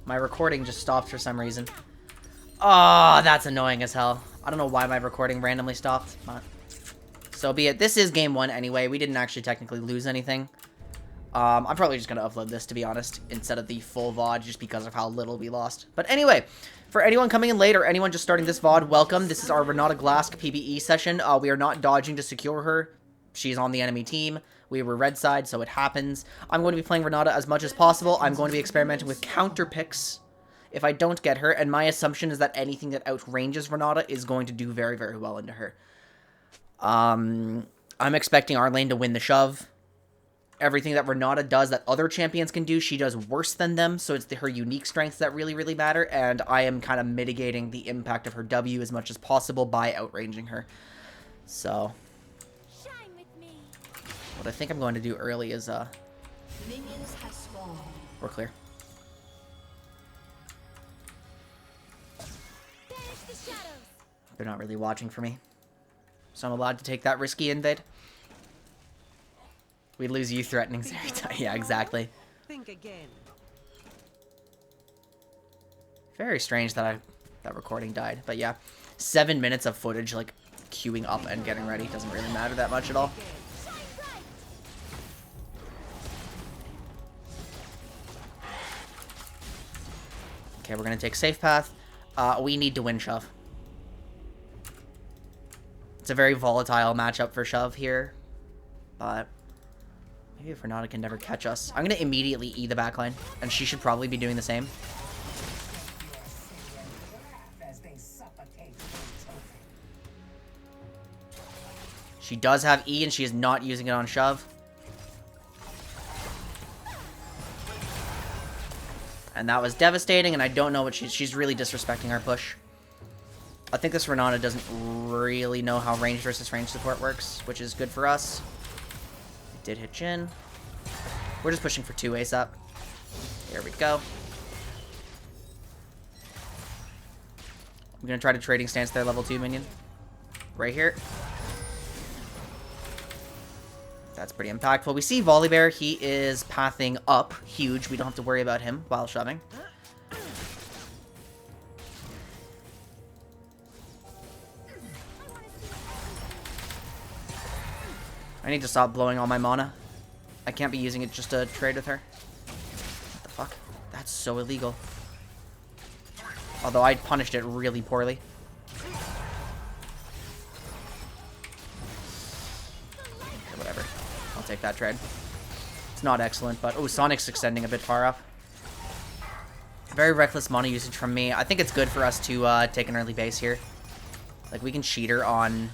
My recording just stopped for some reason. Oh, that's annoying as hell. I don't know why my recording randomly stopped, but so be it. This is game 1 anyway. We didn't actually technically lose anything. I'm probably just going to upload this, to be honest, instead of the full VOD, just because of how little we lost. But anyway, for anyone coming in late or anyone just starting this VOD, welcome. This is our Renata Glasc PBE session. We are not dodging to secure her. She's on the enemy team. We were red side, so it happens. I'm going to be playing Renata as much as possible. I'm going to be experimenting with counterpicks if I don't get her, and my assumption is that anything that outranges Renata is going to do very, very well into her. I'm expecting our lane to win the shove. Everything that Renata does that other champions can do, she does worse than them, so it's her unique strengths that really, really matter, and I am kind of mitigating the impact of her W as much as possible by outranging her. So, what I think I'm going to do early is, we're clear. They're not really watching for me, so I'm allowed to take that risky invade. We'd lose you threatening every time. Yeah, exactly. Think again. Very strange that that recording died, but yeah, 7 minutes of footage like queuing up and getting ready doesn't really matter that much at all. Okay, we're gonna take safe path. We need to win shove. It's a very volatile matchup for shove here, but maybe if Renata can never catch us. I'm going to immediately E the backline, and she should probably be doing the same. She does have E, and she is not using it on shove. And that was devastating, and I don't know what she's really disrespecting our push. I think this Renata doesn't really know how range versus range support works, which is good for us. It did hit Jhin. We're just pushing for 2 ASAP. Here we go. I'm going to try to trading stance their level 2 minion. Right here. That's pretty impactful. We see Volibear. He is pathing up. Huge. We don't have to worry about him while shoving. I need to stop blowing all my mana. I can't be using it just to trade with her. What the fuck? That's so illegal. Although I punished it really poorly. Okay, whatever. I'll take that trade. It's not excellent, but... Oh, Sonic's extending a bit far up. Very reckless mana usage from me. I think it's good for us to take an early base here. Like, we can cheat her on...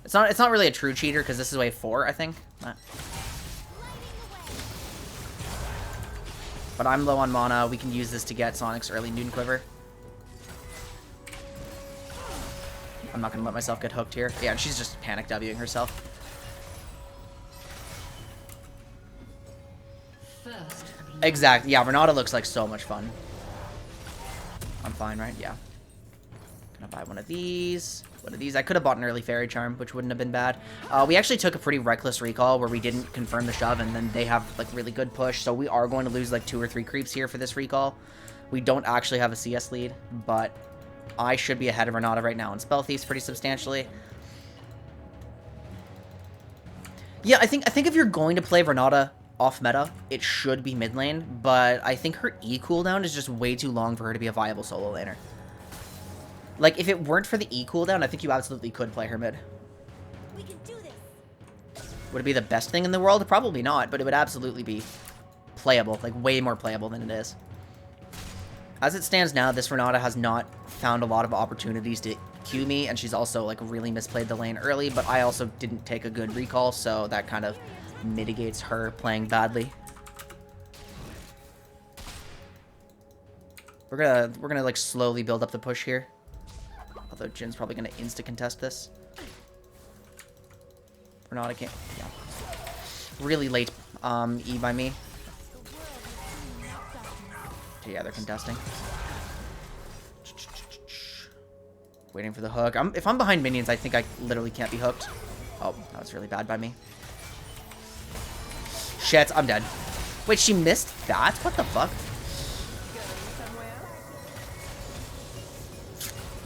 It's not really a true cheater, because this is wave 4, I think. But I'm low on mana. We can use this to get Sonic's early Noon Quiver. I'm not going to let myself get hooked here. Yeah, and she's just panic W'ing herself. Exactly. Yeah, Renata looks like so much fun. I'm fine, right? Yeah. Gonna buy one of these. One of these. I could have bought an early Fairy Charm, which wouldn't have been bad. We actually took a pretty reckless recall where we didn't confirm the shove, and then they have like really good push. So we are going to lose like 2 or 3 creeps here for this recall. We don't actually have a CS lead, but I should be ahead of Renata right now in Spell Thieves pretty substantially. Yeah, I think if you're going to play Renata off meta, it should be mid lane, but I think her E cooldown is just way too long for her to be a viable solo laner. Like, if it weren't for the E cooldown, I think you absolutely could play her mid. We can do this. Would it be the best thing in the world? Probably not, but it would absolutely be playable. Like, way more playable than it is. As it stands now, this Renata has not found a lot of opportunities to Q me, and she's also, like, really misplayed the lane early, but I also didn't take a good recall, so that kind of mitigates her playing badly. We're gonna like, slowly build up the push here. Although Jin's probably going to insta-contest this. Renata can't... Yeah. Really late E by me. Okay, yeah, they're contesting. Waiting for the hook. If I'm behind minions, I think I literally can't be hooked. Oh, that was really bad by me. Shit, I'm dead. Wait, she missed that? What the fuck?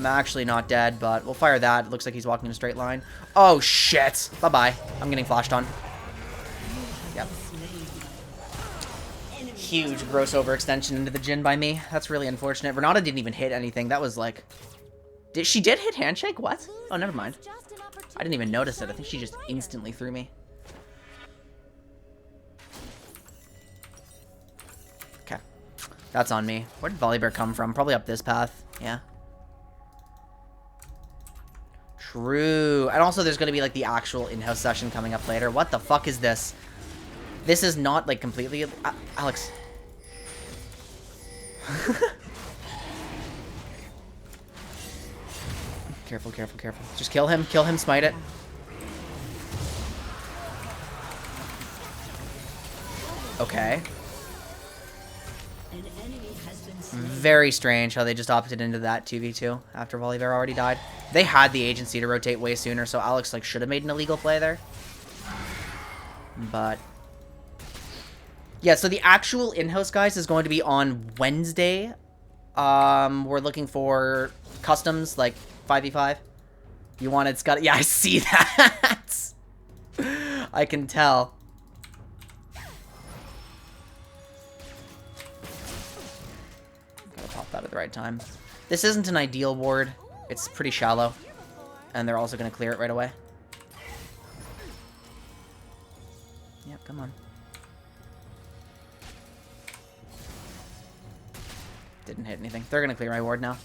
I'm actually not dead, but we'll fire that. It looks like he's walking in a straight line. Oh, shit. Bye-bye. I'm getting flashed on. Yep. Huge gross overextension into the Jhin by me. That's really unfortunate. Renata didn't even hit anything. That was like... She did hit Handshake? What? Oh, never mind. I didn't even notice it. I think she just instantly threw me. Okay. That's on me. Where did Volibear come from? Probably up this path. Yeah. True. And also there's going to be like the actual in-house session coming up later. What the fuck is this? This is not like completely... Alex. Careful, careful, careful. Just kill him, smite it. Okay. Very strange how they just opted into that 2v2 after Volibear already died. They had the agency to rotate way sooner, so Alex like should have made an illegal play there. But yeah, so the actual in-house, guys, is going to be on Wednesday. We're looking for customs, like 5v5. You wanted Scott? Yeah, I see that. I can tell. Gotta pop that at the right time. This isn't an ideal ward. It's pretty shallow. And they're also gonna clear it right away. Yep, come on. Didn't hit anything. They're gonna clear my ward now.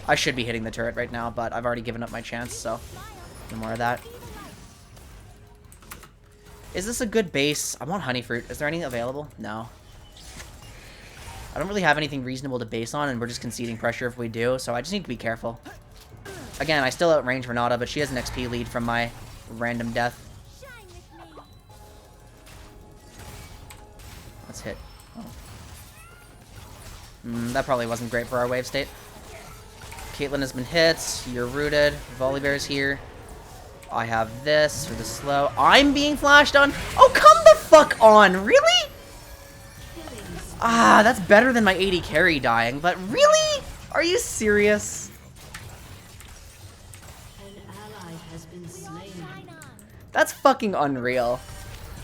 I should be hitting the turret right now, but I've already given up my chance, so no more of that. Is this a good base? I want honey fruit. Is there any available? No. I don't really have anything reasonable to base on, and we're just conceding pressure if we do, so I just need to be careful. Again, I still outrange Renata, but she has an XP lead from my random death. Let's hit. Oh. That probably wasn't great for our wave state. Caitlyn has been hit. You're rooted. Volibear's here. I have this for the slow. I'm being flashed on. Oh, come the fuck on. Really? Ah, that's better than my 80 carry dying. But really? Are you serious? That's fucking unreal.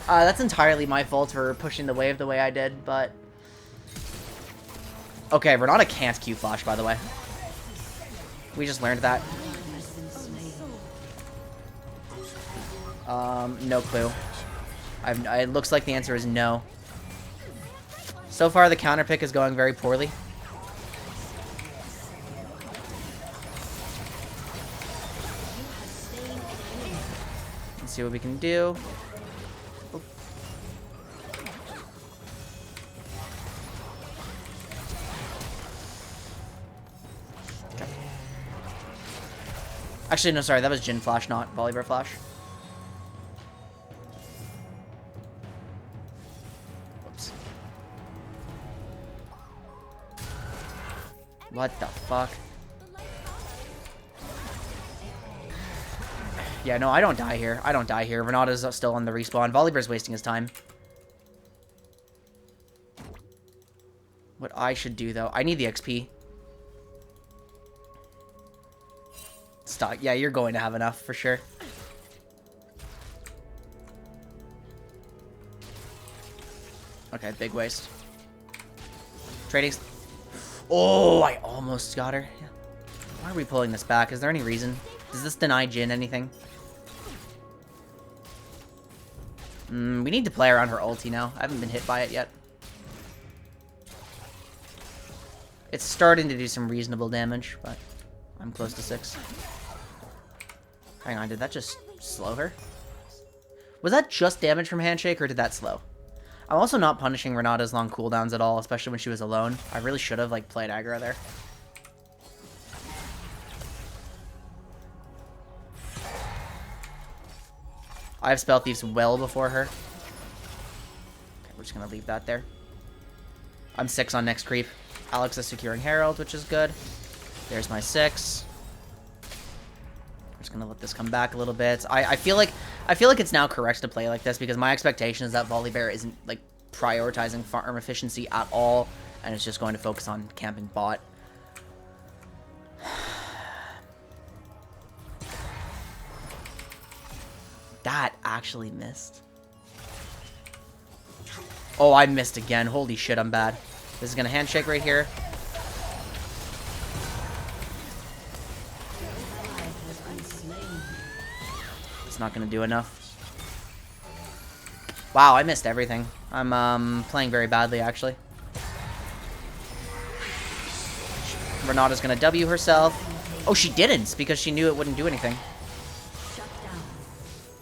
That's entirely my fault for pushing the wave the way I did, but... Okay, Renata can't Q flash, by the way. We just learned that. No clue. It looks like the answer is no. So far, the counterpick is going very poorly. Let's see what we can do. Oh. Okay. Actually, no, sorry, that was Jhin flash, not Volibear flash. Whoops. What the fuck? Yeah, no, I don't die here. I don't die here. Renata's still on the respawn. Volibear's wasting his time. What I should do, though... I need the XP. Stop. Yeah, you're going to have enough, for sure. Okay, big waste. Trading... Oh, I almost got her. Why are we pulling this back? Is there any reason? Does this deny Jhin anything? We need to play around her ulti now. I haven't been hit by it yet. It's starting to do some reasonable damage, but I'm close to 6. Hang on, did that just slow her? Was that just damage from Handshake, or did that slow? I'm also not punishing Renata's long cooldowns at all, especially when she was alone. I really should have, like, played aggro there. I have Spell Thieves well before her. Okay, we're just going to leave that there. I'm 6 on next creep. Alex is securing Herald, which is good. There's my 6. I'm just going to let this come back a little bit. I feel like it's now correct to play like this because my expectation is that Volibear isn't like prioritizing farm efficiency at all, and it's just going to focus on camping bot. actually missed. Oh, I missed again. Holy shit, I'm bad. This is gonna handshake right here. It's not gonna do enough. Wow, I missed everything. I'm playing very badly, actually. Renata's gonna W herself. Oh, she didn't, because she knew it wouldn't do anything.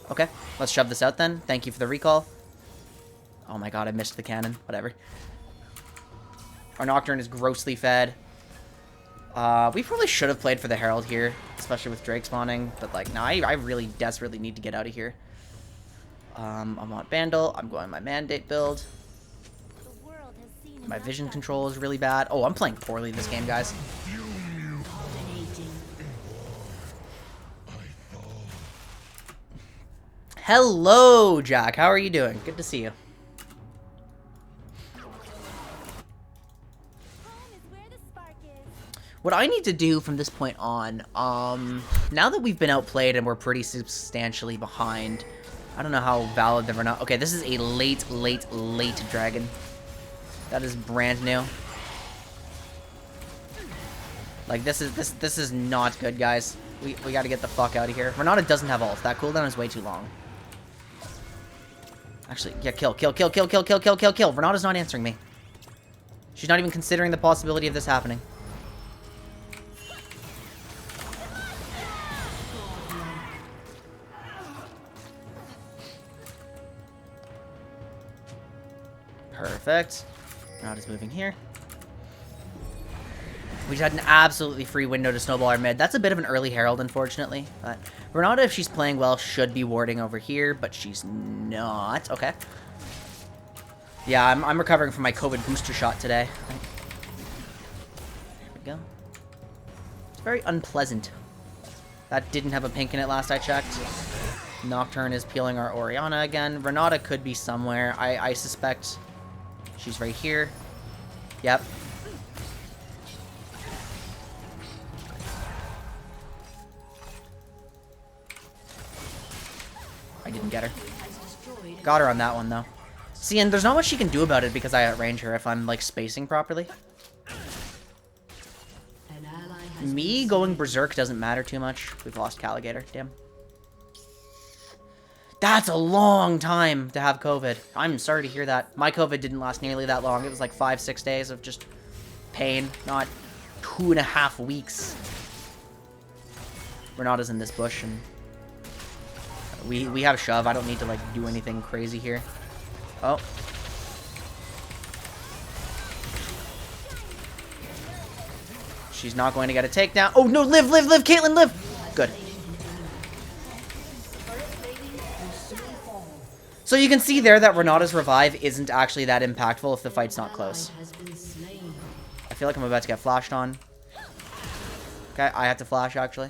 Okay, let's shove this out then. Thank you for the recall. Oh my god, I missed the cannon. Whatever. Our Nocturne is grossly fed. We probably should have played for the Herald here, especially with Drake spawning. But, like, no, I really desperately need to get out of here. I want Vandal. I'm going my Mandate build. My vision control is really bad. Oh, I'm playing poorly this game, guys. Hello, Jack. How are you doing? Good to see you. What I need to do from this point on, now that we've been outplayed and we're pretty substantially behind, I don't know how valid the Renata. Okay, this is a late dragon. That is brand new. Like, this is not good, guys. We gotta get the fuck out of here. Renata doesn't have ult. That cooldown is way too long. Actually, yeah, kill. Renata's not answering me. She's not even considering the possibility of this happening. Perfect. Renata's moving here. We just had an absolutely free window to snowball our mid. That's a bit of an early Herald, unfortunately. But Renata, if she's playing well, should be warding over here, but she's not. Okay. Yeah, I'm recovering from my COVID booster shot today. There we go. It's very unpleasant. That didn't have a pink in it last I checked. Nocturne is peeling our Orianna again. Renata could be somewhere. I suspect she's right here. Yep. I didn't get her. Got her on that one, though. See, and there's not much she can do about it because I outrange her if I'm, like, spacing properly. Me going berserk doesn't matter too much. We've lost Caligator. Damn. That's a long time to have COVID. I'm sorry to hear that. My COVID didn't last nearly that long. It was like 5-6 days of just pain, not 2.5 weeks. Renata's in this bush, and we have shove. I don't need to, like, do anything crazy here. Oh. She's not going to get a takedown. Oh, no, live, Caitlyn, live! Good. So you can see there that Renata's revive isn't actually that impactful if the fight's not close. I feel like I'm about to get flashed on. Okay, I have to flash, actually.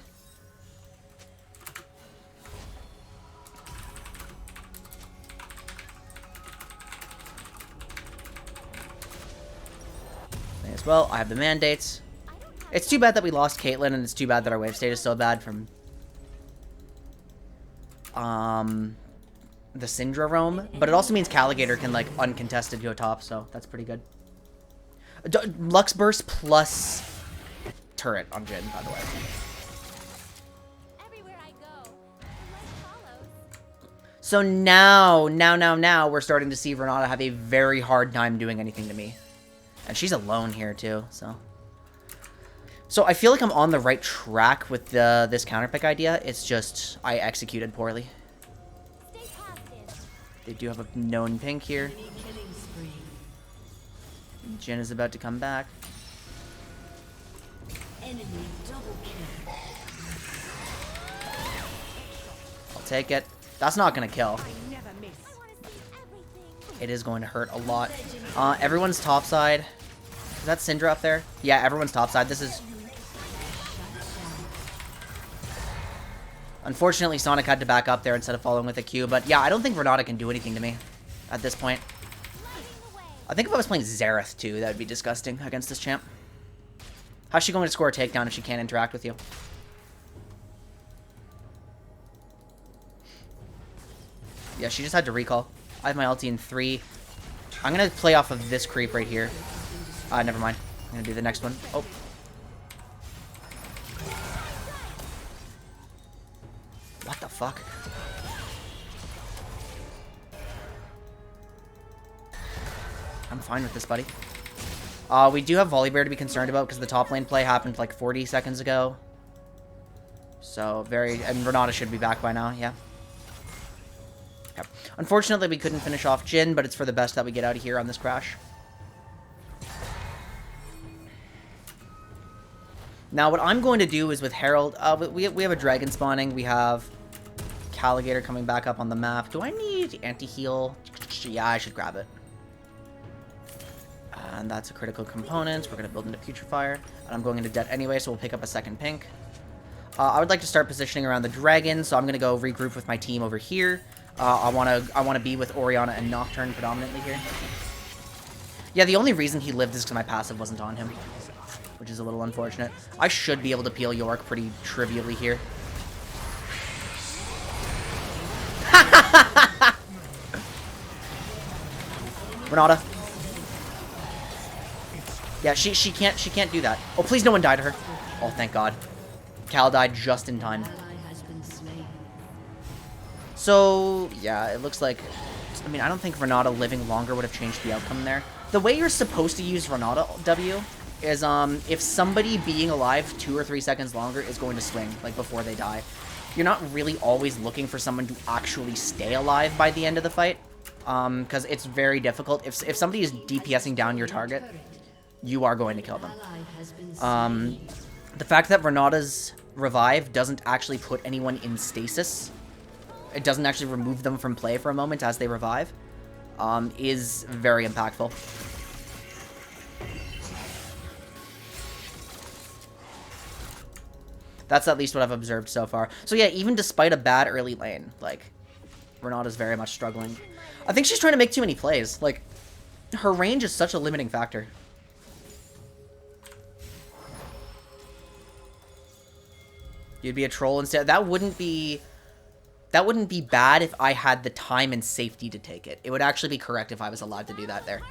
May as well. I have the mandates. It's too bad that we lost Caitlyn, and it's too bad that our wave state is so bad from the Syndra roam, but it also means Caligator can, like, uncontested go top, so that's pretty good. Lux Burst plus turret on Jhin, by the way. So now, we're starting to see Renata have a very hard time doing anything to me. And she's alone here, too, so. So I feel like I'm on the right track with this counterpick idea. It's just, I executed poorly. They do have a known pink here. Jhin is about to come back. I'll take it. That's not going to kill. It is going to hurt a lot. Everyone's topside. Is that Syndra up there? Yeah, everyone's topside. This is... Unfortunately, Sonic had to back up there instead of following with a Q, but yeah, I don't think Renata can do anything to me at this point. I think if I was playing Xerath, too, that would be disgusting against this champ. How's she going to score a takedown if she can't interact with you? Yeah, she just had to recall. I have my ulti in 3. I'm gonna play off of this creep right here. Never mind. I'm gonna do the next one. Oh. What the fuck? I'm fine with this, buddy. We do have Volibear to be concerned about because the top lane play happened like 40 seconds ago. So, and Renata should be back by now, yeah. Okay. Unfortunately, we couldn't finish off Jhin, but it's for the best that we get out of here on this crash. Now, what I'm going to do is with Herald, we have a dragon spawning. We have Calligator coming back up on the map. Do I need anti-heal? Yeah, I should grab it. And that's a critical component. We're going to build into Putrefire. And I'm going into debt anyway, so we'll pick up a second pink. I would like to start positioning around the dragon, so I'm going to go regroup with my team over here. I want to be with Orianna and Nocturne predominantly here. Yeah, the only reason he lived is because my passive wasn't on him, which is a little unfortunate. I should be able to peel York pretty trivially here. Renata. Yeah, she can't do that. Oh, please no one die to her. Oh, thank God. Cal died just in time. So, yeah, it looks like... I mean, I don't think Renata living longer would have changed the outcome there. The way you're supposed to use Renata W is if somebody being alive 2 or 3 seconds longer is going to swing, like, before they die. You're not really always looking for someone to actually stay alive by the end of the fight, because it's very difficult. If somebody is DPSing down your target, you are going to kill them. The fact that Renata's revive doesn't actually put anyone in stasis, it doesn't actually remove them from play for a moment as they revive, is very impactful. That's at least what I've observed so far. So yeah, even despite a bad early lane, like, Renata's very much struggling. I think she's trying to make too many plays. Like, her range is such a limiting factor. You'd be a troll instead. That wouldn't be bad if I had the time and safety to take it. It would actually be correct if I was allowed to do that there.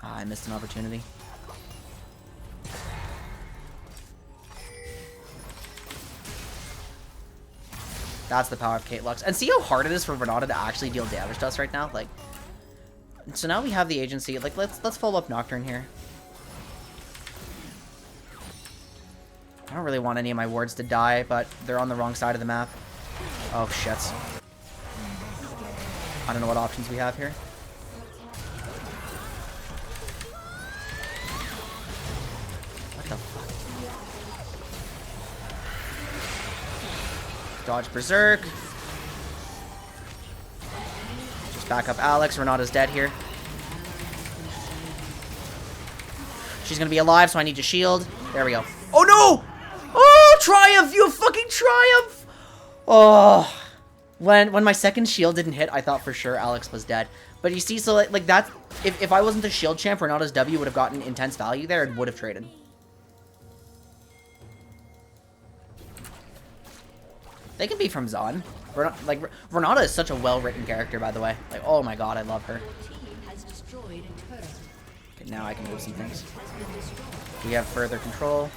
Ah, I missed an opportunity. That's the power of Kate Lux. And see how hard it is for Renata to actually deal damage to us right now? Like, so now we have the agency. Like, let's follow up Nocturne here. I don't really want any of my wards to die, but they're on the wrong side of the map. Oh, shit. I don't know what options we have here. What the fuck? Dodge Berserk. Just back up Alex. Renata's dead here. She's gonna be alive, so I need to shield. There we go. Oh, no! Oh, Triumph! You fucking Triumph! Oh. When my second shield didn't hit, I thought for sure Alex was dead. But you see, so like that, if I wasn't the shield champ, Renata's W would have gotten intense value there and would have traded. They can be from Zon. Renata is such a well-written character, by the way. Like, oh my god, I love her. Okay, now I can move some things. We have further control.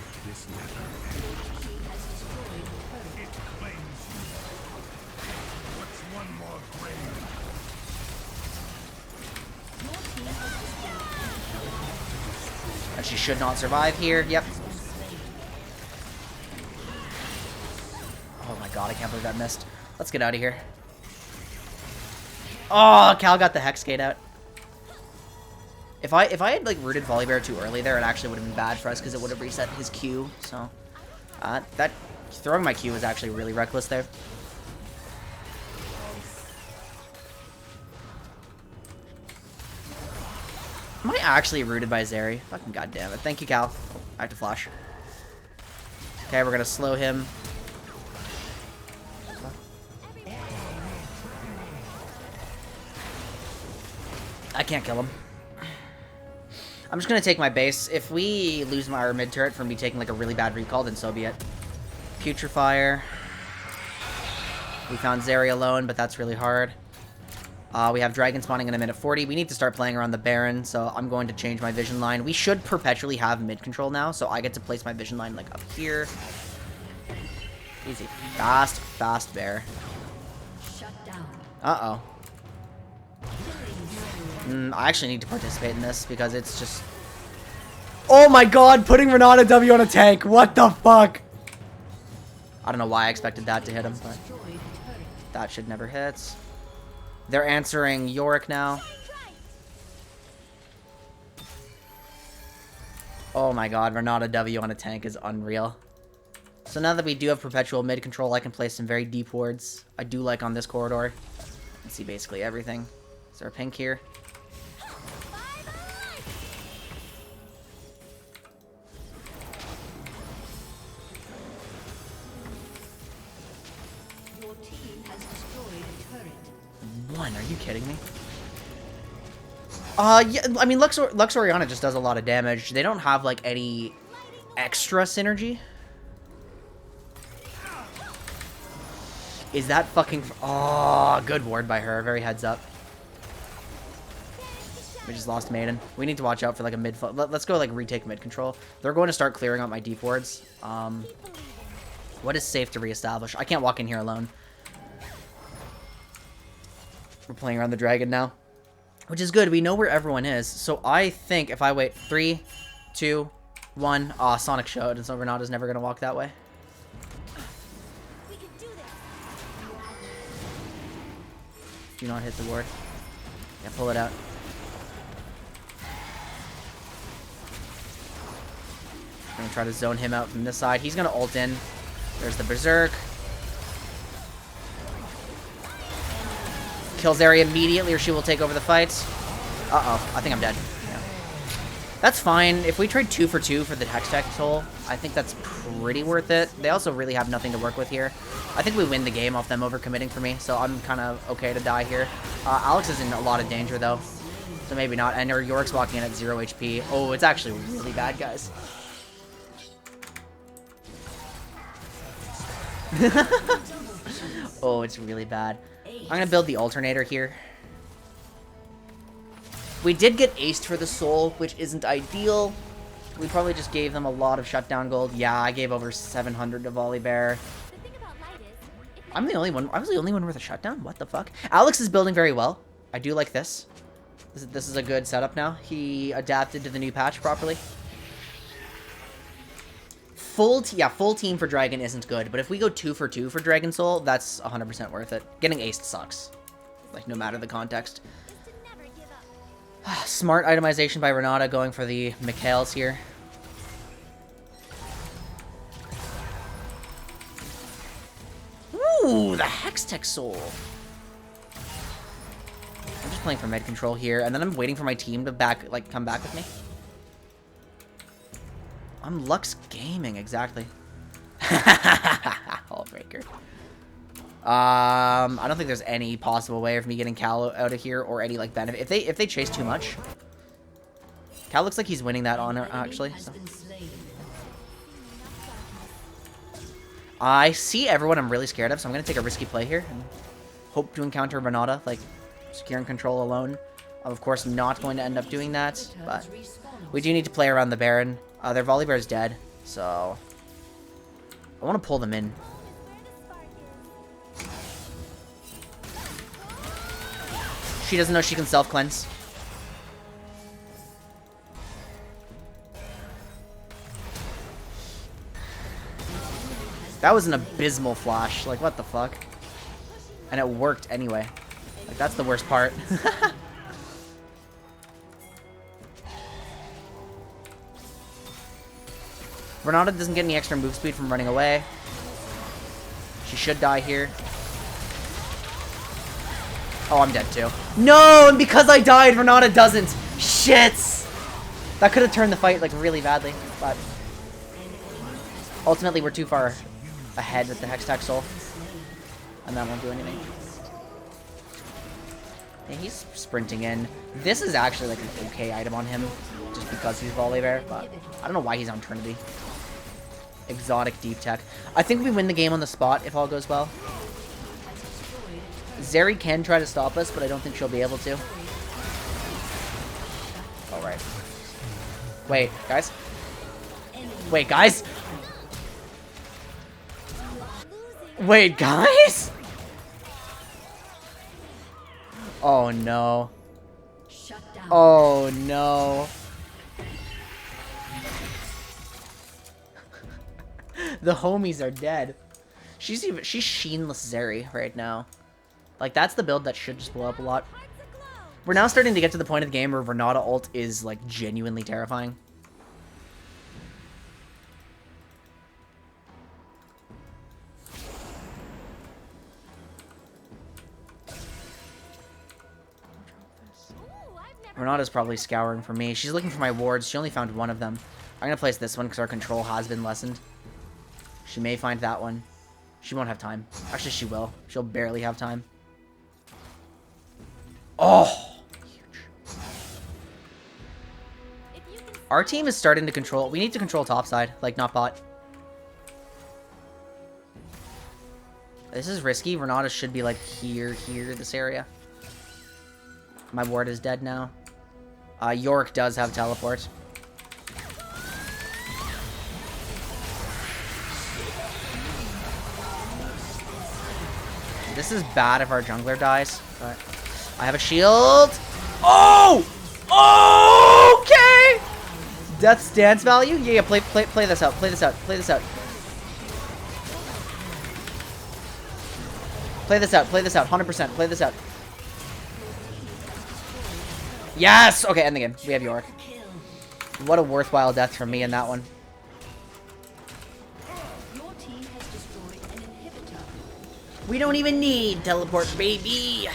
And she should not survive here. Yep. Oh my god, I can't believe that missed. Let's get out of here. Oh, Cal got the Hex Gate out. If I had like rooted Volibear too early there, it actually would have been bad for us because it would have reset his Q. So that throwing my Q was actually really reckless there. Am I actually rooted by Zeri? Fucking goddamn it! Thank you, Cal. Oh, I have to flash. Okay, we're gonna slow him. I can't kill him. I'm just gonna take my base. If we lose our mid turret from me taking like a really bad recall, then so be it. Putrefier. We found Zeri alone, but that's really hard. We have Dragon spawning in a minute 40. We need to start playing around the Baron, so I'm going to change my vision line. We should perpetually have mid control now, so I get to place my vision line like up here. Easy. Fast, fast bear. Uh-oh. I actually need to participate in this because it's just... Oh my god, putting Renata W on a tank. What the fuck? I don't know why I expected that to hit him, but that should never hit. They're answering Yorick now. Oh my god, Renata W on a tank is unreal. So now that we do have perpetual mid control, I can place some very deep wards. I do like on this corridor. You can see basically everything. Is there a pink here? One, are you kidding me? Yeah, I mean, Lux Orianna just does a lot of damage. They don't have, like, any extra synergy. Is that fucking... Oh, good ward by her. Very heads up. We just lost Maiden. We need to watch out for, like, a mid... Let's go, like, retake mid control. They're going to start clearing out my deep wards. What is safe to reestablish? I can't walk in here alone. We're playing around the dragon now, which is good. We know where everyone is. So I think if I wait 3, 2, 1, Sonic showed, and so Renata's never gonna walk that way. We can do this. Do not hit the ward. Yeah, pull it out. I'm gonna try to zone him out from this side. He's gonna ult in. There's the Berserk. Kills Zeri immediately or she will take over the fight. Uh-oh. I think I'm dead. Yeah. That's fine. If we trade 2 for 2 for the Hextech Soul, I think that's pretty worth it. They also really have nothing to work with here. I think we win the game off them overcommitting for me, so I'm kind of okay to die here. Alex is in a lot of danger, though, so maybe not. And Yorick's walking in at 0 HP. Oh, it's actually really bad, guys. Oh, it's really bad. I'm gonna build the alternator here. We did get aced for the soul, which isn't ideal. We probably just gave them a lot of shutdown gold. Yeah, I gave over 700 to Volibear. I'm the only one. I was the only one with a shutdown? What the fuck? Alex is building very well. I do like this. This is a good setup now. He adapted to the new patch properly. Full team for Dragon isn't good, but if we go 2 for 2 for Dragon Soul, that's 100% worth it. Getting aced sucks. Like, no matter the context. Smart itemization by Renata going for the Mikhails here. Ooh, the Hextech Soul. I'm just playing for mid control here, and then I'm waiting for my team to come back with me. I'm Lux Gaming, exactly. Hullbreaker. I don't think there's any possible way of me getting Cal out of here or any like benefit. If they chase too much. Cal looks like he's winning that honor actually. So. I see everyone I'm really scared of, so I'm gonna take a risky play here and hope to encounter Renata, like secure and control alone. I'm of course not going to end up doing that, but we do need to play around the Baron. Their Volibear is dead, so I want to pull them in. She doesn't know she can self-cleanse. That was an abysmal flash. Like, what the fuck? And it worked anyway. Like, that's the worst part. Renata doesn't get any extra move speed from running away. She should die here. Oh, I'm dead too. No, and because I died, Renata doesn't. Shit! That could have turned the fight, like, really badly, but ultimately we're too far ahead with the Hextech Soul, and that won't do anything. Yeah, he's sprinting in. This is actually, like, an okay item on him, just because he's Volibear, but I don't know why he's on Trinity. Exotic deep tech. I think we win the game on the spot if all goes well. Zeri can try to stop us, but I don't think she'll be able to. Alright. Wait, guys. Wait, guys. Wait, guys? Oh, no. Oh, no. The homies are dead. She's Sheenless Zeri right now. Like, that's the build that should just blow up a lot. We're now starting to get to the point of the game where Renata ult is, like, genuinely terrifying. Renata's probably scouring for me. She's looking for my wards. She only found one of them. I'm going to place this one because our control has been lessened. She may find that one. She won't have time. Actually, she will. She'll barely have time. Oh! Huge. Our team is starting to control... We need to control topside, like, not bot. This is risky. Renata should be, like, here, this area. My ward is dead now. York does have teleport. This is bad if our jungler dies, but I have a shield. Oh! Okay! Death's dance value? Yeah, play this out. Play this out. Play this out. Play this out. Play this out. 100%. Play this out. Yes! Okay, end the game. We have York. What a worthwhile death from me in that one. We don't even need teleport, baby!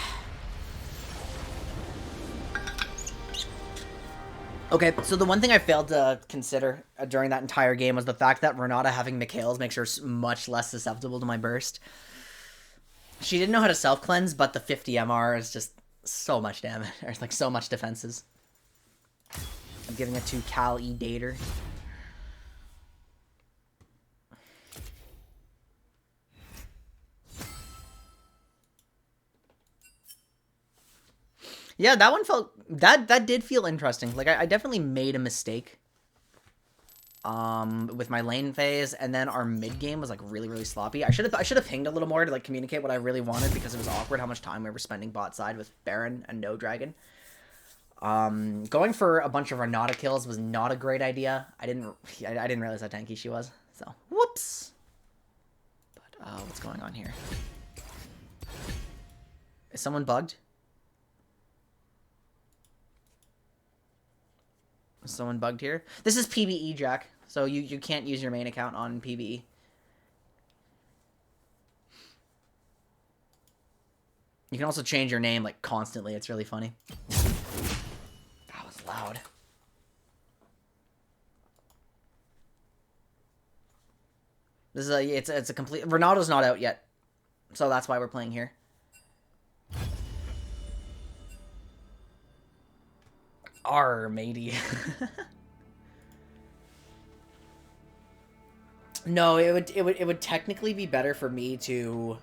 Okay, so the one thing I failed to consider during that entire game was the fact that Renata having Mikhail's makes her much less susceptible to my burst. She didn't know how to self-cleanse, but the 50 MR is just so much damage, or like so much defenses. I'm giving it to Cal E. Dater. Yeah, that one felt... That did feel interesting. Like, I definitely made a mistake. With my lane phase, and then our mid game was, like, really, really sloppy. I should have pinged a little more to, like, communicate what I really wanted, because it was awkward how much time we were spending bot side with Baron and no dragon. Going for a bunch of Renata kills was not a great idea. I didn't realize how tanky she was, so, whoops. But, what's going on here? Is someone bugged? Is someone bugged here? This is PBE, Jack. So you can't use your main account on PBE. You can also change your name, like, constantly. It's really funny. That was loud. This is it's a complete... Renata's not out yet. So that's why we're playing here. Arr, matey. No, it would technically be better for me to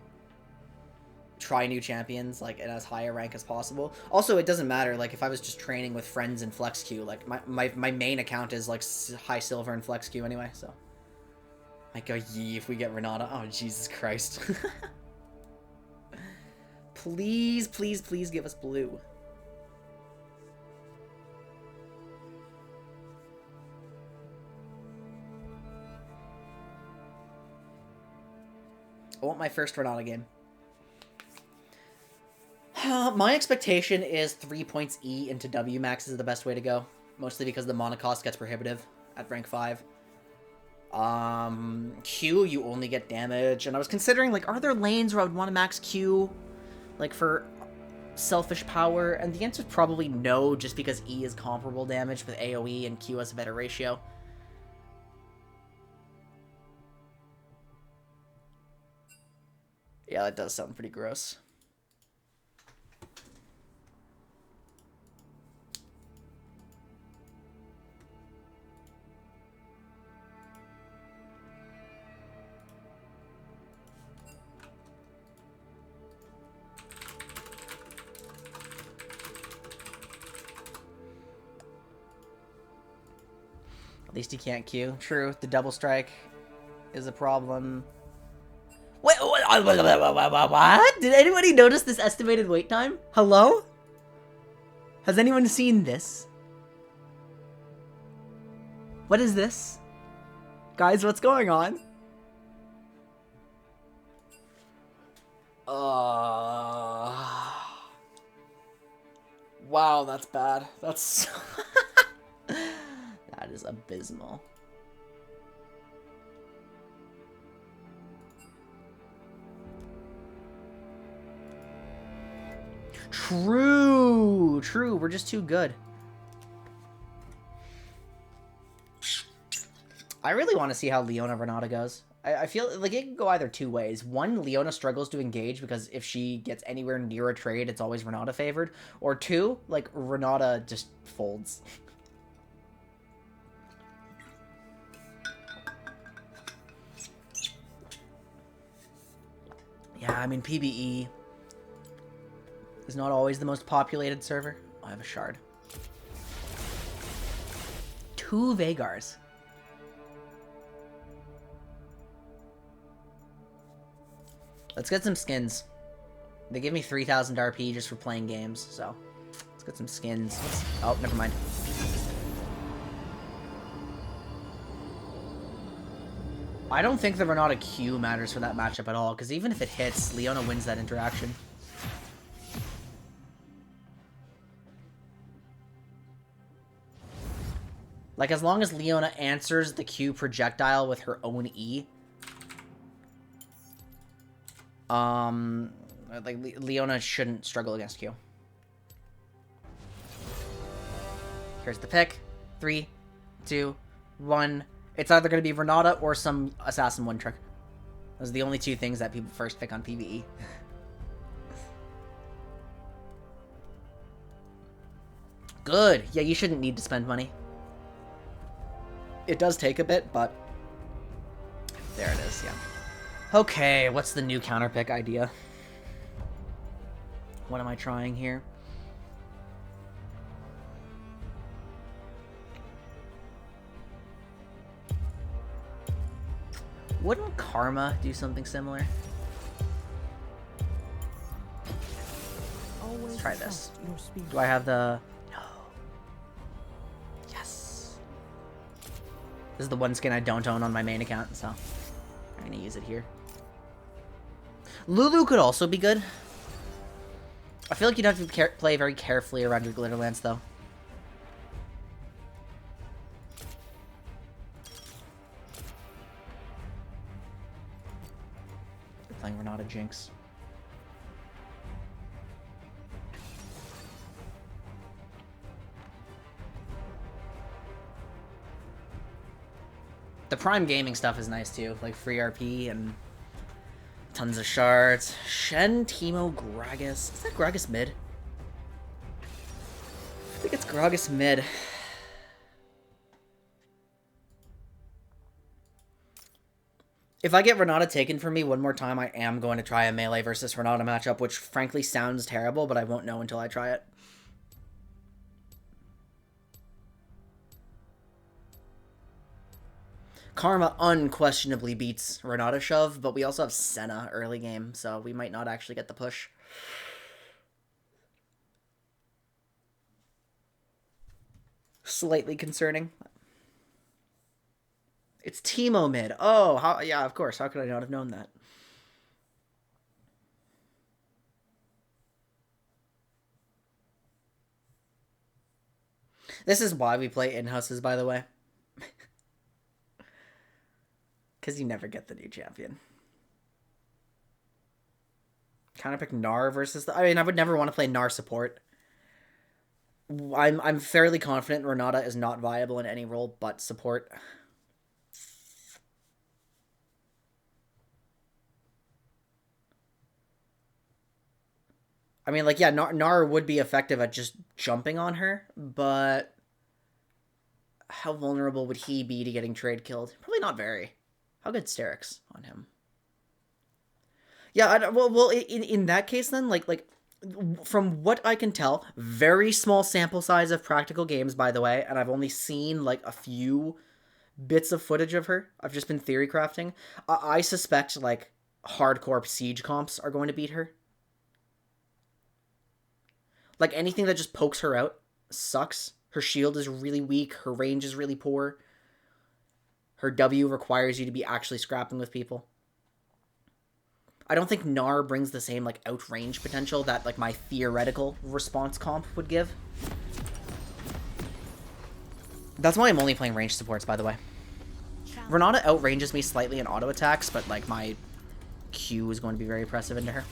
try new champions, like, at as high a rank as possible. Also, it doesn't matter, like, if I was just training with friends in Flex Queue, like, my main account is, like, high silver in Flex Queue anyway, so. I go, yee, if we get Renata. Oh, Jesus Christ. Please, please, please give us blue. I want my first Renata game. My expectation is 3 points E into W max is the best way to go. Mostly because the mana cost gets prohibitive at rank 5. Q, you only get damage. And I was considering, like, are there lanes where I would want to max Q? Like, for selfish power? And the answer is probably no, just because E is comparable damage with AoE and Q has a better ratio. Yeah, that does sound pretty gross. At least he can't Q. True, the double strike is a problem. Wait, what? Did anybody notice this estimated wait time? Hello? Has anyone seen this? What is this? Guys, what's going on? Wow, that's bad. That's... that is abysmal. True! True, we're just too good. I really want to see how Leona Renata goes. I feel like it can go either two ways. One, Leona struggles to engage because if she gets anywhere near a trade, it's always Renata favored. Or two, like, Renata just folds. Yeah, I mean, PBE is not always the most populated server. Oh, I have a shard. 2 Vegars. Let's get some skins. They give me 3,000 RP just for playing games, so let's get some skins. Oh, never mind. I don't think the Renata Q matters for that matchup at all, because even if it hits, Leona wins that interaction. Like, as long as Leona answers the Q projectile with her own E, like, Leona shouldn't struggle against Q. Here's the pick. 3, 2, 1. It's either going to be Renata or some Assassin 1-trick. Those are the only 2 things that people first pick on PBE. Good. Yeah, you shouldn't need to spend money. It does take a bit, but there it is, yeah. Okay, what's the new counterpick idea? What am I trying here? Wouldn't Karma do something similar? Let's try this. Do I have the... No. Yes. This is the one skin I don't own on my main account, so I'm gonna use it here. Lulu could also be good. I feel like you'd have to play very carefully around your Glitter Lance, though. You're playing Renata Jinx. The Prime Gaming stuff is nice, too. Like, free RP and tons of shards. Shen, Teemo, Gragas. Is that Gragas mid? I think it's Gragas mid. If I get Renata taken from me one more time, I am going to try a melee versus Renata matchup, which frankly sounds terrible, but I won't know until I try it. Karma unquestionably beats Renata Shove, but we also have Senna early game, so we might not actually get the push. Slightly concerning. It's Teemo mid. Oh, how, yeah, of course. How could I not have known that? This is why we play in-houses, by the way. Because you never get the new champion. Counterpick Gnar versus the... I mean, I would never want to play Gnar support. I'm fairly confident Renata is not viable in any role but support. I mean, like, yeah, Gnar would be effective at just jumping on her, but how vulnerable would he be to getting trade killed? Probably not very. How good Sterix on him? Yeah, well, in that case then, like from what I can tell, very small sample size of practical games, by the way, and I've only seen like a few bits of footage of her. I've just been theory crafting. I suspect, like, hardcore siege comps are going to beat her. Like, anything that just pokes her out sucks. Her shield is really weak. Her range is really poor. Her W requires you to be actually scrapping with people. I don't think Gnar brings the same, like, outrange potential that, like, my theoretical response comp would give. That's why I'm only playing range supports, by the way. Renata outranges me slightly in auto attacks, but, like, my Q is going to be very oppressive into her.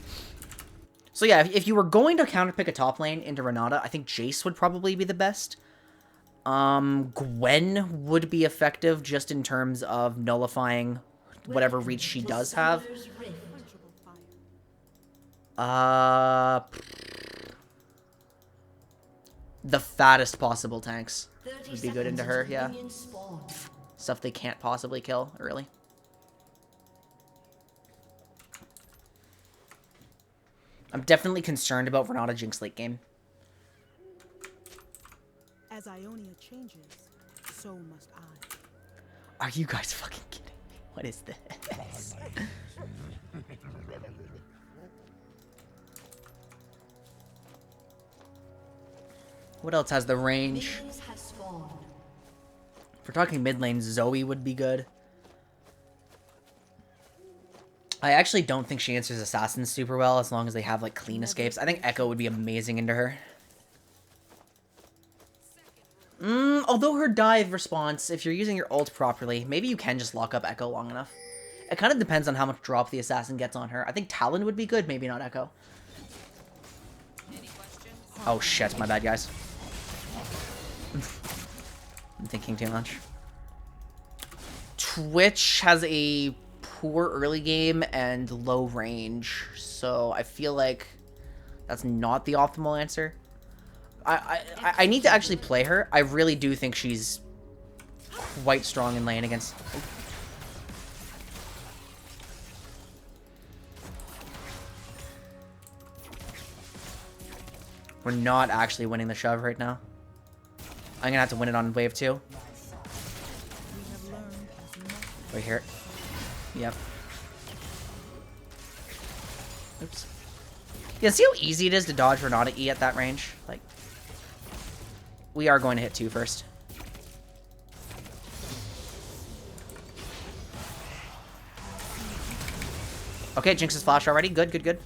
So yeah, if you were going to counterpick a top lane into Renata, I think Jace would probably be the best. Gwen would be effective just in terms of nullifying whatever reach she does have. The fattest possible tanks would be good into her, yeah. Stuff they can't possibly kill early. I'm definitely concerned about Renata Jinx late game. As Ionia changes, so must I. Are you guys fucking kidding me? What is this? What else has the range? If we're talking mid lane, Zoe would be good. I actually don't think she answers assassins super well as long as they have like clean escapes. I think Echo would be amazing into her. Although her dive response, if you're using your ult properly, maybe you can just lock up Echo long enough. It kind of depends on how much drop the assassin gets on her. I think Talon would be good, maybe not Echo. Oh shit, my bad, guys. I'm thinking too much. Twitch has a poor early game and low range, so I feel like that's not the optimal answer. I need to actually play her. I really do think she's quite strong in lane against... We're not actually winning the shove right now. I'm gonna have to win it on wave 2. Right here. Yep. Oops. Yeah, see how easy it is to dodge Renata E at that range? Like, we are going to hit 2 first. Okay, Jinx's flash already. Good, good, good.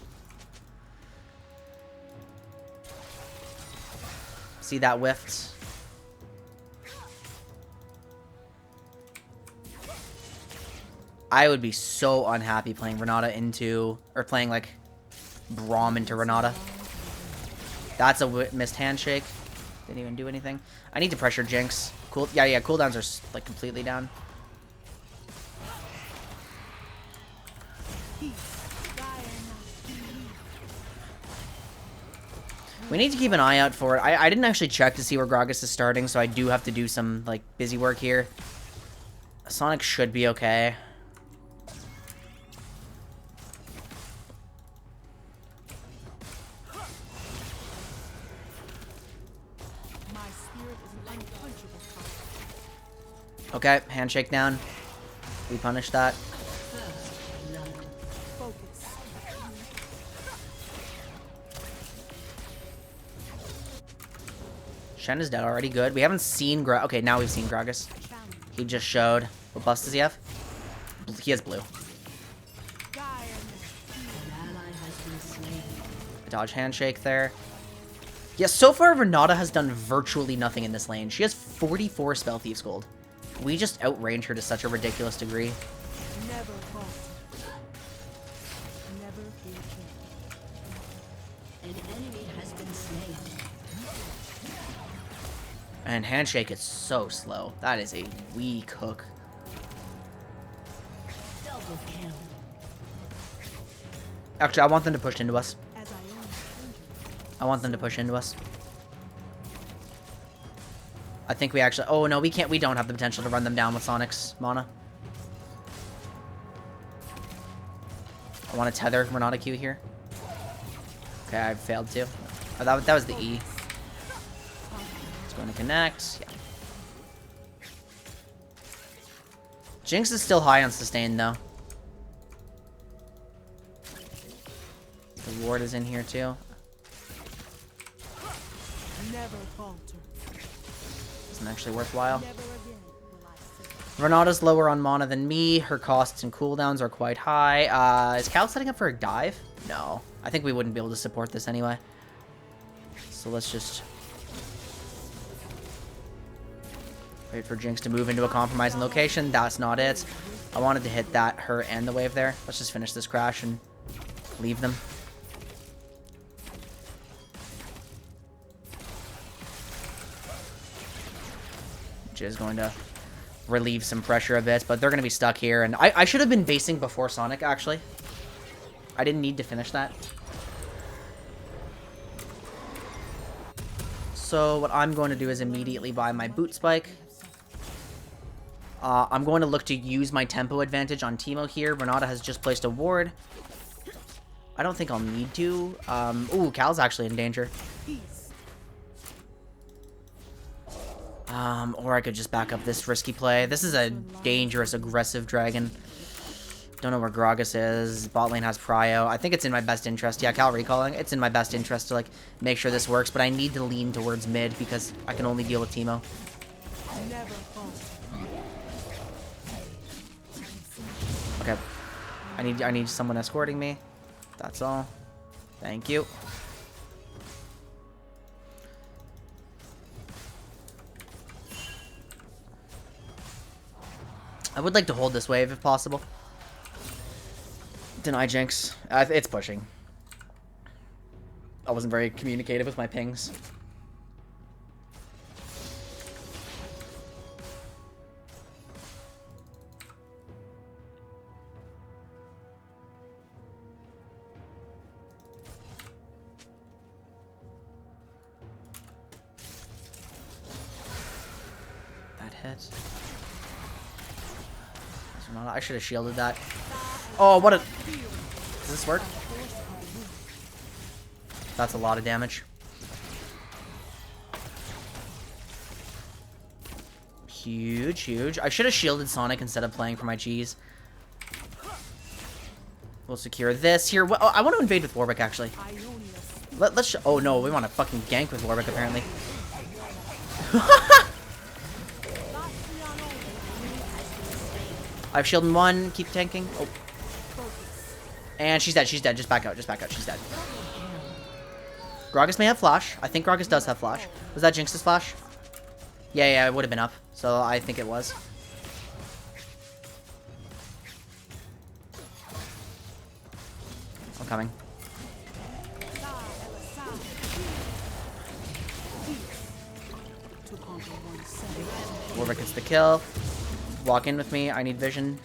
See that whiffed. I would be so unhappy playing Renata into, or playing like Braum into Renata. That's a missed handshake. Didn't even do anything. I need to pressure Jinx. Cool. Yeah, cooldowns are like completely down. We need to keep an eye out for it. I didn't actually check to see where Gragas is starting, so I do have to do some like busy work here. Sonic should be okay. Okay, handshake down. We punish that. Shen is dead already. Good. We haven't seen okay, now we've seen Gragas. He just showed. What buffs does he have? He has blue. Dodge handshake there. Yeah, so far Renata has done virtually nothing in this lane. She has 44 Spell Thief's gold. We just outrange her to such a ridiculous degree. Never halt. Never fear change. An enemy has been slain. And handshake is so slow. That is a weak hook. Double kill. Actually, I want them to push into us. I want them to push into us. I think we actually... Oh, no, we can't. We don't have the potential to run them down with Sonic's mana. I want to tether Renata Q here. Okay, I failed to. Oh, that was the E. It's going to connect. Yeah. Jinx is still high on sustain, though. The ward is in here, too. Never falter. Isn't actually worthwhile. Never again will I fail. Renata's lower on mana than me. Her costs and cooldowns are quite high. Is Cal setting up for a dive? No. I think we wouldn't be able to support this anyway. So let's just wait for Jinx to move into a compromising location. That's not it. I wanted to hit that, her, and the wave there. Let's just finish this crash and leave them. Which is going to relieve some pressure a bit, but they're going to be stuck here. And I should have been basing before Sonic, actually. I didn't need to finish that. So what I'm going to do is immediately buy my boot spike. I'm going to look to use my tempo advantage on Teemo here. Renata has just placed a ward. I don't think I'll need to. Ooh, Cal's actually in danger. Or I could just back up this risky play. This is a dangerous, aggressive dragon. Don't know where Gragas is. Bot lane has Prio. I think it's in my best interest. Yeah, Cal recalling. It's in my best interest to, like, make sure this works, but I need to lean towards mid because I can only deal with Teemo. Never falter. Okay. I need someone escorting me. That's all. Thank you. I would like to hold this wave if possible. Deny Jinx. It's pushing. I wasn't very communicative with my pings. That hit. I should have shielded that. Oh, what a... Does this work? That's a lot of damage. Huge, huge. I should have shielded Sonic instead of playing for my cheese. We'll secure this here. Well, I want to invade with Warwick, actually. Let's... Oh, no. We want to fucking gank with Warwick, apparently. I've shielded one. Keep tanking. Oh. And she's dead. She's dead. Just back out. Just back out. She's dead. Gragas may have flash. I think Gragas does have flash. Was that Jinx's flash? Yeah, it would have been up. So I think it was. I'm coming. Warwick gets the kill. Walk in with me. I need vision.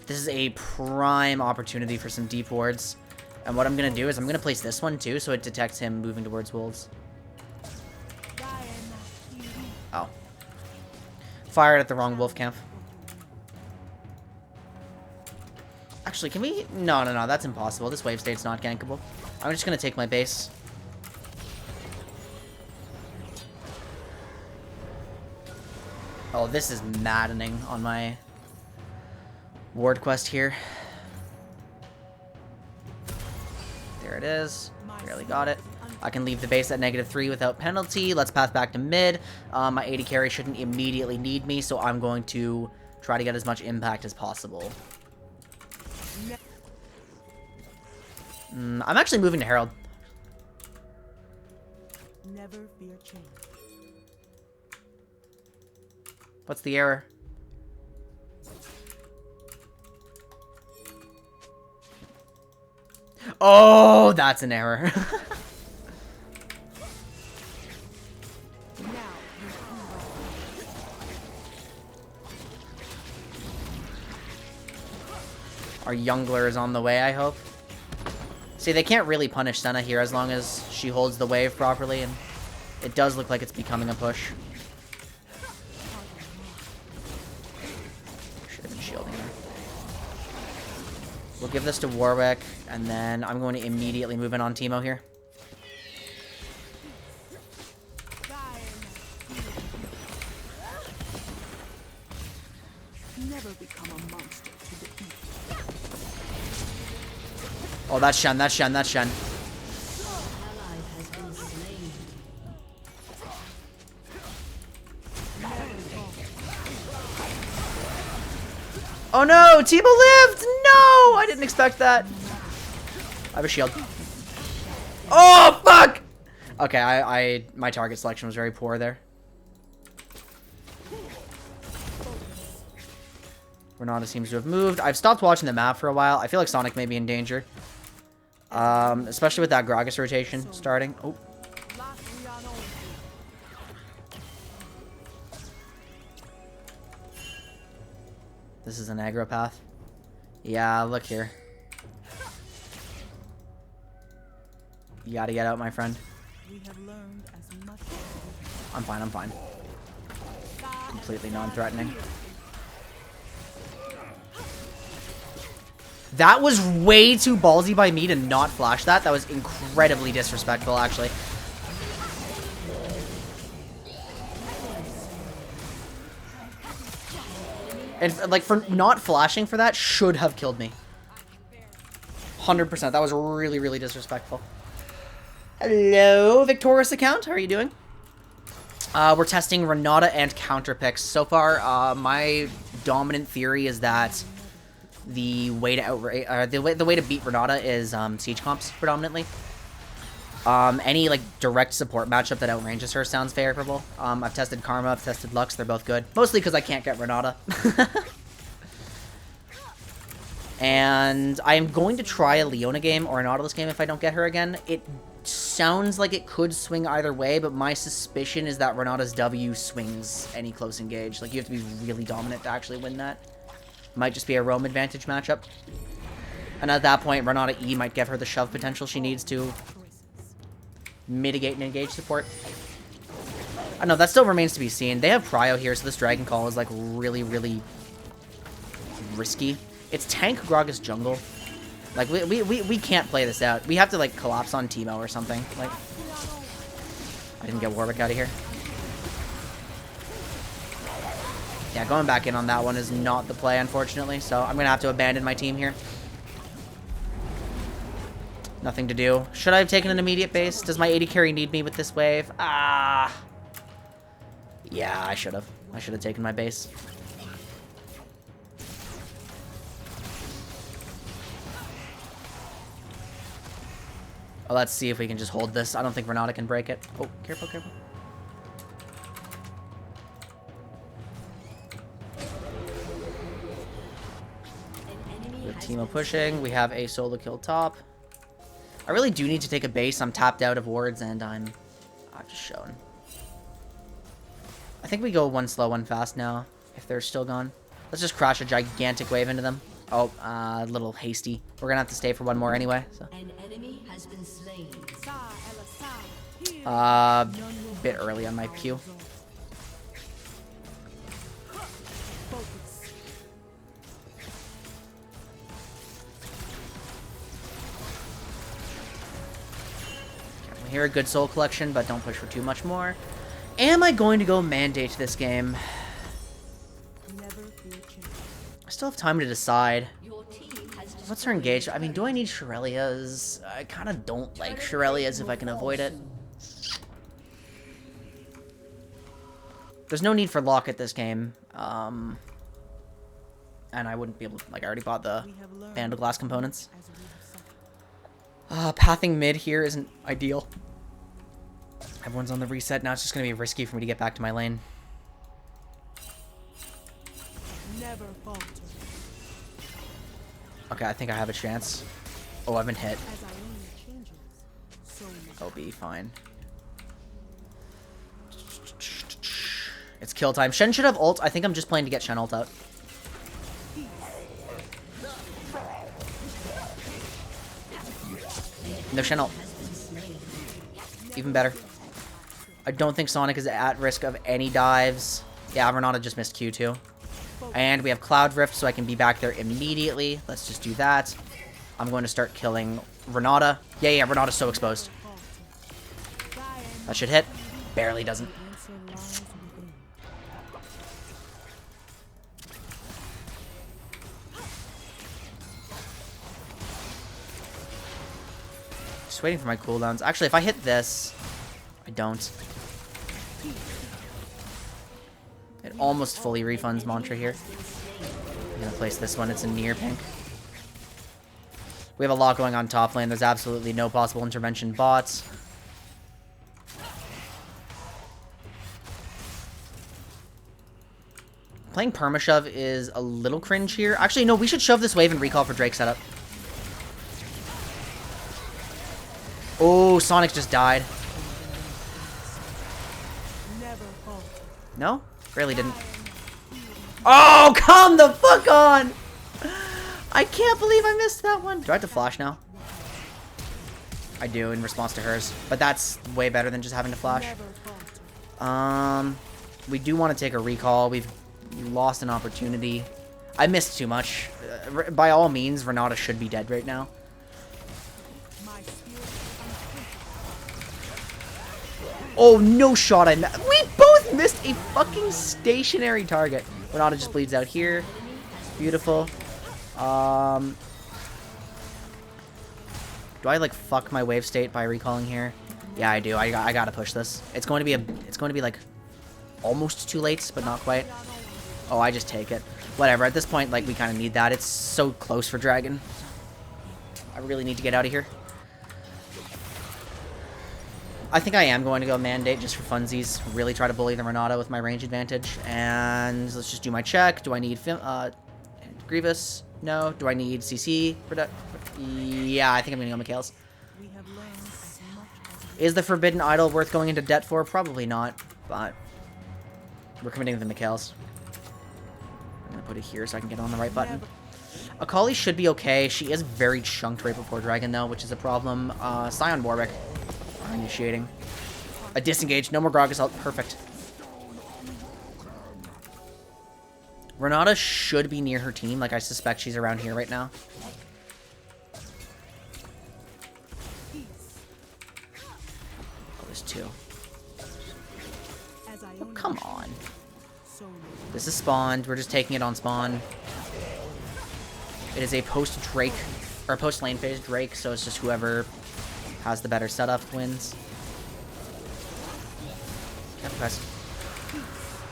This is a prime opportunity for some deep wards. And what I'm going to do is I'm going to place this one too so it detects him moving towards wolves. Oh. Fired at the wrong wolf camp. Actually, can we... No. That's impossible. This wave state's not gankable. I'm just going to take my base. Oh, this is maddening on my ward quest here. There it is. Barely got it. I can leave the base at -3 without penalty. Let's path back to mid. My AD carry shouldn't immediately need me, so I'm going to try to get as much impact as possible. I'm actually moving to Herald. Never fear change. What's the error? Oh, that's an error. Our Youngler is on the way, I hope. See, they can't really punish Senna here as long as she holds the wave properly, and it does look like it's becoming a push. Should have been shielding her. We'll give this to Warwick, and then I'm going to immediately move in on Teemo here. Never become a monster to defeat. Oh, that's Shen, that's Shen, that's Shen. Ally has been slain. Oh no, Timo lived! No! I didn't expect that. I have a shield. Oh, fuck! Okay, my target selection was very poor there. Renata seems to have moved. I've stopped watching the map for a while. I feel like Sonic may be in danger. Especially with that Gragas rotation starting. Oh. This is an aggro path. Yeah, look here. You gotta get out, my friend. We have learned as much I'm fine, I'm fine. Completely non-threatening. That was way too ballsy by me to not flash that. That was incredibly disrespectful, actually. And, like, for not flashing for that should have killed me. 100%. That was really, really disrespectful. Hello, Victorious account. How are you doing? We're testing Renata and Counterpicks. So far, my dominant theory is that the way to the way to beat Renata is siege comps predominantly. Any like direct support matchup that outranges her sounds favorable. I've tested Karma, I've tested Lux, they're both good. Mostly because I can't get Renata. And I'm going to try a Leona game or a Nautilus game if I don't get her again. It sounds like it could swing either way, but my suspicion is that Renata's W swings any close engage. Like, you have to be really dominant to actually win that. Might just be a roam advantage matchup. And at that point, Renata E might give her the shove potential she needs to mitigate and engage support. I don't know, that still remains to be seen. They have Prio here, so this Dragon Call is, like, really, really risky. It's tank Gragas jungle. Like, we can't play this out. We have to, like, collapse on Teemo or something. Like, I didn't get Warwick out of here. Yeah, going back in on that one is not the play, unfortunately. So I'm going to have to abandon my team here. Nothing to do. Should I have taken an immediate base? Does my 80 carry need me with this wave? Ah. Yeah, I should have. I should have taken my base. Oh, let's see if we can just hold this. I don't think Renata can break it. Oh, careful, careful. With Teemo pushing, we have a solo kill top. I really do need to take a base. I'm tapped out of wards, and I've just shown. I think we go one slow, one fast now, if they're still gone. Let's just crash a gigantic wave into them. Oh, a little hasty. We're gonna have to stay for one more anyway. So. An enemy has been slain. Bit early on my Q. Here, a good soul collection, but don't push for too much more. Am I going to go mandate this game? I still have time to decide. What's her engage? I mean, do I need Shirelia's? I kind of don't like Shirelia's if I can avoid it. There's no need for lock at this game. And I wouldn't be able to, like, I already bought the Vandal Glass components. Pathing mid here isn't ideal. Everyone's on the reset. Now it's just going to be risky for me to get back to my lane. Never falter. Okay, I think I have a chance. Oh, I've been hit. As our only changes, so much. I'll be fine. It's kill time. Shen should have ult. I think I'm just playing to get Shen ult out. No Shen ult. Even better. I don't think Sonic is at risk of any dives. Yeah, Renata just missed Q2. And we have Cloud Rift, so I can be back there immediately. Let's just do that. I'm going to start killing Renata. Yeah, Renata's so exposed. That should hit. Barely doesn't. Just waiting for my cooldowns. Actually, if I hit this, I don't. It almost fully refunds Mantra here. I'm gonna place this one. It's a near pink. We have a lot going on top lane. There's absolutely no possible intervention bots. Playing perma-shove is a little cringe here. Actually, no, we should shove this wave and recall for Drake setup. Oh, Sonic just died. No? Really didn't. Oh, come the fuck on! I can't believe I missed that one. Do I have to flash now? I do in response to hers. But that's way better than just having to flash. We do want to take a recall. We've lost an opportunity. I missed too much. By all means, Renata should be dead right now. Oh, no shot. We both missed a fucking stationary target. Renata just bleeds out here. Beautiful. Do I like fuck my wave state by recalling here? Yeah, I do. I gotta push this. It's going to be like almost too late, but not quite. Oh, I just take it. Whatever. At this point, like, we kind of need that. It's so close for Dragon. I really need to get out of here. I think I am going to go Mandate just for funsies. Really try to bully the Renata with my range advantage. And let's just do my check. Do I need Grievous? No. Do I need CC? Yeah, I think I'm going to go Mikhail's. Is the Forbidden Idol worth going into debt for? Probably not, but we're committing to the Mikhail's. I'm going to put it here so I can get on the right button. Akali should be okay. She is very chunked right before Dragon, though, which is a problem. Scion Warwick are initiating. A disengage. No more Grog Assault. Perfect. Renata should be near her team. Like, I suspect she's around here right now. Oh, there's two. Oh, come on. This is spawned. We're just taking it on spawn. It is a post-Drake, or post-lane phase Drake, so it's just whoever has the better setup wins. Careful, guys.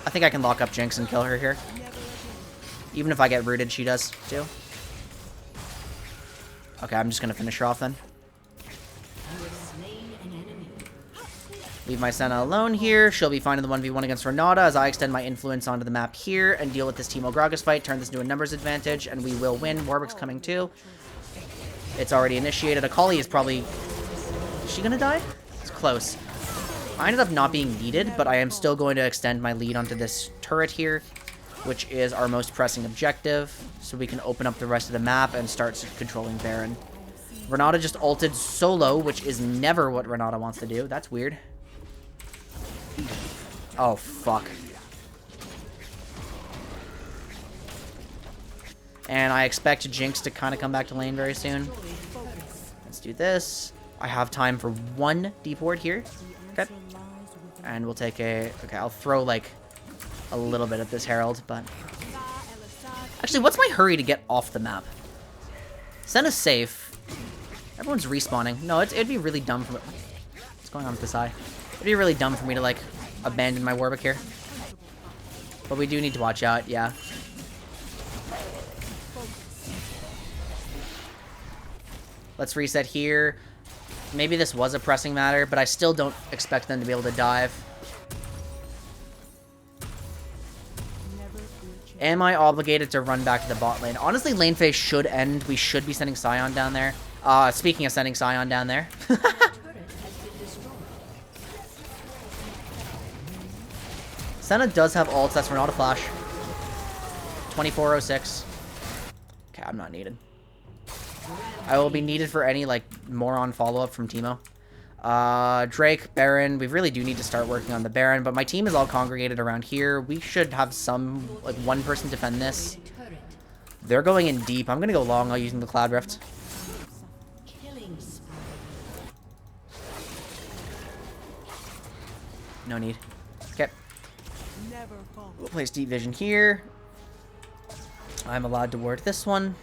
I think I can lock up Jinx and kill her here. Even if I get rooted, she does, too. Okay, I'm just gonna finish her off then. Leave my Senna alone here. She'll be fine in the 1v1 against Renata as I extend my influence onto the map here and deal with this Teemo Gragas fight, turn this into a numbers advantage, and we will win. Warwick's coming too. It's already initiated. Akali is probably... Is she gonna die? It's close. I ended up not being needed, but I am still going to extend my lead onto this turret here, which is our most pressing objective, so we can open up the rest of the map and start controlling Baron. Renata just ulted solo, which is never what Renata wants to do. That's weird. Oh, fuck. And I expect Jinx to kind of come back to lane very soon. Let's do this. I have time for one deep ward here. Okay. And we'll take a... Okay, I'll throw, like, a little bit at this Herald, but... Actually, what's my hurry to get off the map? Senna's safe. Everyone's respawning. No, it'd be really dumb for me... What's going on with this eye? It'd be really dumb for me to, like, abandon my Warwick here. But we do need to watch out, yeah. Let's reset here. Maybe this was a pressing matter, but I still don't expect them to be able to dive. Am I obligated to run back to the bot lane? Honestly, lane phase should end. We should be sending Scion down there. Speaking of sending Scion down there. Senna does have ults. That's Renata flash. 2406. Okay, I'm not needed. I will be needed for any, like, moron follow-up from Teemo. Drake, Baron. We really do need to start working on the Baron, but my team is all congregated around here. We should have some, like, one person defend this. They're going in deep. I'm going to go long using the Cloud Rift. No need. Okay. We'll place Deep Vision here. I'm allowed to ward this one.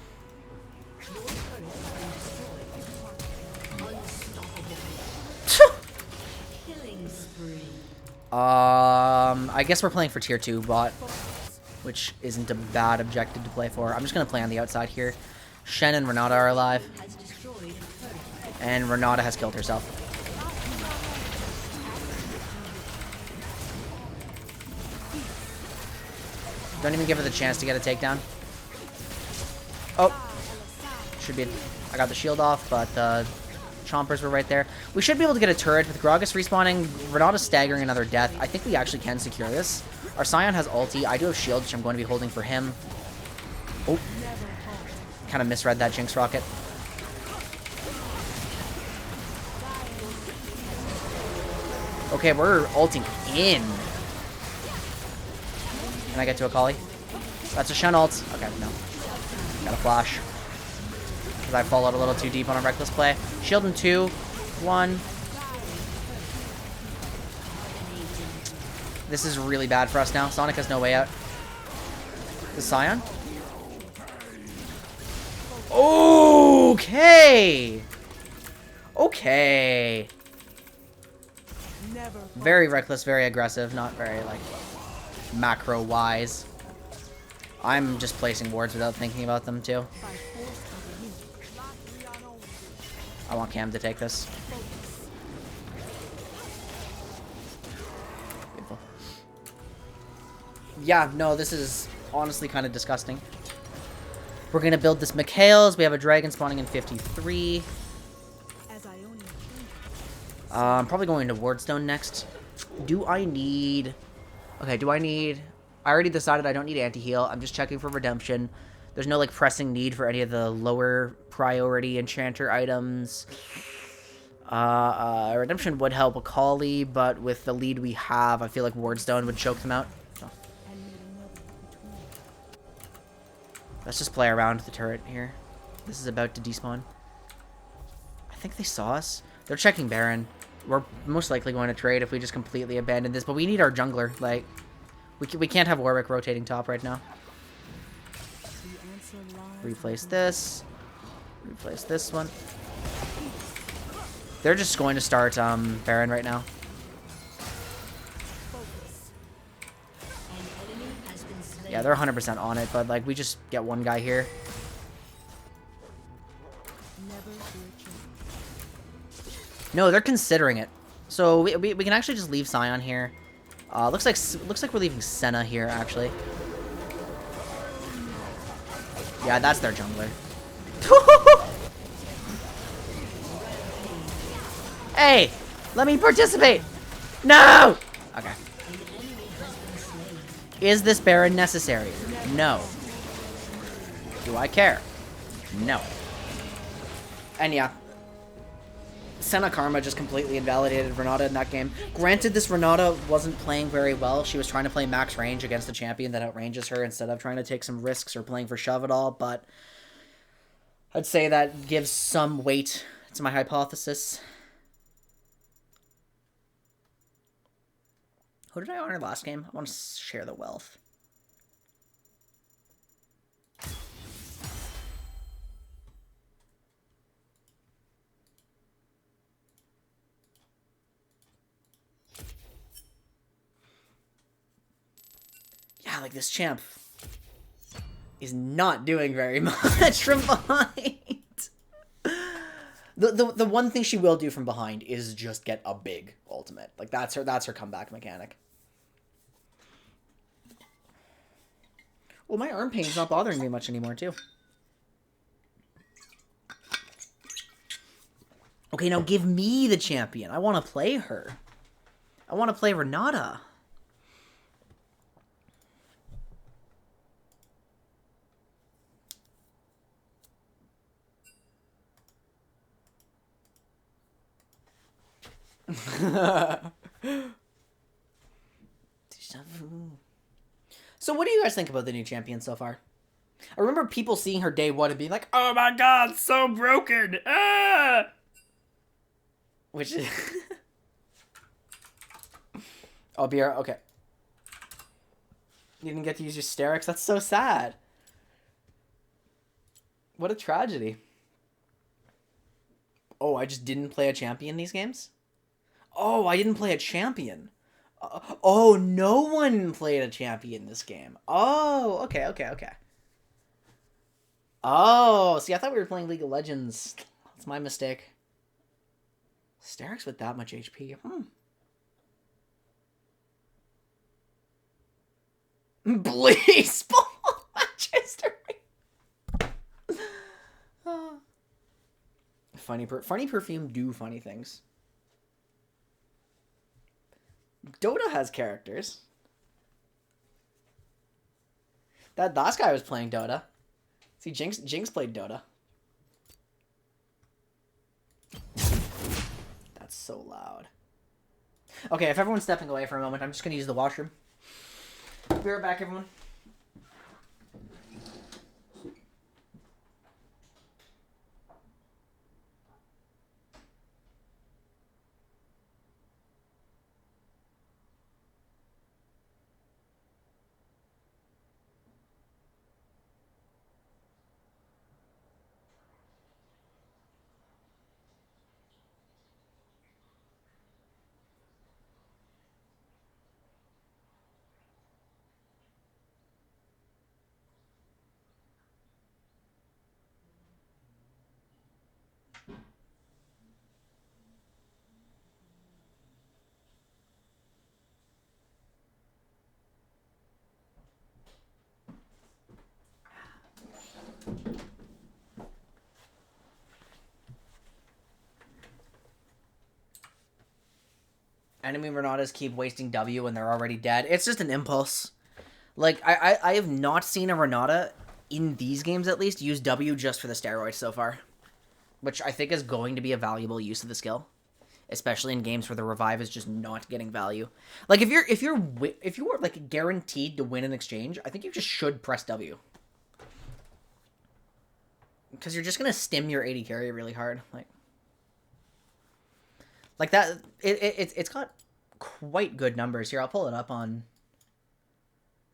I guess we're playing for tier 2 bot, which isn't a bad objective to play for. I'm just gonna play on the outside here. Shen and Renata are alive, and Renata has killed herself. Don't even give her the chance to get a takedown. Oh, should be. I got the shield off, but chompers were right there. We should be able to get a turret with Gragas respawning. Renata's staggering another death. I think we actually can secure this. Our Scion has ulti. I do have shield, which I'm going to be holding for him. Oh, kind of misread that Jinx rocket. Okay, we're ulting in. Can I get to a Kali? That's a Shen ult. Okay, no. Got a flash. Because I followed a little too deep on a reckless play. Shield in 2. 1. This is really bad for us now. Sonic has no way out. The Scion? Okay! Okay. Very reckless, very aggressive. Not very, like, macro-wise. I'm just placing wards without thinking about them, too. I want Cam to take this. Beautiful. Yeah, no, this is honestly kind of disgusting. We're going to build this Mikhail's. We have a dragon spawning in 53. I'm probably going to Wardstone next. Do I need... Okay, do I need... I already decided I don't need anti-heal. I'm just checking for redemption. There's no, like, pressing need for any of the lower priority enchanter items. Redemption would help a Kali, but with the lead we have, I feel like Wardstone would choke them out. So. Let's just play around the turret here. This is about to despawn. I think they saw us. They're checking Baron. We're most likely going to trade if we just completely abandon this, but we need our jungler. Like, we can't have Warwick rotating top right now. Replace this. Replace this one. They're just going to start Baron right now. Yeah, they're 100% on it, but like we just get one guy here. No, they're considering it. So we can actually just leave Scion here. Looks like we're leaving Senna here actually. Yeah, that's their jungler. Hey, let me participate. No. Okay. Is this Baron necessary? No. Do I care? No. And yeah. Senna Karma just completely invalidated Renata in that game. Granted, this Renata wasn't playing very well. She was trying to play max range against a champion that outranges her instead of trying to take some risks or playing for shove it all, but I'd say that gives some weight to my hypothesis. Who did I honor last game? I want to share the wealth. Yeah, like this champ is not doing very much from behind. The one thing she will do from behind is just get a big ultimate. Like that's her comeback mechanic. Well, my arm pain's not bothering me much anymore too. Okay, now give me the champion. I want to play her. I want to play Renata. So what do you guys think about the new champion so far? I remember people seeing her day one and being like, oh my god, so broken! Ah! Which is... Oh, BR, okay. You didn't get to use your Sterix? That's so sad. What a tragedy. Oh, I just didn't play a champion these games? Oh, I didn't play a champion. Oh, no one played a champion this game. Oh, okay, okay, okay. Oh, see, I thought we were playing League of Legends. That's my mistake. Sterix with that much HP. Please, Manchester. Funny perfume do funny things. Dota has characters. That last guy was playing Dota. See, Jinx played Dota. That's so loud. Okay, if everyone's stepping away for a moment, I'm just going to use the washroom. Be right back, everyone. Enemy Renatas keep wasting W when they're already dead. It's just an impulse. Like, I have not seen a Renata, in these games at least, use W just for the steroids so far. Which I think is going to be a valuable use of the skill. Especially in games where the revive is just not getting value. Like, if you were like guaranteed to win an exchange, I think you just should press W. Because you're just gonna stim your AD carry really hard. Like that, it's got quite good numbers here. I'll pull it up on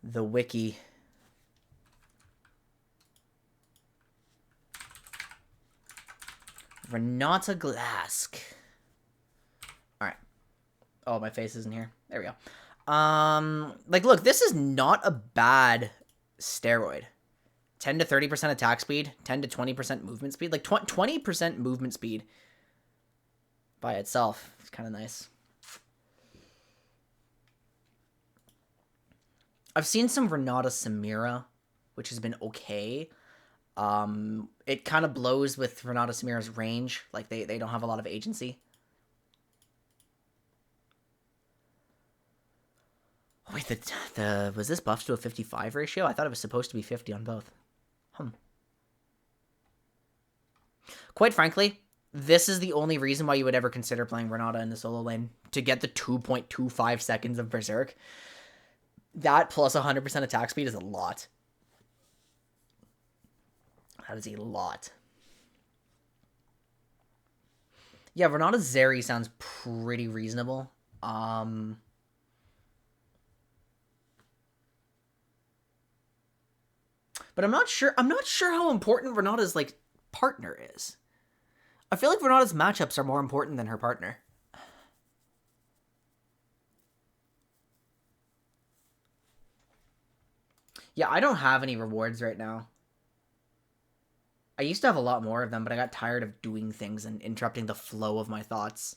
the wiki. Renata Glasc. All right. Oh, my face isn't here. There we go. Like, look, this is not a bad steroid. 10 to 30% attack speed, 10 to 20% movement speed. Like, 20% movement speed by itself. It's kind of nice. I've seen some Renata Samira, which has been okay. It kind of blows with Renata Samira's range. Like, they don't have a lot of agency. Oh, wait, was this buffed to a 55 ratio? I thought it was supposed to be 50 on both. Quite frankly, this is the only reason why you would ever consider playing Renata in the solo lane. To get the 2.25 seconds of Berserk. That plus 100% attack speed is a lot. That is a lot. Yeah, Renata Zeri sounds pretty reasonable. But I'm not sure how important Renata's like partner is. I feel like Renata's matchups are more important than her partner. Yeah, I don't have any rewards right now. I used to have a lot more of them, but I got tired of doing things and interrupting the flow of my thoughts.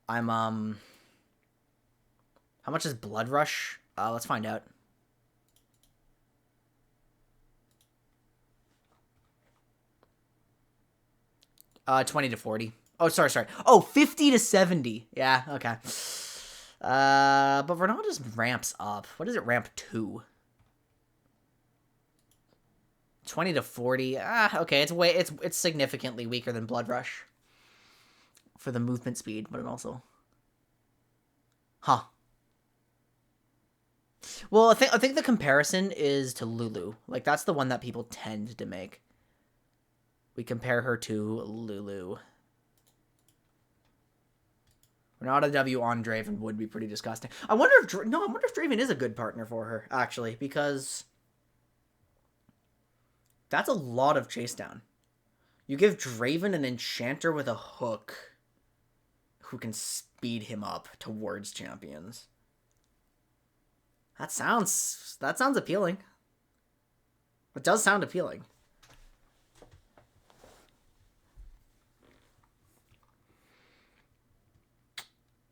I'm, how much is Blood Rush? Let's find out. Uh, 20 to 40. Oh, sorry. Oh, 50 to 70. Yeah, okay. But Renata's ramps up. What does it ramp to? 20 to 40. Okay, it's significantly weaker than Blood Rush for the movement speed, but it also, Well, I think the comparison is to Lulu. Like, that's the one that people tend to make. We compare her to Lulu. Renata W on Draven would be pretty disgusting. I wonder if Draven is a good partner for her, actually, because that's a lot of chase down. You give Draven an enchanter with a hook who can speed him up towards champions. That sounds appealing. It does sound appealing.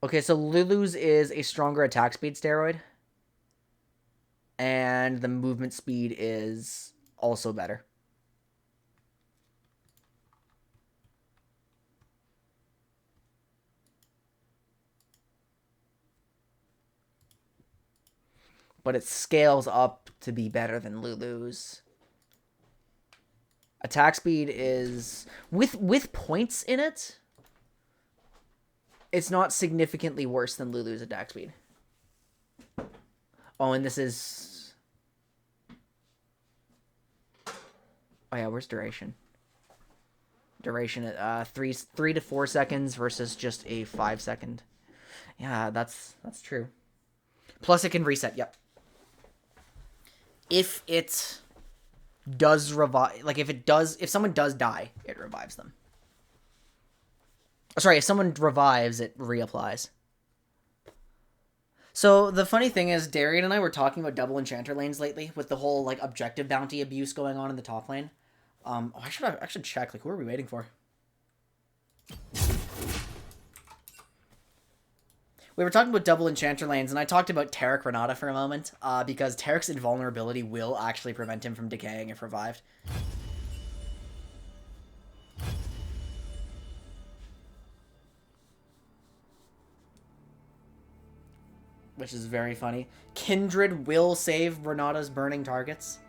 Okay, so Lulu's is a stronger attack speed steroid. And the movement speed is also better. But it scales up to be better than Lulu's. Attack speed is... With points in it, it's not significantly worse than Lulu's attack speed. Oh, and this is... Oh yeah, where's duration? Duration at 3 to 4 seconds versus just a 5 second. Yeah, that's true. Plus it can reset, yep. If it does revive, like if someone does die, it revives them. Sorry, if someone revives, it reapplies. So the funny thing is, Darian and I were talking about double enchanter lanes lately with the whole like objective bounty abuse going on in the top lane. I should check. Like, who are we waiting for? We were talking about double enchanter lanes, and I talked about Taric Renata for a moment, because Taric's invulnerability will actually prevent him from decaying if revived. Which is very funny. Kindred will save Renata's burning targets.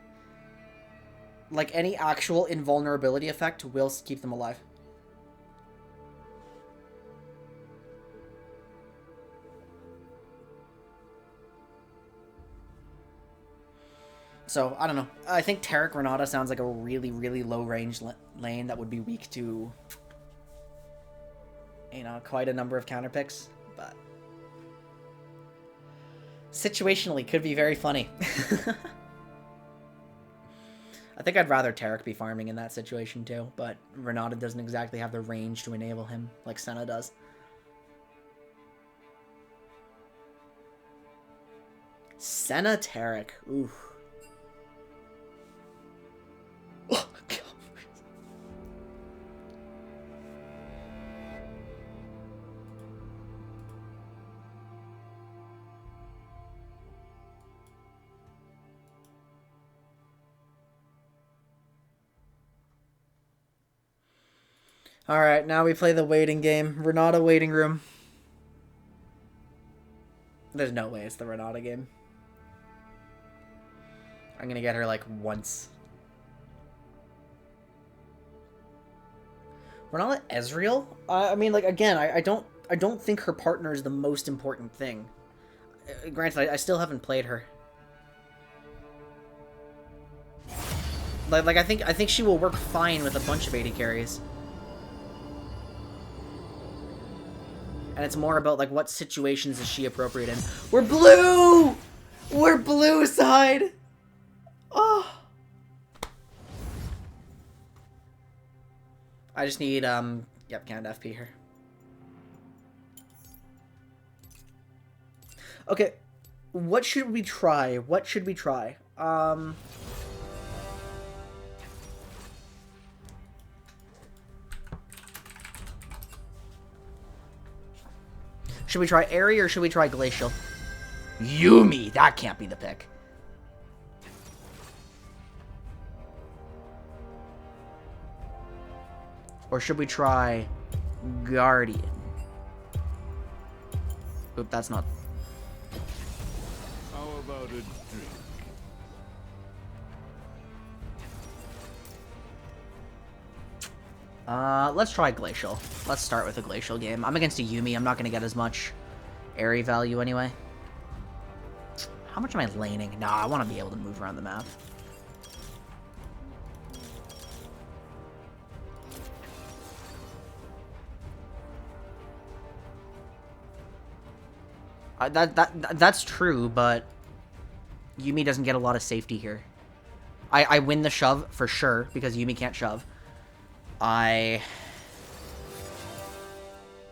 Like, any actual invulnerability effect will keep them alive. So, I don't know. I think Taric Renata sounds like a really, really low-range lane that would be weak to, you know, quite a number of counterpicks, but situationally could be very funny. I think I'd rather Taric be farming in that situation too, but Renata doesn't exactly have the range to enable him like Senna does. Senna Taric, ooh. Oh, God. Alright, now we play the waiting game. Renata waiting room. There's no way it's the Renata game. I'm gonna get her like once. Renata Ezreal? I mean, like, again, I don't think her partner is the most important thing. Granted, I still haven't played her. Like I think she will work fine with a bunch of AD carries. And it's more about, like, what situations is she appropriate in. We're blue! We're blue side! Oh! I just need, yep, can't FP her. Okay, what should we try? What should we try? Should we try Airy or should we try Glacial? Yuumi! That can't be the pick. Or should we try Guardian? Oop, that's not... How about a drink? Let's try Glacial. Let's start with a Glacial game. I'm against a Yuumi. I'm not going to get as much Airy value anyway. How much am I laning? Nah, I want to be able to move around the map. That's true, but Yuumi doesn't get a lot of safety here. I win the shove for sure because Yuumi can't shove.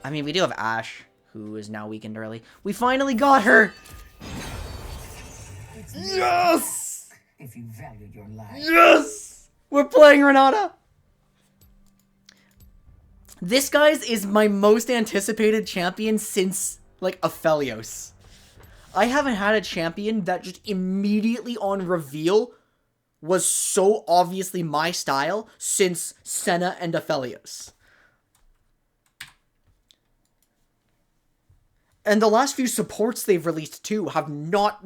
I mean, we do have Ashe, who is now weakened early. We finally got her! Yes! If you value your life. Yes! We're playing Renata! This, guys, is my most anticipated champion since, like, Aphelios. I haven't had a champion that just immediately on reveal was so obviously my style since Senna and Aphelios. And the last few supports they've released, too, have not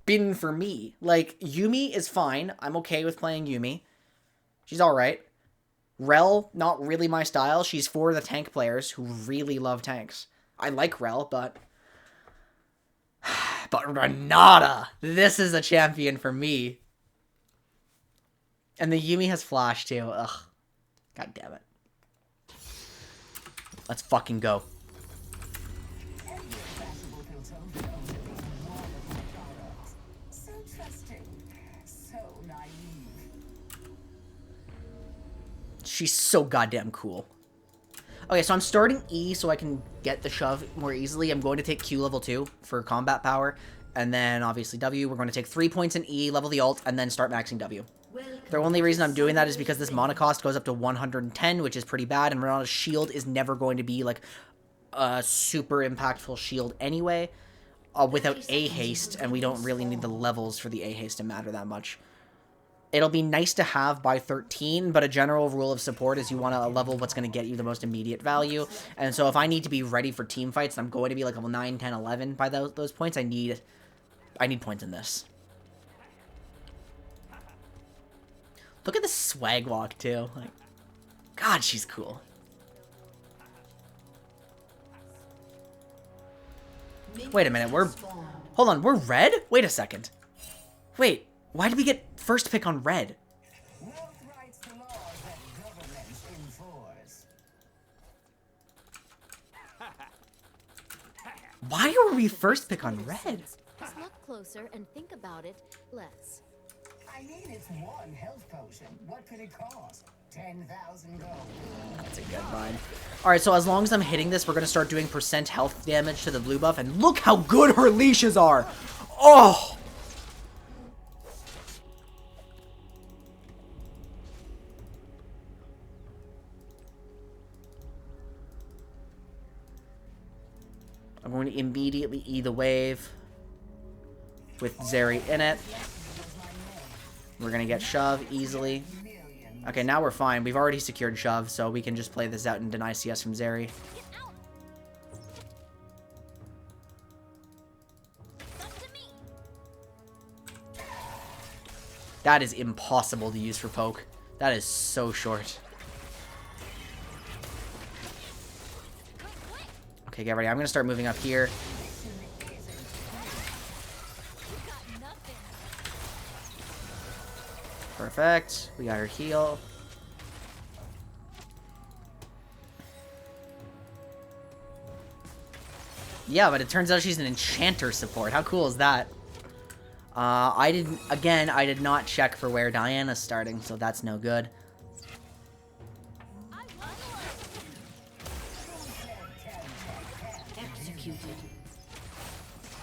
been for me. Like, Yuumi is fine. I'm okay with playing Yuumi. She's alright. Rel, not really my style. She's for the tank players who really love tanks. I like Rel, but... But Renata! This is a champion for me. And the Yuumi has flash, too. Ugh. God damn it. Let's fucking go. So trusting, so naive. She's so goddamn cool. Okay, so I'm starting E so I can get the shove more easily. I'm going to take Q level 2 for combat power. And then, obviously, W. We're going to take 3 points in E, level the ult, and then start maxing W. The only reason I'm doing that is because this mana cost goes up to 110, which is pretty bad. And Renata's shield is never going to be, like, a super impactful shield anyway. Without A haste, and we don't really need the levels for the A haste to matter that much. It'll be nice to have by 13, but a general rule of support is you want to level what's going to get you the most immediate value. And so if I need to be ready for team fights, and I'm going to be like level 9, 10, 11 by those points, I need points in this. Look at the swag walk, too. Like, God, she's cool. Wait a minute, hold on, we're red? Wait a second. Wait, why did we get first pick on red? Wealth writes the laws that governments enforce. Why were we first pick on red? Just look closer and think about it less. I mean, it's one health potion. What could it cost? 10,000 gold. That's a good vibe. Alright, so as long as I'm hitting this, we're going to start doing percent health damage to the blue buff. And look how good her leashes are! Oh! I'm going to immediately E the wave with Zeri in it. We're going to get shove easily. Okay, now we're fine. We've already secured shove, so we can just play this out and deny CS from Zeri. That is impossible to use for poke. That is so short. Okay, get ready. I'm going to start moving up here. Perfect. We got her heal. Yeah, but it turns out she's an enchanter support. How cool is that? I did not check for where Diana's starting, so that's no good.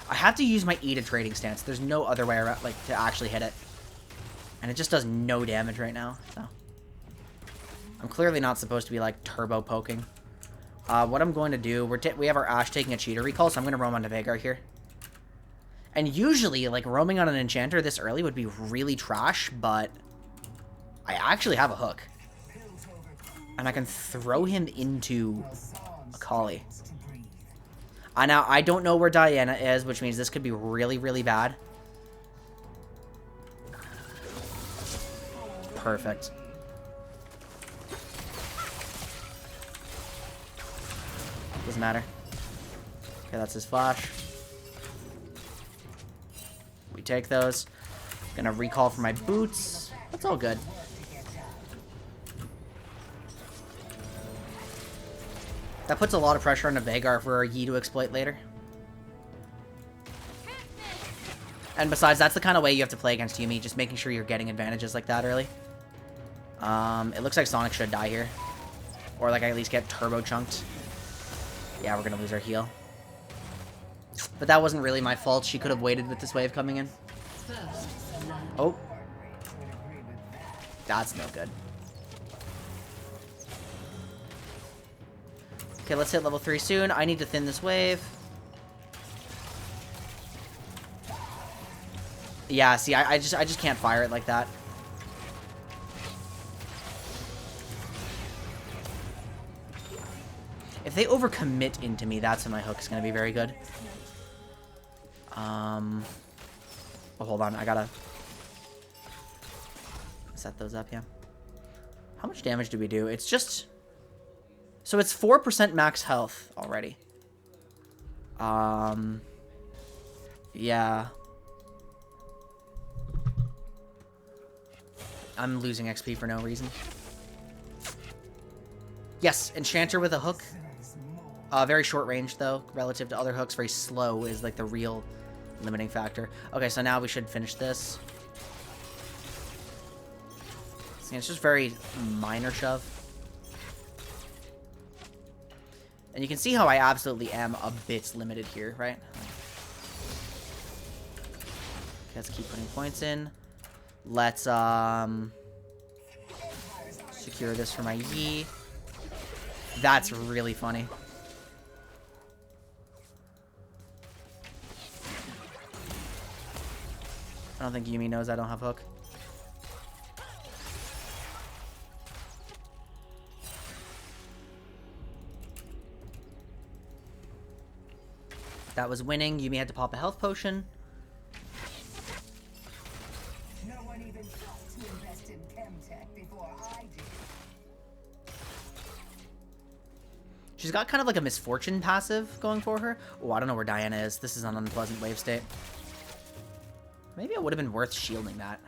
I have to use my E to trading stance. There's no other way around, like, to actually hit it. And it just does no damage right now, so. I'm clearly not supposed to be, like, turbo poking. What I'm going to do, we have our Ashe taking a cheater recall, so I'm going to roam onto Veigar here. And usually, like, roaming on an enchanter this early would be really trash, but I actually have a hook. And I can throw him into Akali. Now, I don't know where Diana is, which means this could be really, really bad. Perfect. Doesn't matter. Okay, that's his flash. We take those. Gonna recall for my boots. That's all good. That puts a lot of pressure on a Veigar for Yi to exploit later. And besides, that's the kind of way you have to play against Yuumi, just making sure you're getting advantages like that early. It looks like Sonic should die here. Or, like, at least get turbo chunked. Yeah, we're gonna lose our heal. But that wasn't really my fault. She could have waited with this wave coming in. Oh. That's no good. Okay, let's hit level 3 soon. I need to thin this wave. Yeah, see, I just can't fire it like that. If they overcommit into me, that's when my hook is going to be very good. Oh, hold on. I gotta set those up, yeah. How much damage do we do? It's just... So it's 4% max health already. Yeah. I'm losing XP for no reason. Yes, Enchanter with a hook. Very short range, though, relative to other hooks. Very slow is, like, the real limiting factor. Okay, so now we should finish this. See, it's just very minor shove. And you can see how I absolutely am a bit limited here, right? Okay, let's keep putting points in. Let's, secure this for my Yi. That's really funny. I don't think Yumi knows I don't have hook. That was winning. Yumi had to pop a health potion. No one even thought to invest in Chemtech before I did. She's got kind of like a misfortune passive going for her. Oh, I don't know where Diana is. This is an unpleasant wave state. Maybe it would have been worth shielding that.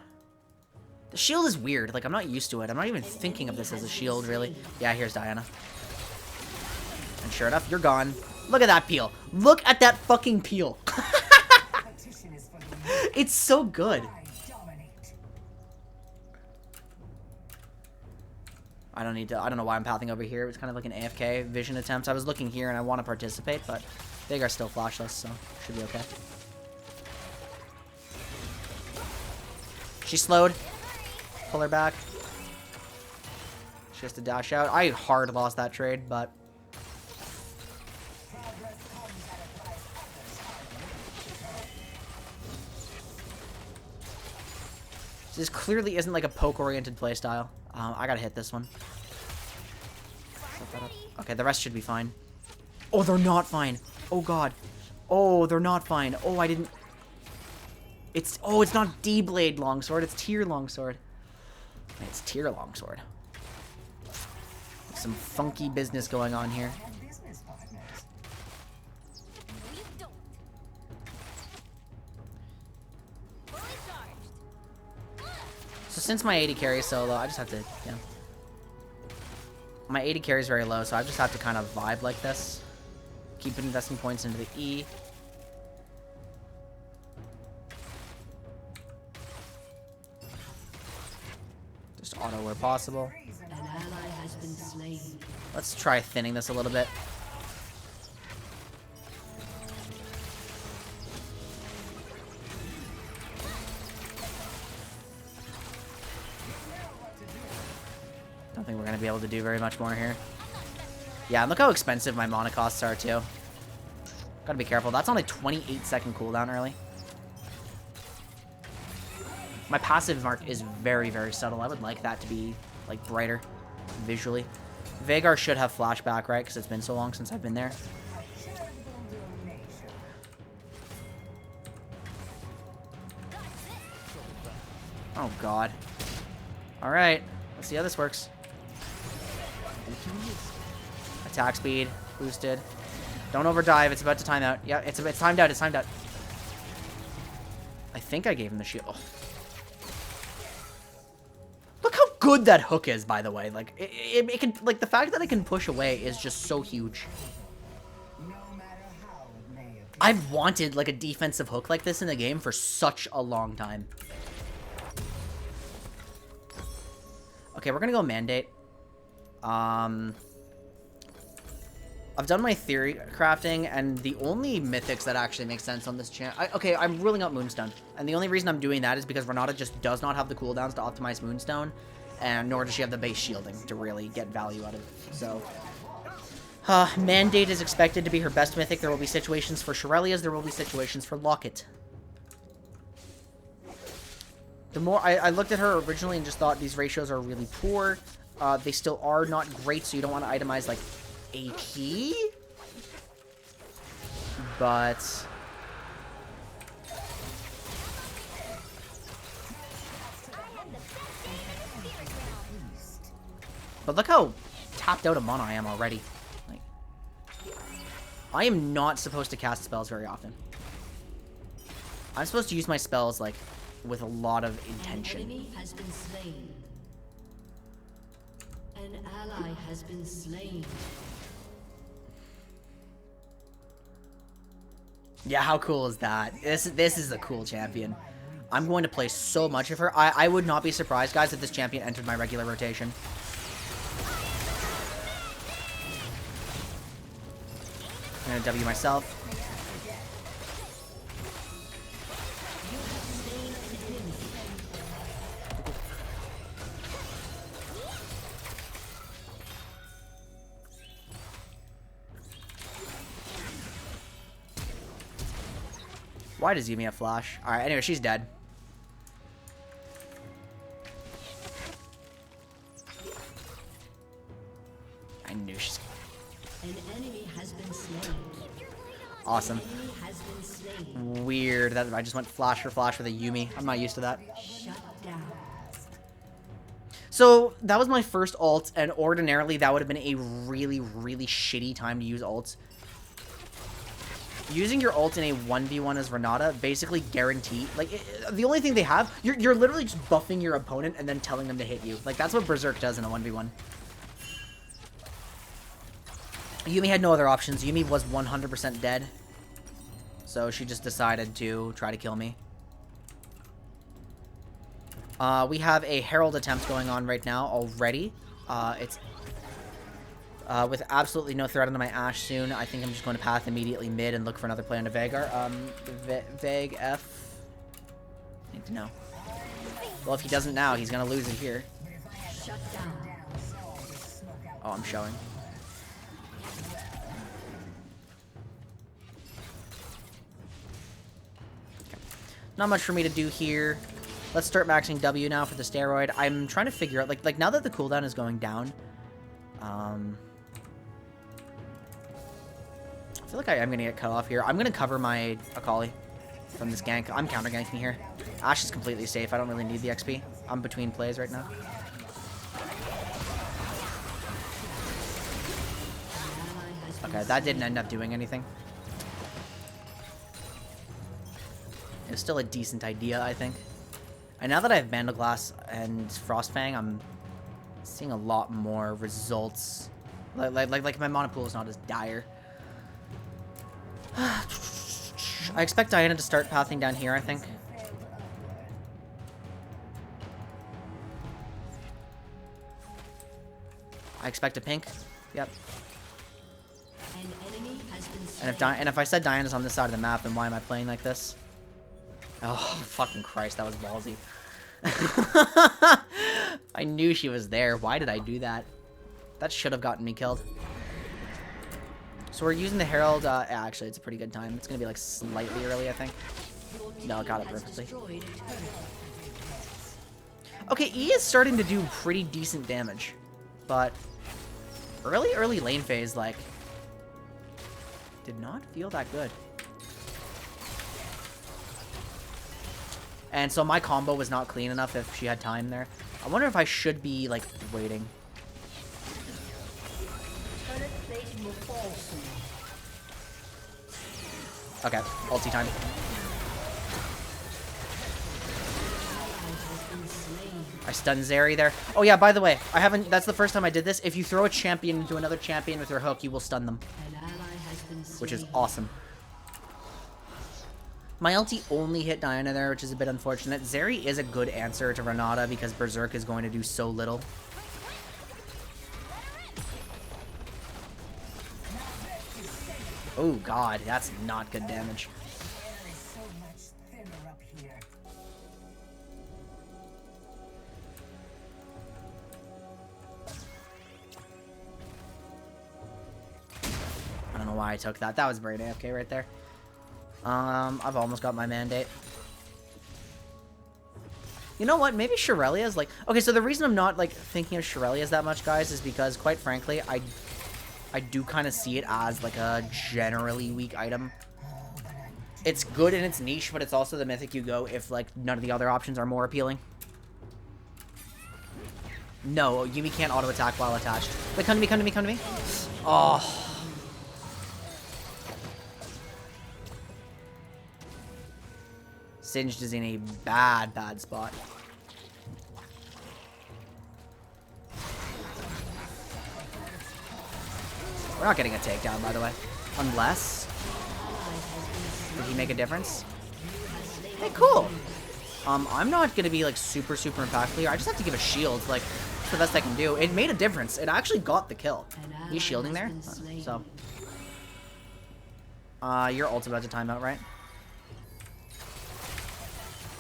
The shield is weird. Like, I'm not used to it. I'm not even thinking of this as a shield, really. Yeah, here's Diana. And sure enough, you're gone. Look at that peel. Look at that fucking peel. It's so good. I don't know why I'm pathing over here. It was kind of like an AFK vision attempt. I was looking here and I want to participate, but they are still flashless, so should be okay. She's slowed. Pull her back. She has to dash out. I hard lost that trade, but... This clearly isn't like a poke-oriented playstyle. I gotta hit this one. Set that up. Okay, the rest should be fine. Oh, they're not fine. Oh, God. Oh, they're not fine. Oh, I didn't... It's... Oh, it's not D-Blade Longsword. It's Tier Longsword. It's Tier Longsword. Some funky business going on here. So since my 80 carry is so low, I just have to, yeah. My 80 carry is very low, so I just have to kind of vibe like this. Keep investing points into the E. Just auto where possible. An ally has been slain. Let's try thinning this a little bit. Don't think we're going to be able to do very much more here. Yeah, and look how expensive my mana costs are, too. Gotta be careful. That's on a 28-second cooldown early. My passive mark is very, very subtle. I would like that to be, like, brighter visually. Vhagar should have flashback, right? Because it's been so long since I've been there. Oh, God. Alright. Let's see how this works. Attack speed. Boosted. Don't overdive. It's about to time out. Yeah, it's timed out. It's timed out. I think I gave him the shield. Oh. Look how good that hook is, by the way. Like, it can, like, the fact that it can push away is just so huge. I've wanted, like, a defensive hook like this in the game for such a long time. Okay, we're gonna go Mandate. A I've done my theory crafting, and the only mythics that actually make sense on this channel... Okay, I'm ruling out Moonstone. And the only reason I'm doing that is because Renata just does not have the cooldowns to optimize Moonstone, and nor does she have the base shielding to really get value out of it. So... Mandate is expected to be her best mythic. There will be situations for Shirelia's, there will be situations for Locket. The more... I looked at her originally and just thought these ratios are really poor. They still are not great, so you don't want to itemize, like, AP? But... But look how tapped out of mana I am already. Like, I am not supposed to cast spells very often. I'm supposed to use my spells, like, with a lot of intention. An enemy has been slain. An ally has been slain. Yeah, how cool is that? This is a cool champion. I'm going to play so much of her. I would not be surprised, guys, if this champion entered my regular rotation. I'm gonna W myself. Why does Yumi have flash? Alright, anyway, she's dead. I knew she's... An enemy has been slain. Awesome. An enemy has been slain. Weird that I just went flash for flash with a Yumi. I'm not used to that. Shut down. So, that was my first ult, and ordinarily that would have been a really, really shitty time to use ults. Using your ult in a 1v1 as Renata basically guaranteed, like, the only thing they have, you're literally just buffing your opponent and then telling them to hit you. Like, that's what Berserk does in a 1v1. Yumi had no other options. Yumi was 100% dead. So she just decided to try to kill me. We have a Herald attempt going on right now already. It's... with absolutely no threat into my Ashe soon, I think I'm just going to path immediately mid and look for another play on a Vagar. Vag F. I need to know. Well, if he doesn't now, he's going to lose it here. Shut down. Oh, I'm showing. Okay. Not much for me to do here. Let's start maxing W now for the steroid. I'm trying to figure out, like now that the cooldown is going down, I feel like I am going to get cut off here. I'm going to cover my Akali from this gank. I'm counter ganking here. Ashe is completely safe. I don't really need the XP. I'm between plays right now. Okay, that didn't end up doing anything. It was still a decent idea, I think. And now that I have Mandal Glass and Frostfang, I'm seeing a lot more results. Like my mana pool is not as dire. I expect Diana to start pathing down here, I think. I expect a pink. Yep. An enemy has been slain. And if I said Diana's on this side of the map, then why am I playing like this? Oh, fucking Christ, that was ballsy. I knew she was there. Why did I do that? That should have gotten me killed. So we're using the Herald. Actually, it's a pretty good time. It's going to be like slightly early, I think. No, I got it perfectly. Okay, E is starting to do pretty decent damage. But early lane phase, like, did not feel that good. And so my combo was not clean enough if she had time there. I wonder if I should be, like, waiting. Okay, ulti time. I stunned Zeri there. Oh yeah, by the way, I haven't... That's the first time I did this. If you throw a champion into another champion with your hook, you will stun them. Which is awesome. My ulti only hit Diana there, which is a bit unfortunate. Zeri is a good answer to Renata because Berserk is going to do so little. Oh god, that's not good damage. Air is so much thinner up here. I don't know why I took that. That was brain AFK right there. I've almost got my mandate. You know what? Maybe Shirelia's like... Okay, so the reason I'm not, like, thinking of Shirelia's that much, guys, is because, quite frankly, I do kind of see it as, like, a generally weak item. It's good in its niche, but it's also the mythic you go if, like, none of the other options are more appealing. No, Yumi can't auto-attack while attached. Wait, come to me, come to me, come to me. Oh... Singed is in a bad, bad spot. We're not getting a takedown, by the way. Unless... Did he make a difference? Hey, cool! I'm not gonna be, like, super impactful here. I just have to give a shield. Like, that's the best I can do. It made a difference. It actually got the kill. He's shielding there? So... your ult's about to time out, right?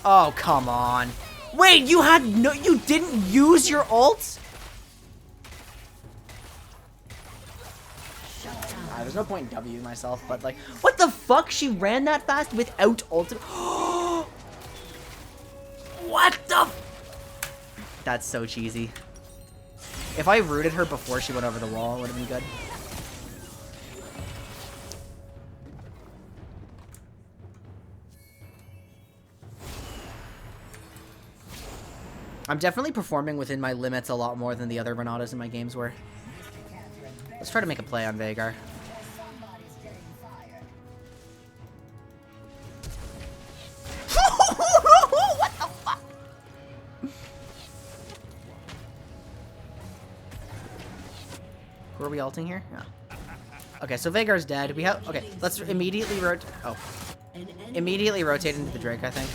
Oh, come on. Wait, you had no... You didn't use your ult? There's no point in W'ing myself, but like... What the fuck? She ran that fast without ult? What the... That's so cheesy. If I rooted her before she went over the wall, it would have been good. I'm definitely performing within my limits a lot more than the other Renatas in my games were. Let's try to make a play on Veigar. What the fuck? Who are we ulting here? Yeah. Okay, so Veigar's dead. We have... Okay, let's immediately rotate... Oh. Immediately rotate into the Drake, I think.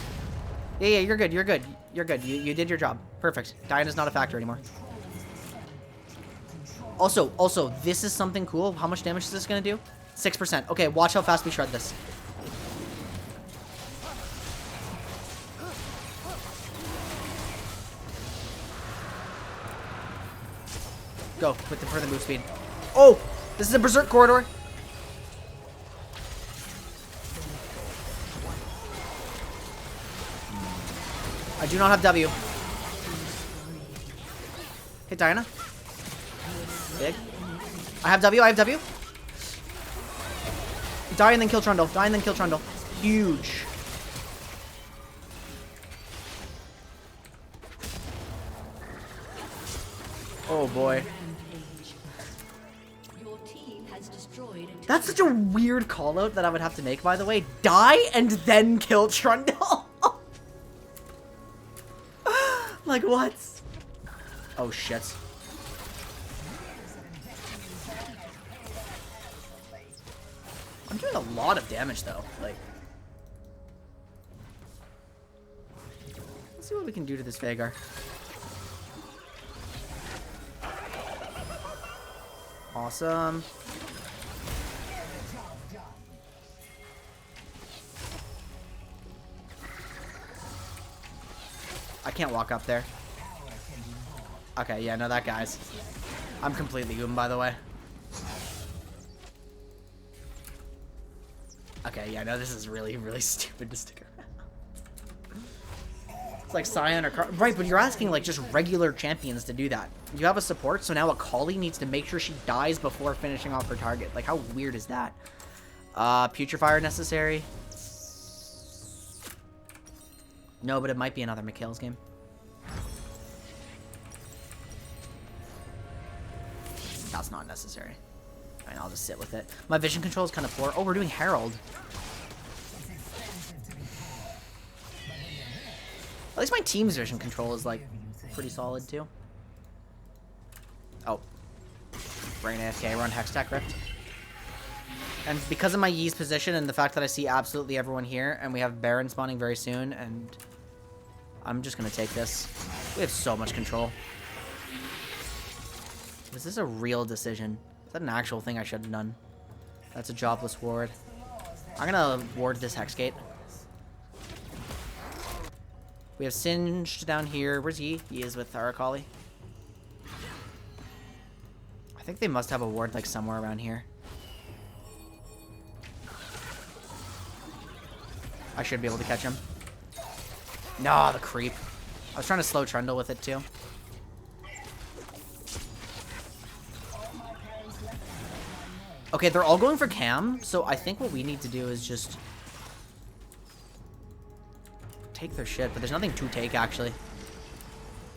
Yeah, you're good, you're good. You're good. You did your job. Perfect. Diana's not a factor anymore. Also, this is something cool. How much damage is this gonna do? 6%. Okay, watch how fast we shred this. Go, with the further move speed. Oh! This is a berserk corridor! I do not have W. Hit Diana. Big. I have W, I have W. Die and then kill Trundle. Die and then kill Trundle. Huge. Oh boy. Your team has destroyed a That's such a weird call out that I would have to make, by the way. Die and then kill Trundle. Like what? Oh shit. I'm doing a lot of damage though. Like, let's see what we can do to this Veigar. Awesome. I can't walk up there. Okay, yeah, no, that guy's... I'm completely oom, by the way. Okay, yeah, no, this is really stupid to stick around. It's like Scion or... Right, but you're asking, like, just regular champions to do that. You have a support, so now Akali needs to make sure she dies before finishing off her target. Like, how weird is that? Putrefier necessary? No, but it might be another Mikhail's game. That's not necessary. Alright, I'll just sit with it. My vision control is kind of poor. Oh, we're doing Herald. At least my team's vision control is, like, pretty solid, too. Oh. Brain AFK, run Hextech Rift. And because of my Yee's position and the fact that I see absolutely everyone here, and we have Baron spawning very soon, and I'm just gonna take this. We have so much control. Was this a real decision? Is that an actual thing I should have done? That's a jobless ward. I'm gonna ward this Hex Gate. We have Singed down here. Where's he? He is with Arakali. I think they must have a ward like somewhere around here. I should be able to catch him. No, the creep. I was trying to slow Trundle with it too. Okay, they're all going for Cam, so I think what we need to do is just take their shit, but there's nothing to take actually.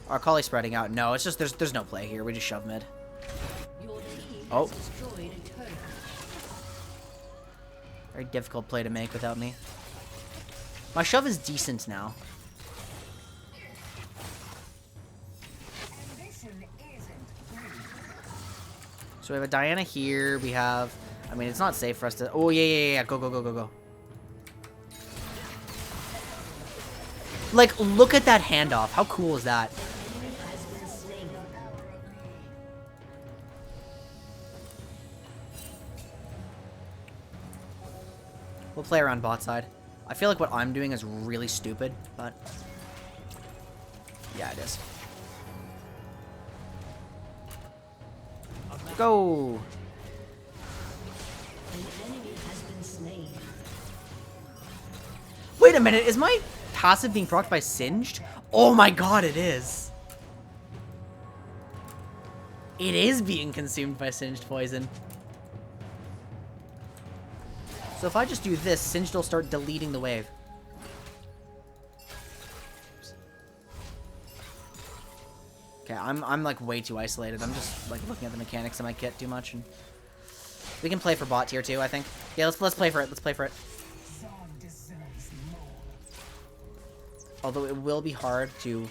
Our Kali's spreading out. No, it's just there's no play here. We just shove mid. Oh. Very difficult play to make without me. My shove is decent now. So we have a Diana here. We have... I mean, it's not safe for us to... Oh, yeah. Go, go, go, go, go. Like, look at that handoff. How cool is that? We'll play around bot side. I feel like what I'm doing is really stupid, but... yeah, it is. Go! Wait a minute, is my passive being procced by Singed? Oh my god, it is! It is being consumed by Singed poison. So if I just do this, Singed will start deleting the wave. Okay, I'm like way too isolated. I'm just like looking at the mechanics of my kit too much, and we can play for bot tier too, I think. Yeah, let's play for it. Let's play for it. Although it will be hard to...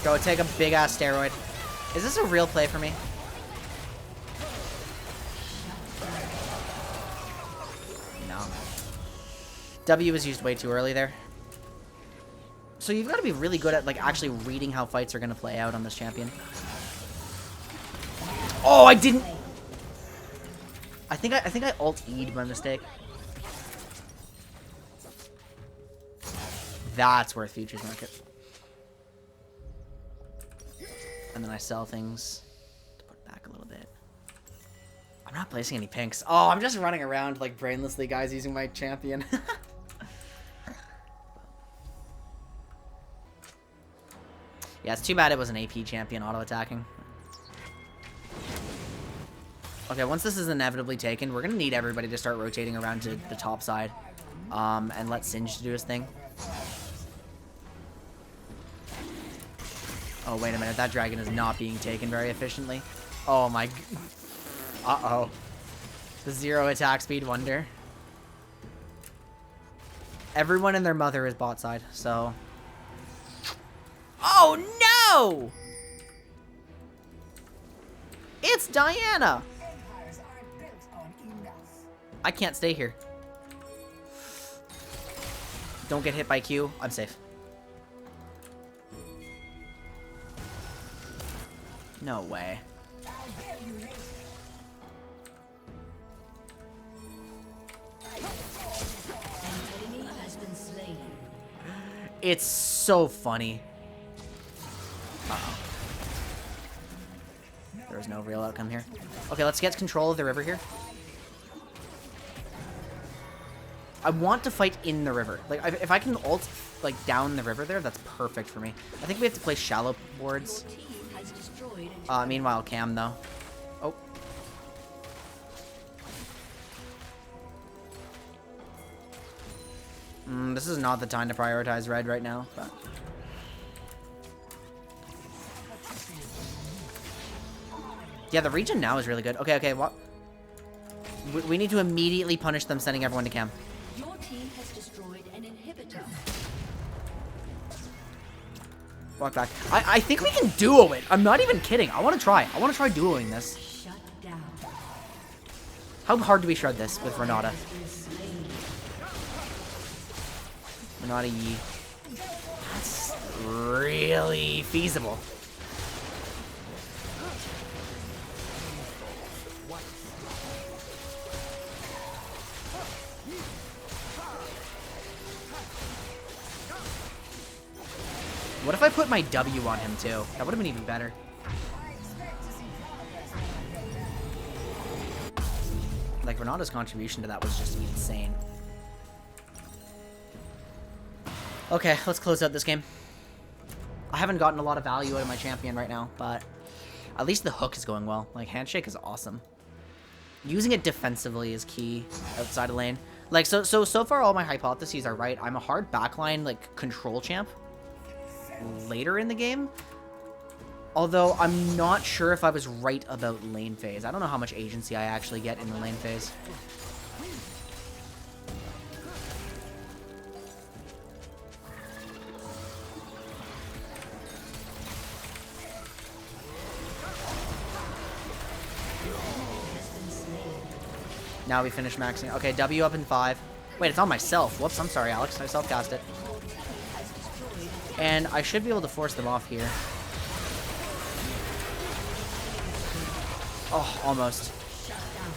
Go take a big ass steroid. Is this a real play for me? No. W was used way too early there. So you've got to be really good at like actually reading how fights are going to play out on this champion. Oh, I didn't. I think I ult-E'd by mistake. That's worth futures market. And then I sell things to put back a little bit. I'm not placing any pinks. Oh, I'm just running around like brainlessly, guys, using my champion. Yeah, it's too bad it was an AP champion auto-attacking. Okay, once this is inevitably taken, we're going to need everybody to start rotating around to the top side. And let Singe do his thing. Oh, wait a minute. That dragon is not being taken very efficiently. Oh, my... Uh-oh. The 0 attack speed wonder. Everyone and their mother is bot side, so... Oh, no! It's Diana! I can't stay here. Don't get hit by Q. I'm safe. No way. It's so funny. Uh-oh. There's no real outcome here. Okay, let's get control of the river here. I want to fight in the river. Like, if I can ult, like, down the river there, that's perfect for me. I think we have to play shallow boards. Meanwhile, Cam, though. Oh. This is not the time to prioritize red right now, but... Yeah, the region now is really good. Okay, okay, what? We need to immediately punish them sending everyone to Cam. Your team has destroyed an inhibitor. Walk back. I think we can duo it. I'm not even kidding. I want to try. I want to try duoing this. Shut down. How hard do we shred this with Renata? Renata Yi. That's really feasible. What if I put my W on him too? That would have been even better. Like, Renata's contribution to that was just insane. Okay, let's close out this game. I haven't gotten a lot of value out of my champion right now, but at least the hook is going well. Like, Handshake is awesome. Using it defensively is key outside of lane. Like, so far all my hypotheses are right. I'm a hard backline, like, control champ later in the game. Although, I'm not sure if I was right about lane phase. I don't know how much agency I actually get in the lane phase. Now we finish maxing. Okay, W up in 5. Wait, it's on myself. Whoops, I'm sorry, Alex. I self-cast it. And I should be able to force them off here. Oh, almost.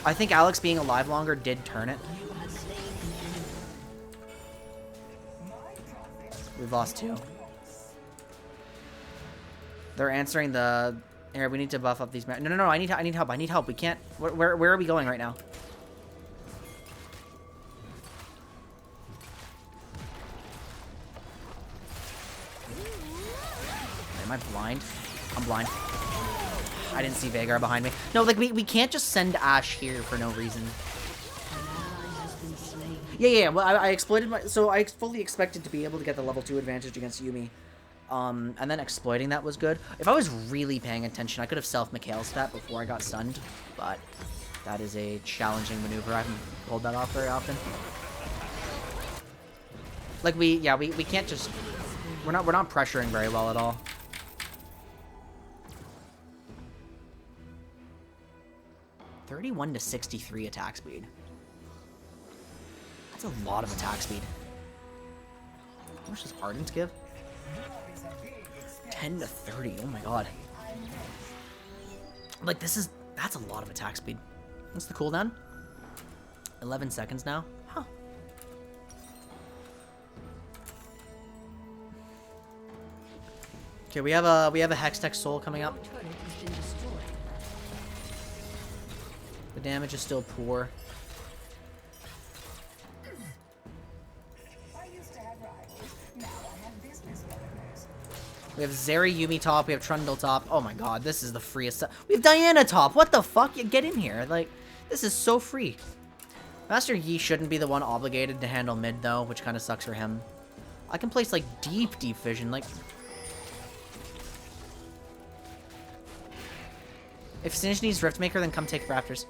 I think Alex being alive longer did turn it. We've lost 2. They're answering the... Here, we need to buff up these... No, I need help. I need help. We can't... Where are we going right now? Am I blind? I'm blind. I didn't see Veigar behind me. No, like, we can't just send Ashe here for no reason. Yeah. Well, I exploited my... So I fully expected to be able to get the level 2 advantage against Yuumi. And then exploiting that was good. If I was really paying attention, I could have self-Mikhail's that before I got stunned. But that is a challenging maneuver. I haven't pulled that off very often. Like, we can't just... We're not pressuring very well at all. $31 to 63 attack speed. That's a lot of attack speed. How much does Ardent give? 10 to 30. Oh my god. Like, that's a lot of attack speed. What's the cooldown? 11 seconds now. Huh. Okay, we have a Hextech Soul coming up. The damage is still poor. We have Zeri Yuumi top. We have Trundle top. Oh my god, this is the freest stuff. We have Diana top. What the fuck? Get in here. Like, this is so free. Master Yi shouldn't be the one obligated to handle mid, though, which kind of sucks for him. I can place, like, deep vision. Like, if Singe needs Riftmaker, then come take Raptors.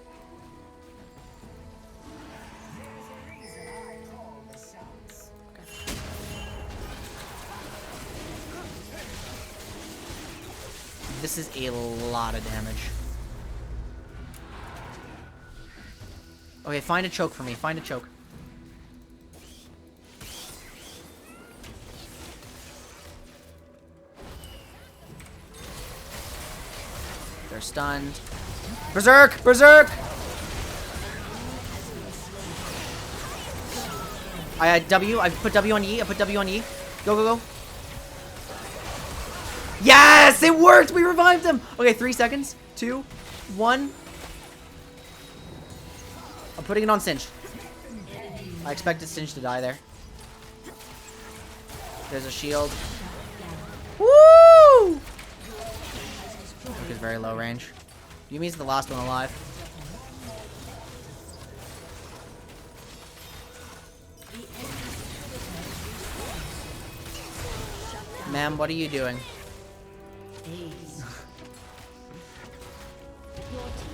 This is a lot of damage. Okay, find a choke for me. Find a choke. They're stunned. Berserk! Berserk! I had W. I put W on E. I put W on E. Go. Yes! It worked! We revived him! Okay, 3 seconds. 2, 1. I'm putting it on Singe. I expected Singe to die there. There's a shield. Woo! Luke is very low range. Yumi's the last one alive. Ma'am, what are you doing?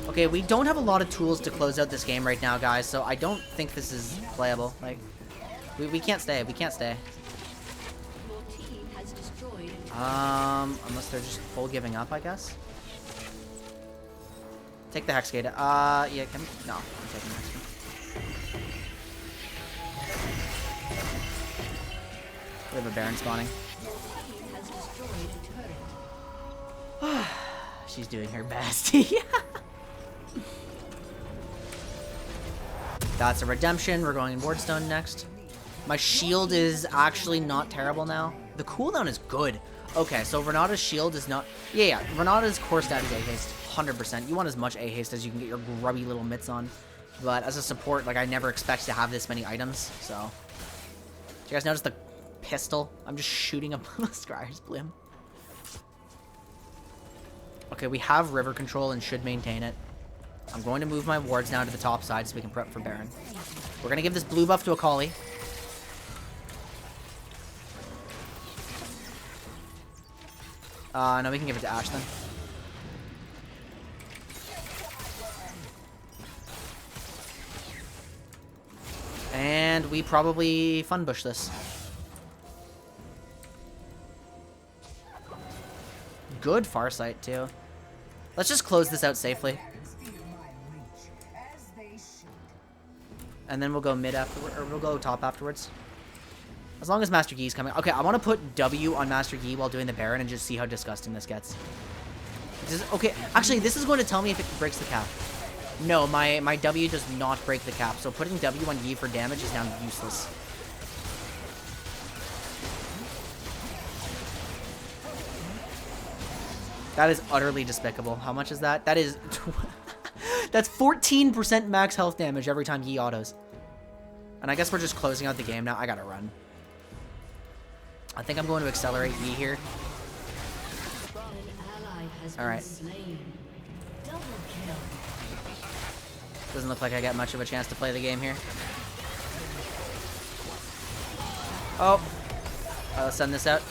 Okay, we don't have a lot of tools to close out this game right now, guys, so I don't think this is playable. Like, we can't stay. We can't stay. Unless they're just full giving up, I guess. Take the Hexgate. Yeah, can... No, I'm taking the Hexgate. We have a Baron spawning. She's doing her best. Yeah. That's a redemption. We're going in Wardstone next. My shield is actually not terrible now. The cooldown is good. Okay, so Renata's shield is not... Yeah, Renata's core stat is A-haste. 100%. You want as much A-haste as you can get your grubby little mitts on. But as a support, like, I never expect to have this many items, so... Did you guys notice the pistol? I'm just shooting up the Scryer's Blim. Okay, we have river control and should maintain it. I'm going to move my wards now to the top side so we can prep for Baron. We're going to give this blue buff to Akali. No, we can give it to Ashe then. And we probably fun bush this. Good Farsight too. Let's just close this out safely. And then we'll go mid afterward, or we'll go top afterwards. As long as Master Yi's coming. Okay, I want to put W on Master Yi while doing the Baron and just see how disgusting this gets. Okay, actually, this is going to tell me if it breaks the cap. No, my W does not break the cap, so putting W on Yi for damage is now useless. That is utterly despicable. How much is that? That is... That's 14% max health damage every time Yi autos. And I guess we're just closing out the game now. I gotta run. I think I'm going to accelerate Yi here. Alright. Doesn't look like I got much of a chance to play the game here. Oh. Let's send this out.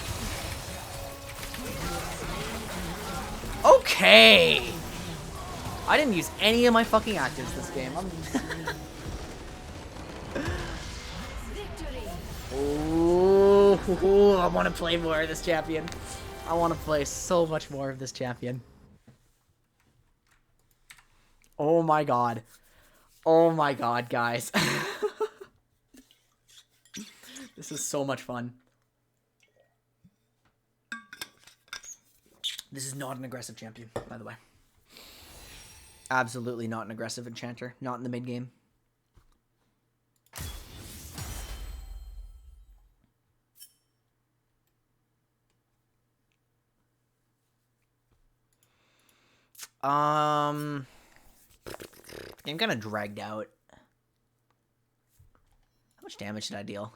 Okay! I didn't use any of my fucking actives this game. Ooh, I want to play more of this champion. I want to play so much more of this champion. Oh my god. Oh my god, guys. This is so much fun. This is not an aggressive champion, by the way. Absolutely not an aggressive enchanter. Not in the mid game. Game kind of dragged out. How much damage did I deal?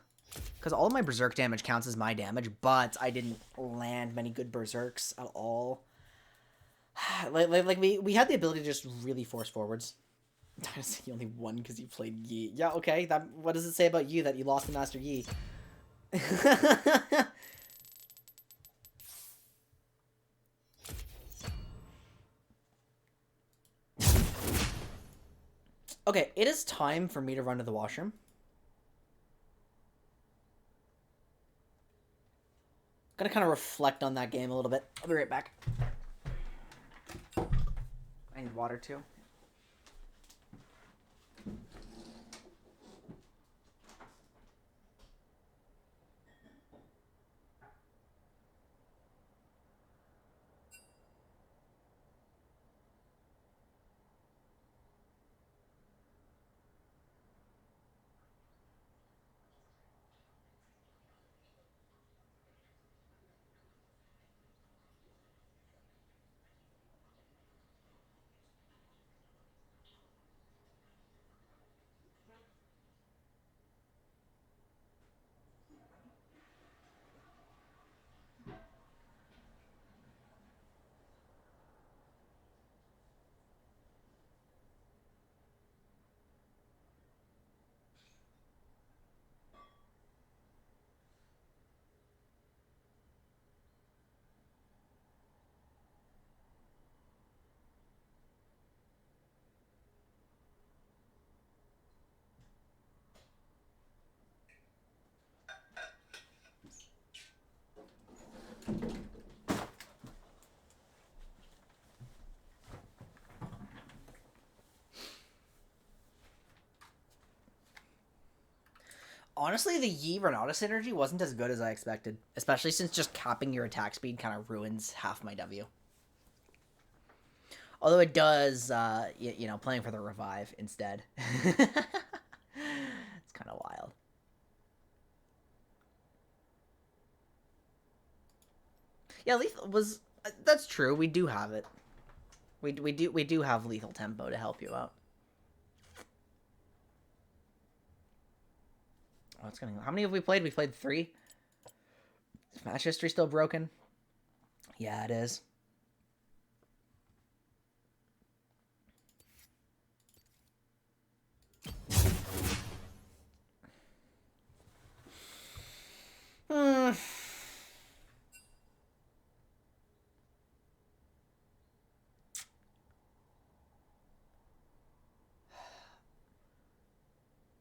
Because all of my berserk damage counts as my damage, but I didn't land many good berserks at all. Like we had the ability to just really force forwards. Dynasty only won because you played Yi. Yeah, okay. What does it say about you that you lost to Master Yi? Okay, it is time for me to run to the washroom. I'm gonna kind of reflect on that game a little bit. I'll be right back. I need water too. Honestly, the Yi Renata synergy wasn't as good as I expected, especially since just capping your attack speed kind of ruins half my W. Although it does, you know, playing for the revive instead. Yeah, lethal was... That's true. We do have it. We do have lethal tempo to help you out. Oh, it's gonna... How many have we played? We played 3. Is match history still broken? Yeah, it is.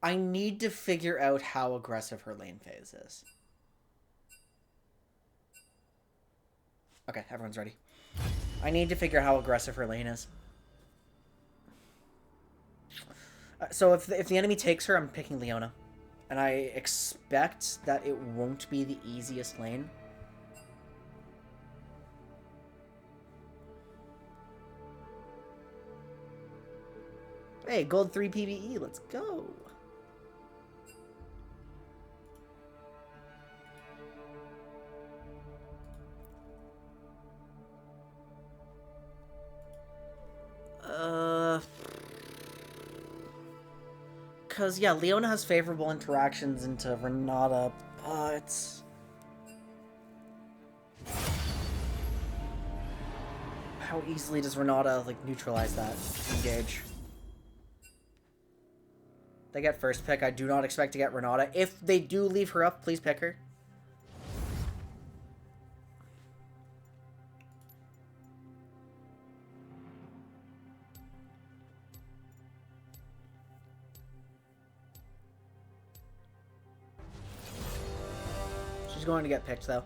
I need to figure out how aggressive her lane phase is. Okay, everyone's ready. I need to figure out how aggressive her lane is. So if the enemy takes her, I'm picking Leona. And I expect that it won't be the easiest lane. Hey, gold 3 PBE, let's go. Because, yeah, Leona has favorable interactions into Renata, but... How easily does Renata, like, neutralize that? Engage. They get first pick. I do not expect to get Renata. If they do leave her up, please pick her. She's going to get picked, though.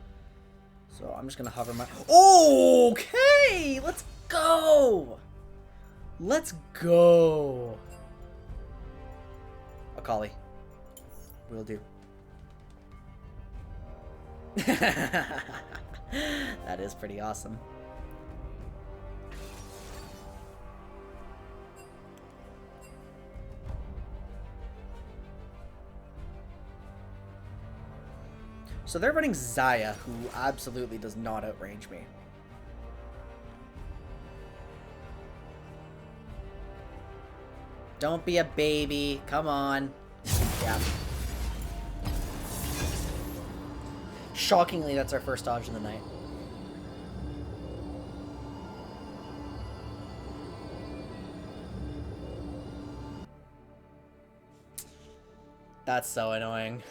So I'm just going to hover my... Okay! Let's go! Let's go! Akali. Will do. That is pretty awesome. So they're running Xayah, who absolutely does not outrange me. Don't be a baby. Come on. Yeah. Shockingly, that's our first dodge of the night. That's so annoying.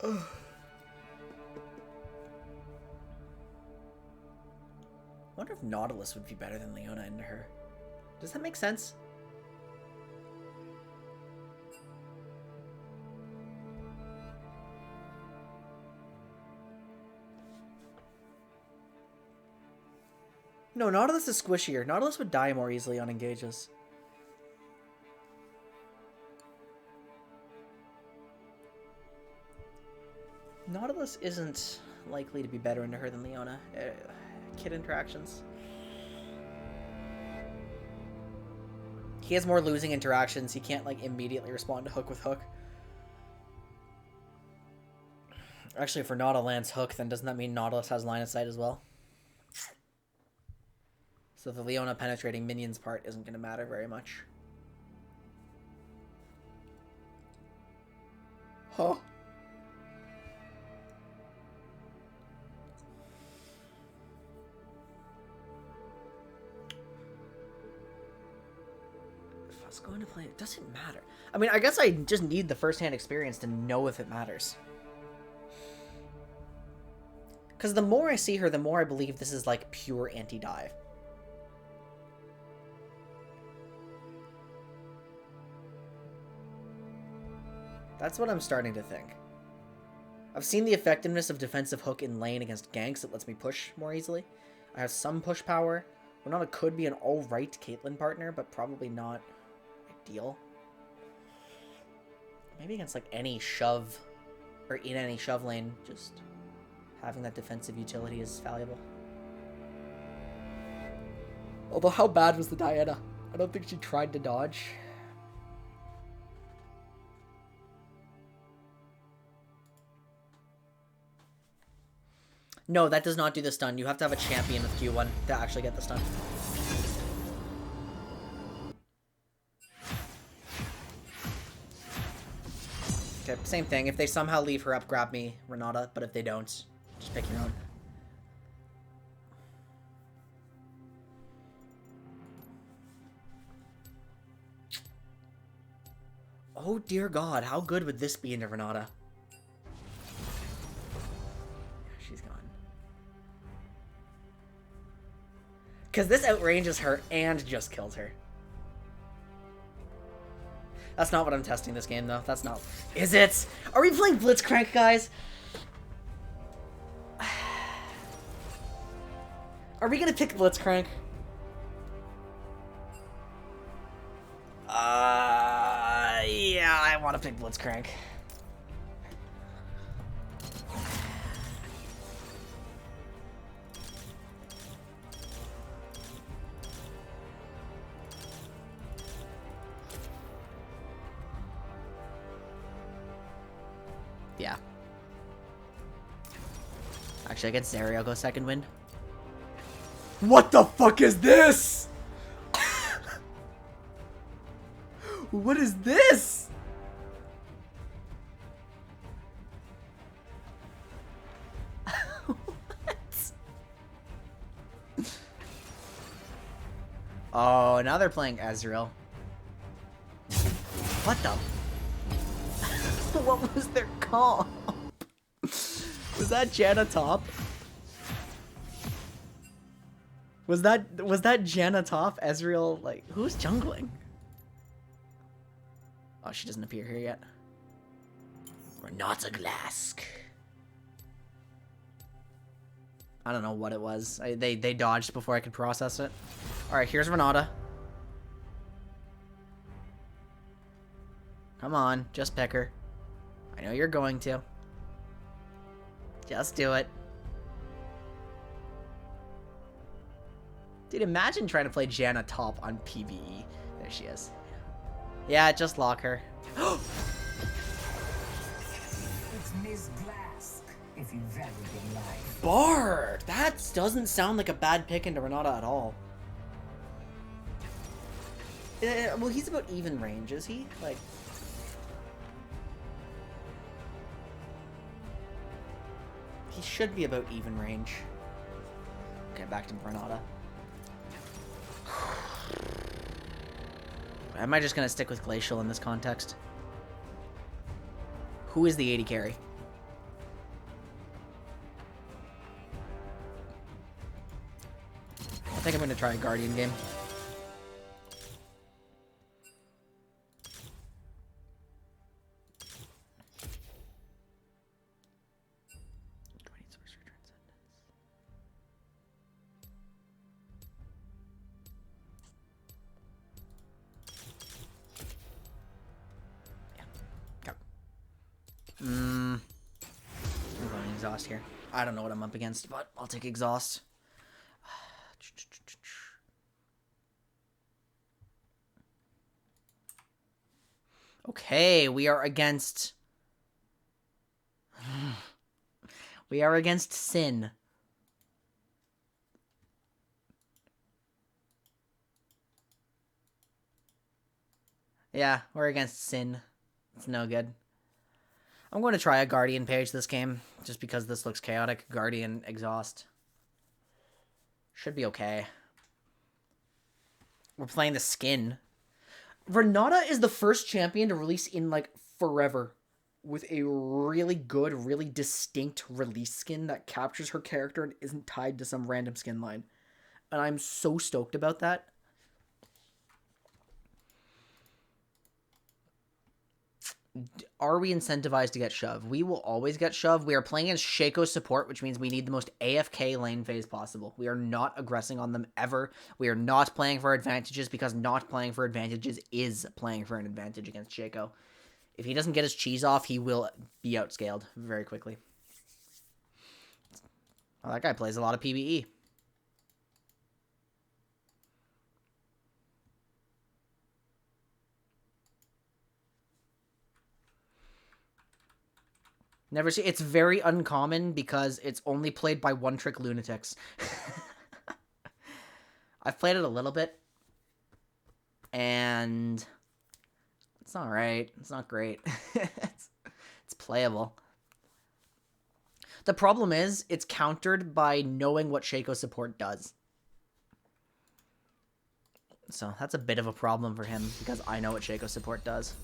Ugh. I wonder if Nautilus would be better than Leona into her. Does that make sense? No, Nautilus is squishier. Nautilus would die more easily on engages. Nautilus isn't likely to be better into her than Leona. Kid interactions. He has more losing interactions. He can't, like, immediately respond to hook with hook. Actually, if Renata lands hook, then doesn't that mean Nautilus has line of sight as well? So the Leona penetrating minions part isn't going to matter very much. Huh. If I was going to play it, doesn't matter. I mean, I guess I just need the first-hand experience to know if it matters. Because the more I see her, the more I believe this is like pure anti-dive. That's what I'm starting to think. I've seen the effectiveness of defensive hook in lane against ganks that lets me push more easily. I have some push power. Renata could be an alright Caitlyn partner, but probably not ideal. Maybe against like any shove, or in any shove lane, just having that defensive utility is valuable. Although how bad was the Diana? I don't think she tried to dodge. No, that does not do the stun. You have to have a champion with Q1 to actually get the stun. Okay, same thing. If they somehow leave her up, grab me, Renata. But if they don't, just pick your own. Oh dear God, how good would this be into Renata? She's gone. Because this outranges her and just kills her. That's not what I'm testing this game, though. That's not... Is it? Are we playing Blitzcrank, guys? Are we gonna pick Blitzcrank? Yeah, I want to pick Blitzcrank. Yeah. Actually, against Zeri, I'll go second wind. What the fuck is this? What is this? What? Oh, now they're playing Ezreal. What the? What was their comp? Was that Janna top? Was that Janna top? Ezreal, like, who's jungling? Oh, she doesn't appear here yet. Renata Glasc. I don't know what it was. They dodged before I could process it. Alright, here's Renata. Come on, just pick her. I know you're going to. Just do it. Dude, imagine trying to play Janna top on PBE. There she is. Yeah, just lock her. It's Miss Glasc, if you've ever been like. Bard! That doesn't sound like a bad pick into Renata at all. Well, he's about even range, is he? Like... He should be about even range. Okay, back to Renata. Am I just gonna stick with Glacial in this context? Who is the AD carry? I think I'm gonna try a Guardian game. I'm going exhaust here. I don't know what I'm up against, but I'll take exhaust. Okay, we are against... We are against Sin. Yeah, we're against Sin. It's no good. I'm going to try a Guardian page this game, just because this looks chaotic. Guardian, exhaust. Should be okay. We're playing the skin. Renata is the first champion to release in, like, forever. With a really good, really distinct release skin that captures her character and isn't tied to some random skin line. And I'm so stoked about that. Are we incentivized to get shove? We will always get shove. We are playing as Shaco support, which means we need the most AFK lane phase possible. We are not aggressing on them ever. We are not playing for advantages because not playing for advantages is playing for an advantage against Shaco. If he doesn't get his cheese off, he will be outscaled very quickly. Well, that guy plays a lot of PBE. Never see. It's very uncommon because it's only played by one-trick lunatics. I've played it a little bit, and it's all right. It's not great. It's playable. The problem is, it's countered by knowing what Shaco support does. So that's a bit of a problem for him, because I know what Shaco support does.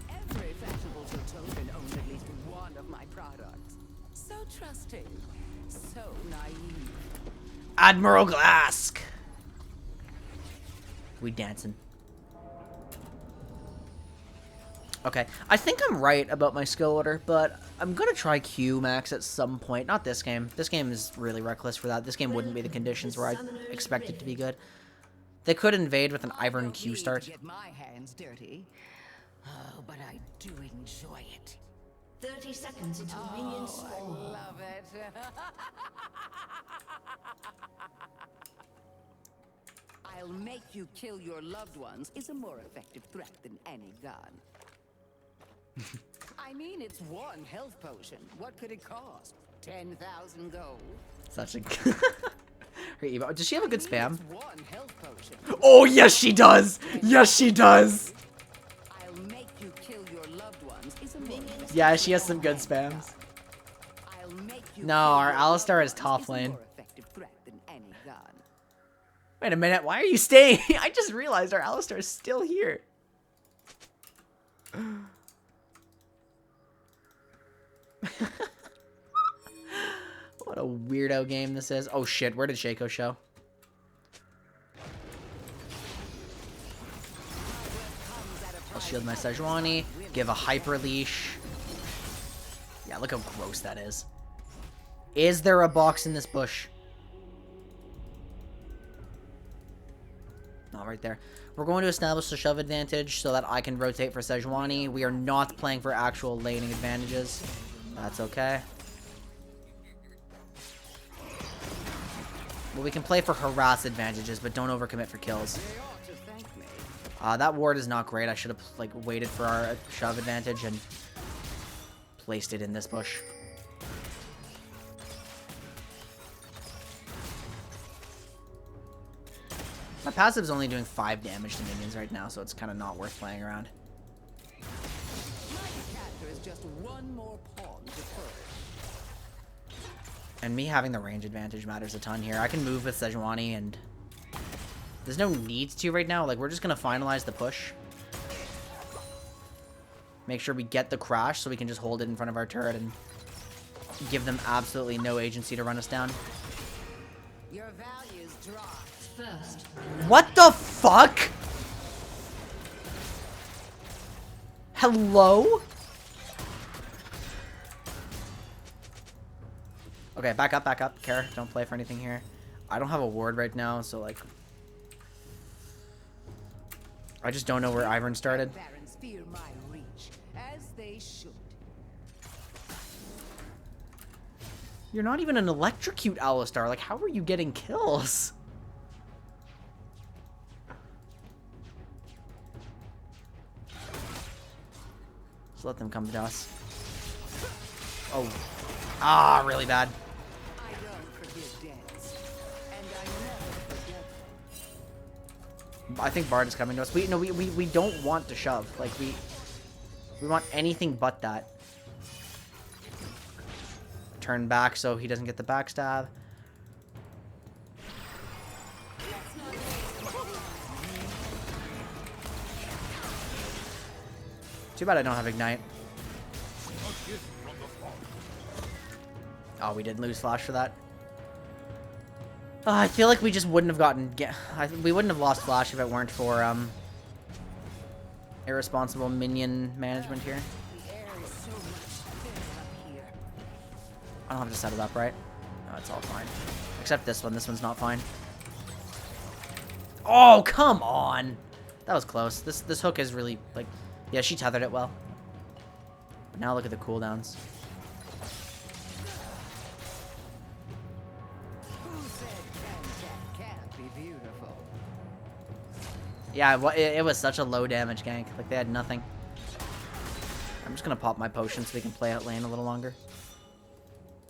Every fashionable token owns at least one of my products. So trusting, so naive. Admiral Glasc! We dancing. Okay, I think I'm right about my skill order, but I'm gonna try Q max at some point. Not this game. This game is really reckless for that. This game wouldn't be the conditions where I expect it to be good. They could invade with an Ivern Q start. Get my hands dirty. Oh, but I do enjoy it. 30 seconds until minions I spawn. love it. I'll make you kill your loved ones is a more effective threat than any gun. I mean, it's one health potion. What could it cost? 10,000 gold? Such a... Her evo. Does she have a good spam? It's one health potion. Oh, yes, she does! Yes, she does! I'll make you kill your loved ones is a more effective Yeah, she has some threat good than any spams. gun. I'll make you No, kill our your Alistar loved is ones top a lane. more effective threat than any gun. Wait a minute, why are you staying? I just realized our Alistar is still here. What a weirdo game this is. Oh shit, where did Shaco show? I'll shield my Sejuani, give a Hyper Leash. Yeah, look how gross that is. Is there a box in this bush? Not right there. We're going to establish the shove advantage so that I can rotate for Sejuani. We are not playing for actual laning advantages. That's okay. Well, we can play for harass advantages, but don't overcommit for kills. They ought to thank me. That ward is not great. I should have like waited for our shove advantage and placed it in this bush. My passive's only doing 5 damage to minions right now, so it's kind of not worth playing around. My captor is just one more pawn to pull. And me having the range advantage matters a ton here. I can move with Sejuani, and there's no need to right now. Like, we're just going to finalize the push. Make sure we get the crash so we can just hold it in front of our turret and give them absolutely no agency to run us down. Your values drop. First, What the fuck? Hello? Okay, back up, back up. Kara, don't play for anything here. I don't have a ward right now, so like... I just don't know where Ivern started. Barons fear my reach, as they should. You're not even an electrocute Alistar. Like, how are you getting kills? Just let them come to us. Oh. Ah, really bad. I don't forgive debts, and I never forget them. I think Bard is coming to us. We don't want to shove. Like, we want anything but that. Turn back so he doesn't get the backstab. Too bad I don't have Ignite. Oh, we did lose Flash for that. I feel like we just wouldn't have gotten... we wouldn't have lost Flash if it weren't for irresponsible minion management here. The air is so much thinner up here. I don't have to set it up, right? No, it's all fine. Except this one. This one's not fine. Oh, come on! That was close. This hook is really, like... Yeah, she tethered it well. But now look at the cooldowns. Who said can't be beautiful? Yeah, it was such a low damage gank. Like, they had nothing. I'm just gonna pop my potion so we can play out lane a little longer.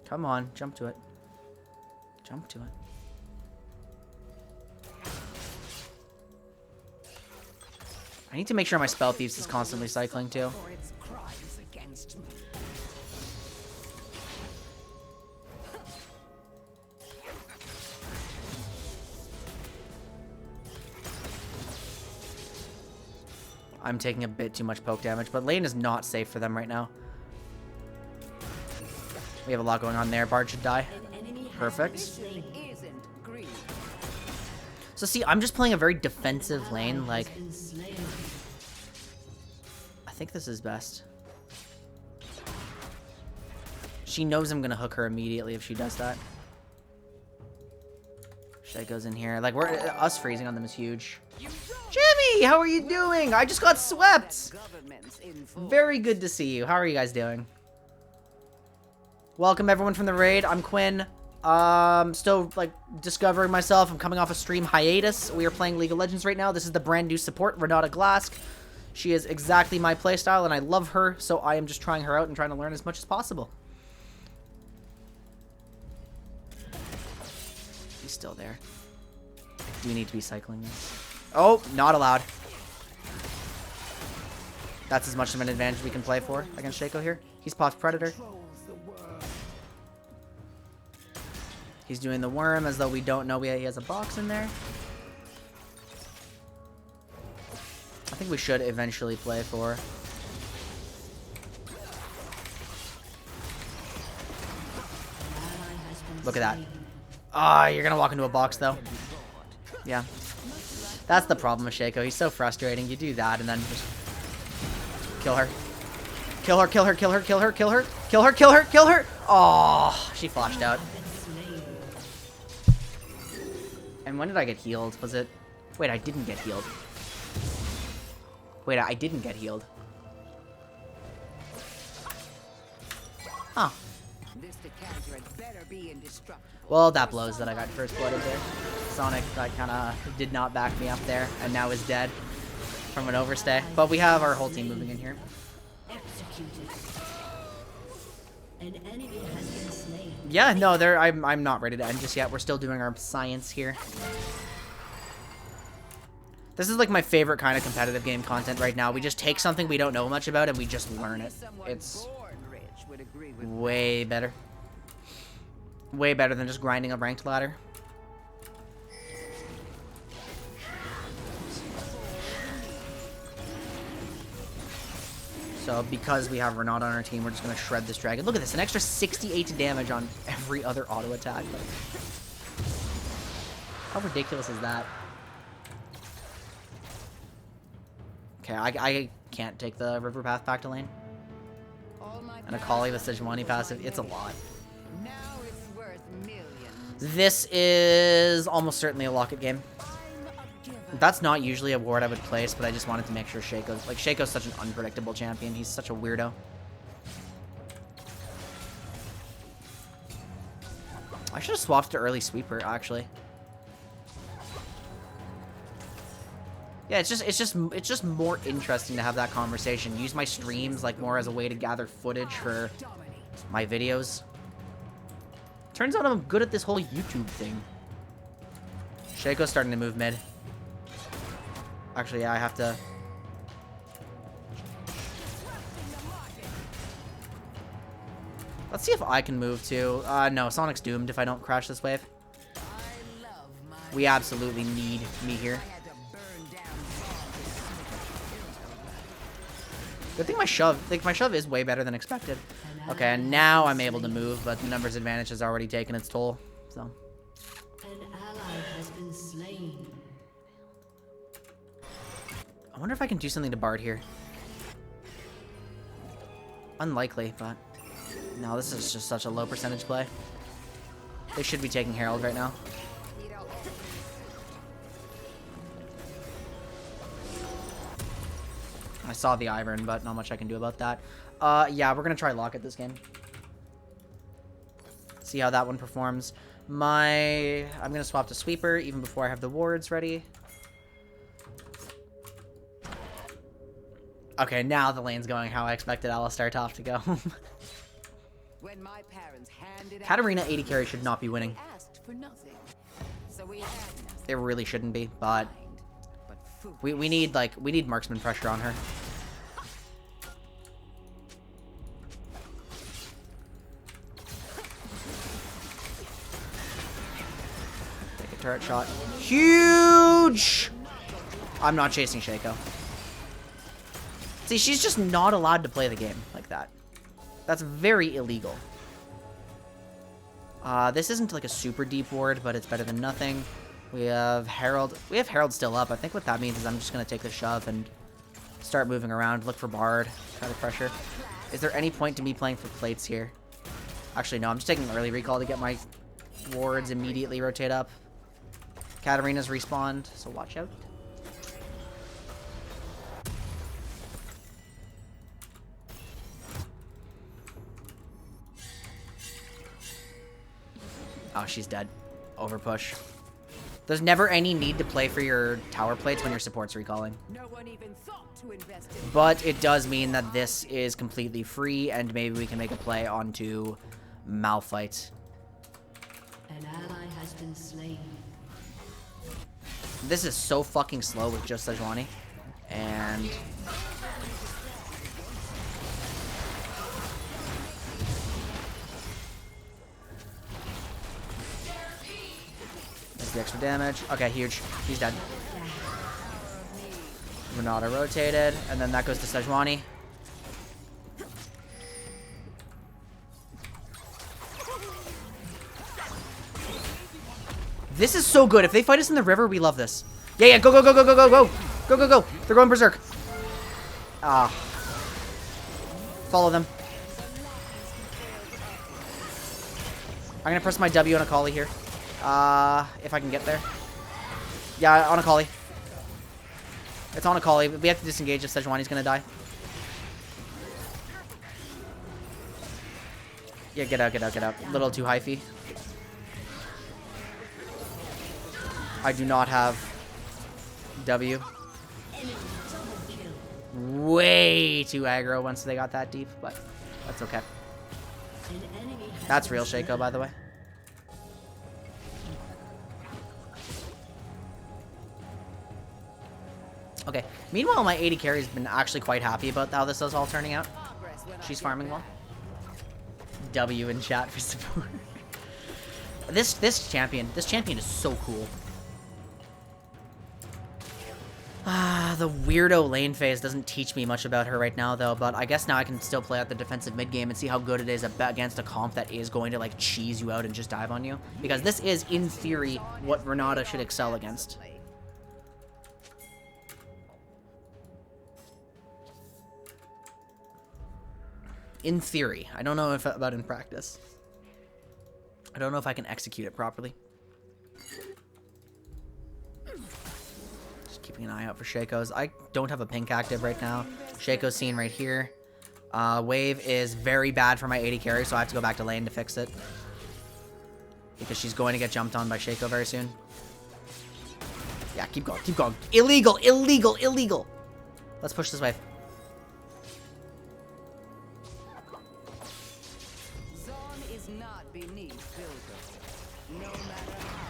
Come on, jump to it. Jump to it. I need to make sure my spell thieves is constantly cycling too. For its crimes against me. I'm taking a bit too much poke damage, but lane is not safe for them right now. We have a lot going on there. Bard should die. Perfect. Isn't greed. So see, I'm just playing a very defensive lane, like... I think this is best. She knows I'm gonna hook her immediately if she does that. Shay goes in here. Like, us freezing on them is huge. Jimmy, how are you doing? I just got swept. Very good to see you. How are you guys doing? Welcome everyone from the raid. I'm Quinn. Still like discovering myself. I'm coming off a stream hiatus. We are playing League of Legends right now. This is the brand new support, Renata Glasc. She is exactly my playstyle and I love her, so I am just trying her out and trying to learn as much as possible. He's still there. I do need to be cycling this. Oh, not allowed. That's as much of an advantage we can play for against Shaco here. He's popped Predator. He's doing the worm as though we don't know he has a box in there. I think we should eventually play for... Look at that. Ah, you're gonna walk into a box though. Yeah. That's the problem with Shaco. He's so frustrating. You do that and then just kill her. Kill her, kill her, kill her, kill her, kill her, kill her, kill her, kill her. Oh, she flashed out. And when did I get healed? Was it... Wait, I didn't get healed. Wait, I didn't get healed. Huh. Well, that blows that I got first blooded there. Sonic kind of did not back me up there, and now is dead from an overstay. But we have our whole team moving in here. Yeah, no, I'm not ready to end just yet. We're still doing our science here. This is like my favorite kind of competitive game content right now. We just take something we don't know much about and we just learn it. It's way better. Way better than just grinding a ranked ladder. So because we have Renata on our team, we're just going to shred this dragon. Look at this, an extra 68 damage on every other auto attack. How ridiculous is that? Okay, I can't take the river path back to lane. And a Akali, the Sejuani passive, it's a lot. Now it's worth millions. This is almost certainly a lock-it game. That's not usually a ward I would place, but I just wanted to make sure Shaco's... Like, Shaco's such an unpredictable champion. He's such a weirdo. I should have swapped to early sweeper, actually. Yeah, it's just more interesting to have that conversation. Use my streams like more as a way to gather footage for my videos. Turns out I'm good at this whole YouTube thing. Shaco's starting to move mid. Actually, yeah, I have to... Let's see if I can move too. No, Sonic's doomed if I don't crash this wave. We absolutely need me here. Good thing my shove is way better than expected. Okay, and now I'm able to move, but the numbers advantage has already taken its toll. So. An ally has been slain. I wonder if I can do something to Bard here. Unlikely, but no, this is just such a low percentage play. They should be taking Herald right now. I saw the Ivern, but not much I can do about that. Yeah, we're gonna try Locket this game. See how that one performs. I'm gonna swap to Sweeper even before I have the wards ready. Okay, now the lane's going how I expected Alistar top to go. When my parents handed out Katarina 80 carry should not be winning. they asked for nothing. So we had nothing. It really shouldn't be, but But food. we need marksman pressure on her. Take a turret shot. Huge! I'm not chasing Shaco. See, she's just not allowed to play the game like that. That's very illegal. This isn't like a super deep ward, but it's better than nothing. We have Herald. We have Herald still up. I think what that means is I'm just going to take the shove and start moving around, look for Bard, try to pressure. Is there any point to me playing for plates here? Actually, no. I'm just taking early recall to get my wards immediately rotate up. Katarina's respawned, so watch out. Oh, she's dead. Overpush. There's never any need to play for your tower plates when your support's recalling. No one even thought to invest in But it does mean that this is completely free, and maybe we can make a play onto Malphite. An ally has been slain. This is so fucking slow with just Sejuani. And... That's the extra damage. Okay, huge. He's dead. Renata rotated, and then that goes to Sejuani. This is so good. If they fight us in the river, we love this. Yeah, yeah, go, go, go, go, go, go, go. Go, go, go. They're going berserk. Ah. Follow them. I'm gonna press my W on a Akali here. If I can get there. Yeah, on Akali. It's on Akali. We have to disengage if Sejuani's gonna die. Yeah, get out, get out, get out. A little too hyphy. I do not have W. Way too aggro once they got that deep, but that's okay. That's real Shaco, by the way. Okay. Meanwhile, my 80 carry's been actually quite happy about how this is all turning out. progress when I She's get farming back. well. W in chat for support. This champion is so cool. The weirdo lane phase doesn't teach me much about her right now, though, but I guess now I can still play out the defensive mid game and see how good it is against a comp that is going to, like, cheese you out and just dive on you. Because this is, in theory, what Renata should excel against. In theory. I don't know about in practice. I don't know if I can execute it properly. Just keeping an eye out for Shaco's. I don't have a pink active right now. Shaco's seen right here. Wave is very bad for my 80 carry, so I have to go back to lane to fix it. Because she's going to get jumped on by Shaco very soon. Yeah, keep going, keep going. Illegal, illegal, illegal. Let's push this wave. Is not beneath Bilbo, no matter how.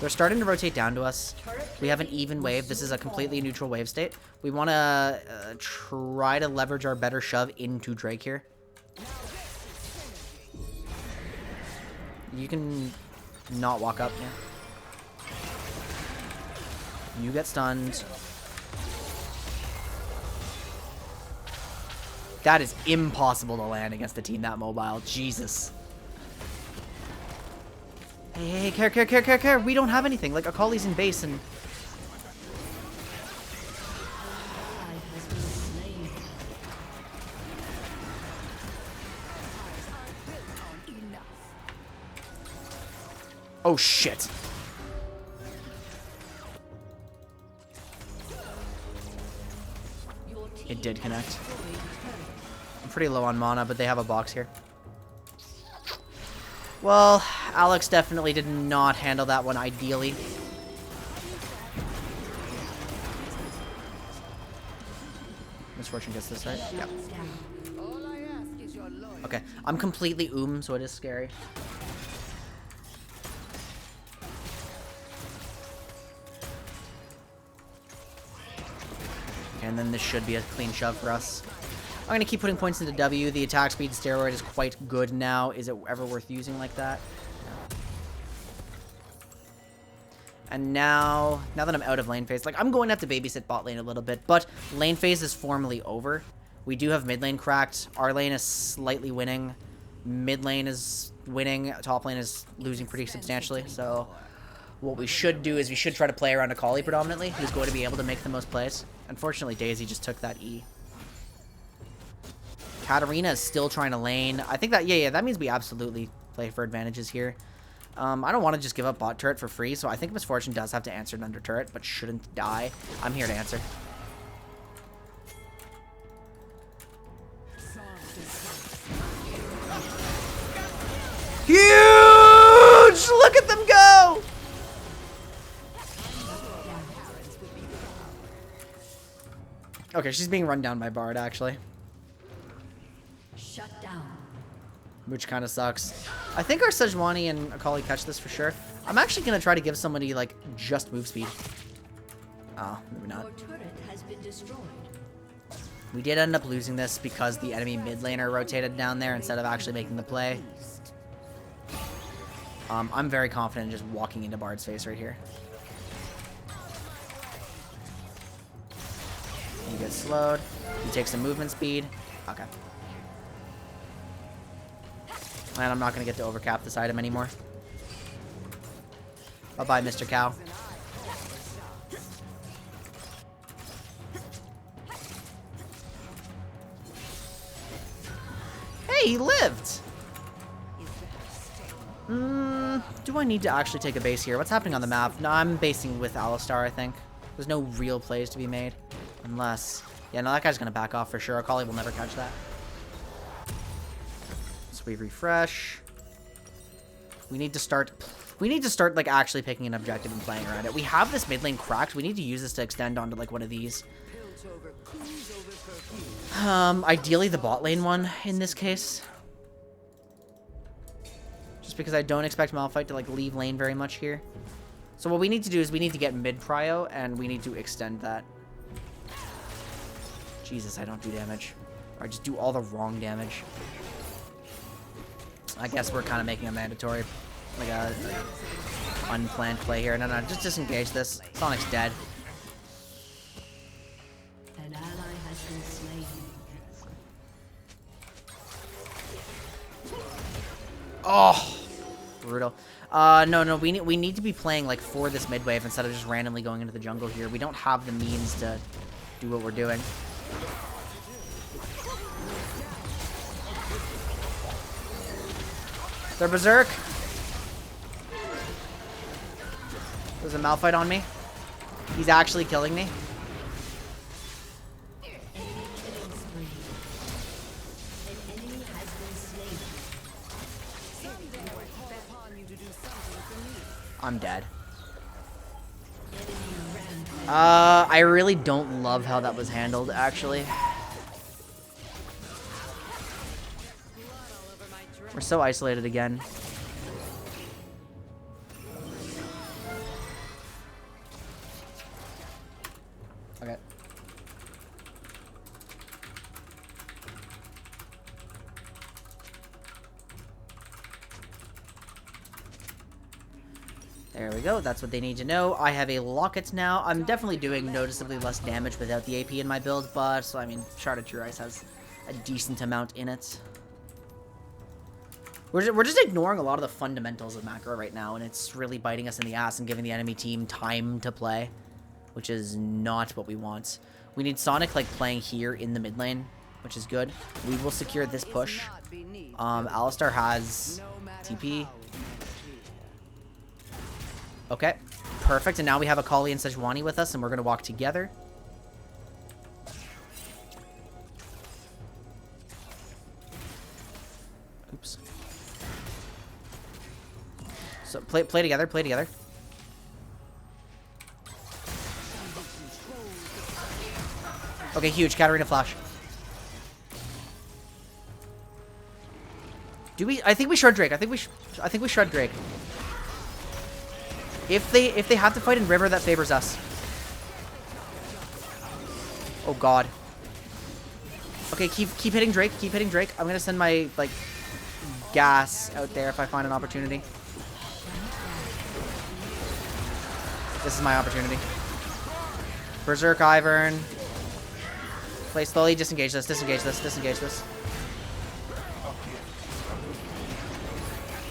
They're starting to rotate down to us. We have an even wave. This is a completely neutral wave state. We want to try to leverage our better shove into Drake here. You can not walk up, yeah. You get stunned. That is impossible to land against a team that mobile. Jesus. Hey, hey, care. We don't have anything. Like, Akali's in base and... Oh, shit. It did connect. I'm pretty low on mana, but they have a box here. Well, Alex definitely did not handle that one ideally. Miss Fortune gets this, right? Yep. All I ask is your loyalty. Okay, I'm completely so it is scary. And then this should be a clean shove for us. I'm going to keep putting points into W. The attack speed steroid is quite good now. Is it ever worth using like that? No. And now that I'm out of lane phase, like, I'm going to have to babysit bot lane a little bit, but lane phase is formally over. We do have mid lane cracked. Our lane is slightly winning. Mid lane is winning. Top lane is losing pretty substantially. So what we should do is we should try to play around Akali predominantly, who's going to be able to make the most plays. Unfortunately, Daisy just took that E. Katarina is still trying to lane. I think that, yeah, that means we absolutely play for advantages here. I don't want to just give up bot turret for free, so I think Miss Fortune does have to answer an under turret, but shouldn't die. I'm here to answer. Huge! Look at them go! Okay, she's being run down by Bard, actually. Shut down. Which kind of sucks. I think our Sejuani and Akali catch this for sure. I'm actually going to try to give somebody, like, just move speed. Oh, maybe not. Your turret has been destroyed. We did end up losing this because the enemy mid laner rotated down there instead of actually making the play. I'm very confident in just walking into Bard's face right here. He gets slowed. He takes some movement speed. Okay. And I'm not going to get to overcap this item anymore. Bye-bye, Mr. Cow. Hey, he lived! Do I need to actually take a base here? What's happening on the map? No, I'm basing with Alistar, I think. There's no real plays to be made. Unless... Yeah, no, that guy's going to back off for sure. Akali will never catch that. So we refresh. We need to start, like, actually picking an objective and playing around it. We have this mid lane cracked. We need to use this to extend onto, like, one of these. Ideally the bot lane one in this case. Just because I don't expect Malphite to, like, leave lane very much here. So what we need to do is we need to get mid prio, and we need to extend that. Jesus, I don't do damage. Or I just do all the wrong damage. I guess we're kind of making a mandatory, like a unplanned play here. No, just disengage this. Sonic's dead. An ally has been slain. Oh, brutal. No, we need to be playing like for this mid wave instead of just randomly going into the jungle here. We don't have the means to do what we're doing. They're berserk. There's a Malphite on me. He's actually killing me. I'm dead. I really don't love how that was handled, actually. We're so isolated again. Okay. There we go. That's what they need to know. I have a Locket now. I'm definitely doing noticeably less damage without the AP in my build, but, I mean, Shard of True Ice has a decent amount in it. We're just ignoring a lot of the fundamentals of macro right now, and it's really biting us in the ass and giving the enemy team time to play, which is not what we want. We need Sonic, like, playing here in the mid lane, which is good. We will secure this push. Alistar has TP. Okay, perfect. And now we have Akali and Sejuani with us, and we're going to walk together. Oops. So play together, play together. Okay, huge. Katarina flash. Do we? I think we shred Drake. I think we shred Drake. If they have to fight in river, that favors us. Oh god. Okay, keep hitting Drake. Keep hitting Drake. I'm gonna send my like gas out there if I find an opportunity. This is my opportunity. Berserk Ivern. Play slowly. Disengage this. Disengage this. Disengage this.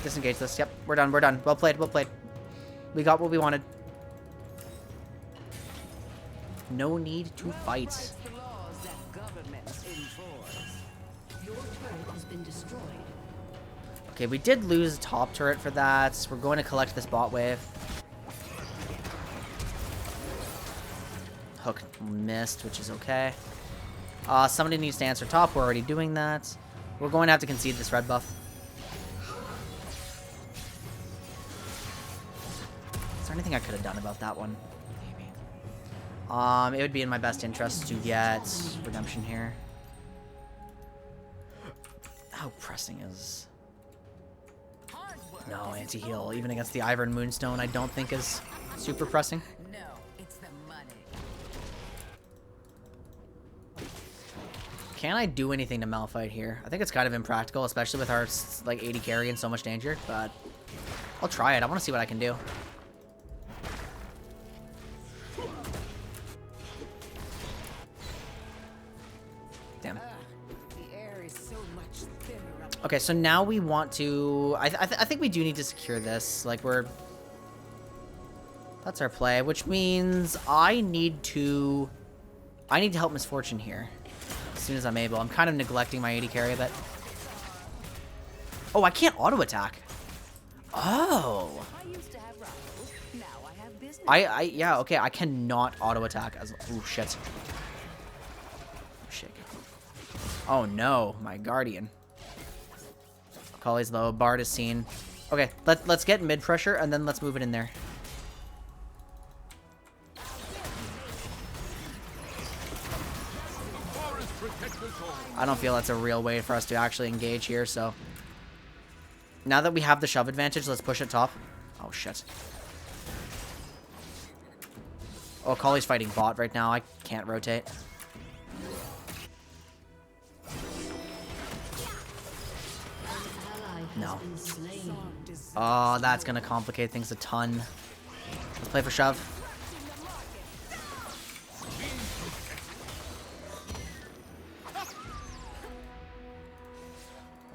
Disengage this. Yep, we're done. We're done. Well played. Well played. We got what we wanted. No need to fight. The laws that governments enforce. Your turret has been destroyed. Okay, we did lose top turret for that. We're going to collect this bot wave. Hook missed, which is okay. Somebody needs to answer top. We're already doing that. We're going to have to concede this red buff. Is there anything I could have done about that one? Maybe. It would be in my best interest to get redemption here. How pressing is... No, anti-heal, even against the Ivern Moonstone, I don't think is super pressing. No, it's the money. Can I do anything to Malphite here? I think it's kind of impractical, especially with our like 80 carry and so much danger, but I'll try it. I want to see what I can do. Damn. The air is so much thinner up. Okay, so now we want to... I think we do need to secure this. Like, we're... That's our play, which means I need to help Misfortune here. As soon as I'm able. I'm kind of neglecting my 80 carry a bit. Oh, I can't auto-attack. Oh. I used to have rivals. Now I have business. Yeah, okay, I cannot auto-attack as... Oh, shit. Shit. Oh, no. My Guardian. Kali's low. Bard is seen. Okay, let's get mid pressure, and then let's move it in there. I don't feel that's a real way for us to actually engage here, so... Now that we have the shove advantage, let's push it top. Oh, shit. Oh, Kali's fighting bot right now. I can't rotate. No. Oh, that's gonna complicate things a ton. Let's play for shove.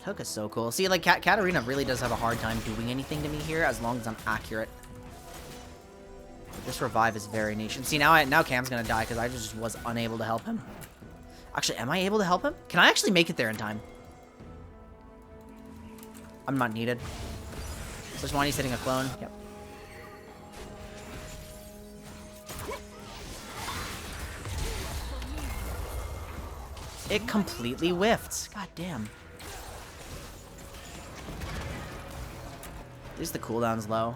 Hook is so cool. See, like, Katarina really does have a hard time doing anything to me here, as long as I'm accurate. But this revive is very niche. And see, now Cam's gonna die, because I just was unable to help him. Actually, am I able to help him? Can I actually make it there in time? I'm not needed. So just one, he's hitting a clone. Yep. It completely whiffed. God damn. At least the cooldown's low.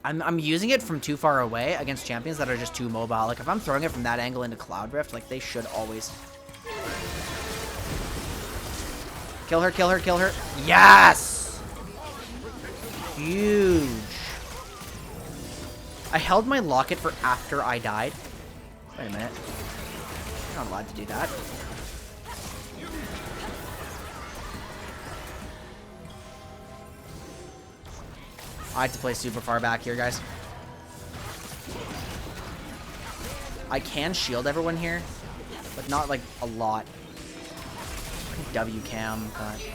I'm using it from too far away against champions that are just too mobile. Like, if I'm throwing it from that angle into Cloud Rift, like, they should always... Kill her, kill her, kill her. Yes! Huge. I held my locket for after I died. Wait a minute. You're not allowed to do that. I have to play super far back here, guys. I can shield everyone here, but not, like, a lot. W cam, but...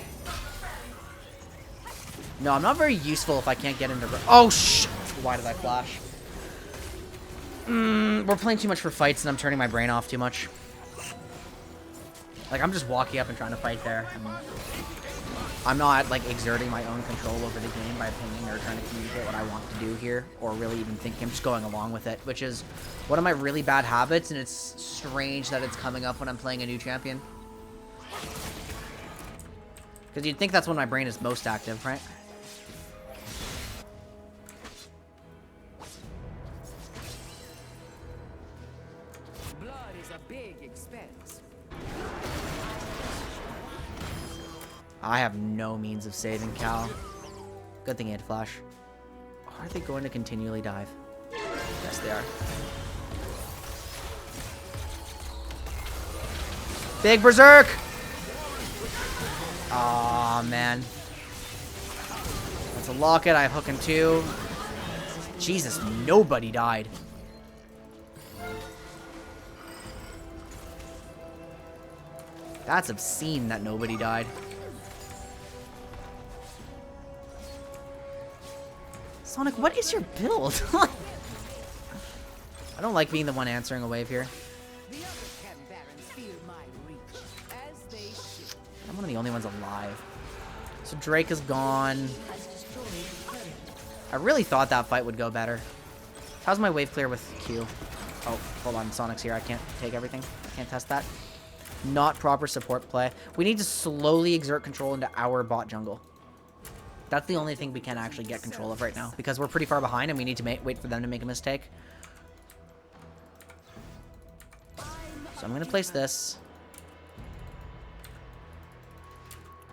No, I'm not very useful if I can't get into... Oh, shit! Why did I flash? We're playing too much for fights, and I'm turning my brain off too much. Like, I'm just walking up and trying to fight there. I'm not, like, exerting my own control over the game by pinging or trying to communicate what I want to do here, or really even thinking. I'm just going along with it, which is one of my really bad habits, and it's strange that it's coming up when I'm playing a new champion. Because you'd think that's when my brain is most active, right? big expense. I have no means of saving Cal. Good thing he had flash. Are they going to continually dive? Yes, they are. Big berserk! Aw, man. That's a locket. I have hook and 2. Jesus, nobody died. That's obscene that nobody died. Sonic, what is your build? I don't like being the one answering a wave here. The other 10 barons feel my reach, as they should. I'm one of the only ones alive. So Drake is gone. I really thought that fight would go better. How's my wave clear with Q? Oh, hold on. Sonic's here. I can't take everything. I can't test that. Not proper support play. We need to slowly exert control into our bot jungle. That's the only thing we can actually get control of right now, because we're pretty far behind and we need to wait for them to make a mistake. So I'm going to place this.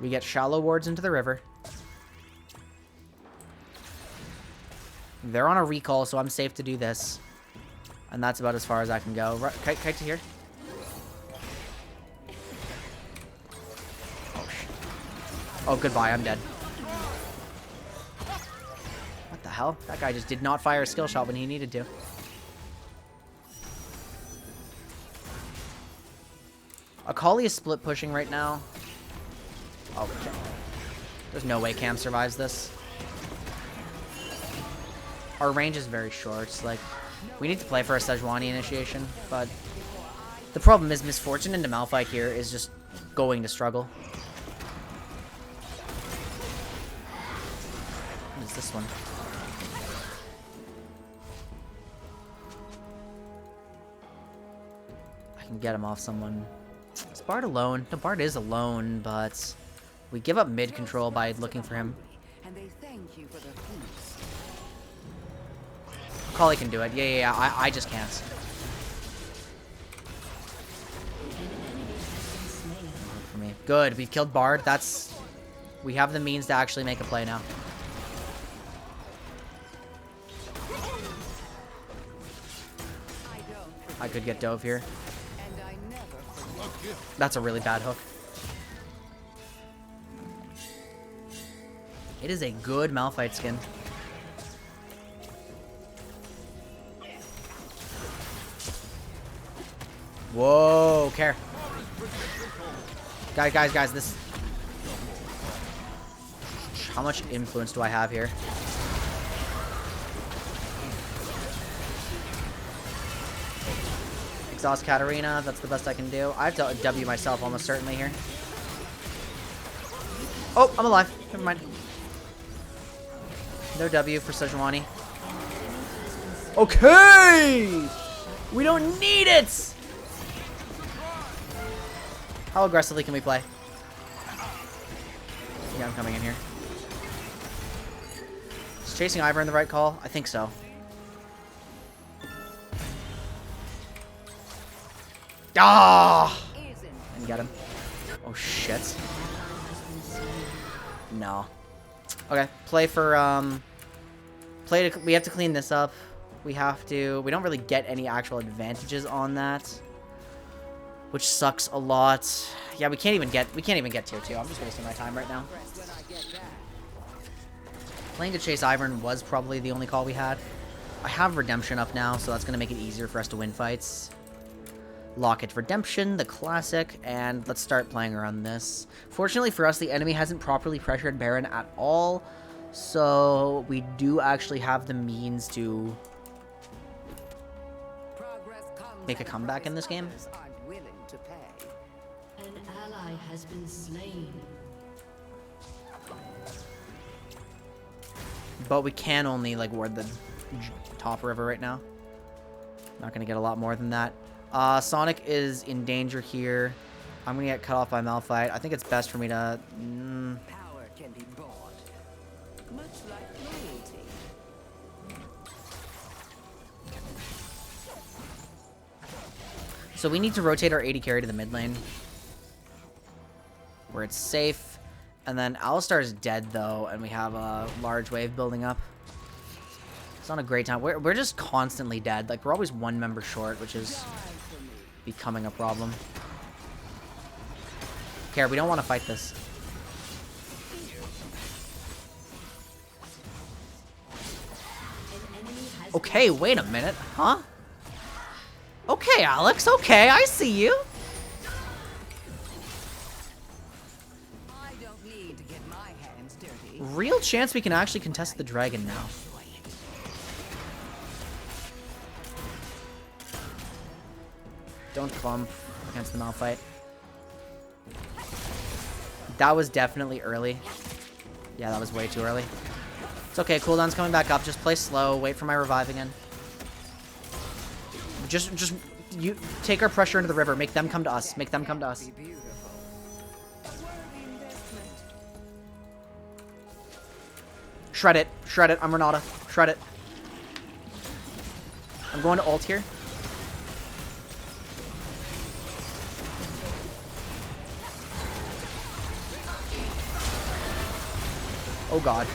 We get shallow wards into the river. They're on a recall, so I'm safe to do this. And that's about as far as I can go. Kite to here. Oh, shit. Oh, goodbye. I'm dead. What the hell? That guy just did not fire a skill shot when he needed to. Akali is split pushing right now. Oh, okay. There's no way Cam survives this. Our range is very short. Like, we need to play for a Sejuani initiation, but the problem is Misfortune into Malphite here is just going to struggle. What is this one? I can get him off someone. Is Bard alone? No, Bard is alone, but we give up mid control by looking for him. And they thank you for the feast. Akali can do it. Yeah. I just can't. Good for me. Good. We've killed Bard. We have the means to actually make a play now. I could get Dove here. And I never forget. That's a really bad hook. It is a good Malphite skin. Whoa, care. Guys, this... How much influence do I have here? Exhaust Katarina, that's the best I can do. I have to W myself almost certainly here. Oh, I'm alive. Never mind. No W for Sejuani. Okay! We don't need it! How aggressively can we play? Yeah, I'm coming in here. Is chasing Ivern the right call? I think so. Ah! And get him. Oh shit. No. Okay, play for we have to clean this up. We don't really get any actual advantages on that, which sucks a lot. Yeah, we can't even get tier 2. I'm just wasting my time right now. Playing to chase Ivern was probably the only call we had. I have Redemption up now, so that's going to make it easier for us to win fights. Locket Redemption, the classic, and let's start playing around this. Fortunately for us, the enemy hasn't properly pressured Baron at all, so we do actually have the means to make a comeback in this game. An ally has been slain. But we can only, like, ward the top river right now. Not going to get a lot more than that. Sonic is in danger here. I'm going to get cut off by Malphite. I think it's best for me to... Power can be bought, much like loyalty. So we need to rotate our AD carry to the mid lane, where it's safe. And then Alistar is dead, though, and we have a large wave building up. It's not a great time. We're just constantly dead. Like, we're always one member short, which is becoming a problem. Okay, we don't want to fight this. Okay, wait a minute. Huh? Okay, Alex. Okay, I see you. I don't need to get my hands dirty. Real chance we can actually contest the dragon now. Don't clump against the Malphite. That was definitely early. Yeah, that was way too early. It's okay, cooldown's coming back up. Just play slow, wait for my revive again. Just you take our pressure into the river. Make them come to us. Make them come to us. Shred it. Shred it. I'm Renata. Shred it. I'm going to ult here. Oh god.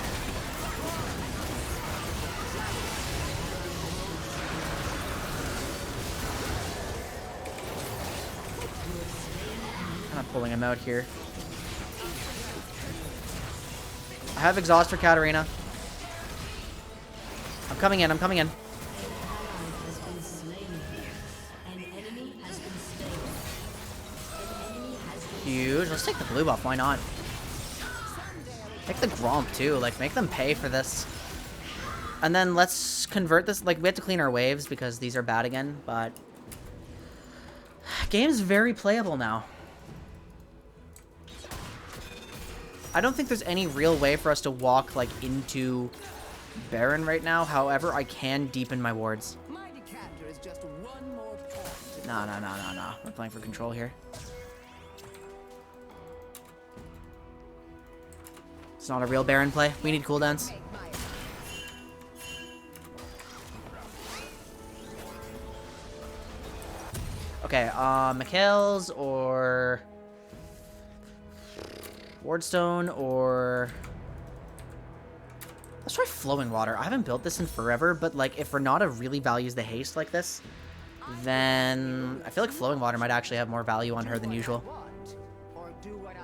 Kind of pulling him out here. I have exhaust for Katarina. I'm coming in, I'm coming in. Huge. Let's take the blue buff, why not? Take the Gromp too, like make them pay for this. And then let's convert this, like we have to clean our waves because these are bad again, but game's very playable now. I don't think there's any real way for us to walk like into Baron right now. However, I can deepen my wards. My decanter is just one more point. No. We're playing for control here. It's not a real Baron play. We need cooldowns. Okay, Mikhail's or Wardstone or let's try Flowing Water. I haven't built this in forever, but like if Renata really values the haste like this, then I feel like Flowing Water might actually have more value on her than usual.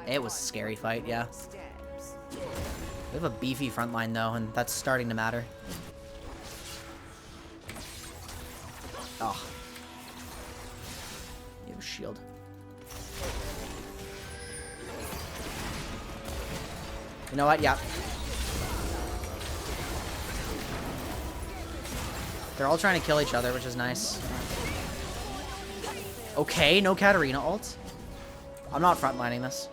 It was a scary fight, yeah. We have a beefy front line though, and that's starting to matter. Oh. You have a shield. You know what? Yeah. They're all trying to kill each other, which is nice. Okay, no Katarina ult. I'm not frontlining this.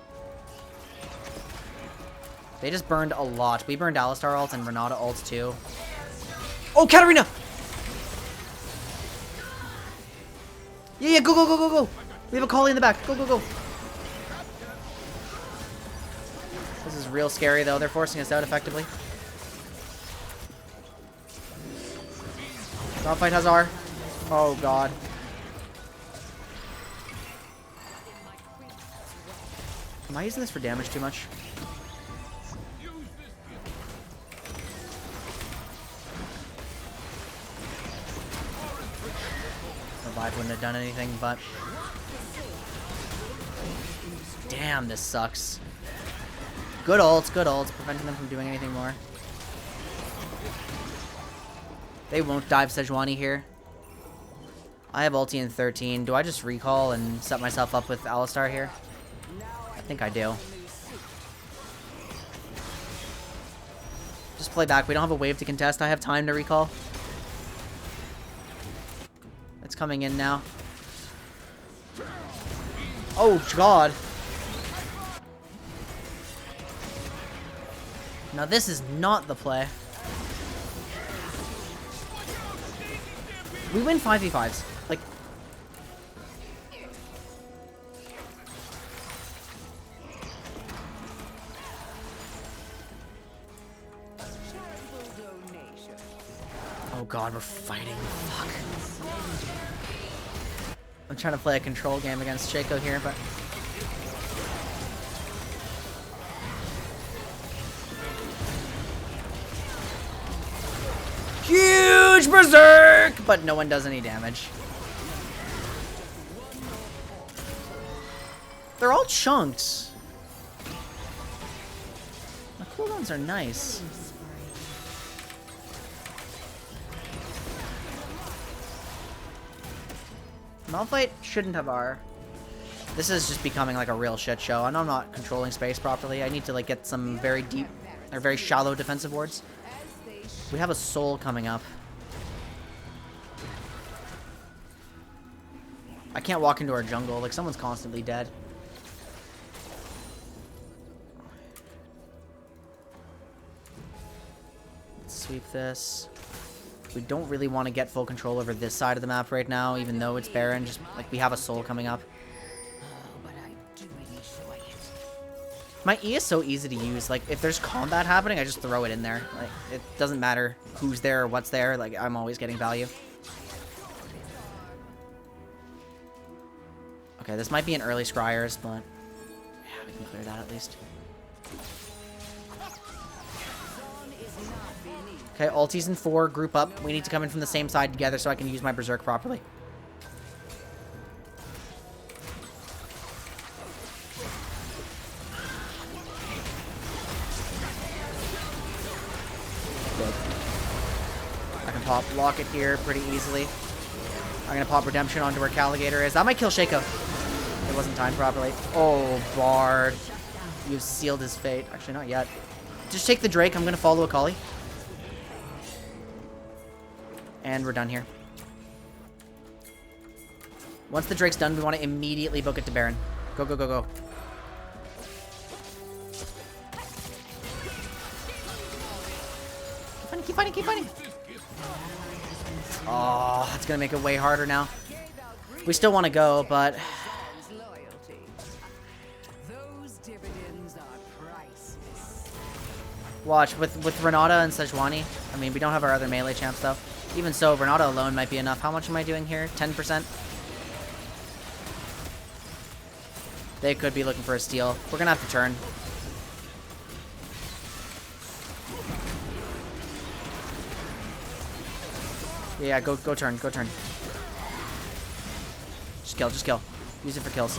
They just burned a lot. We burned Alistar ult and Renata ult too. Oh, Katarina! Yeah, go. We have a collie in the back. Go. This is real scary though. They're forcing us out effectively. Malphite has R. Oh god. Am I using this for damage too much? Revive wouldn't have done anything, but damn, this sucks. Good ults, preventing them from doing anything more. They won't dive Sejuani here. I have ulti in 13. Do I just recall and set myself up with Alistar here? I think I do. Just play back. We don't have a wave to contest. I have time to recall. It's coming in now. Oh, God. Now, this is not the play. We win 5v5s. Like... Oh god, we're fighting. Fuck. I'm trying to play a control game against Shaco here, but... Huge berserk! But no one does any damage. They're all chunked. The cooldowns are nice. Malphite shouldn't have R. This is just becoming like a real shit show. I know I'm not controlling space properly. I need to like get some very deep or very shallow defensive wards. We have a soul coming up. I can't walk into our jungle. Like someone's constantly dead. Let's sweep this. We don't really want to get full control over this side of the map right now, even though it's barren. Just like we have a soul coming up. But I do enjoy it. My E is so easy to use. Like if there's combat happening, I just throw it in there. Like it doesn't matter who's there or what's there. Like I'm always getting value. Okay, this might be an early scryers, but yeah, we can clear that at least. Okay, ultis in 4, group up. We need to come in from the same side together so I can use my berserk properly. Good. I can pop Locket here pretty easily. I'm gonna pop Redemption onto where Caligator is. That might kill Shaco. It wasn't timed properly. Oh, Bard. You've sealed his fate. Actually, not yet. Just take the Drake. I'm gonna follow Akali. And we're done here. Once the Drake's done, we want to immediately book it to Baron. Go, go, go, go. Keep fighting, keep fighting, keep fighting. Oh, that's going to make it way harder now. We still want to go, but... Watch, with Renata and Sejuani. I mean, we don't have our other melee champs, though. Even so, Renata alone might be enough. How much am I doing here? 10%? They could be looking for a steal. We're gonna have to turn. Yeah, go turn, go turn. Just kill, just kill. Use it for kills.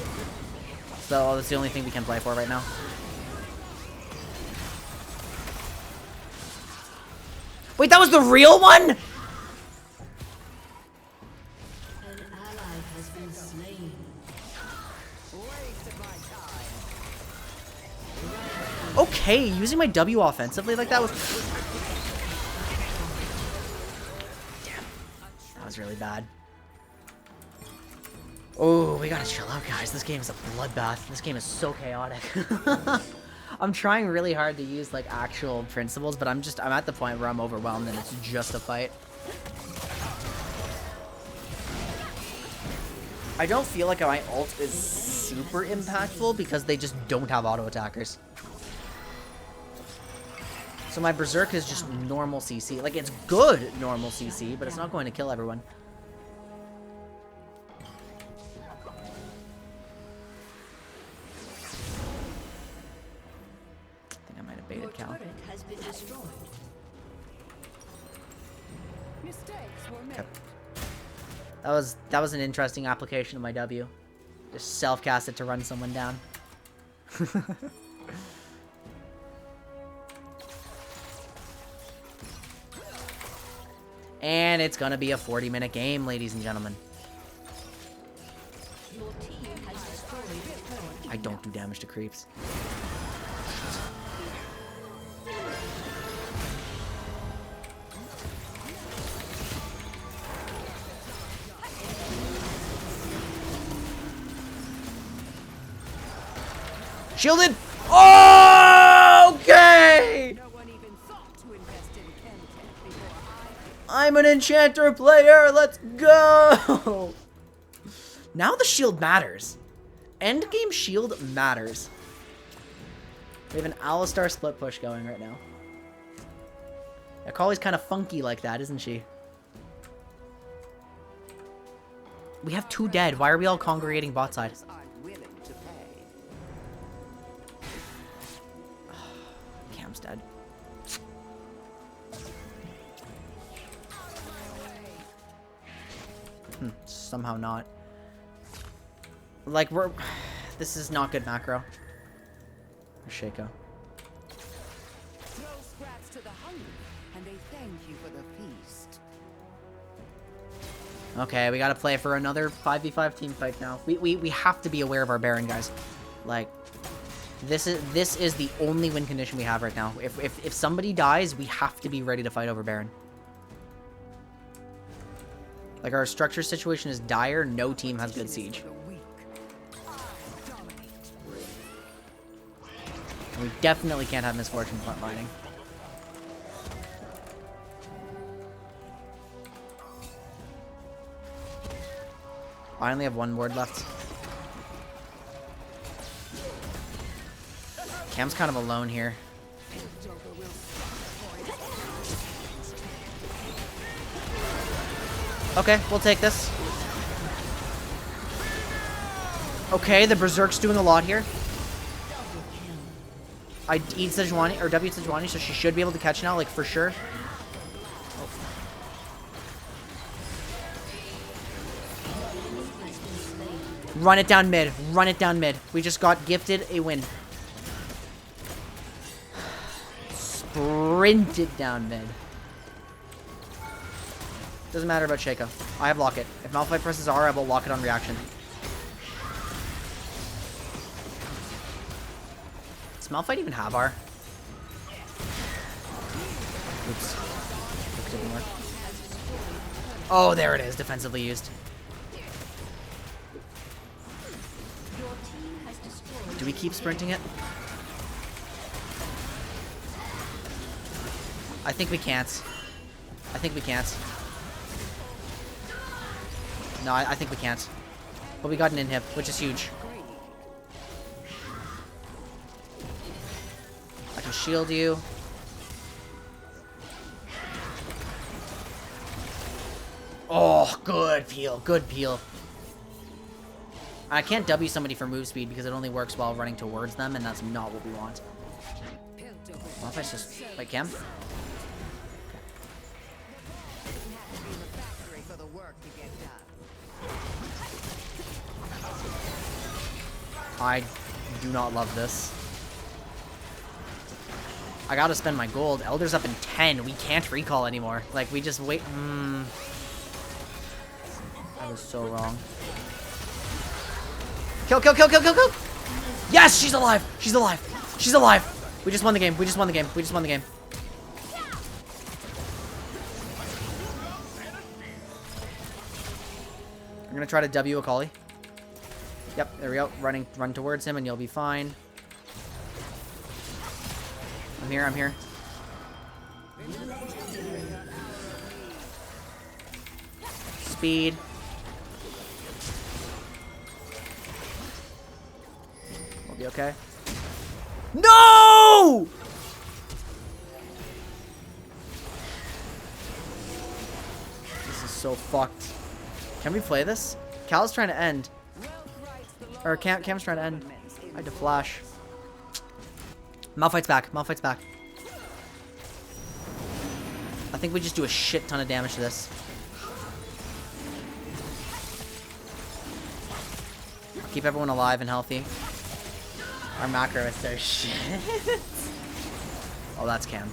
So, that's the only thing we can play for right now. Wait, that was the real one?! Okay, using my W offensively like that was... Damn. That was really bad. Oh, we gotta chill out, guys. This game is a bloodbath. This game is so chaotic. I'm trying really hard to use, like, actual principles, but I'm at the point where I'm overwhelmed and it's just a fight. I don't feel like my ult is super impactful because they just don't have auto attackers. So my Berserk is just normal CC. Like, it's good normal CC, but it's not going to kill everyone. I think I might have baited Cal. Okay. That was an interesting application of my W. Just self-cast it to run someone down. And it's gonna be a 40-minute game, ladies and gentlemen. I don't do damage to creeps. Shielded! Oh, okay! I'm an enchanter player, let's go! Now the shield matters. Endgame shield matters. We have an Alistar split push going right now. Akali's kind of funky like that, isn't she? We have 2 dead. Why are we all congregating bot side? Aren't willing to pay. Cam's dead. Somehow not. Like, we're... This is not good macro. Shaco. Throw scraps to the hungry, and they thank you for the feast. Okay, we gotta play for another 5v5 team fight now. We have to be aware of our Baron, guys. Like, this is the only win condition we have right now. If somebody dies, we have to be ready to fight over Baron. Like, our structure situation is dire. No team has good siege. And we definitely can't have misfortune frontlining. I only have 1 ward left. Cam's kind of alone here. Okay, we'll take this. Okay, the Berserk's doing a lot here. I eat Sejuani, or W Sejuani, so she should be able to catch now, like, for sure. Run it down mid. Run it down mid. We just got gifted a win. Sprint it down mid. Doesn't matter about Shaco. I have lock it. If Malphite presses R, I will lock it on reaction. Does Malphite even have R? Oops. It didn't work. Oh, there it is. Defensively used. Do we keep sprinting it? I think we can't. I think we can't. No, I think we can't. But we got an inhib, which is huge. I can shield you. Oh, good peel. Good peel. I can't W somebody for move speed because it only works while running towards them, and that's not what we want. Well, if I just... Wait, Cam? I do not love this. I gotta spend my gold. Elder's up in 10. We can't recall anymore. Like, we just wait. I was so wrong. Kill, kill, kill, kill, kill, kill! Yes, she's alive! She's alive! She's alive! We just won the game. We just won the game. We just won the game. I'm gonna try to W Akali. Yep, there we go. Run towards him and you'll be fine. I'm here, I'm here. Speed. We'll be okay. No! This is so fucked. Can we play this? Cal's trying to end. Or Cam's trying to end. I had to flash. Malphite's back. Malphite's back. I think we just do a shit ton of damage to this. Keep everyone alive and healthy. Our macro is so shit. Oh, that's Cam.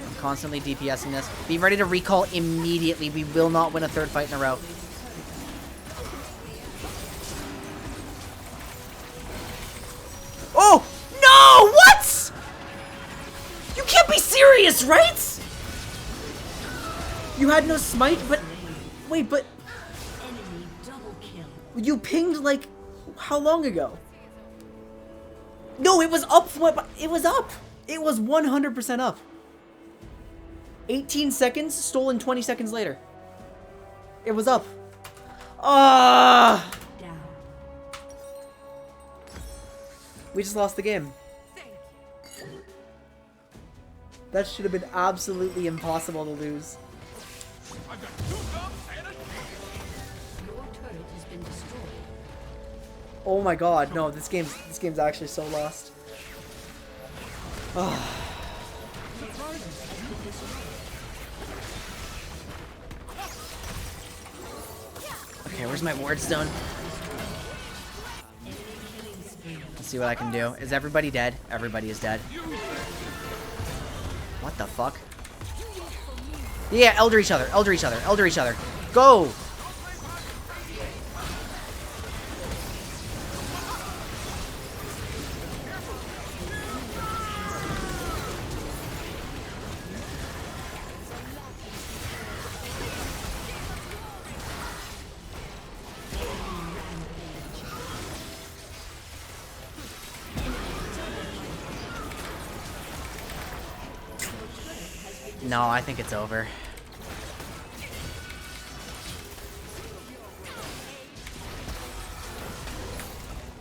I'm constantly DPSing this. Be ready to recall immediately. We will not win a third fight in a row. Oh! No! What?! You can't be serious, right?! You had no smite, but... Wait, but... You pinged, like... How long ago? No, it was up. It was up. It was 100% up. 18 seconds, stolen 20 seconds later. It was up. Ah! We just lost the game. That should have been absolutely impossible to lose. I've got 2 guns Oh my god, no, this game's actually so lost. Oh. Okay, where's my ward stone? Let's see what I can do. Is everybody dead? Everybody is dead. What the fuck? Yeah, elder each other, elder each other, elder each other. Go! No, I think it's over.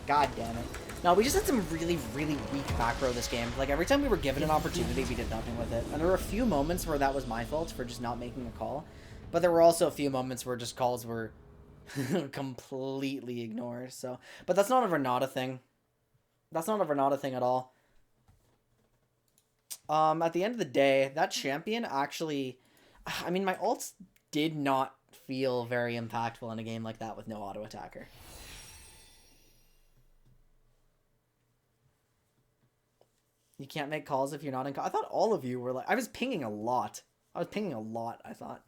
God damn it. No, we just had some really, really weak macro this game. Like, every time we were given an opportunity, we did nothing with it. And there were a few moments where that was my fault for just not making a call. But there were also a few moments where just calls were completely ignored. So, but that's not a Renata thing. That's not a Renata thing at all. At the end of the day, that champion actually... I mean, my ults did not feel very impactful in a game like that with no auto-attacker. You can't make calls if you're not in call. I thought all of you were like... I was pinging a lot. I thought.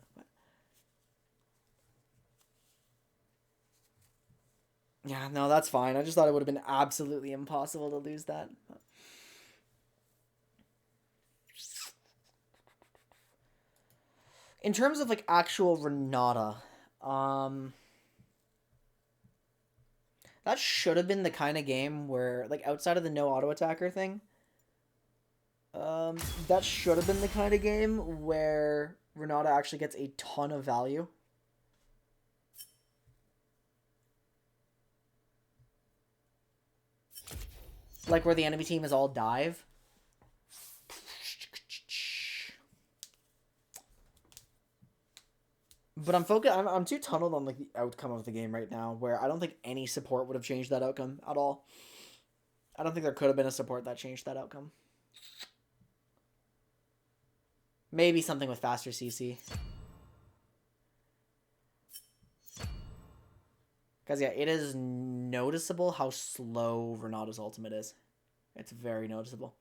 Yeah, no, that's fine. I just thought it would have been absolutely impossible to lose that. In terms of, like, actual Renata, that should have been the kind of game where, like, outside of the no auto-attacker thing, that should have been the kind of game where Renata actually gets a ton of value. Like, where the enemy team is all dive. But I'm too tunneled on, like, the outcome of the game right now, where I don't think any support would have changed that outcome at all. I don't think there could have been a support that changed that outcome. Maybe something with faster CC. Because, yeah, it is noticeable how slow Renata's ultimate is. It's very noticeable.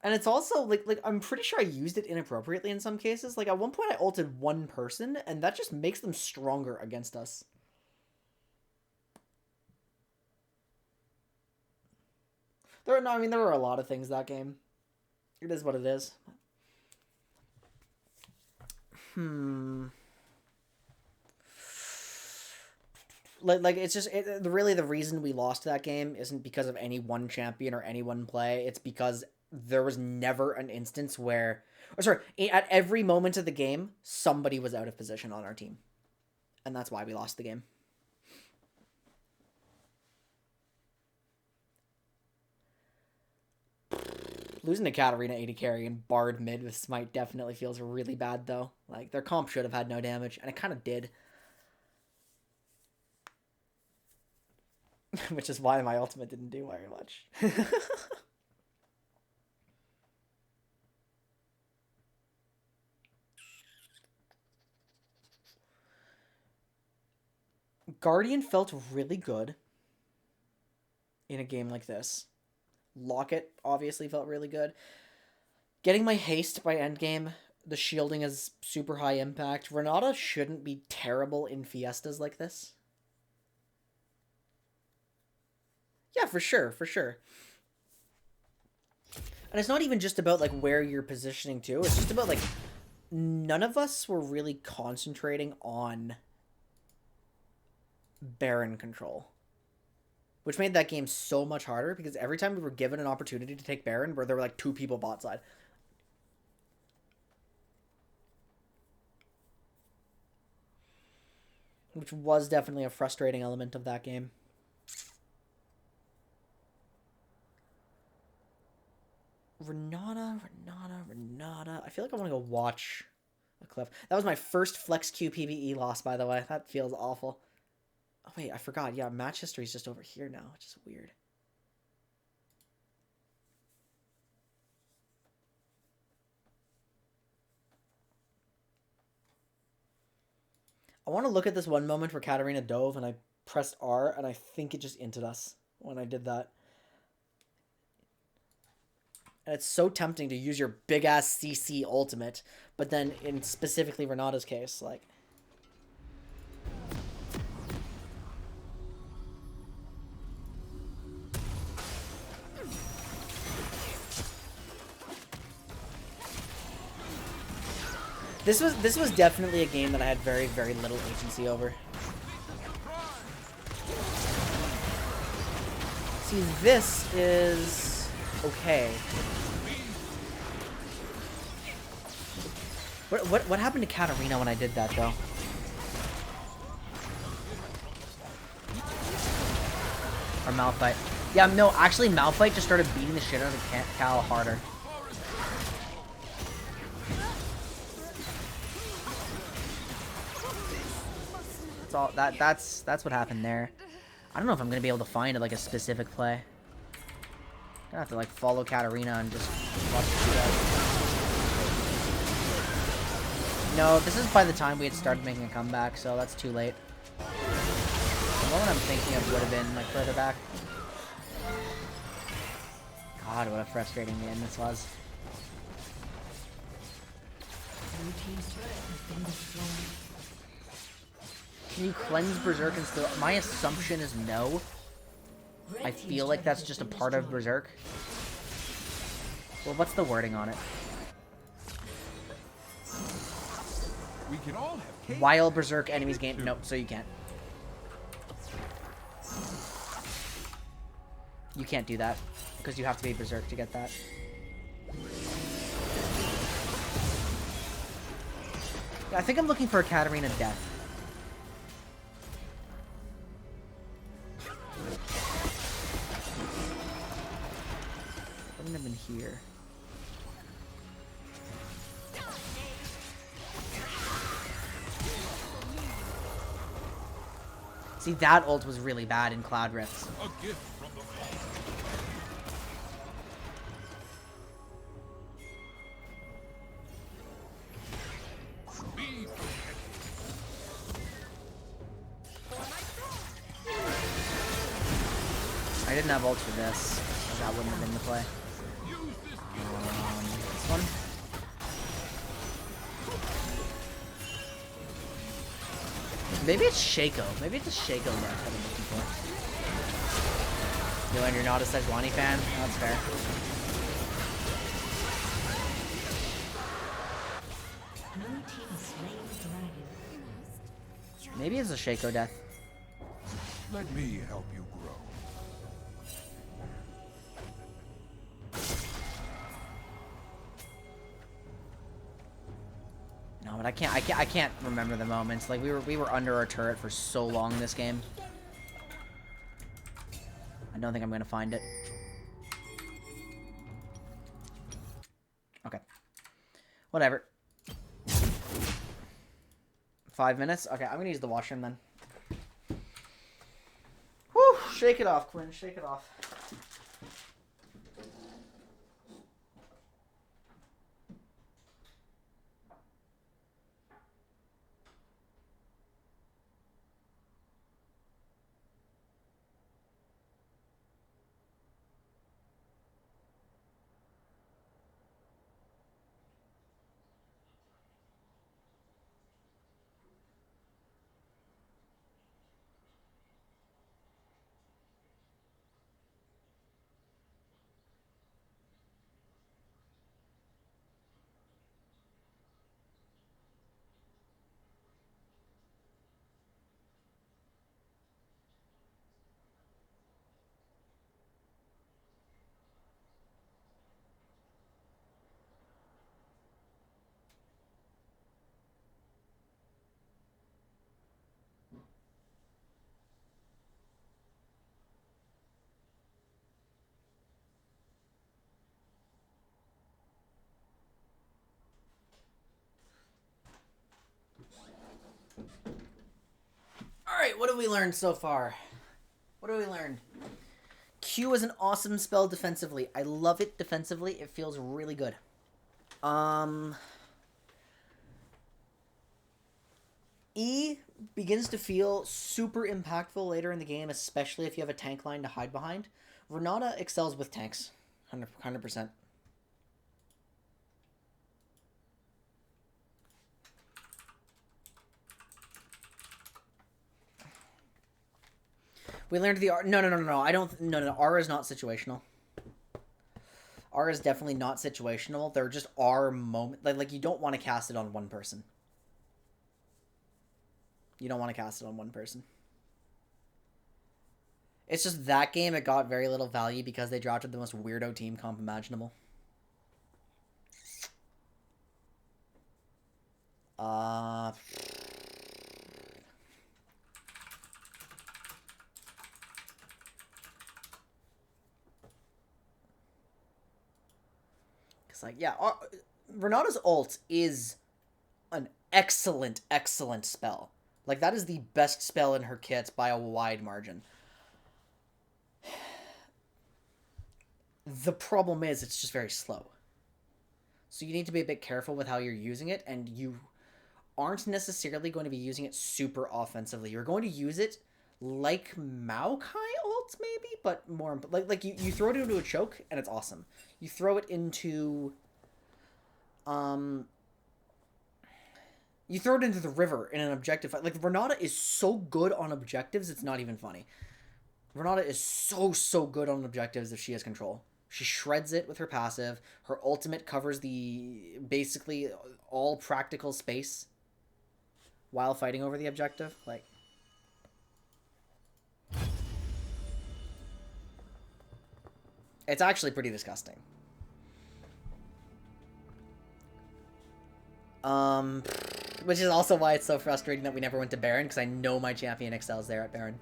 And it's also, like I'm pretty sure I used it inappropriately in some cases. Like, at one point I ulted one person, and that just makes them stronger against us. There were a lot of things that game. It is what it is. Like it's just really the reason we lost that game isn't because of any one champion or any one play. It's because there was never an instance where, or sorry, at every moment of the game, somebody was out of position on our team, and that's why we lost the game. Losing to Katarina AD carry and Bard mid with Smite definitely feels really bad, though. Like, their comp should have had no damage, and it kind of did. Which is why my ultimate didn't do very much. Guardian felt really good in a game like this. Locket obviously felt really good. Getting my haste by endgame, the shielding is super high impact. Renata shouldn't be terrible in fiestas like this. Yeah, for sure, for sure. And it's not even just about, like, where you're positioning to. It's just about, like, none of us were really concentrating on Baron control. Which made that game so much harder, because every time we were given an opportunity to take Baron, where there were, like, 2 people bot side. Which was definitely a frustrating element of that game. Renata. I feel like I want to go watch a clip. That was my first Flex Q PBE loss, by the way. That feels awful. Oh, wait, I forgot. Yeah, match history is just over here now, which is weird. I want to look at this one moment where Katarina dove and I pressed R and I think it just inted us when I did that. And it's so tempting to use your big ass CC ultimate, but then in specifically Renata's case, like. This was definitely a game that I had very, very little agency over. See, this is okay. What happened to Katarina when I did that though? Or Malphite? Yeah, no, actually Malphite just started beating the shit out of Cal harder. That's all. That's what happened there. I don't know if I'm gonna be able to find like a specific play. I'm gonna have to like follow Katarina and just watch her do that. No, this is by the time we had started making a comeback, so that's too late. The moment I'm thinking of would have been like further back. God, what a frustrating game this was. Blue team's turret has been destroyed. Can you cleanse Berserk and still... My assumption is no. I feel like that's just a part of Berserk. Well, what's the wording on it? We can all have cake. While Berserk enemies gain... Nope, so you can't. You can't do that. Because you have to be Berserk to get that. Yeah, I think I'm looking for a Katarina death. Wouldn't have been here. See, that ult was really bad in Cloud Rifts. A gift from the Father. Be I didn't have ult for this, so that wouldn't have been the play. This one? Maybe it's Shaco. Maybe it's a Shaco deck that I'm looking for. You and you're not a Sejuani fan? That's fair. Blue team has slain the dragon. Maybe it's a Shaco death. Let me help you grow. No, but I can't remember the moments. Like we were under our turret for so long this game. I don't think I'm gonna find it. Okay. Whatever. 5 minutes? Okay, I'm gonna use the washroom then. Whew! Shake it off, Quinn. Shake it off. Alright, what have we learned so far? What have we learned? Q is an awesome spell defensively. I love it defensively. It feels really good. E begins to feel super impactful later in the game, especially if you have a tank line to hide behind. Renata excels with tanks. 100%. We learned the R. No. I don't. No. R is not situational. R is definitely not situational. There just are moments. Like you don't want to cast it on one person. You don't want to cast it on one person. It's just that game, it got very little value because they drafted the most weirdo team comp imaginable. It's like, yeah, Renata's ult is an excellent spell. Like, that is the best spell in her kits by a wide margin. The problem is, it's just very slow. So you need to be a bit careful with how you're using it, and you aren't necessarily going to be using it super offensively. You're going to use it like Maokai ult, maybe, but more... Like you throw it into a choke, and it's awesome. You throw it into... You throw it into the river in an objective fight. Like, Renata is so good on objectives, it's not even funny. Renata is so good on objectives if she has control. She shreds it with her passive. Her ultimate covers the basically all practical space while fighting over the objective. Like, it's actually pretty disgusting. Which is also why it's so frustrating that we never went to Baron, because I know my champion excels there at Baron.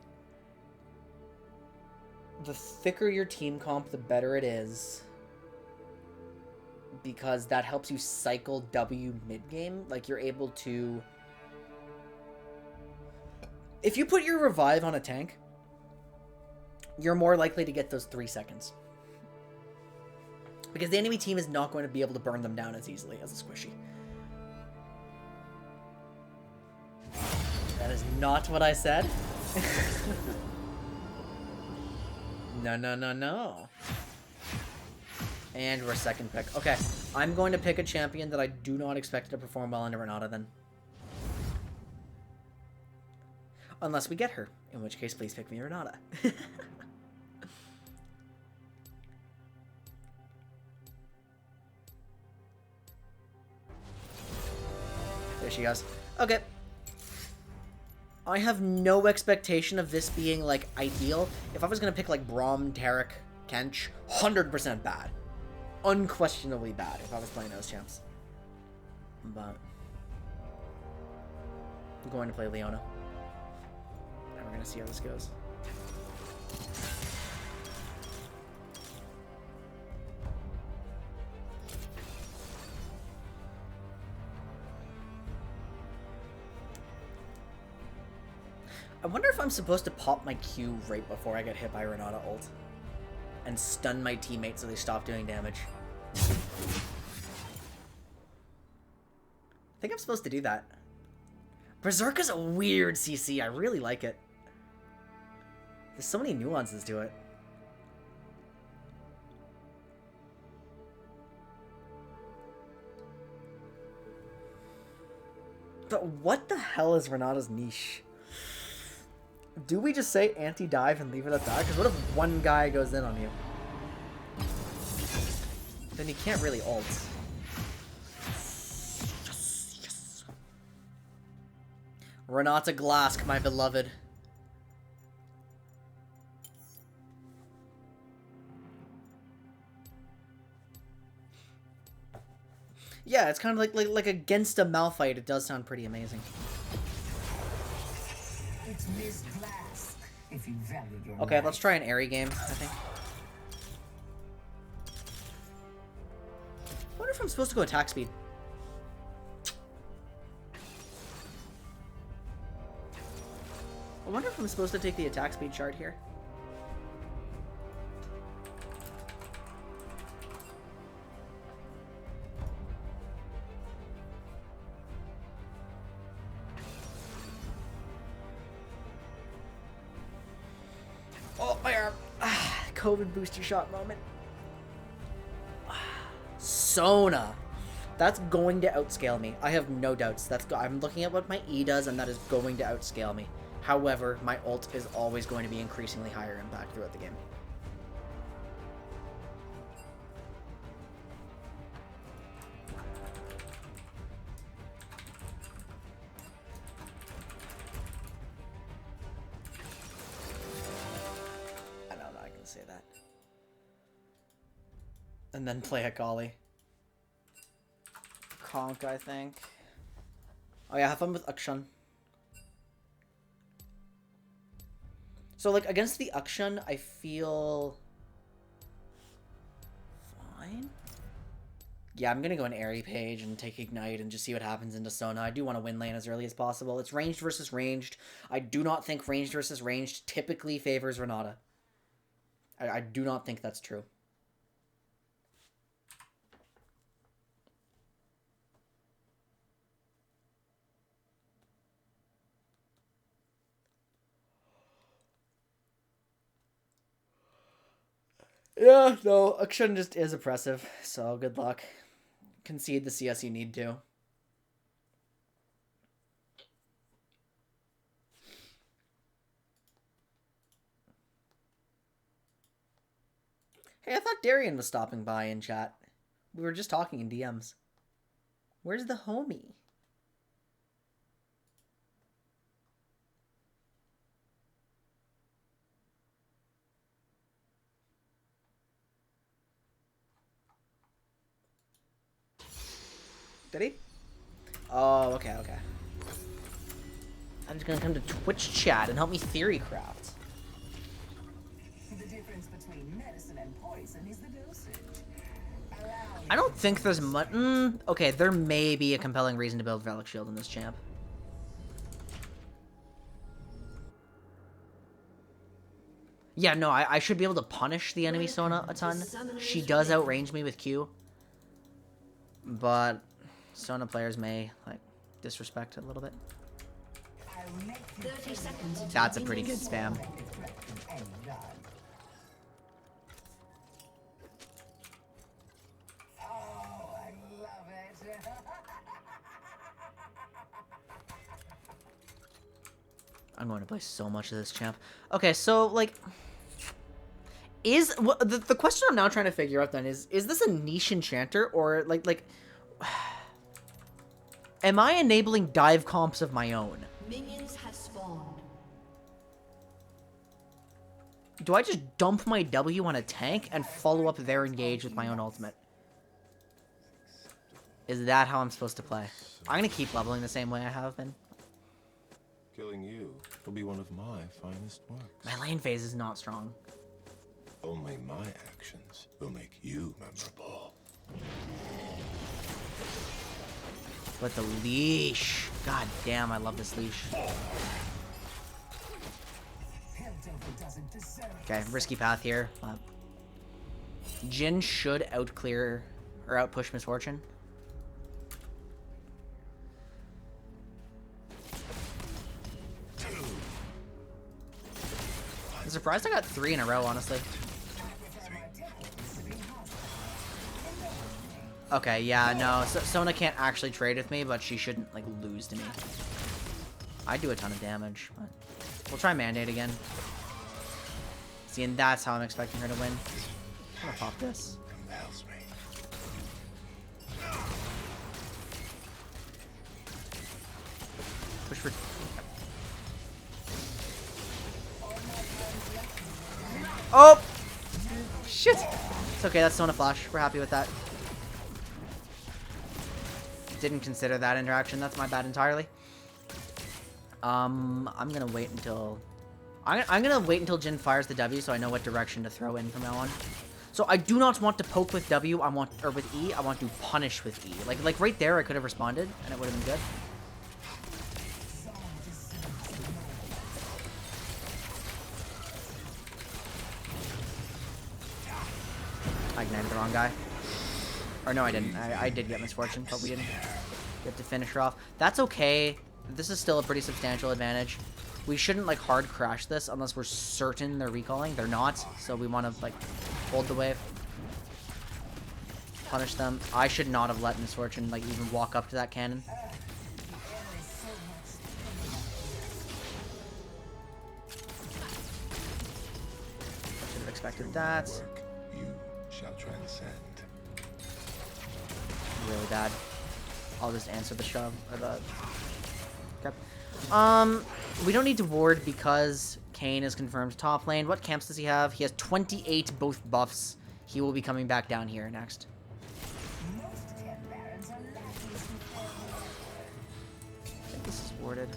The thicker your team comp, the better it is. Because that helps you cycle W mid-game. Like, you're able to... If you put your revive on a tank, you're more likely to get those 3 seconds. Because the enemy team is not going to be able to burn them down as easily as a squishy. That is not what I said. No. And we're second pick. Okay, I'm going to pick a champion that I do not expect to perform well into Renata then. Unless we get her, in which case please pick me Renata. There she goes. Okay. I have no expectation of this being, like, ideal. If I was gonna pick, like, Braum, Tarek, Kench, 100% bad. Unquestionably bad if I was playing those champs. But I'm going to play Leona. And we're gonna see how this goes. I wonder if I'm supposed to pop my Q right before I get hit by Renata ult. And stun my teammates so they stop doing damage. I think I'm supposed to do that. Berserker's a weird CC. I really like it. There's so many nuances to it. But what the hell is Renata's niche? Do we just say anti-dive and leave it at that? Because what if one guy goes in on you? Then you can't really ult. Yes. Renata Glasc, my beloved. Yeah, it's kind of like against a Malphite. It does sound pretty amazing. It's Miss Glasc, if you value your Okay, life. let's try an airy game, I think. I wonder if I'm supposed to go attack speed. I wonder if I'm supposed to take the attack speed chart here. Oh, my arm. COVID booster shot moment. Sona. That's going to outscale me. I have no doubts. I'm looking at what my E does, and that is going to outscale me. However, my ult is always going to be increasingly higher impact throughout the game. I don't know, I can say that. And then play a Kali. Conk, I think. Oh yeah, have fun with Akshan. So, like, against the Akshan, I feel fine. Yeah, I'm gonna go an Airy Page and take Ignite and just see what happens into Sona. I do want to win lane as early as possible. It's ranged versus ranged. I do not think ranged versus ranged typically favors Renata. I do not think that's true. Yeah, no, Akshan just is oppressive, so good luck. Concede the CS you need to. Hey, I thought Darian was stopping by in chat. We were just talking in DMs. Where's the homie? Did he? Oh, okay, okay. I'm just gonna come to Twitch chat and help me theory craft. The difference between medicine and poison is the dosage. I don't think there's much. Okay, there may be a compelling reason to build Relic Shield in this champ. Yeah, no, I should be able to punish the enemy Sona a ton. She does outrange me with Q. But Sona players may, like, disrespect it a little bit. 30 seconds. That's a pretty good spam. I'm going to play so much of this champ. Okay, so, like, the question I'm now trying to figure out then is this a niche enchanter, or, like, am I enabling dive comps of my own? Minions have spawned. Do I just dump my W on a tank and follow up their engage with my own ultimate? Is that how I'm supposed to play? I'm going to keep leveling the same way I have been. Killing you will be one of my finest works. My lane phase is not strong. Only my actions will make you memorable. But the leash. God damn, I love this leash. Okay, risky path here. Jhin should outclear or outpush Misfortune. I'm surprised I got 3 in a row, honestly. Okay, yeah, no, Sona can't actually trade with me, but she shouldn't, like, lose to me. I do a ton of damage, but we'll try Mandate again. See, and that's how I'm expecting her to win. I'm gonna pop this. Push for... Oh! Shit! It's okay, that's Sona Flash. We're happy with that. Didn't consider that interaction. That's my bad entirely. I'm gonna wait until... I'm gonna wait until Jhin fires the W so I know what direction to throw in from now on. So I do not want to poke with W, or with E, I want to punish with E. Like right there I could have responded and it would have been good. wrong guy. Or no, I didn't. I did get Misfortune, but we didn't get to finish her off. That's okay. This is still a pretty substantial advantage. We shouldn't, like, hard crash this unless we're certain they're recalling. They're not, so we want to, like, hold the wave. Punish them. I should not have let Misfortune, like, even walk up to that cannon. Should have expected that. Work, you shall transcend. Really bad. I'll just answer the shove or the. Okay. We don't need to ward because Kane is confirmed top lane. What camps does he have? He has 28 both buffs. He will be coming back down here next. I think this is warded.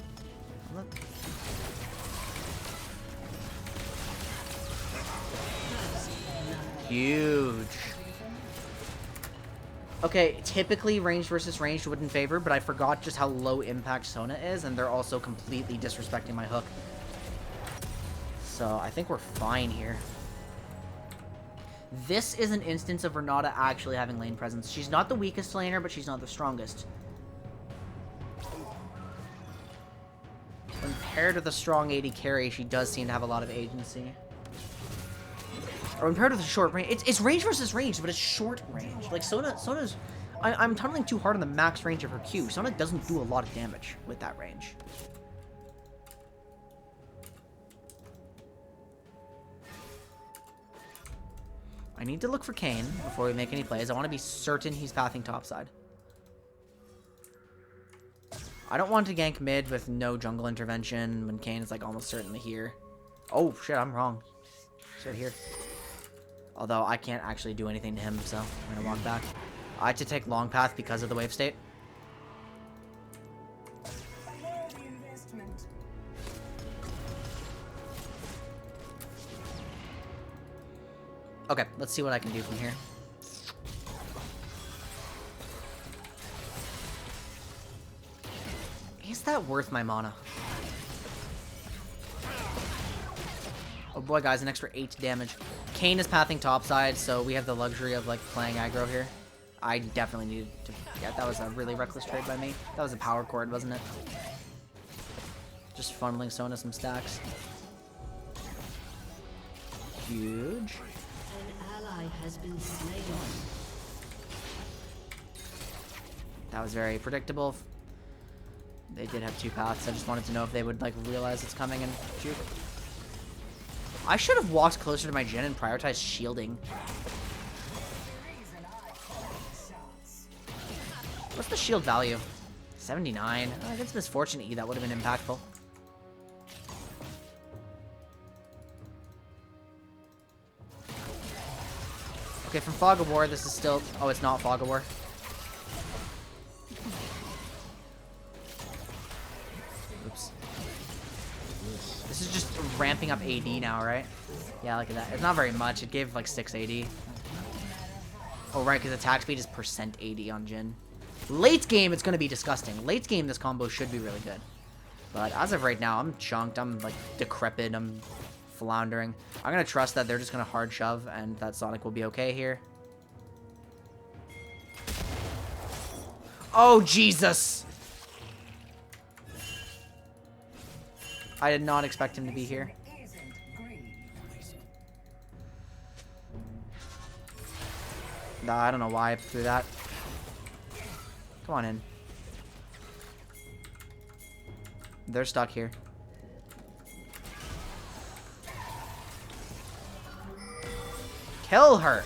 Huge. Okay, typically ranged versus ranged wouldn't favor, but I forgot just how low impact Sona is, and they're also completely disrespecting my hook. So I think we're fine here. This is an instance of Renata actually having lane presence. She's not the weakest laner, but she's not the strongest. Compared to the strong AD carry, she does seem to have a lot of agency. Or compared to the short range, it's range versus range, but it's short range. Like Sona's, I'm tunneling too hard on the max range of her Q. Sona doesn't do a lot of damage with that range. I need to look for Kane before we make any plays. I want to be certain he's pathing topside. I don't want to gank mid with no jungle intervention when Kane is like almost certainly here. Oh shit, I'm wrong. He's right here. Although I can't actually do anything to him, so I'm gonna walk back. I had to take long path because of the wave state. Okay, let's see what I can do from here. Is that worth my mana? Oh boy, guys, an extra 8 damage. Kane is pathing topside, so we have the luxury of, like, playing aggro here. I definitely needed to... Yeah, that was a really reckless trade by me. That was a power chord, wasn't it? Just funneling Sona some stacks. Huge. An ally has been slain. That was very predictable. They did have 2 paths. I just wanted to know if they would, like, realize it's coming and shoot. I should have walked closer to my Jhin and prioritized shielding. What's the shield value? 79. Against Misfortune E, that would have been impactful. Okay, from Fog of War, this is still... Oh, it's not Fog of War. Oops. This is just ramping up AD now, right? Yeah, look at that. It's not very much. It gave like 6 AD. Oh, right, because attack speed is percent AD on Jhin. Late game, it's going to be disgusting. Late game, this combo should be really good. But as of right now, I'm chunked. I'm like decrepit. I'm floundering. I'm going to trust that they're just going to hard shove and that Sonic will be okay here. Oh, Jesus! I did not expect him to be here. Nah, I don't know why I threw that. Come on in. They're stuck here. Kill her!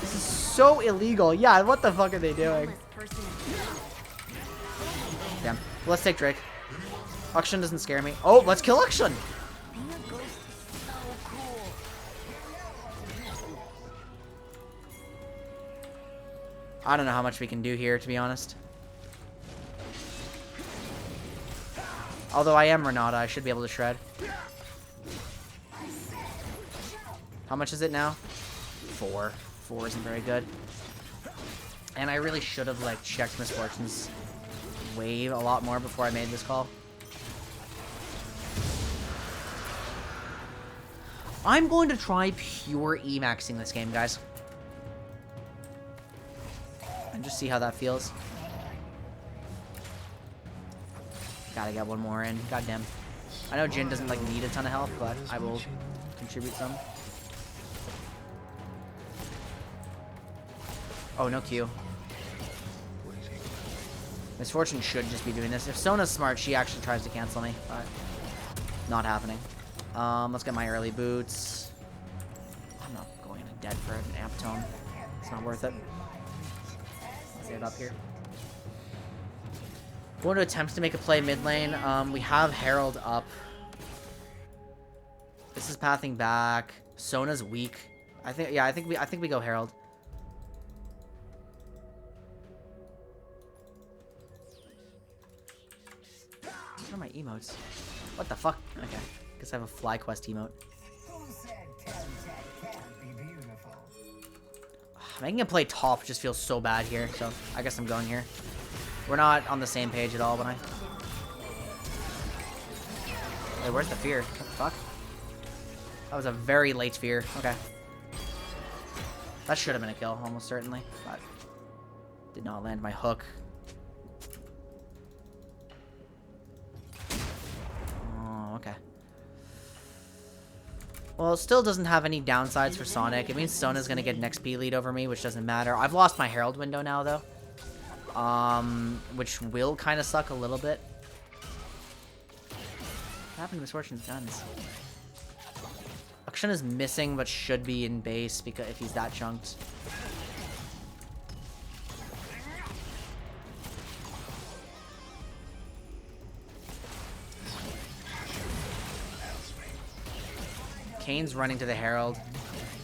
This is so illegal. Yeah, what the fuck are they doing? Damn. Let's take Drake. Akshan doesn't scare me. Oh, let's kill Akshan! I don't know how much we can do here, to be honest. Although I am Renata, I should be able to shred. How much is it now? 4. 4 isn't very good. And I really should have, like, checked Misfortune's wave a lot more before I made this call. I'm going to try pure E-maxing this game, guys. And just see how that feels. Gotta get one more in. Goddamn. I know Jin doesn't, like, need a ton of health, but I will contribute some. Oh, no Q. Misfortune should just be doing this. If Sona's smart, she actually tries to cancel me, but not happening. Let's get my early boots. I'm not going into dead for an amp tone. It's not worth it. Let's get it up here. Going to attempt to make a play mid lane. We have Herald up. This is pathing back. Sona's weak. I think we go Herald. What are my emotes? What the fuck? Okay. Guess I have a fly quest emote. Who said contact can't be beautiful? Making a play top just feels so bad here, so I guess I'm going here. We're not on the same page at all, but Wait, where's the fear? What the fuck? That was a very late fear. Okay. That should have been a kill, almost certainly, but did not land my hook. Oh, okay. Well, it still doesn't have any downsides for Sonic. It means Sona's gonna get an XP lead over me, which doesn't matter. I've lost my Herald window now, though. Which will kind of suck a little bit. What happened to Misfortune's guns? Akshan is missing, but should be in base because if he's that chunked. Kane's running to the Herald.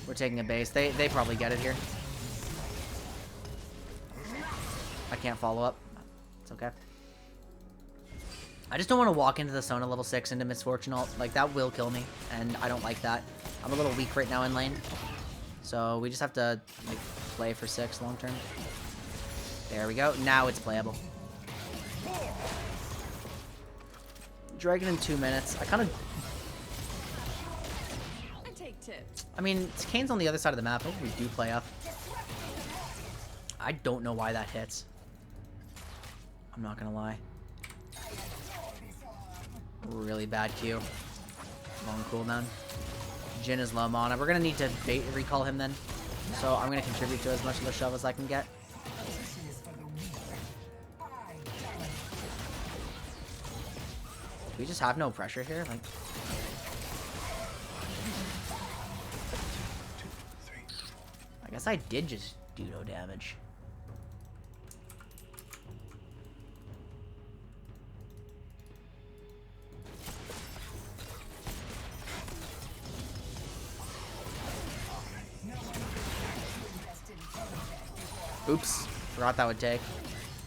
We're taking a base. They probably get it here. I can't follow up. It's okay. I just don't want to walk into the Sona level 6 into Misfortune ult. Like, that will kill me, and I don't like that. I'm a little weak right now in lane. So we just have to, like, play for 6 long term. There we go. Now it's playable. Dragon in 2 minutes. I mean, Kane's on the other side of the map. I think we do play up. I don't know why that hits. I'm not gonna lie. Really bad Q. Long cooldown. Jin is low mana. We're gonna need to bait recall him then. So I'm gonna contribute to as much of the shove as I can get. Do we just have no pressure here? Like, I guess I did just do no damage. Oops, forgot that would take.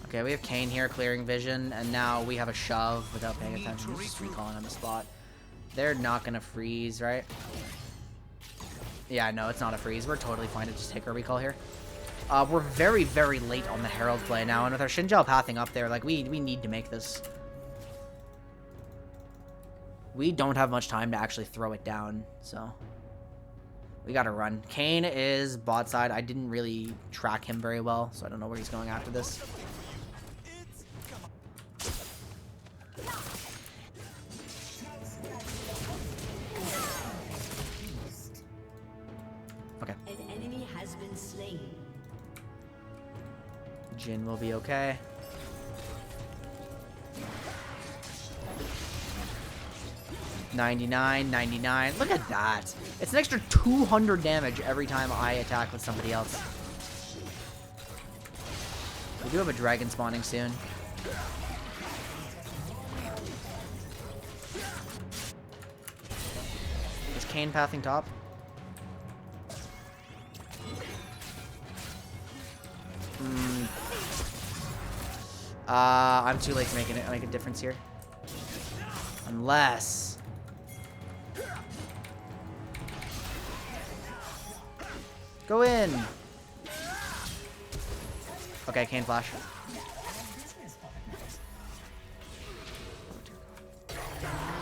Okay, we have Kane here clearing vision, and now we have a shove without paying attention. Just recalling on the spot. They're not gonna freeze, right? Yeah, no, it's not a freeze. We're totally fine to just take our recall here. We're very, very late on the Herald play now, and with our Shinjao pathing up there, like, we need to make this. We don't have much time to actually throw it down, so we gotta run. Kane is bot side. I didn't really track him very well, so I don't know where he's going after this. Okay. An enemy has been slain. Jin will be okay. $99, $99. Look at that. It's an extra 200 damage every time I attack with somebody else. We do have a dragon spawning soon. Is Kane pathing top? I'm too late to make a difference here. Unless... Go in! Okay, Kane flash.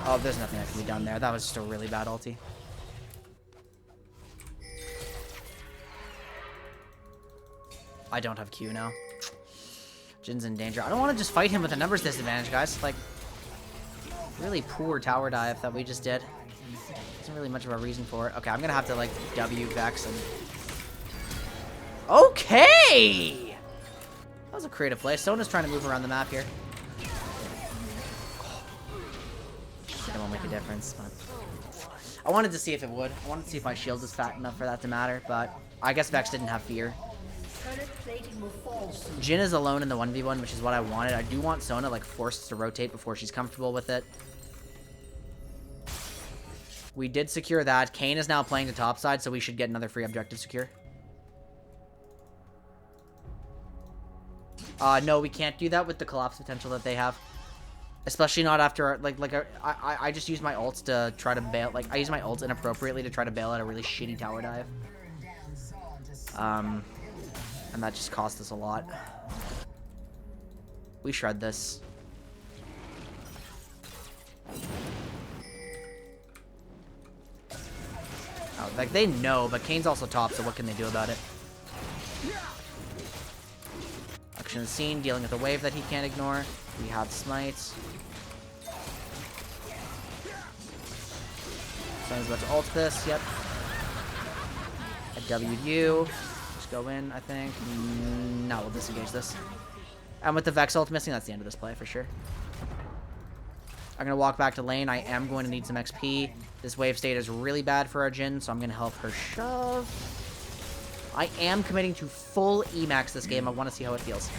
Oh, there's nothing that can be done there. That was just a really bad ulti. I don't have Q now. Jin's in danger. I don't want to just fight him with a numbers disadvantage, guys. Like, really poor tower dive that we just did. Isn't really much of a reason for it. Okay, I'm gonna have to, like, W Vex and... Okay! That was a creative play. Sona's trying to move around the map here. It won't make a difference, but... I wanted to see if it would. I wanted to see if my shield is fat enough for that to matter, but I guess Vex didn't have fear. Jin is alone in the 1v1, which is what I wanted. I do want Sona, like, forced to rotate before she's comfortable with it. We did secure that. Kayn is now playing the top side, so we should get another free objective secure. No, we can't do that with the collapse potential that they have. Especially not after, I just use my ults to try to bail, like, I use my ults inappropriately to try to bail out a really shitty tower dive. And that just cost us a lot. We shred this. Oh, like, they know, but Kane's also top, so what can they do about it? Action scene, dealing with a wave that he can't ignore. We have smites. Someone's about to ult this, yep. I W'd you. Just go in, I think. No, we'll disengage this. And with the Vex ult missing, that's the end of this play for sure. I'm gonna walk back to lane. I am going to need some XP. This wave state is really bad for our Jin, so I'm gonna help her shove. I am committing to full Emax this game. I want to see how it feels.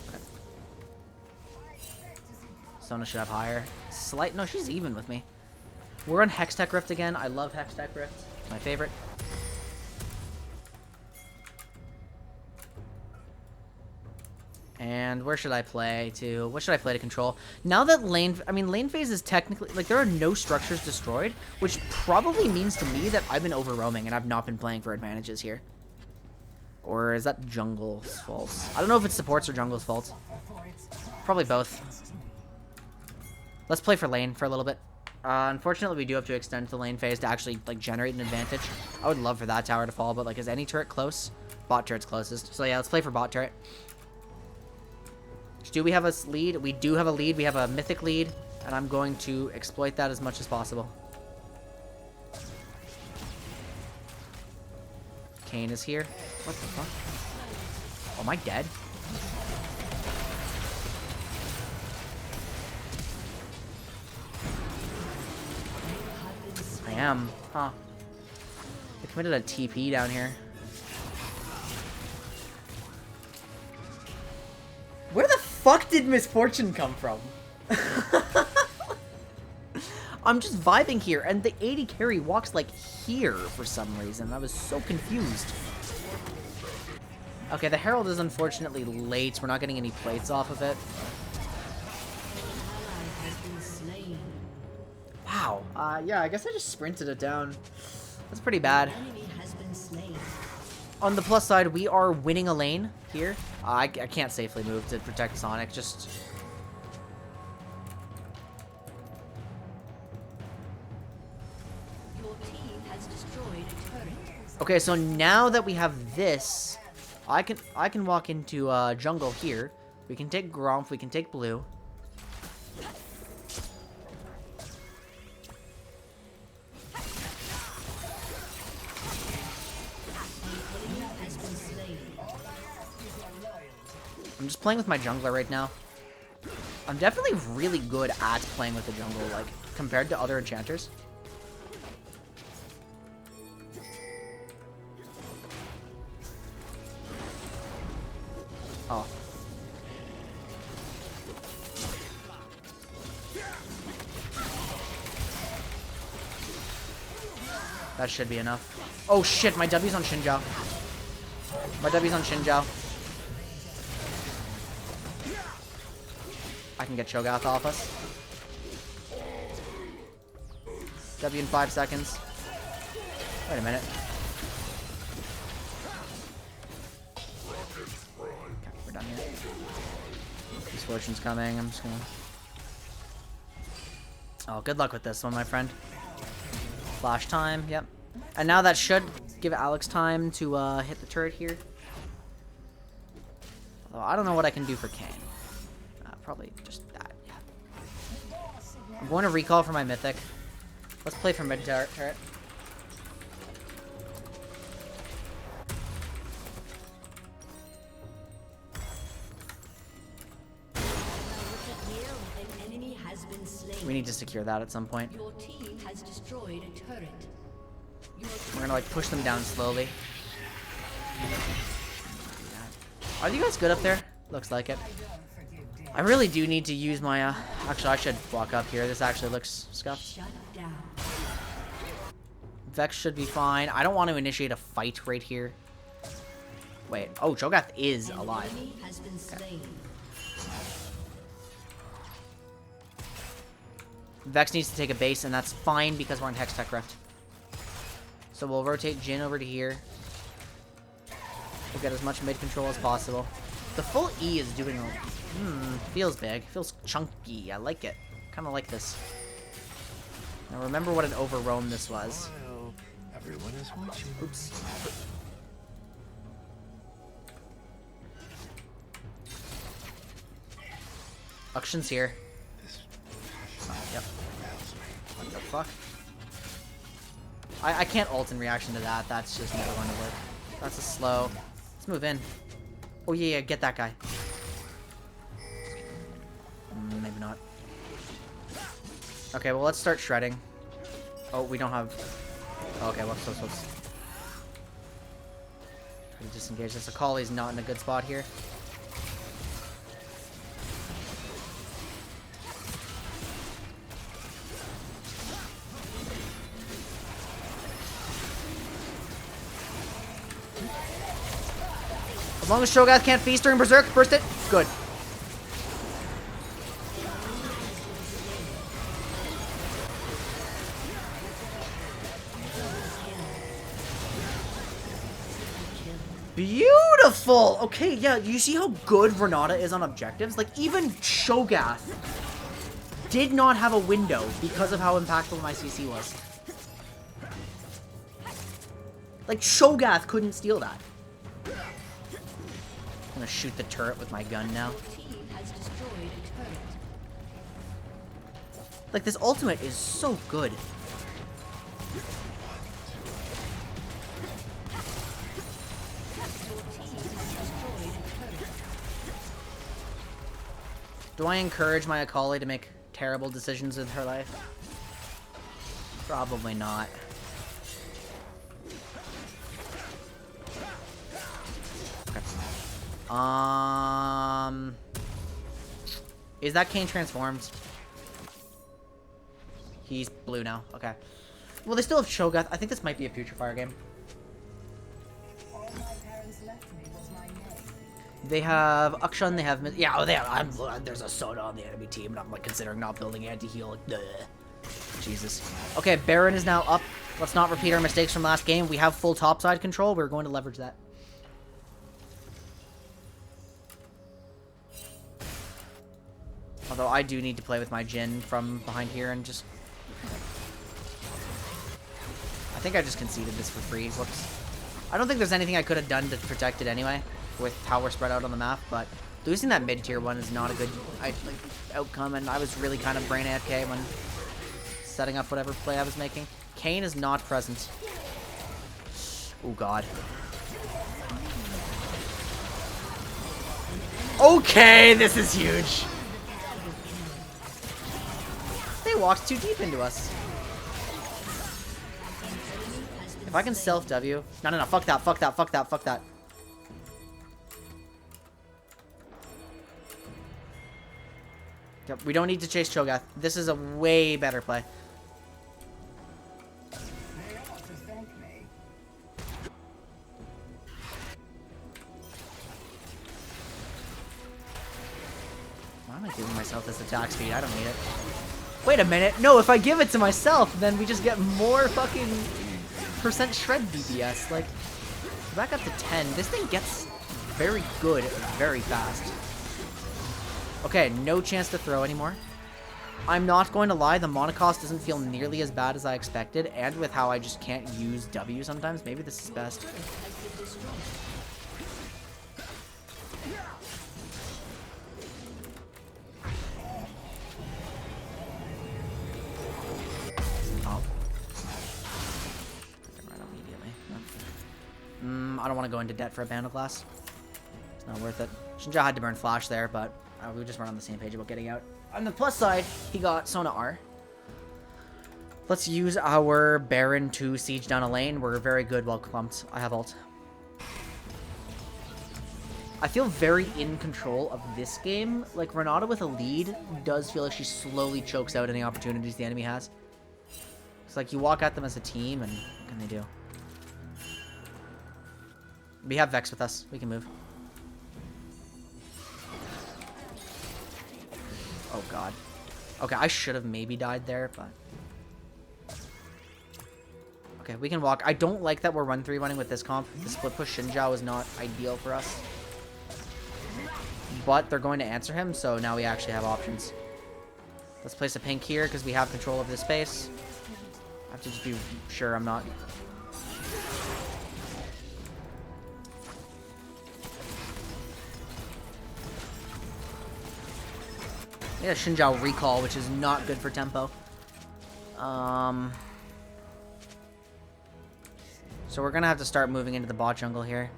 Okay. Sona should have higher. Slight. No, she's even with me. We're on Hextech Rift again. I love Hextech Rift. It's my favorite. And where should I play to? What should I play to control? Now that lane phase is technically, like, there are no structures destroyed, which probably means to me that I've been over roaming and I've not been playing for advantages here. Or is that jungle's fault? I don't know if it's support's or jungle's fault. Probably both. Let's play for lane for a little bit. Unfortunately, we do have to extend the lane phase to actually, like, generate an advantage. I would love for that tower to fall, but, like, is any turret close? Bot turret's closest. So yeah, let's play for bot turret. Do we have a lead? We do have a lead. We have a mythic lead, and I'm going to exploit that as much as possible. Kayn is here. What the fuck? Oh, am I dead? I am. Huh. They committed a TP down here. Where the fuck did Misfortune come from? I'm just vibing here, and the 80 carry walks, like, here for some reason. I was so confused. Okay, the Herald is unfortunately late. We're not getting any plates off of it. Wow. Yeah, I guess I just sprinted it down. That's pretty bad. On the plus side, we are winning a lane here. I can't safely move to protect Sonic, just... Your team has destroyed a turret. Okay, so now that we have this, I can walk into jungle here. We can take Gromp, we can take blue. I'm just playing with my jungler right now. I'm definitely really good at playing with the jungle, like, compared to other enchanters. Oh. That should be enough. Oh shit, my W's on Xinjiao. My W's on Xinjiao. I can get Cho'Gath off us. W in 5 seconds. Wait a minute. Okay, we're done here. Misfortune's coming. I'm just gonna... Oh, good luck with this one, my friend. Flash time. Yep. And now that should give Alex time to hit the turret here. Although I don't know what I can do for Kane. Probably just that, yeah. I'm going to recall for my mythic. Let's play for mid turret. An enemy has been slain. We need to secure that at some point. Your team has destroyed a turret. We're gonna like push them down slowly. Are you guys good up there? Looks like it. I really do need to use my actually I should walk up here. This actually looks scuffed. Shut down. Vex should be fine. I don't want to initiate a fight right here. Wait. Oh, Cho'Gath is alive. Enemy has been slain. Vex needs to take a base, and that's fine because we're on Hex Tech Rift. So we'll rotate Jhin over to here. We'll get as much mid control as possible. The full E is doing feels big. Feels chunky. I like it. Kind of like this. Now remember what an over roam this was. Well, everyone is watching. Oops. Auction's here. Yep. What the fuck? I can't ult in reaction to that. That's just never going to work. That's a slow. Let's move in. Oh yeah, get that guy. Maybe not. Okay, well let's start shredding. Oh, we don't have... Okay, whoops. Try to disengage this. Akali's not in a good spot here. As long as Cho'Gath can't feast during Berserk, burst it. Good. Beautiful! Okay, yeah, you see how good Renata is on objectives? Like, even Cho'Gath did not have a window because of how impactful my CC was. Like, Cho'Gath couldn't steal that. I'm gonna shoot the turret with my gun now. Team has destroyed a turret. Like, this ultimate is so good. Do I encourage my Akali to make terrible decisions with her life? Probably not. Okay. Is that Kane transformed? He's blue now. Okay. Well, they still have Cho'Gath. I think this might be a Putrefier game. All my parents left me was my name. They have Akshan, they have... Yeah, oh, they have... there's a Soda on the enemy team, and I'm, like, considering not building anti-heal. Like, Jesus. Okay, Baron is now up. Let's not repeat our mistakes from last game. We have full topside control. We're going to leverage that. Although I do need to play with my Jhin from behind here and just... I think I just conceded this for free. Whoops. I don't think there's anything I could have done to protect it anyway, with how we're spread out on the map, but losing that mid-tier one is not a good outcome, and I was really kind of brain AFK when setting up whatever play I was making. Kane is not present. Oh god. Okay, this is huge. They walked too deep into us. If I can self-W... No, fuck that. Yep, we don't need to chase Cho'Gath. This is a way better play. They ought to thank me. Why am I giving myself this attack speed? I don't need it. Wait a minute. No, if I give it to myself, then we just get more fucking percent shred DPS. Like, back up to 10. This thing gets very good very fast. Okay, no chance to throw anymore. I'm not going to lie, the mana cost doesn't feel nearly as bad as I expected, and with how I just can't use W sometimes, maybe this is best. Oh. Right immediately. I don't want to go into debt for a Band of Glass. It's not worth it. Shinja had to burn Flash there, but we just weren't on the same page about getting out. On the plus side, he got Sona R. Let's use our Baron to siege down a lane. We're very good while clumped. I have ult. I feel very in control of this game. Like, Renata with a lead does feel like she slowly chokes out any opportunities the enemy has. It's like you walk at them as a team, and what can they do? We have Vex with us. We can move. Oh, God. Okay, I should have maybe died there, but... Okay, we can walk. I don't like that we're 1-3 running with this comp. The split push Shinja is not ideal for us. But they're going to answer him, so now we actually have options. Let's place a pink here, because we have control of this space. I have to just be sure I'm not... Yeah, Shinja recall, which is not good for tempo. So we're gonna have to start moving into the bot jungle here.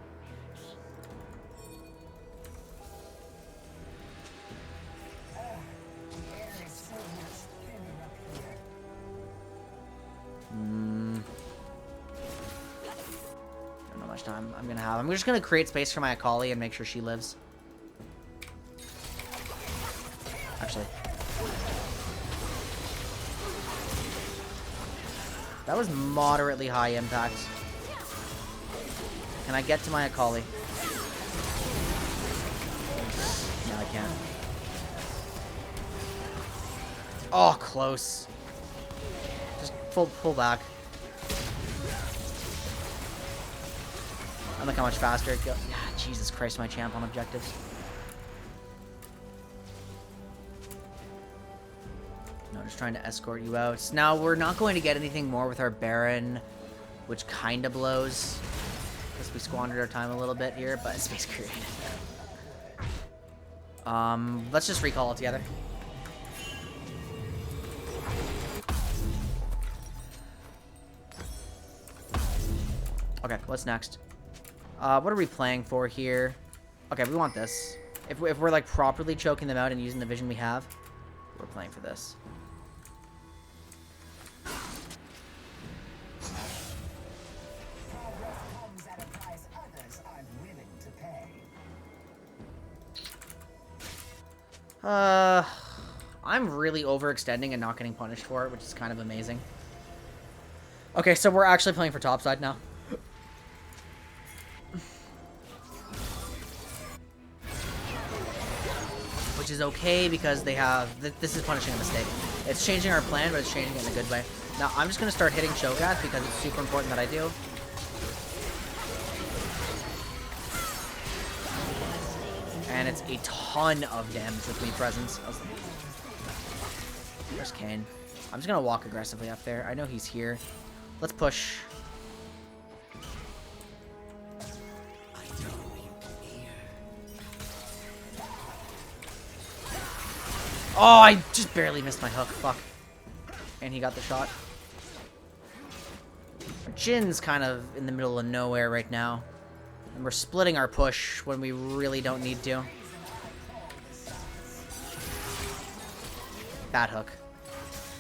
Don't know how much time I'm gonna have. I'm just gonna create space for my Akali and make sure she lives. Actually. That was moderately high impact. Can I get to my Akali? No, I can't. Oh, close. Just pull back. And look how much faster it goes. Yeah, Jesus Christ, my champ on objectives. No, just trying to escort you out. Now, we're not going to get anything more with our Baron, which kind of blows. Guess we squandered our time a little bit here, but space created. Let's just recall it together. Okay, what's next? What are we playing for here? Okay, we want this. If we're like properly choking them out and using the vision we have, we're playing for this. I'm really overextending and not getting punished for it, which is kind of amazing. Okay, so we're actually playing for topside now. Which is okay because they have... This is punishing a mistake. It's changing our plan, but it's changing it in a good way. Now, I'm just going to start hitting Cho'Gath because it's super important that I do. And it's a ton of damage with me presence. Where's Kane? I'm just going to walk aggressively up there. I know he's here. Let's push. Oh, I just barely missed my hook. Fuck. And he got the shot. Jin's kind of in the middle of nowhere right now. And we're splitting our push when we really don't need to. Bad hook.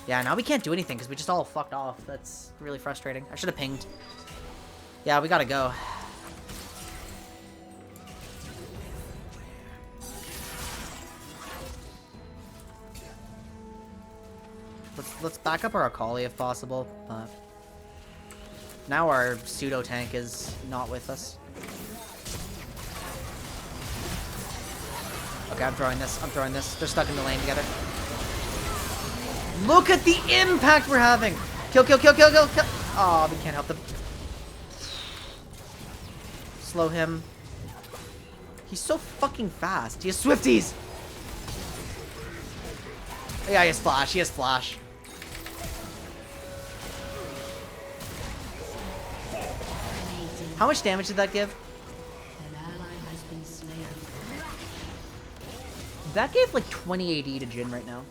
Yeah, now we can't do anything because we just all fucked off. That's really frustrating. I should have pinged. Yeah, we gotta go. Let's back up our Akali if possible. But now our pseudo tank is not with us. Okay, I'm throwing this. I'm throwing this. They're stuck in the lane together. Look at the impact we're having! Kill, kill, kill, kill, kill, kill! Oh, we can't help them. Slow him. He's so fucking fast. He has Swifties! Yeah, he has flash. He has flash. How much damage did that give? An ally has been slain. That gave like 20 AD to Jhin right now.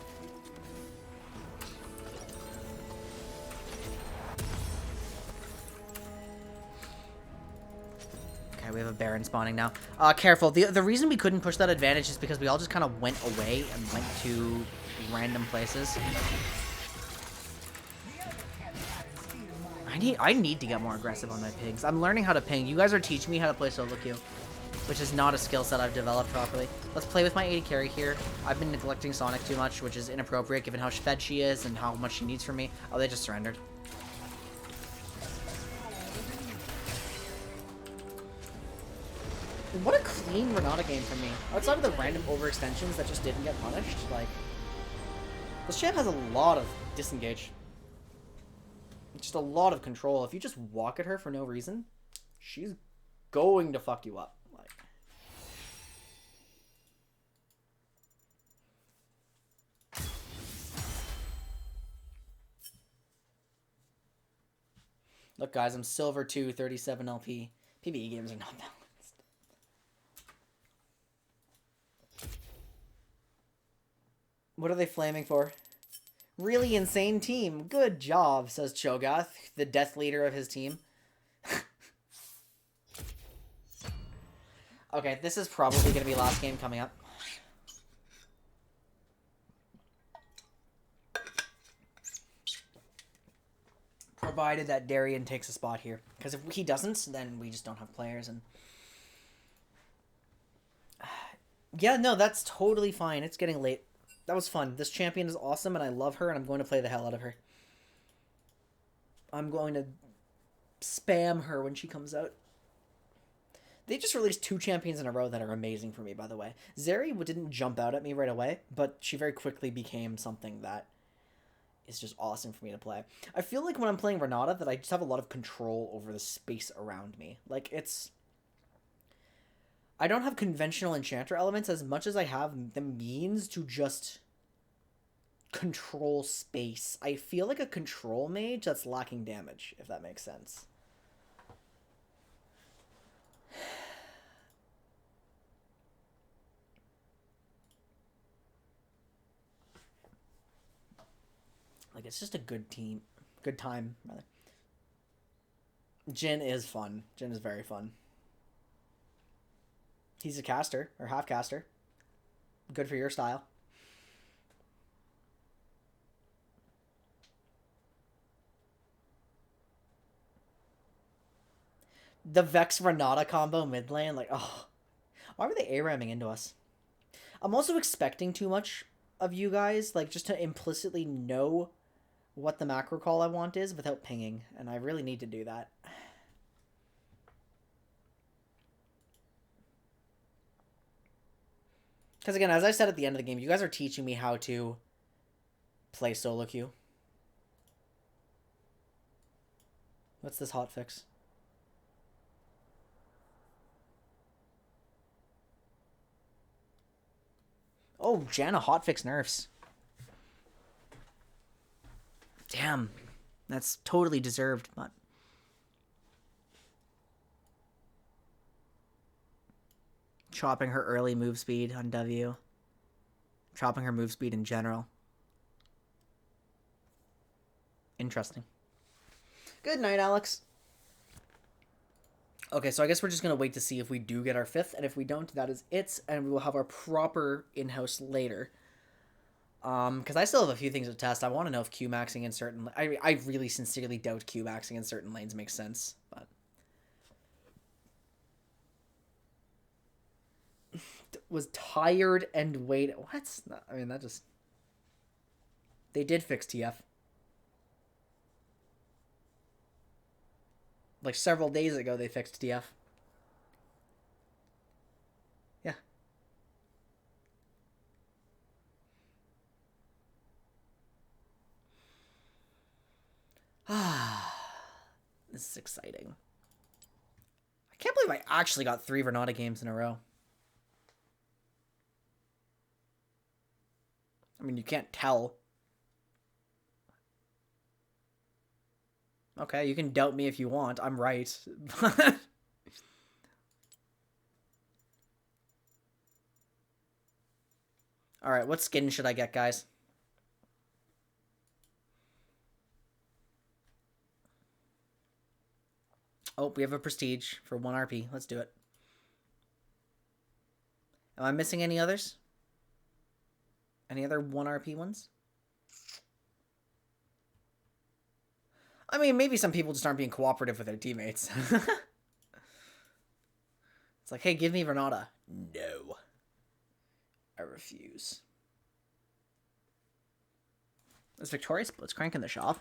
Okay, we have a Baron spawning now. Careful. The reason we couldn't push that advantage is because we all just kind of went away and went to random places. I need to get more aggressive on my pings. I'm learning how to ping. You guys are teaching me how to play solo queue, which is not a skill set I've developed properly. Let's play with my AD carry here. I've been neglecting Sonic too much, which is inappropriate given how fed she is and how much she needs from me. Oh, they just surrendered. What a clean Renata game from me. Outside of the random overextensions that just didn't get punished, like... This champ has a lot of disengage. Just a lot of control. If you just walk at her for no reason, she's going to fuck you up. Like... Look, guys, I'm silver 2, 37 LP. PBE games are not balanced. What are they flaming for? Really insane team. Good job, says Cho'Gath, the death leader of his team. Okay, this is probably going to be last game coming up. Provided that Darian takes a spot here. Because if he doesn't, then we just don't have players. And yeah, no, that's totally fine. It's getting late. That was fun. This champion is awesome, and I love her, and I'm going to play the hell out of her. I'm going to spam her when she comes out. They just released 2 champions in a row that are amazing for me, by the way. Zeri didn't jump out at me right away, but she very quickly became something that is just awesome for me to play. I feel like when I'm playing Renata that I just have a lot of control over the space around me. Like, it's... I don't have conventional enchanter elements as much as I have the means to just control space. I feel like a control mage that's lacking damage, if that makes sense. Like, it's just a good team. Good time, rather. Jhin is fun. Jhin is very fun. He's a caster, or half caster. Good for your style. The Vex Renata combo mid lane, like, oh. Why were they A-ramming into us? I'm also expecting too much of you guys, like, just to implicitly know what the macro call I want is without pinging, and I really need to do that. Because again, as I said at the end of the game, you guys are teaching me how to play solo queue. What's this hotfix? Oh, Janna hotfix nerfs. Damn. That's totally deserved, but... Chopping her early move speed on W. Chopping her move speed in general. Interesting. Good night, Alex. Okay, so I guess we're just going to wait to see if we do get our 5th, and if we don't, that is it, and we will have our proper in-house later. Because I still have a few things to test. I want to know if Q-maxing in certain... I really sincerely doubt Q-maxing in certain lanes makes sense, but... Was tired and waited. What? I mean, that just... They did fix TF. Like, several days ago, they fixed TF. Yeah. This is exciting. I can't believe I actually got 3 Renata games in a row. I mean, you can't tell. Okay, you can doubt me if you want. I'm right. Alright, what skin should I get, guys? Oh, we have a prestige for 1 RP. Let's do it. Am I missing any others? Any other 1 RP ones? I mean, maybe some people just aren't being cooperative with their teammates. It's like, hey, give me Renata. No. I refuse. Is Victoria's Blitzcrank in the shop?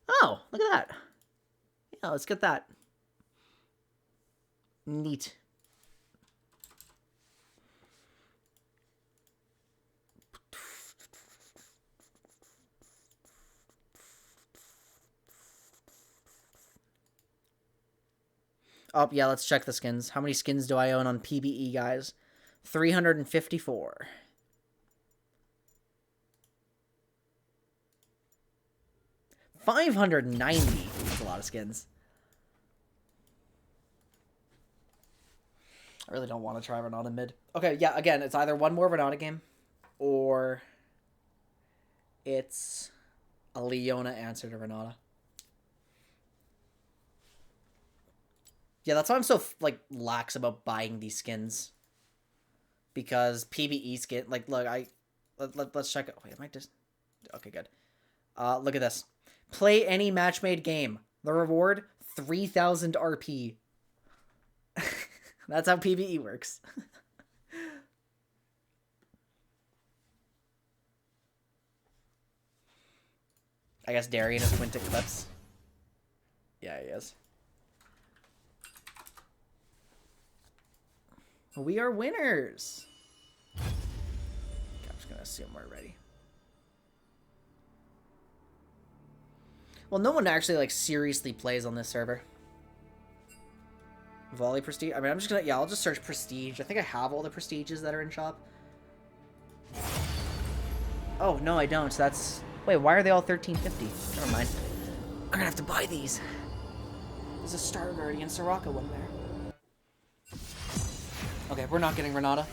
Oh, look at that. Yeah, let's get that. Neat. Oh, yeah, let's check the skins. How many skins do I own on PBE, guys? 354. $590. That's a lot of skins. I really don't want to try Renata mid. Okay, yeah, again, it's either one more Renata game or it's a Leona answer to Renata. Yeah, that's why I'm so, like, lax about buying these skins. Because PBE skin, like, look, let's check it. Wait, am I just... Okay, good. Look at this. Play any match-made game. The reward, 3,000 RP. That's how PBE works. I guess Darian is Quint Eclipse. Yeah, he is. We are winners. Okay, I'm just gonna assume we're ready. Well, no one actually, like, seriously plays on this server. Volley Prestige? I mean, I'm just gonna... Yeah, I'll just search Prestige. I think I have all the Prestiges that are in shop. Oh, no, I don't. That's... Wait, why are they all $13.50? Never mind. I'm gonna have to buy these. There's a Star Guardian Soraka one there. Okay, we're not getting Renata.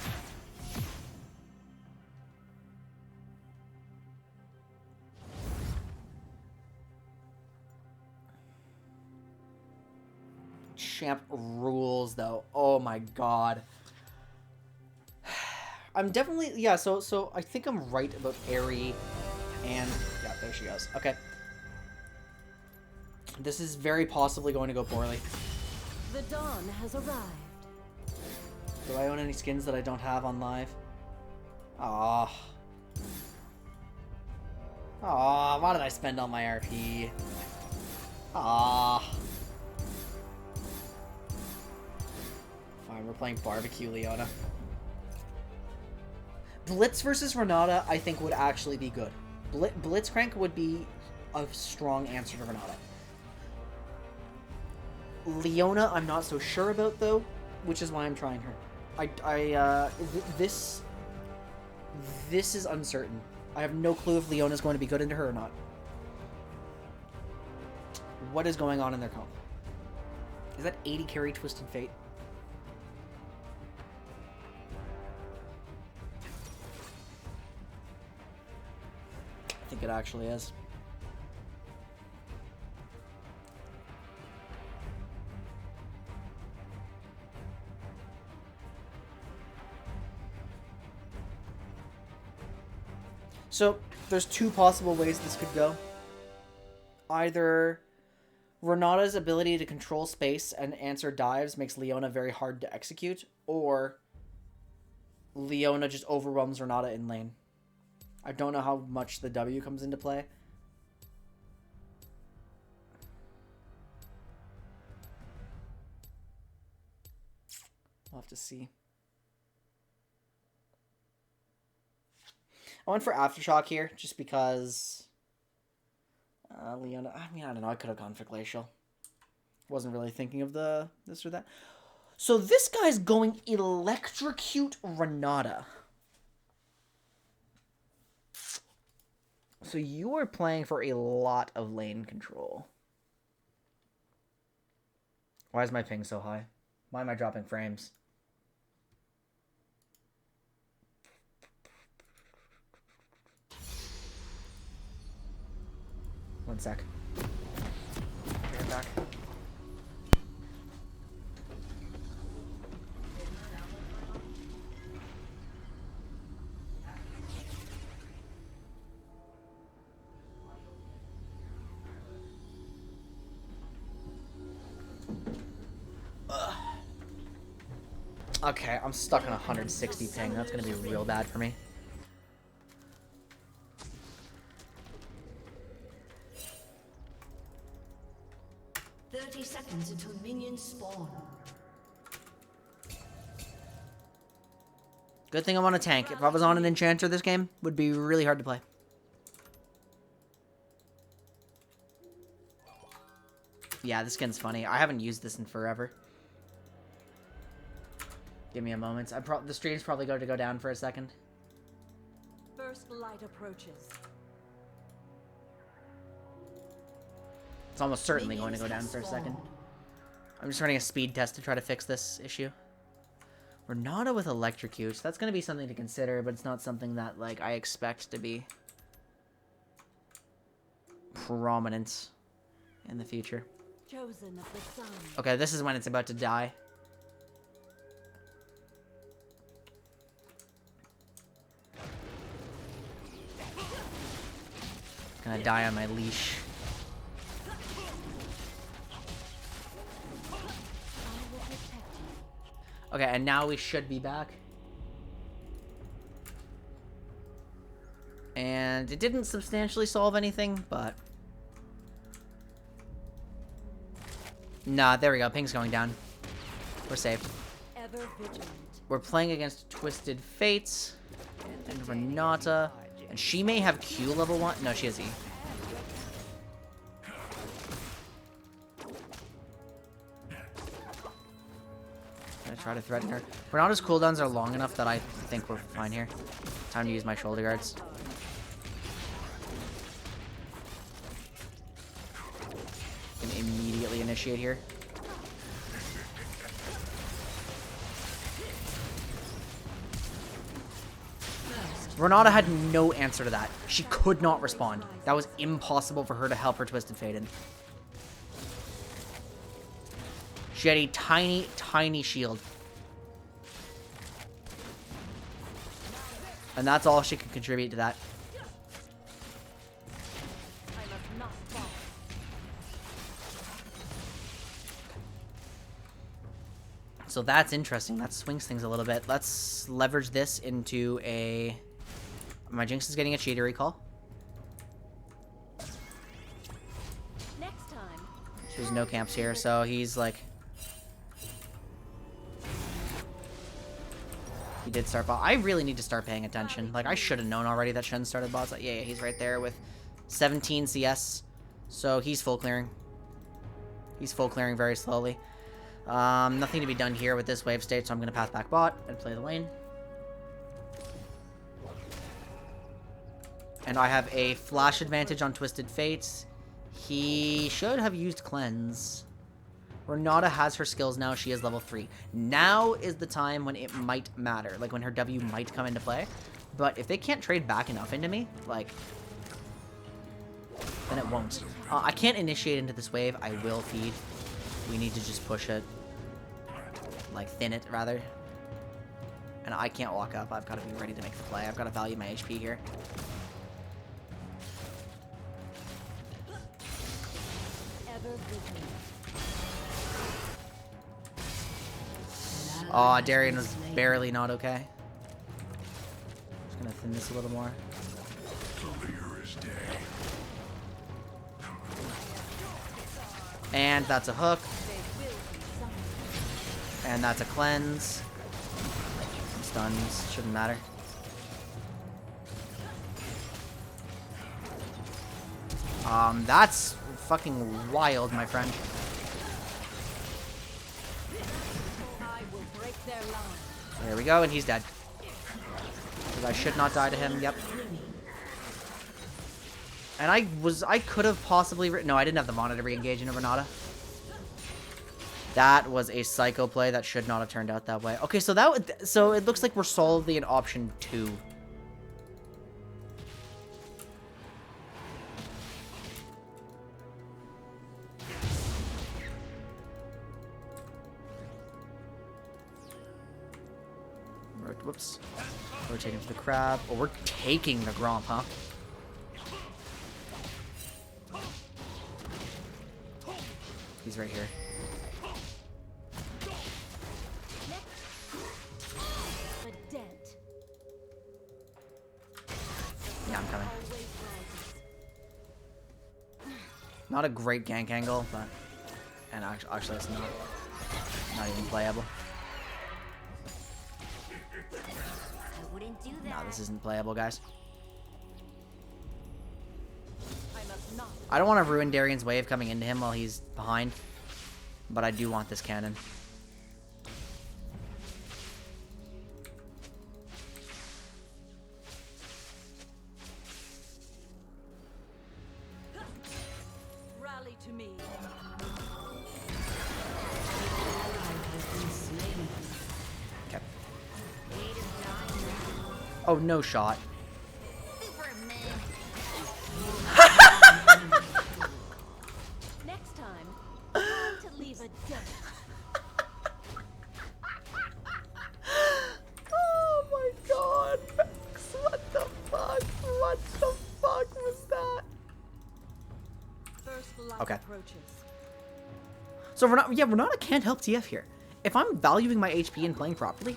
Champ rules, though. Oh my god. I'm definitely... Yeah, so I think I'm right about Aerie and... Yeah, there she goes. Okay. This is very possibly going to go poorly. The dawn has arrived. Do I own any skins that I don't have on live? Aww. Aww, why did I spend all my RP? Aww. Fine, we're playing Barbecue Leona. Blitz versus Renata, I think, would actually be good. Blitzcrank would be a strong answer to Renata. Leona, I'm not so sure about, though, which is why I'm trying her. This is uncertain. I have no clue if Leona's going to be good into her or not. What is going on in their comp? Is that 80 carry Twisted Fate? I think it actually is. So, there's two possible ways this could go. Either Renata's ability to control space and answer dives makes Leona very hard to execute, or Leona just overwhelms Renata in lane. I don't know how much the W comes into play. We'll have to see. I went for Aftershock here, just because... Leona... I mean, I don't know. I could have gone for Glacial. Wasn't really thinking of this or that. So this guy's going Electrocute Renata. So you are playing for a lot of lane control. Why is my ping so high? Why am I dropping frames? One sec. Get back. Okay, I'm stuck on 160 ping. That's gonna be real bad for me. 30 seconds until minions spawn. Good thing I'm on a tank. If I was on an enchanter this game, would be really hard to play. Yeah, this skin's funny. I haven't used this in forever. Give me a moment. The stream's probably going to go down for a second. First light approaches. It's almost certainly going to go down for a second. I'm just running a speed test to try to fix this issue. Renata with electrocute. That's going to be something to consider, but it's not something that, like, I expect to be prominent in the future. Chosen of the sun. Okay, this is when it's about to die. Gonna die on my leash. Okay, and now we should be back. And it didn't substantially solve anything, but... Nah, there we go. Ping's going down. We're safe. Ever vigilant. We're playing against Twisted Fates and Renata. And she may have Q level 1. No, she has E. Gonna try to threaten her. Renata's cooldowns are long enough that I think we're fine here. Time to use my shoulder guards. Gonna immediately initiate here. Renata had no answer to that. She could not respond. That was impossible for her to help her Twisted Fate in. She had a tiny, tiny shield. And that's all she could contribute to that. So that's interesting. That swings things a little bit. Let's leverage this into a... My Jinx is getting a cheater recall. Next time. There's no camps here, so he's like... He did start bot. I really need to start paying attention. Like, I should have known already that Shen started bots. Like, yeah, he's right there with 17 CS. So he's full clearing. He's full clearing very slowly. Nothing to be done here with this wave state, so I'm going to path back bot and play the lane. And I have a flash advantage on Twisted Fates. He should have used Cleanse. Renata has her skills now. She is level 3. Now is the time when it might matter. Like, when her W might come into play. But if they can't trade back enough into me, like... then it won't. I can't initiate into this wave. I will feed. We need to just push it. Like, thin it, rather. And I can't walk up. I've got to be ready to make the play. I've got to value my HP here. Oh, Darian was barely not okay. Just gonna thin this a little more. And that's a hook. And that's a cleanse. Stuns, shouldn't matter. That's fucking wild, my friend. There we go, and he's dead. I should not die to him, yep. And I could have possibly... No, I didn't have the mana to re-engage into Renata. That was a psycho play that should not have turned out that way. Okay, so so it looks like we're solidly in option 2. Whoops. Rotating for the crab. Oh, we're taking the Gromp, huh? He's right here. A dent. Yeah, I'm coming. Not a great gank angle, but... And actually it's not even playable. I wouldn't do that. No, this isn't playable, guys. I must not. I don't want to ruin Darian's wave coming into him while he's behind, but I do want this cannon. Rally to me. Okay. Oh, no shot. Next time, time to leave a dent. Oh my god, Max, what the fuck? What the fuck was that? First light Okay. approaches. So Renata can't help TF here. If I'm valuing my HP and playing properly,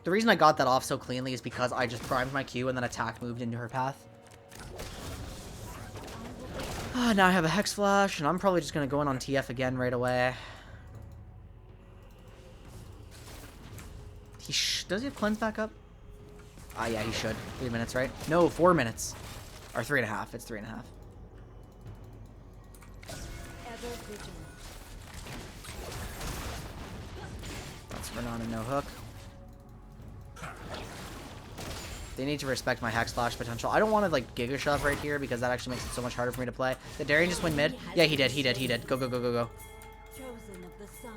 The reason I got that off so cleanly is because I just primed my Q and then attack moved into her path. Now I have a Hex Flash, and I'm probably just going to go in on TF again right away. Does he have Cleanse back up? Ah, yeah, he should. 3 minutes, right? No, 4 minutes. Or 3.5. It's 3.5. Ever vigilant. That's Renata, no hook. They need to respect my Hex Flash potential. I don't want to, like, Giga Shove right here because that actually makes it so much harder for me to play. Did Darian just win mid? Yeah, he did. Go, go, go, go, go. Chosen of the sun.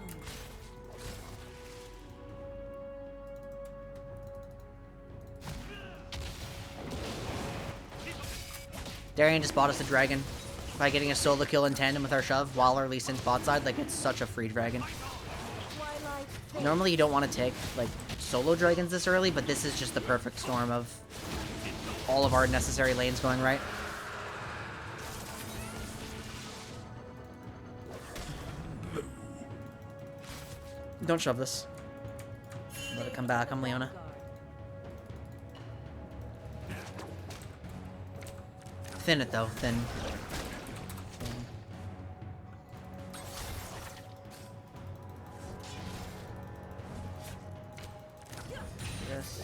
Darian just bought us a dragon by getting a solo kill in tandem with our shove while our Lee Sin's bot side. Like, it's such a free dragon. Twilight. Normally, you don't want to take, like, solo dragons this early, but this is just the perfect storm of all of our necessary lanes going right. Don't shove this. Let it come back. I'm Leona. Thin it, though. Thin. Yes.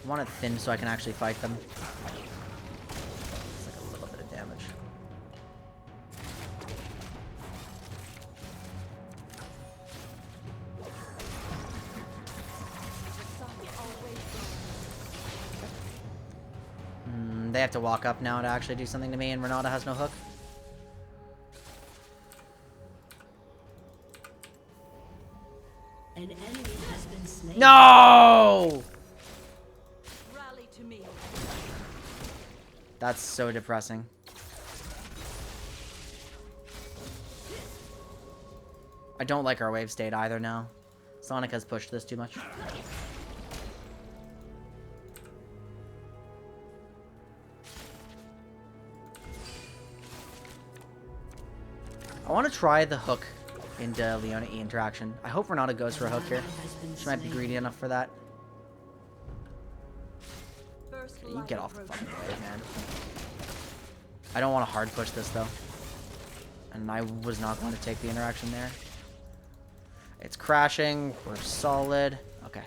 I want it thin so I can actually fight them. It's like a little bit of damage. They have to walk up now to actually do something to me, and Renata has no hook. An enemy has been slain. No! Rally to me. That's so depressing. I don't like our wave state either now. Sonic has pushed this too much. I want to try the hook into Leona E interaction. I hope Renata goes for a hook here. She might be greedy enough for that. First You light get off the approaches. fucking wave, man. I don't want to hard push this though. And I was not going to take the interaction there. It's crashing. We're solid. Okay.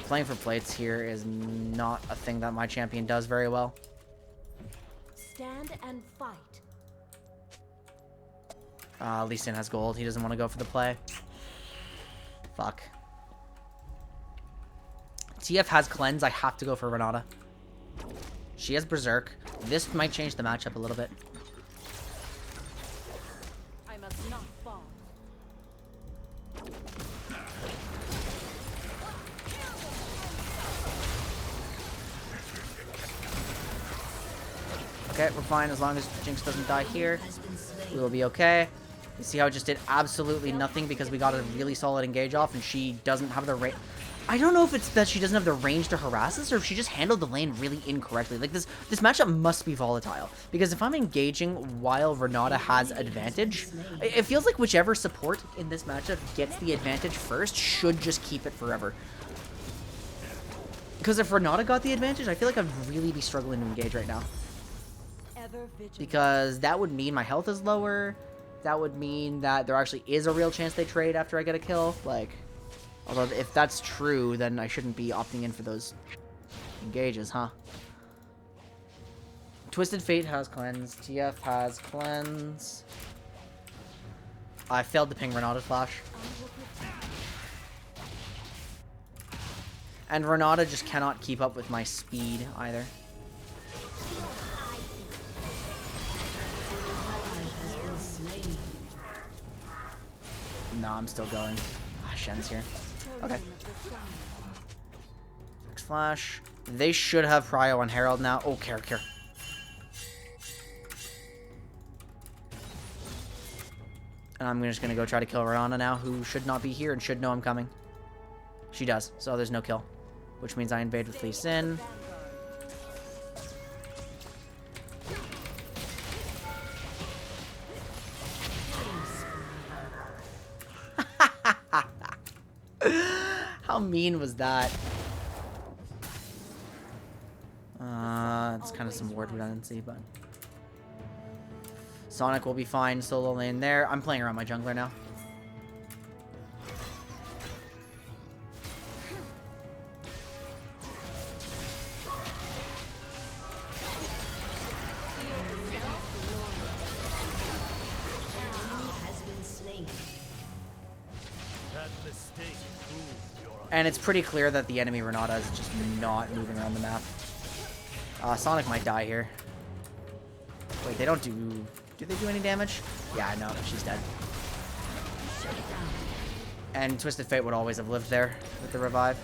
Playing for plates here is not a thing that my champion does very well. Stand and fight. Lee Sin has gold. He doesn't want to go for the play. Fuck. TF has cleanse. I have to go for Renata. She has berserk. This might change the matchup a little bit. I must not fall. Okay, we're fine as long as Jinx doesn't die here. We will be okay. You see how it just did absolutely nothing because we got a really solid engage off and she doesn't have the range. I don't know if it's that she doesn't have the range to harass us or if she just handled the lane really incorrectly. Like, this matchup must be volatile. Because if I'm engaging while Renata has advantage, it feels like whichever support in this matchup gets the advantage first should just keep it forever. Because if Renata got the advantage, I feel like I'd really be struggling to engage right now. Ever vigilant. Because that would mean my health is lower. That would mean that there actually is a real chance they trade after I get a kill. Like, although if that's true, then I shouldn't be opting in for those engages, huh? Twisted Fate has cleanse. TF has cleanse. I failed to ping Renata's flash. And Renata just cannot keep up with my speed either. No, I'm still going. Ah, Shen's here. Okay. Next flash. They should have Prio on Herald now. Oh, care. And I'm just gonna go try to kill Renata now, who should not be here and should know I'm coming. She does, so there's no kill. Which means I invade with Lee Sin. How mean was that? It's kind of some ward redundancy, but Sonic will be fine solo lane there. I'm playing around my jungler now. And it's pretty clear that the enemy Renata is just not moving around the map. Sonic might die here. Wait, they don't do... Do they do any damage? Yeah, I know. She's dead. And Twisted Fate would always have lived there with the revive.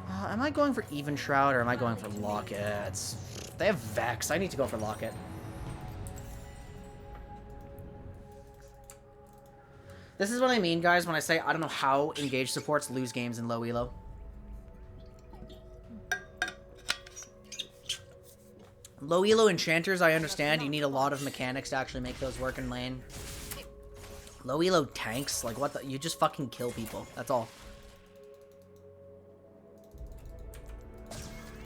Am I going for Even Shroud or am I going for Locket? They have Vex. I need to go for Locket. This is what I mean, guys, when I say I don't know how engaged supports lose games in low elo. Low elo enchanters, I understand. You need a lot of mechanics to actually make those work in lane. Low elo tanks, like what the... You just fucking kill people. That's all.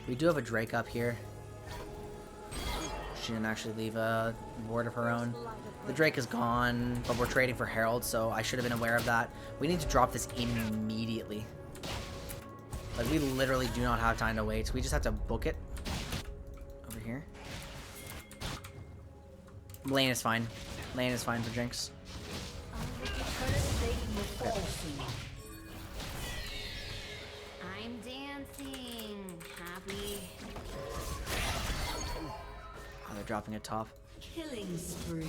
We do have a Drake up here. She didn't actually leave a ward of her own. The Drake is gone, but we're trading for Herald, so I should have been aware of that. We need to drop this immediately. Like, we literally do not have time to wait, so we just have to book it. Over here. Lane is fine. Lane is fine for Jinx. Okay. I'm dancing. Happy. Oh, they're dropping it top. Killing spree.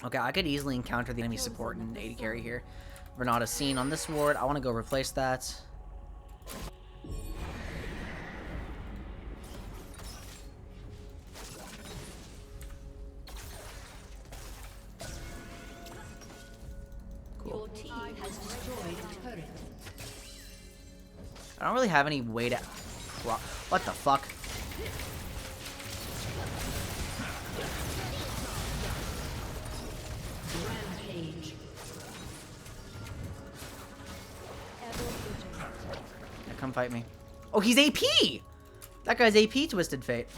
Okay, I could easily encounter the enemy support and AD carry here. Renata's seen on this ward. I want to go replace that. Cool. Your team has destroyed a turret. I don't really have any way to... What the fuck? Rampage. Yeah, come fight me. Oh, he's AP! That guy's AP Twisted Fate.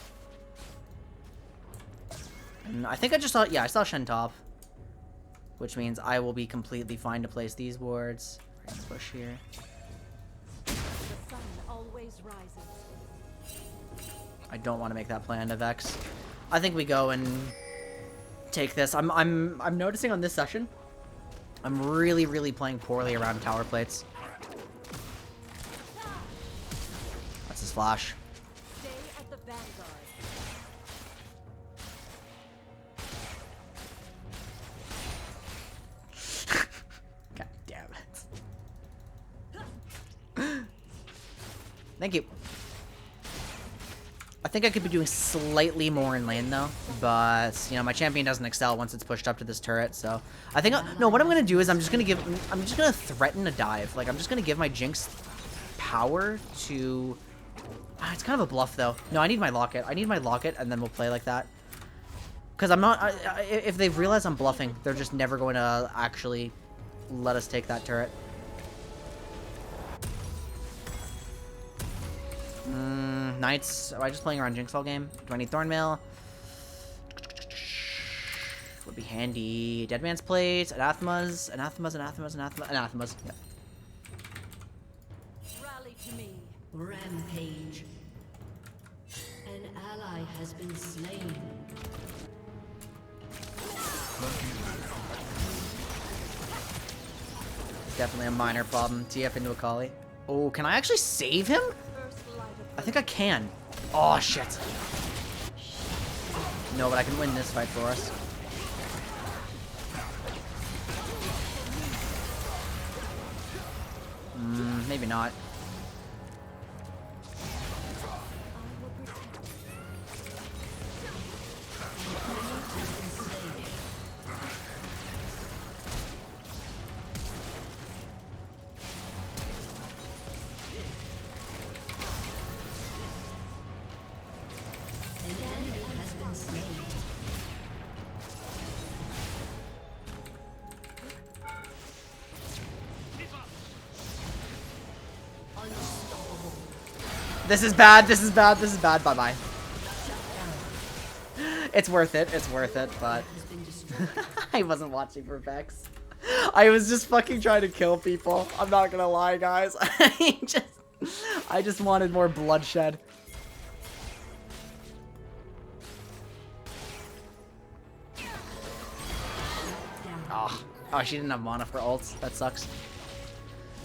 And I think I just saw... Yeah, I saw Shen top. Which means I will be completely fine to place these wards. We're gonna push here. The sun always rises. I don't want to make that plan of Vex. I think we go and take this. I'm noticing on this session, I'm really, really playing poorly around tower plates. That's his flash. Stay at the vanguard. God damn it. Thank you. I think I could be doing slightly more in lane though, but you know my champion doesn't excel once it's pushed up to this turret. So I think no. What I'm gonna do is I'm just gonna threaten a dive. Like I'm just gonna give my Jinx power to. It's kind of a bluff though. No, I need my locket. I need my locket, and then we'll play like that. Because I'm not. If they've realized I'm bluffing, they're just never going to actually let us take that turret. Knights. Am I just playing around Jinx all game? Do I need Thornmail? Would be handy. Dead Man's Plate. Anathemas. Anathemas. Yep. Rally to me. Rampage. An ally has been slain. Definitely a minor problem. TF into Akali. Oh, can I actually save him? I think I can. Oh, shit. No, but I can win this fight for us. Maybe not. This is bad, this is bad, this is bad. Bye-bye. It's worth it, but... I wasn't watching for Vex. I was just fucking trying to kill people. I'm not gonna lie, guys. I just wanted more bloodshed. Oh, she didn't have mana for ults. That sucks.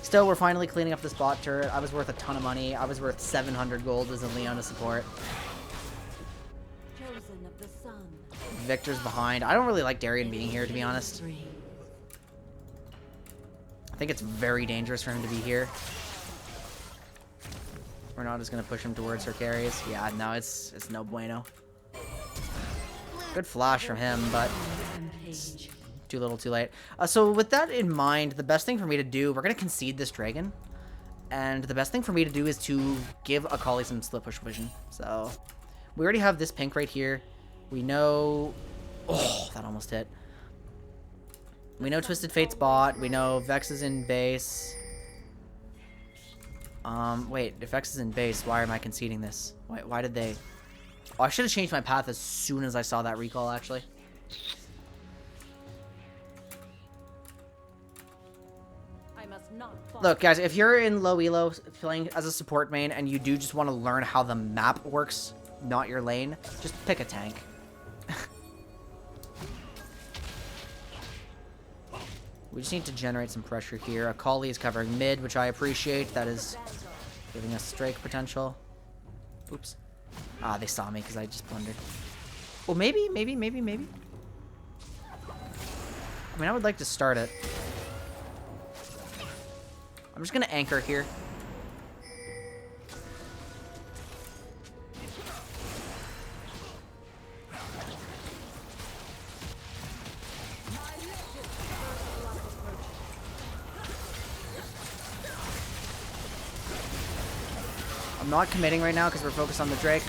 Still, we're finally cleaning up this bot turret. I was worth a ton of money. I was worth 700 gold as a Leona support. Chosen of the sun. Victor's behind. I don't really like Darian being here, to be honest. I think it's very dangerous for him to be here. Renata's gonna push him towards her carries. Yeah, no, it's no bueno. Good flash from him, but it's too little too late. So with that in mind, the best thing for me to do, we're gonna concede this dragon. And the best thing for me to do is to give Akali some split push vision. So we already have this pink right here. We know... Oh, that almost hit. We know Twisted Fate's bot. We know Vex is in base. Wait, if Vex is in base, why am I conceding this? Why did they... Oh, I should have changed my path as soon as I saw that recall, actually. I must not fall. Look, guys, if you're in low elo playing as a support main and you do just want to learn how the map works, not your lane, just pick a tank. We just need to generate some pressure here. Akali is covering mid, which I appreciate. That is giving us strike potential. Oops. Ah, they saw me because I just blundered. Well, maybe. I mean, I would like to start it. I'm just going to anchor here. I'm not committing right now because we're focused on the Drake.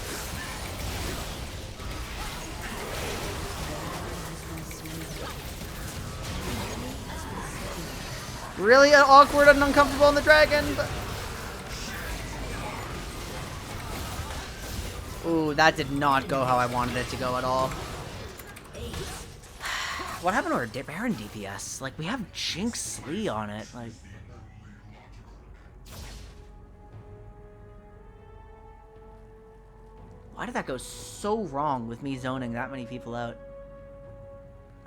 Really awkward and uncomfortable on the dragon. But... Ooh, that did not go how I wanted it to go at all. What happened to our Baron DPS? Like, we have Jinx Lee on it. Like... Why did that go so wrong with me zoning that many people out?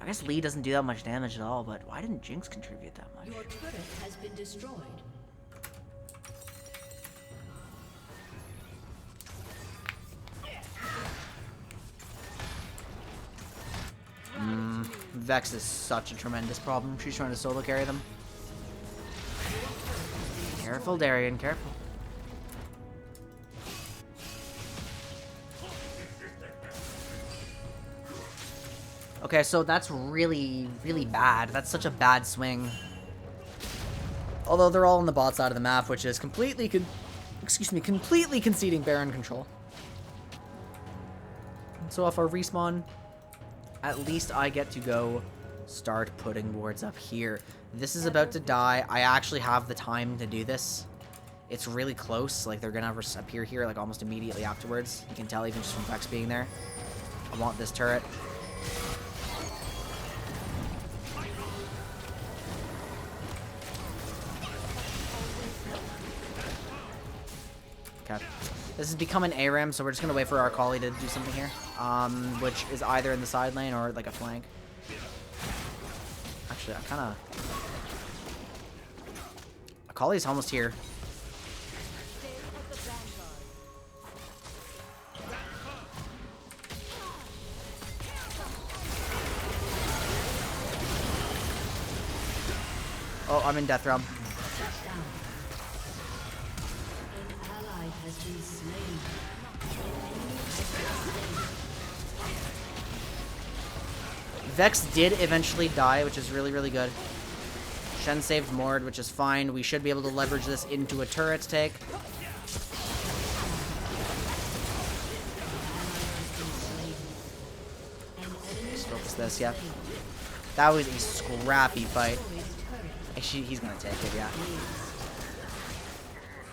I guess Lee doesn't do that much damage at all, but why didn't Jinx contribute that much? Your turret has been destroyed. Vex is such a tremendous problem. She's trying to solo carry them. Careful, Darian, careful. Okay, so that's really, really bad. That's such a bad swing. Although they're all on the bot side of the map, which is completely completely conceding Baron control. So off our respawn, at least I get to go start putting wards up here. This is about to die. I actually have the time to do this. It's really close. Like, they're gonna appear here like almost immediately afterwards. You can tell even just from Vex being there. I want this turret. Okay. This has become an ARAM, so we're just gonna wait for our Akali to do something here. Which is either in the side lane or like a flank. Actually, I kinda... Akali's almost here. Oh, I'm in death realm. Vex did eventually die, which is really, really good. Shen saved Mord, which is fine. We should be able to leverage this into a turret take. Just focus this, yeah. That was a scrappy fight. Actually, he's gonna take it, yeah.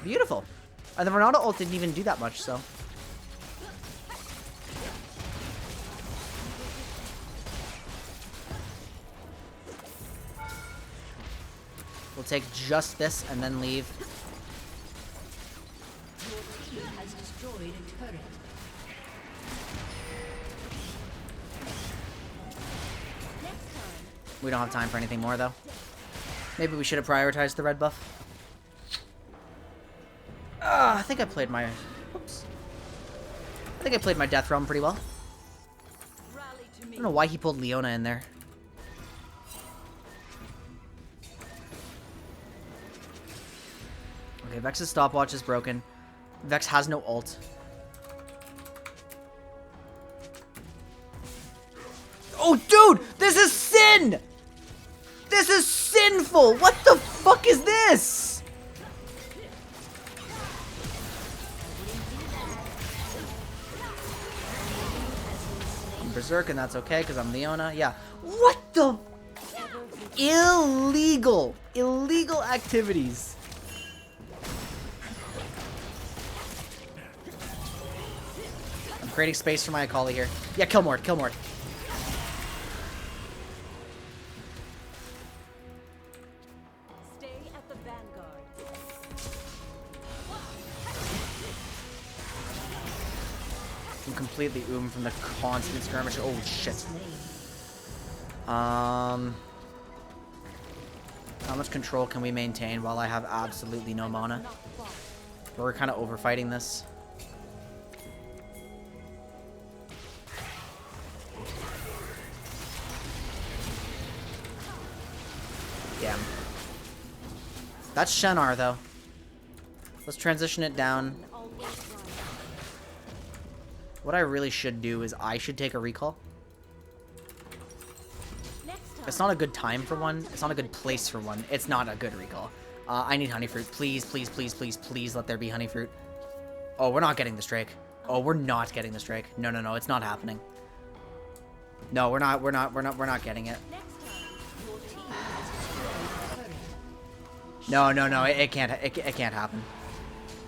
Beautiful. The Renata ult didn't even do that much, so. We'll take just this and then leave. Your team has destroyed a turret. We don't have time for anything more, though. Maybe we should have prioritized the red buff. I think I played my... Oops. I think I played my Death Realm pretty well. I don't know why he pulled Leona in there. Okay, Vex's stopwatch is broken. Vex has no ult. Oh, dude! This is sin! This is sinful! What the fuck is this? I'm Berserk, and that's okay, because I'm Leona. Yeah. What the... Illegal! Illegal activities. I'm creating space for my Akali here. Yeah, kill Mord, kill Mord. Stay at the vanguard. I'm completely from the constant skirmish. Oh shit. How much control can we maintain while I have absolutely no mana? We're kind of overfighting this. Damn. That's Shenar, though. Let's transition it down. What I really should do is I should take a recall. It's not a good time for one. It's not a good place for one. It's not a good recall. I need honey fruit. Please, please, please, please, please let there be honey fruit. Oh, we're not getting this Drake. Oh, we're not getting this Drake. No, no, no, it's not happening. No, we're not getting it. No, no, no, it can't happen.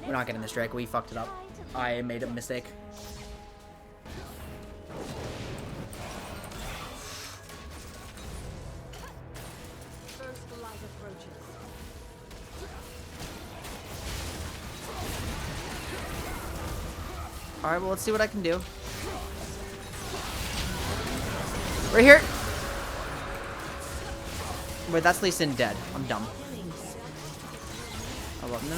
We're not getting this Drake. We fucked it up. I made a mistake. Alright, well, let's see what I can do. Right here! Wait, that's Lee Sin dead. I'm dumb. I love no.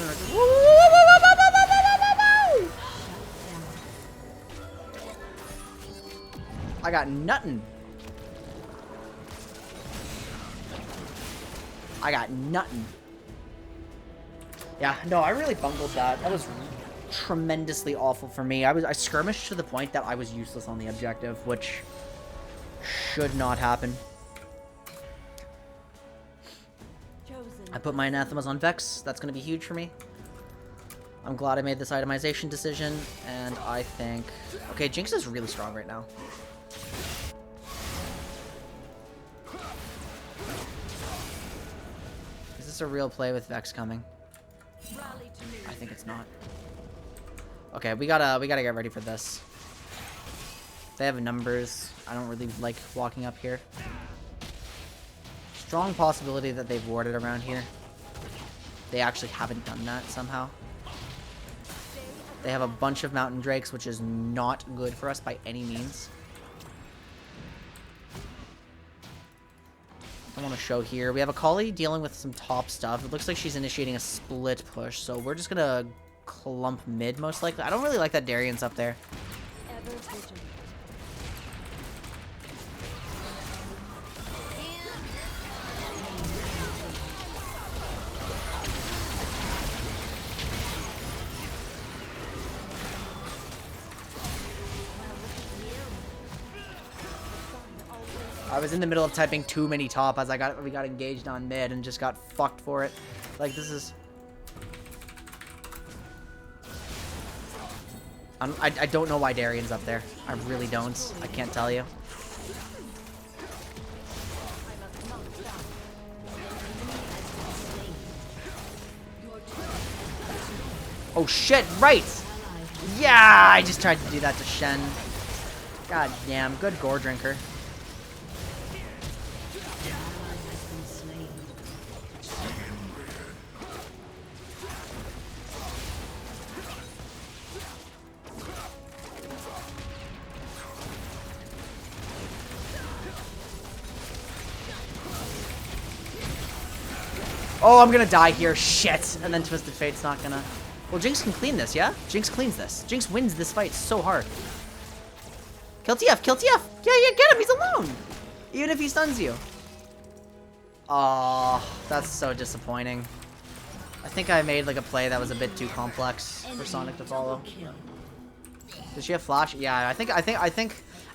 I got nothing. I got nothing. Yeah, no, I really bungled that. That was tremendously awful for me. I skirmished to the point that I was useless on the objective, which should not happen. I put my anathemas on Vex. That's going to be huge for me. I'm glad I made this itemization decision, and I think... Okay, Jinx is really strong right now. Is this a real play with Vex coming? I think it's not. Okay, we gotta get ready for this. They have numbers. I don't really like walking up here. Strong possibility that they've warded around here. They actually haven't done that somehow. They have a bunch of mountain drakes, which is not good for us by any means. I want to show here. We have a Kali dealing with some top stuff. It looks like she's initiating a split push, so we're just gonna clump mid most likely. I don't really like that Darian's up there. Ever vigilant. I was in the middle of typing too many top as we got engaged on mid and just got fucked for it. Like, this is... I don't know why Darian's up there. I really don't. I can't tell you. Oh shit, right! Yeah, I just tried to do that to Shen. God damn, good gore drinker. Oh, I'm gonna die here. Shit. And then Twisted Fate's not gonna... Well, Jinx can clean this, yeah? Jinx cleans this. Jinx wins this fight so hard. Kill TF, kill TF! Yeah, yeah, get him, he's alone! Even if he stuns you. Oh, that's so disappointing. I think I made like a play that was a bit too complex for Sonic to follow. Does she have flash? Yeah, I think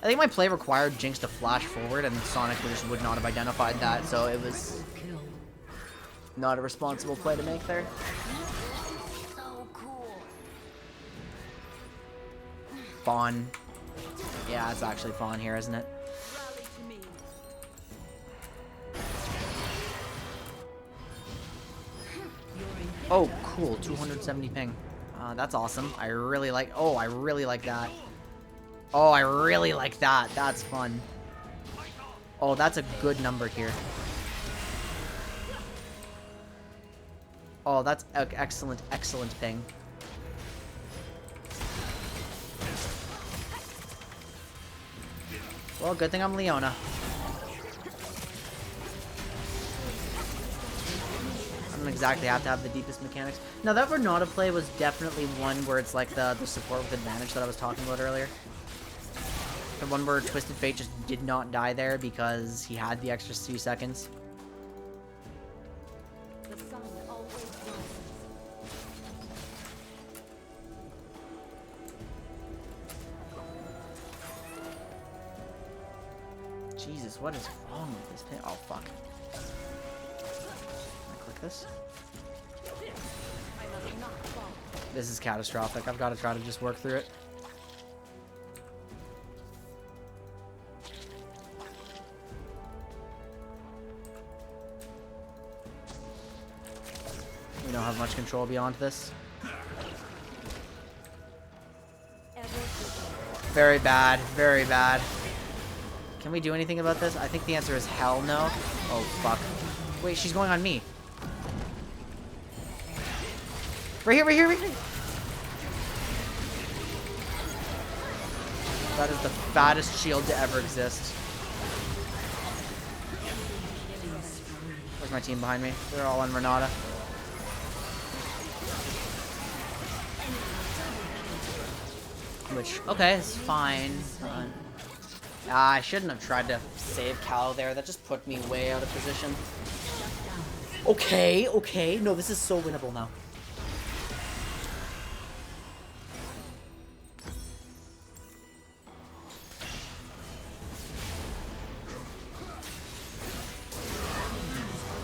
my play required Jinx to flash forward and Sonic just would not have identified that, so it was not a responsible play to make there. Fawn. Yeah, it's actually Fawn here, isn't it? Oh, cool. 270 ping. That's awesome. I really like... Oh, I really like that. Oh, I really like that. That's fun. Oh, that's a good number here. Oh, that's excellent, excellent ping. Well, good thing I'm Leona. I don't exactly have to have the deepest mechanics. Now, that Renata play was definitely one where it's like the support with advantage that I was talking about earlier. The one where Twisted Fate just did not die there because he had the extra 2 seconds. The sun always rises. Jesus, what is wrong with this pin? Oh, fuck. Can I click this? This is catastrophic. I've got to try to just work through it. We don't have much control beyond this. Very bad. Very bad. Can we do anything about this? I think the answer is hell no. Oh, fuck. Wait, she's going on me. Right here, right here, right here. That is the fattest shield to ever exist. my team behind me. They're all on Renata. Which, okay, it's fine. I shouldn't have tried to save Cal there. That just put me way out of position. Okay, okay. No, this is so winnable now.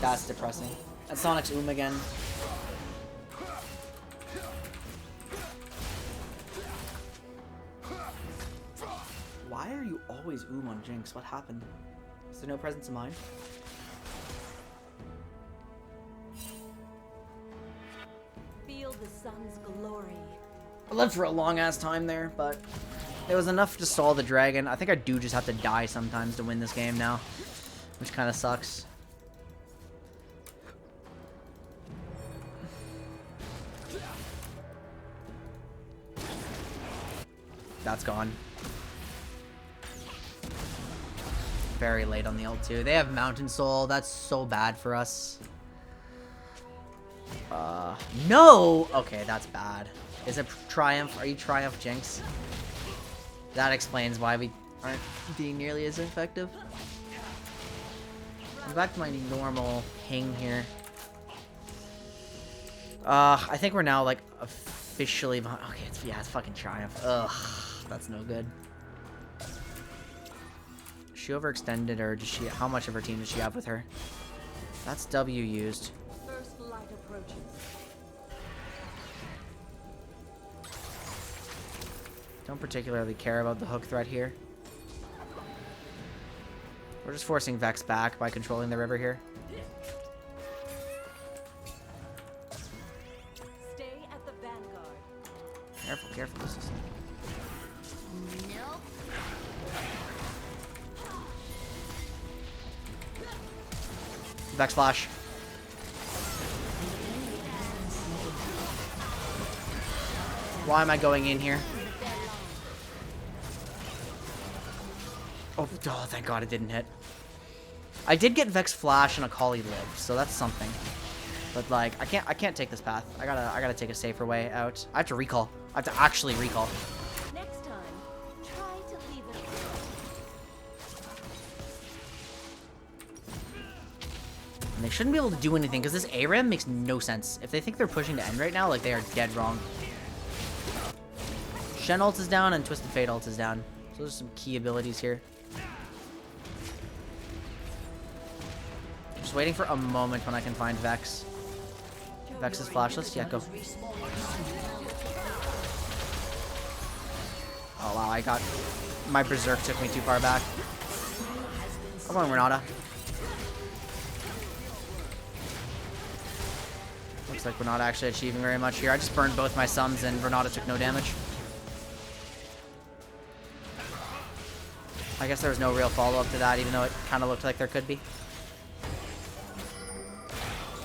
That's depressing. And Sonic's again. Why are you always on Jinx? What happened? Is there no presence of mind? Feel the sun's glory. I lived for a long ass time there, but it was enough to stall the dragon. I think I do just have to die sometimes to win this game now, which kind of sucks. That's gone. Very late on the ult too. They have Mountain Soul. That's so bad for us. No! Okay, that's bad. Is it Triumph? Are you Triumph Jinx? That explains why we aren't being nearly as effective. I'm back to my normal ping here. I think we're now, like, officially behind. Okay, it's fucking Triumph. Ugh, that's no good. Is she overextended, or does she? How much of her team does she have with her? That's W used. First light approaches. Don't particularly care about the hook threat here. We're just forcing Vex back by controlling the river here. Stay at the vanguard. Careful, careful. This is... Nope. Vex flash. Why am I going in here? Oh, thank God it didn't hit. I did get Vex flash and a Kali live, so that's something. But like, I can't take this path. I gotta take a safer way out. I have to recall. I have to actually recall. Next time, try to leave it. And they shouldn't be able to do anything because this ARAM makes no sense. If they think they're pushing to end right now, like, they are dead wrong. Shen ult is down and Twisted Fate ult is down. So those are some key abilities here. Just waiting for a moment when I can find Vex. Vex is flashless? Yeah, go. Oh wow, I got... My Berserk took me too far back. Come on, Renata. Looks like we're not actually achieving very much here. I just burned both my summons and Renata took no damage. I guess there was no real follow-up to that, even though it kind of looked like there could be.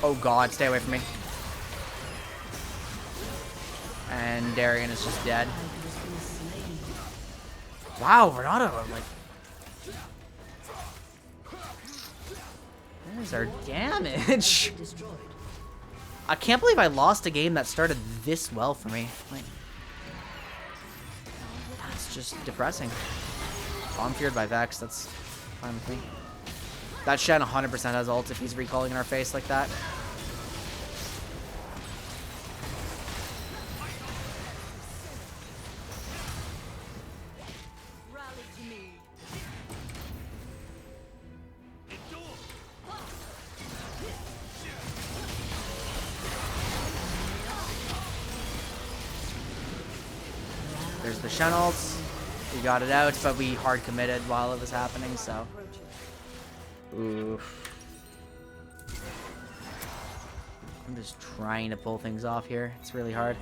Oh god, stay away from me. And Darian is just dead. Wow, Renata, like... There's our damage. I can't believe I lost a game that started this well for me. Like, that's just depressing. Oh, I'm feared by Vex, that's fine with me. That Shen 100% has ult if he's recalling in our face like that. Rally to me. There's the Shen ult. We got it out, but we hard committed while it was happening, so. Oof. I'm just trying to pull things off here. It's really hard.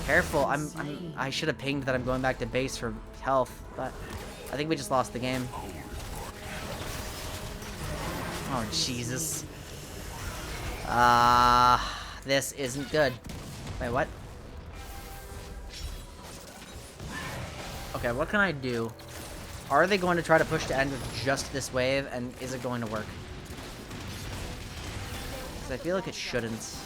Careful. I should have pinged that I'm going back to base for health, but I think we just lost the game. Oh, Jesus. This isn't good. Wait, what? Okay, what can I do? Are they going to try to push to end with just this wave, and is it going to work? Because I feel like it shouldn't.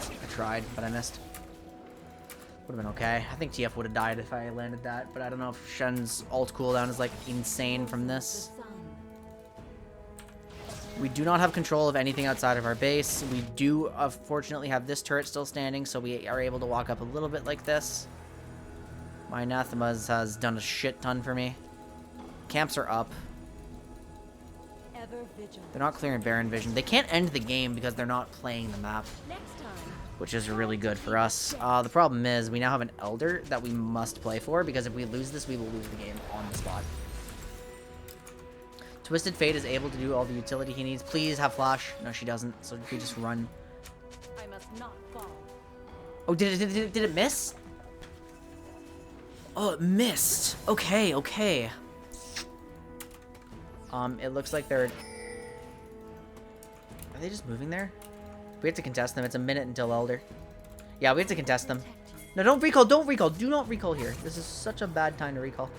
I tried, but I missed. Would have been okay. I think TF would have died if I landed that, but I don't know if Shen's ult cooldown is like insane from this. We do not have control of anything outside of our base. We do, unfortunately, have this turret still standing, so we are able to walk up a little bit like this. My Anathemas has done a shit ton for me. Camps are up. Ever vigilant. They're not clearing Baron Vision. They can't end the game because they're not playing the map, Next time. which is really good for us. The problem is we now have an Elder that we must play for, because if we lose this, we will lose the game on the spot. Twisted Fate is able to do all the utility he needs. Please have flash. No, she doesn't, so we just run. I must not fall. Oh, did it miss? Oh, it missed. Okay, okay. It looks like they're... Are they just moving there? We have to contest them. It's a minute until Elder. Yeah, we have to contest them. No, don't recall. Don't recall. Do not recall here. This is such a bad time to recall.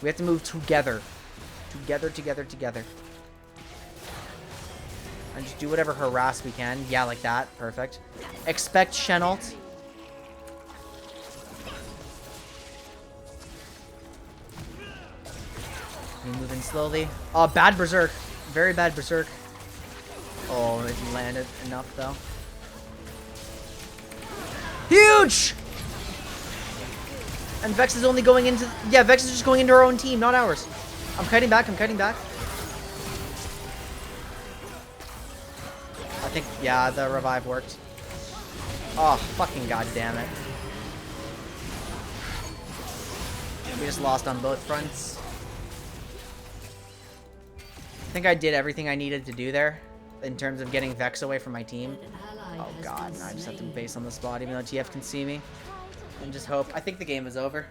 We have to move together. Together. And just do whatever harass we can. Yeah, like that. Perfect. Expect Shen ult. We move in slowly. Oh, bad berserk. Very bad berserk. Oh, it landed enough though. Huge! And Vex is only going into... Yeah, Vex is just going into our own team, not ours. I'm kiting back. I think, yeah, the revive worked. Oh, fucking goddamn it. We just lost on both fronts. I think I did everything I needed to do there in terms of getting Vex away from my team. Oh god, now I just have to base on the spot even though TF can see me. And just hope. I think the game is over.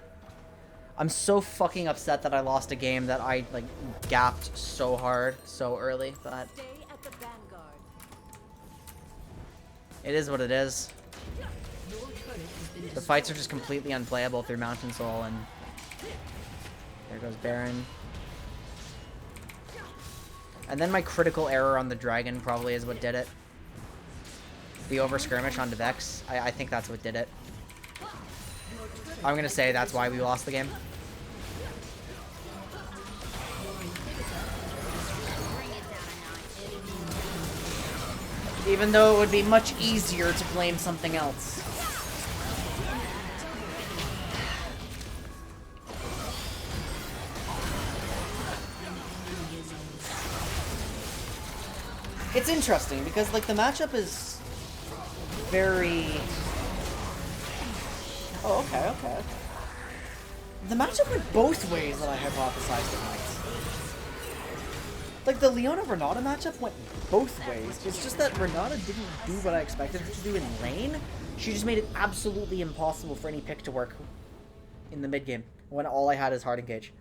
I'm so fucking upset that I lost a game that I, like, gapped so hard so early, but Stay at the vanguard. it is what it is. The fights are just completely unplayable through Mountain Soul, and there goes Baron. And then my critical error on the dragon probably is what did it. The over skirmish onto Vex. I think that's what did it. I'm gonna say that's why we lost the game. Even though it would be much easier to blame something else. It's interesting because, like, the matchup is very... Oh, okay. The matchup went both ways that I hypothesized it might. Like, the Leona-Renata matchup went both ways. It's just that Renata didn't do what I expected her to do in lane. She just made it absolutely impossible for any pick to work in the mid-game when all I had is Hard Engage.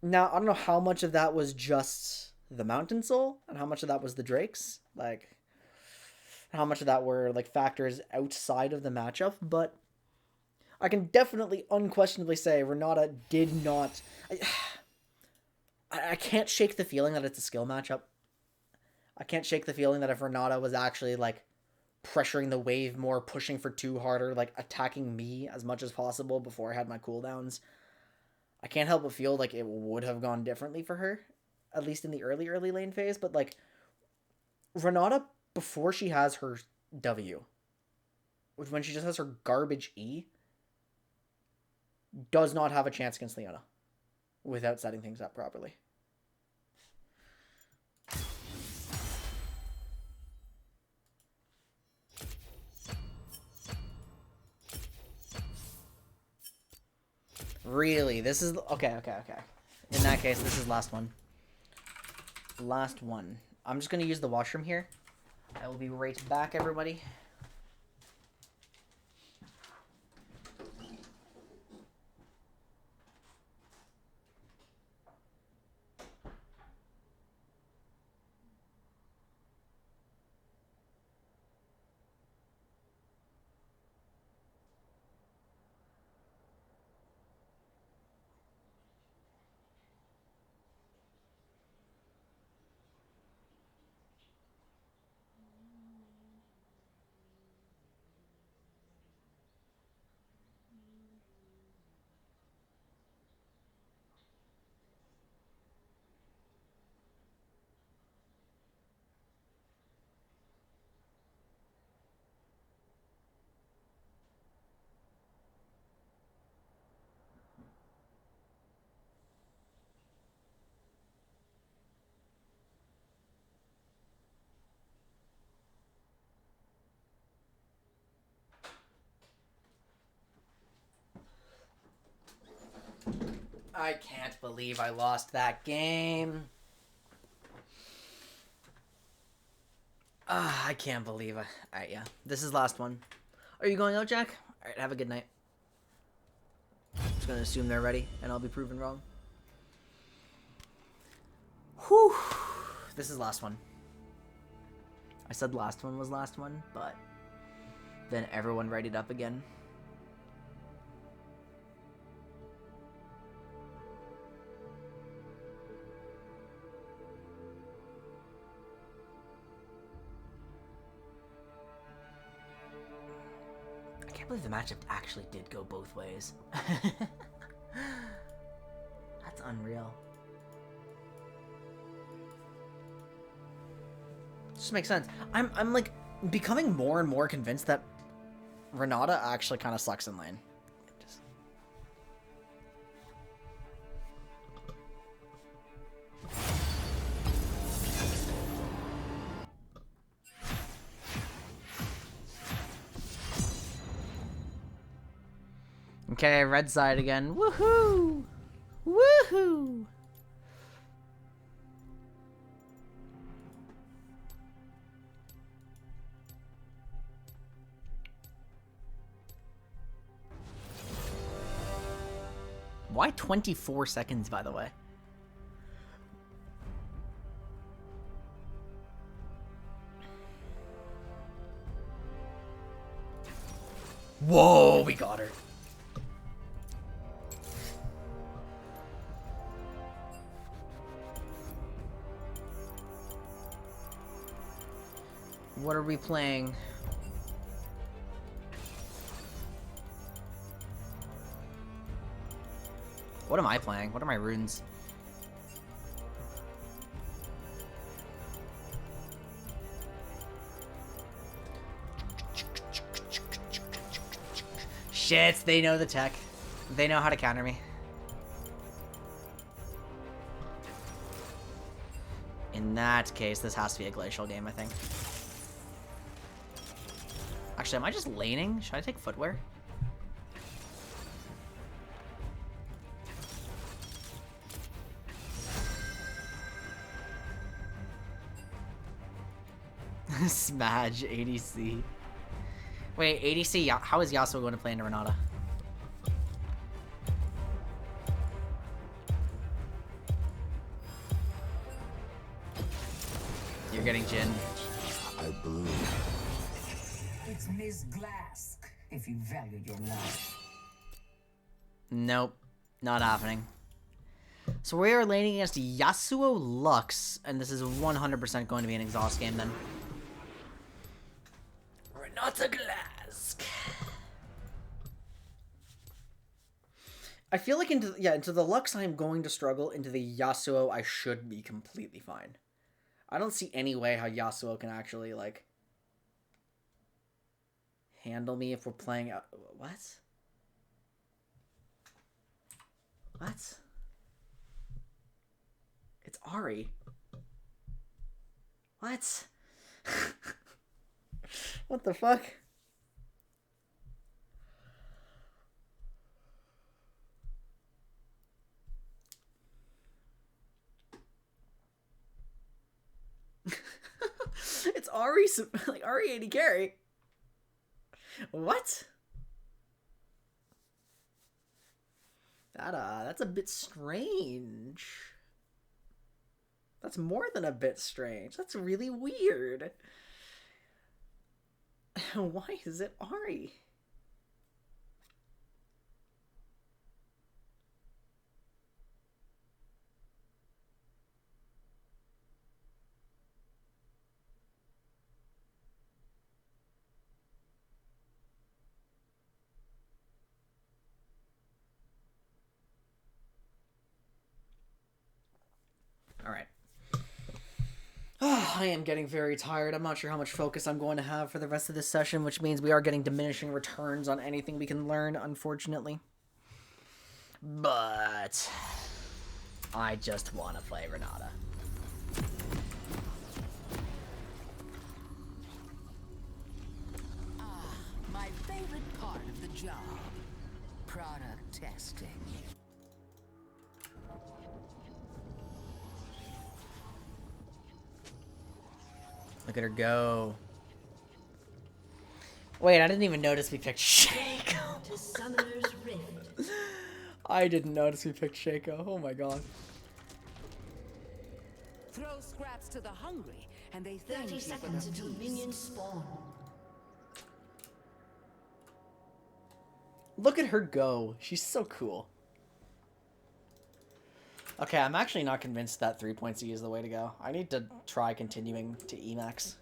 Now, I don't know how much of that was just the Mountain Soul and how much of that was the Drakes. Like, how much of that were, like, factors outside of the matchup, but I can definitely, unquestionably say Renata did not... I can't shake the feeling that it's a skill matchup. I can't shake the feeling that if Renata was actually, like, pressuring the wave more, pushing for 2 harder, like, attacking me as much as possible before I had my cooldowns, I can't help but feel like it would have gone differently for her, at least in the early lane phase, but, like, Renata, before she has her W, when she just has her garbage E, does not have a chance against Leona without setting things up properly. Really? This is... Okay. In that case, this is last one. Last one. I'm just going to use the washroom here. I will be right back, everybody. I can't believe I lost that game. I can't believe I... Alright, yeah. This is last one. Are you going out, Jack? Alright, have a good night. Just gonna assume they're ready, and I'll be proven wrong. Whew. This is last one. I said last one was last one, but then everyone readied up again. I can't believe the matchup actually did go both ways. That's unreal. Just makes sense. I'm like becoming more and more convinced that Renata actually kind of sucks in lane. Just... Okay, red side again. Woohoo! Woohoo! Why 24 seconds, by the way? Whoa, we got her. What are we playing? What am I playing? What are my runes? Shit, they know the tech. They know how to counter me. In that case, this has to be a glacial game, I think. Actually, am I just laning? Should I take footwear? Smash ADC. Wait, ADC, how is Yasuo going to play into Renata? You're getting Jhin. I bloom. It's Miss Glasc, if you value your life. Nope, not happening. So we are laning against Yasuo Lux, and this is 100% going to be an exhaust game then. Renata Glasc. I feel like into the Lux I'm going to struggle. Into the Yasuo I should be completely fine. I don't see any way how Yasuo can actually like handle me if we're playing out. What? What? It's Ahri. What? What the fuck? It's Ahri, like Ahri 80 carry. What? That's a bit strange. That's more than a bit strange. That's really weird. Why is it Ahri? All right. Oh, I am getting very tired. I'm not sure how much focus I'm going to have for the rest of this session, which means we are getting diminishing returns on anything we can learn, unfortunately. But I just want to play Renata. My favorite part of the job. Product testing. Look at her go. Wait, I didn't even notice we picked Shaco. To Summoner's Rift. I didn't notice we picked Shaco. Oh my god. Throw scraps to the hungry, and they thank 30 you for seconds the until feast. minions spawn. Look at her go. She's so cool. Okay, I'm actually not convinced that 3 points E is the way to go. I need to try continuing to Emax.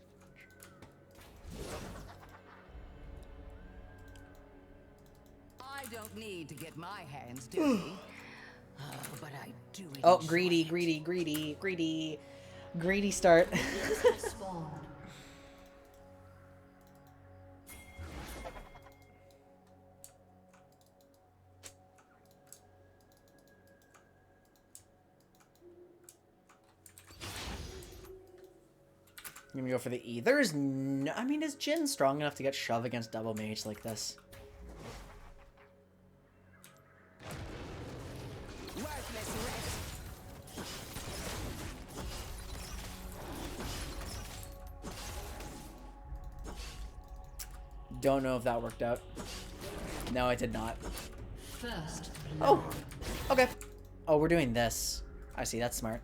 I don't need to get my hands dirty. But I do it. Oh, greedy, greedy start. Spawn. I'm gonna go for the E. There's no... I mean, is Jin strong enough to get shove against double mage like this? Worthless wretch. Don't know if that worked out. No, it did not. First. Oh, okay. Oh, we're doing this. I see, that's smart.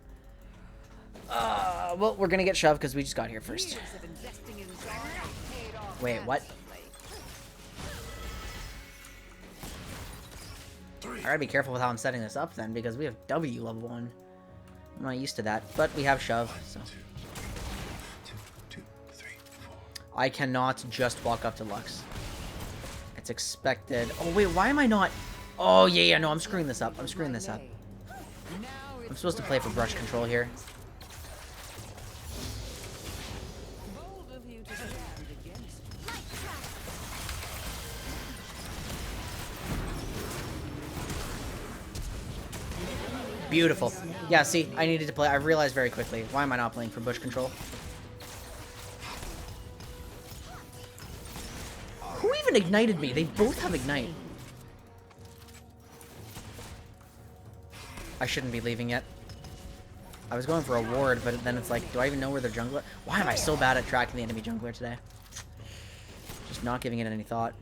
Well, we're gonna get shoved because we just got here first. Years of investing in Zara have paid off Wait, what? handsomely. I gotta be careful with how I'm setting this up then, because we have W level 1. I'm not used to that, but we have shove, so. 2, 3, 4. I cannot just walk up to Lux. It's expected. Oh, wait, why am I not? Oh, yeah, no, I'm screwing this up. I'm screwing this up. I'm supposed to play for brush control here. Bold of you to stand against me. Beautiful. Yeah, see, I needed to play. I realized very quickly. Why am I not playing for bush control? Who even ignited me? They both have ignite. I shouldn't be leaving yet. I was going for a ward, but then it's like, do I even know where their jungler? Why am I so bad at tracking the enemy jungler today? Just not giving it any thought.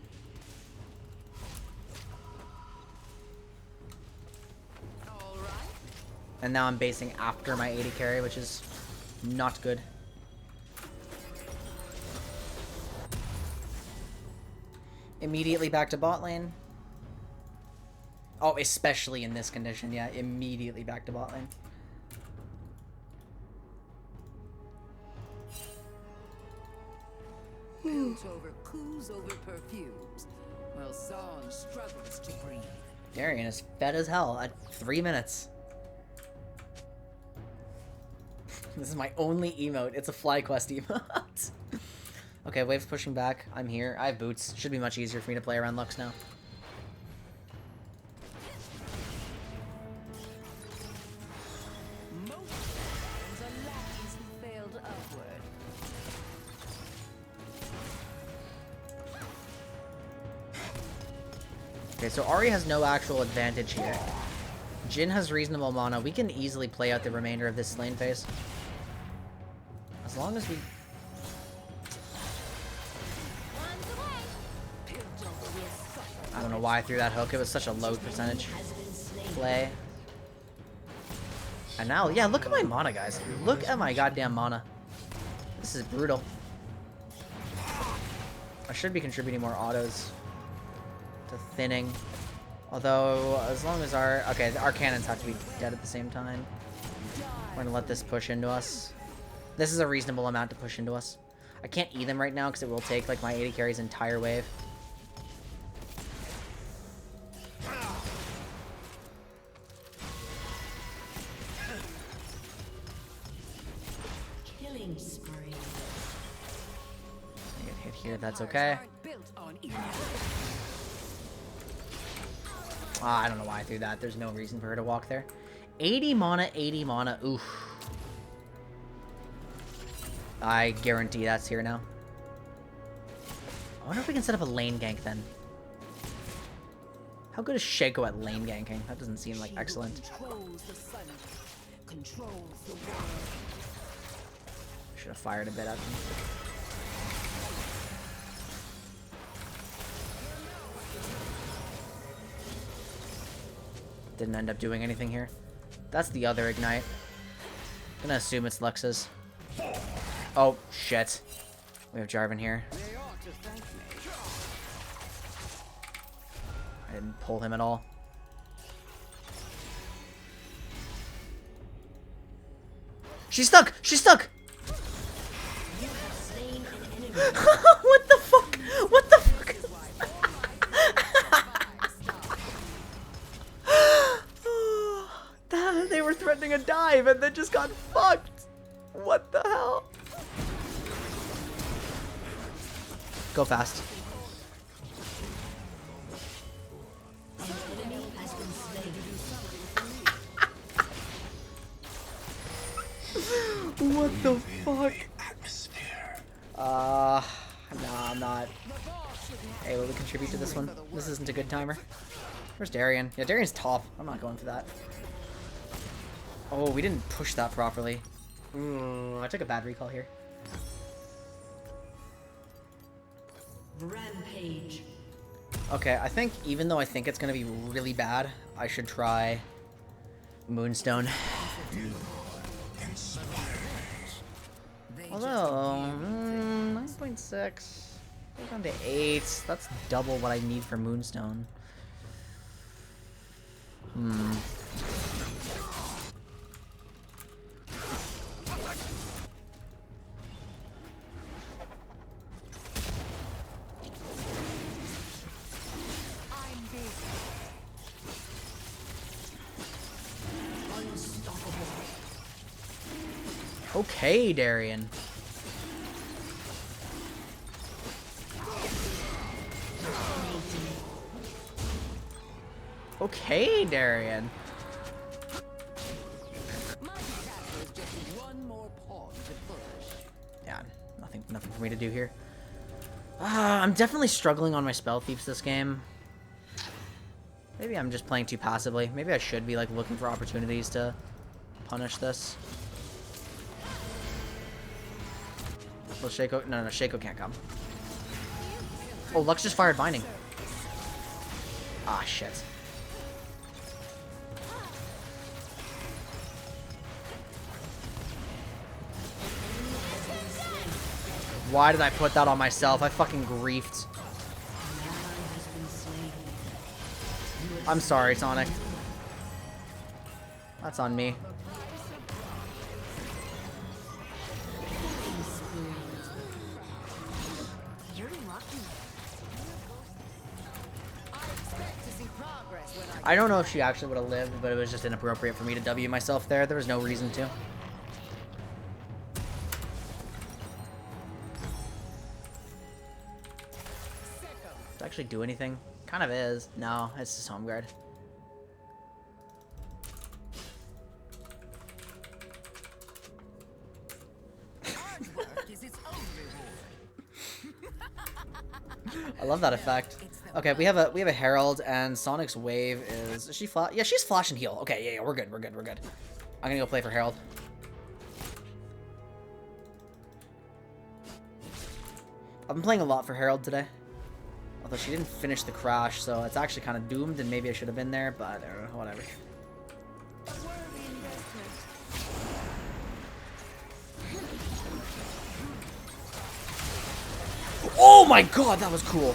All right. And now I'm basing after my 80 carry, which is not good. Immediately back to bot lane. Oh, especially in this condition, yeah. Immediately back to bot lane. Built over coos over perfumes, while song struggles to breathe. Darian is fed as hell at 3 minutes. This is my only emote. It's a FlyQuest emote. Okay, wave's pushing back. I'm here. I have boots. Should be much easier for me to play around Lux now. Most fans are lackeys who failed upward. Okay, so Ahri has no actual advantage here. Jhin has reasonable mana. We can easily play out the remainder of this lane phase. As long as we... I don't know why I threw that hook. It was such a low percentage play. And now, yeah, look at my mana, guys. Look at my goddamn mana. This is brutal. I should be contributing more autos to thinning. Although, as long as our... Okay, our cannons have to be dead at the same time. We're gonna let this push into us. This is a reasonable amount to push into us. I can't E them right now because it will take, like, my 80 carry's entire wave. Killing spree. I get hit here, that's okay. I don't know why I threw that. There's no reason for her to walk there. 80 mana, 80 mana. Oof. I guarantee that's here now. I wonder if we can set up a lane gank then. How good is Shaco at lane ganking? That doesn't seem like excellent. Controls the sun, controls the world. Should have fired a bit at them. Didn't end up doing anything here. That's the other ignite. Gonna assume it's Lux's. Oh, shit. We have Jarvan here. They ought to thank me. I didn't pull him at all. She's stuck! She's stuck! What the fuck? What the fuck? They were threatening a dive and then just got fucked. What the hell? Go fast. What the fuck? Nah, I'm not. Hey, will we contribute to this one? This isn't a good timer. Where's Darian? Yeah, Darian's top. I'm not going for that. Oh, we didn't push that properly. I took a bad recall here. Rampage. Okay, I think even though I think it's gonna be really bad, I should try Moonstone. Although, 9.6, goes down to 8. That's double what I need for Moonstone. Okay, Darian. Okay, Darian. My castle is just one more pawn to push. Yeah, nothing for me to do here. I'm definitely struggling on my spell thieves this game. Maybe I'm just playing too passively. Maybe I should be like looking for opportunities to punish this. Well, Shaco, no, Shaco can't come. Oh, Lux just fired Binding. Ah, shit. Why did I put that on myself? I fucking griefed. I'm sorry, Sonic. That's on me. I don't know if she actually would have lived, but it was just inappropriate for me to W myself there. There was no reason to. Does it actually do anything? Kind of is. No, it's just home guard. I love that effect. Okay, we have a Herald, and Sonic's wave is she flash? Yeah, she's flash and heal. Okay, yeah, we're good. I'm gonna go play for Herald. I've been playing a lot for Herald today. Although she didn't finish the crash, so it's actually kind of doomed, and maybe I should have been there, but whatever. Oh my god, that was cool!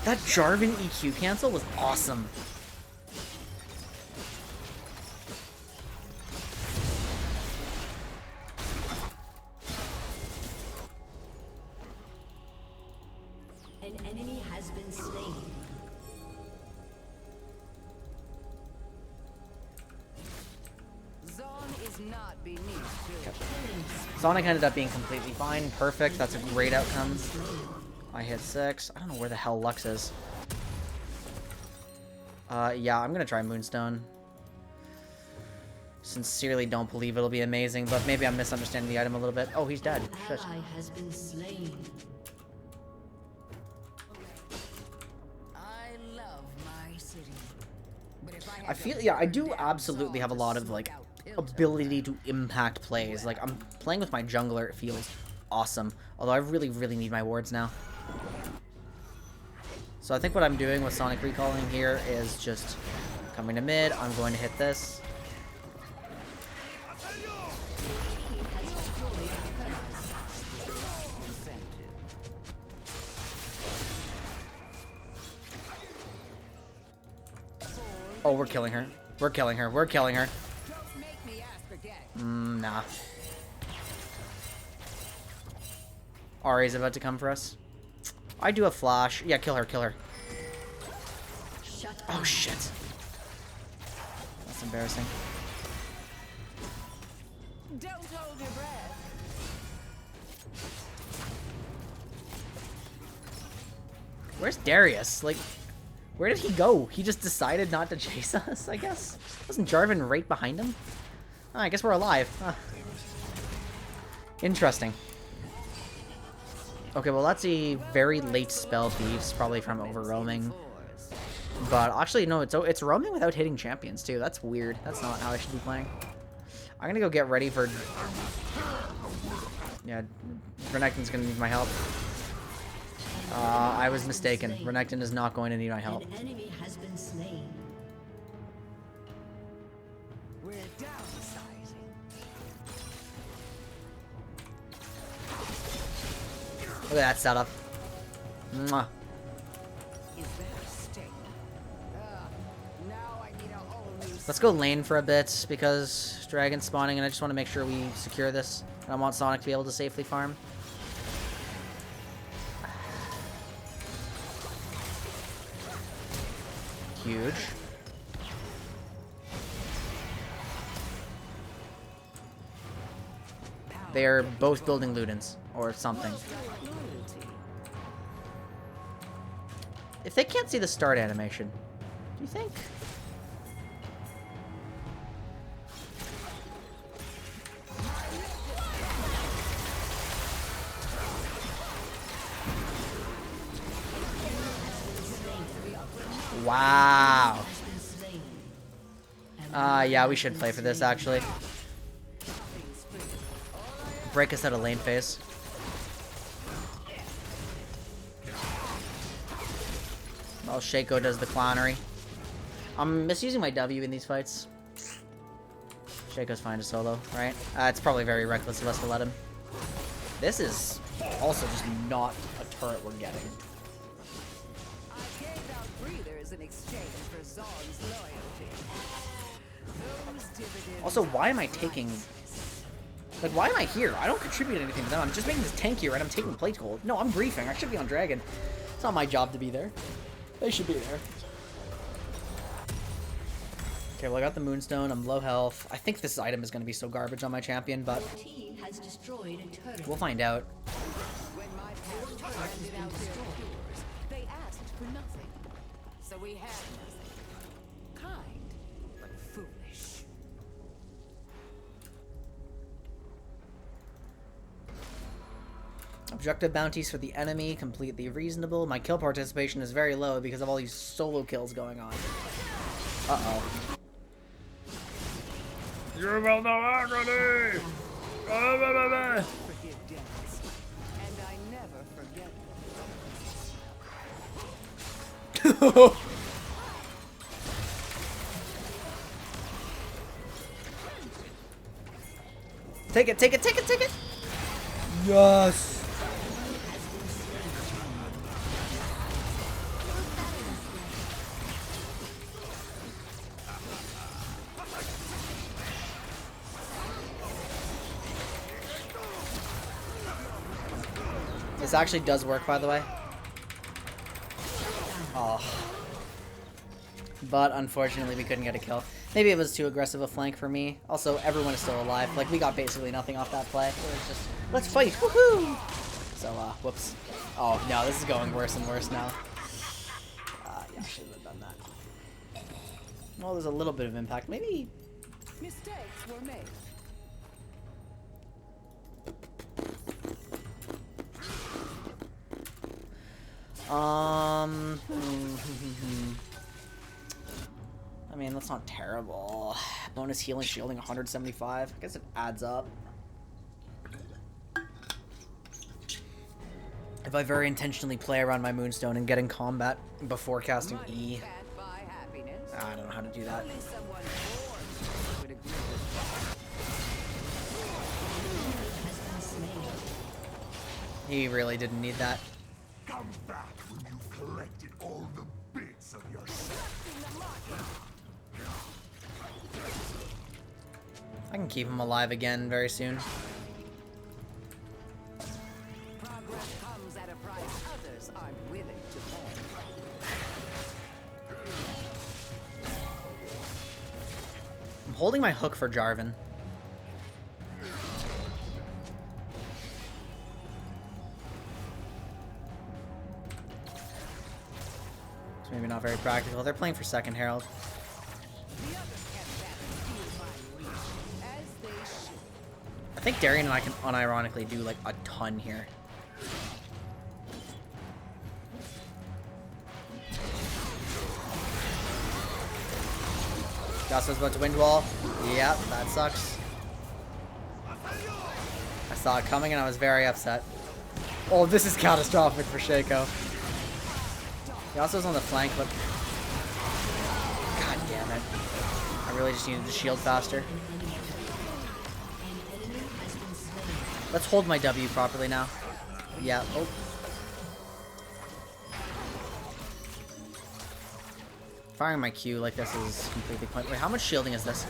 That Jarvan EQ cancel was awesome. An enemy has been slain. Zone is not beneath you. Sonic ended up being completely fine. Perfect. That's a great outcome. I hit 6. I don't know where the hell Lux is. Yeah, I'm gonna try Moonstone. Sincerely don't believe it'll be amazing, but maybe I'm misunderstanding the item a little bit. Oh, he's dead. Shit. Ally has been slain. I feel, yeah, I do absolutely have a lot of, like, ability to impact plays. Like, I'm playing with my jungler, it feels awesome. Although I really, really need my wards now. So I think what I'm doing with Sonic Recalling here is just coming to mid, I'm going to hit this. Oh, we're killing her. We're killing her. We're killing her. Nah. Ari's about to come for us. I do a flash. Yeah, kill her, kill her. Oh, shit. That's embarrassing. Don't hold your breath. Where's Darius? Like, where did he go? He just decided not to chase us, I guess? Wasn't Jarvan right behind him? Oh, I guess we're alive. Huh. Interesting. Okay, well, that's a very late spell thieves, probably from over roaming. But actually, no, it's roaming without hitting champions, too. That's weird. That's not how I should be playing. I'm gonna go get ready for... Yeah, Renekton's gonna need my help. I was mistaken. Renekton is not going to need my help. An enemy has been slain. We're downsizing. Look at that setup. Mwah. Is that a sting? Now I need a whole new. Let's go lane for a bit because dragon's spawning and I just want to make sure we secure this. And I want Sonic to be able to safely farm. Huge. They are both building Ludens or something. If they can't see the start animation, do you think? Wow. Yeah, we should play for this, actually. Break us out of lane phase. While Shaco does the clownery. I'm misusing my W in these fights. Shaco's fine to solo, right? It's probably very reckless of us to let him. This is also just not a turret we're getting. I gave out breathers in exchange for Zon's loyalty. Those dividends. Also, why am I taking... Like, why am I here? I don't contribute anything to them. I'm just making this tankier and I'm taking plate gold. No, I'm briefing. I should be on Dragon. It's not my job to be there. They should be there. Okay, well, I got the Moonstone. I'm low health. I think this item is going to be so garbage on my champion, but Team has destroyed a turret. we'll find out. When my parents handed out their cures, they asked for nothing. So we had nothing. Kind, but foolish. Objective bounties for the enemy, completely reasonable. My kill participation is very low because of all these solo kills going on. Uh-oh. You will know agony! Forgive debts, and I never forget. Take it, take it, take it, take it! Yes! This actually does work, by the way. Oh. But unfortunately, we couldn't get a kill. Maybe it was too aggressive a flank for me. Also, everyone is still alive. Like, we got basically nothing off that play. It was just, let's fight! Woohoo! So, whoops. Oh, no, this is going worse and worse now. Yeah, I shouldn't have done that. Well, there's a little bit of impact. Maybe... Mistakes were made. I mean, that's not terrible. Bonus healing, shielding 175. I guess it adds up. If I very intentionally play around my Moonstone and get in combat before casting Money E, can't buy happiness. I don't know how to do that. Only someone born would agree with He really didn't need that. Come back when you've collected all the bits of yourself. I can keep him alive again very soon. progress comes at a price others aren't willing to pay. I'm holding my hook for Jarvan. It's maybe not very practical. They're playing for second Herald. The others can't feel my reach, as they should. I think Darian and I can unironically do like a ton here. Yasuo's about to wind wall. Yep, that sucks. I saw it coming and I was very upset. Oh, this is catastrophic for Shaco. Yasuo's on the flank, but... God damn it. I really just needed to shield faster. Let's hold my W properly now. Yeah, oh. Firing my Q like this is completely pointless. Wait, how much shielding is this?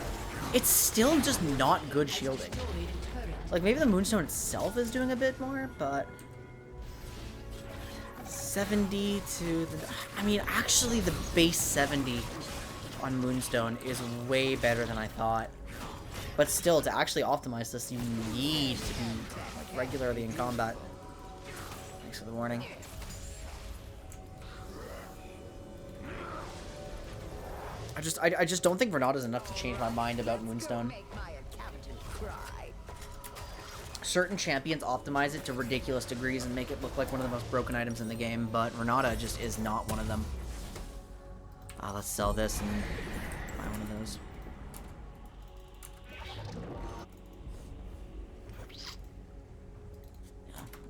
It's still just not good shielding. Like, maybe the Moonstone itself is doing a bit more, but... 70 to the... I mean, actually, the base 70 on Moonstone is way better than I thought. But still, to actually optimize this, you need to be like, regularly in combat. Thanks for the warning. I just don't think Renata's enough to change my mind about Moonstone. Make my accountant cry. Certain champions optimize it to ridiculous degrees and make it look like one of the most broken items in the game, but Renata just is not one of them. Let's sell this and buy one of those.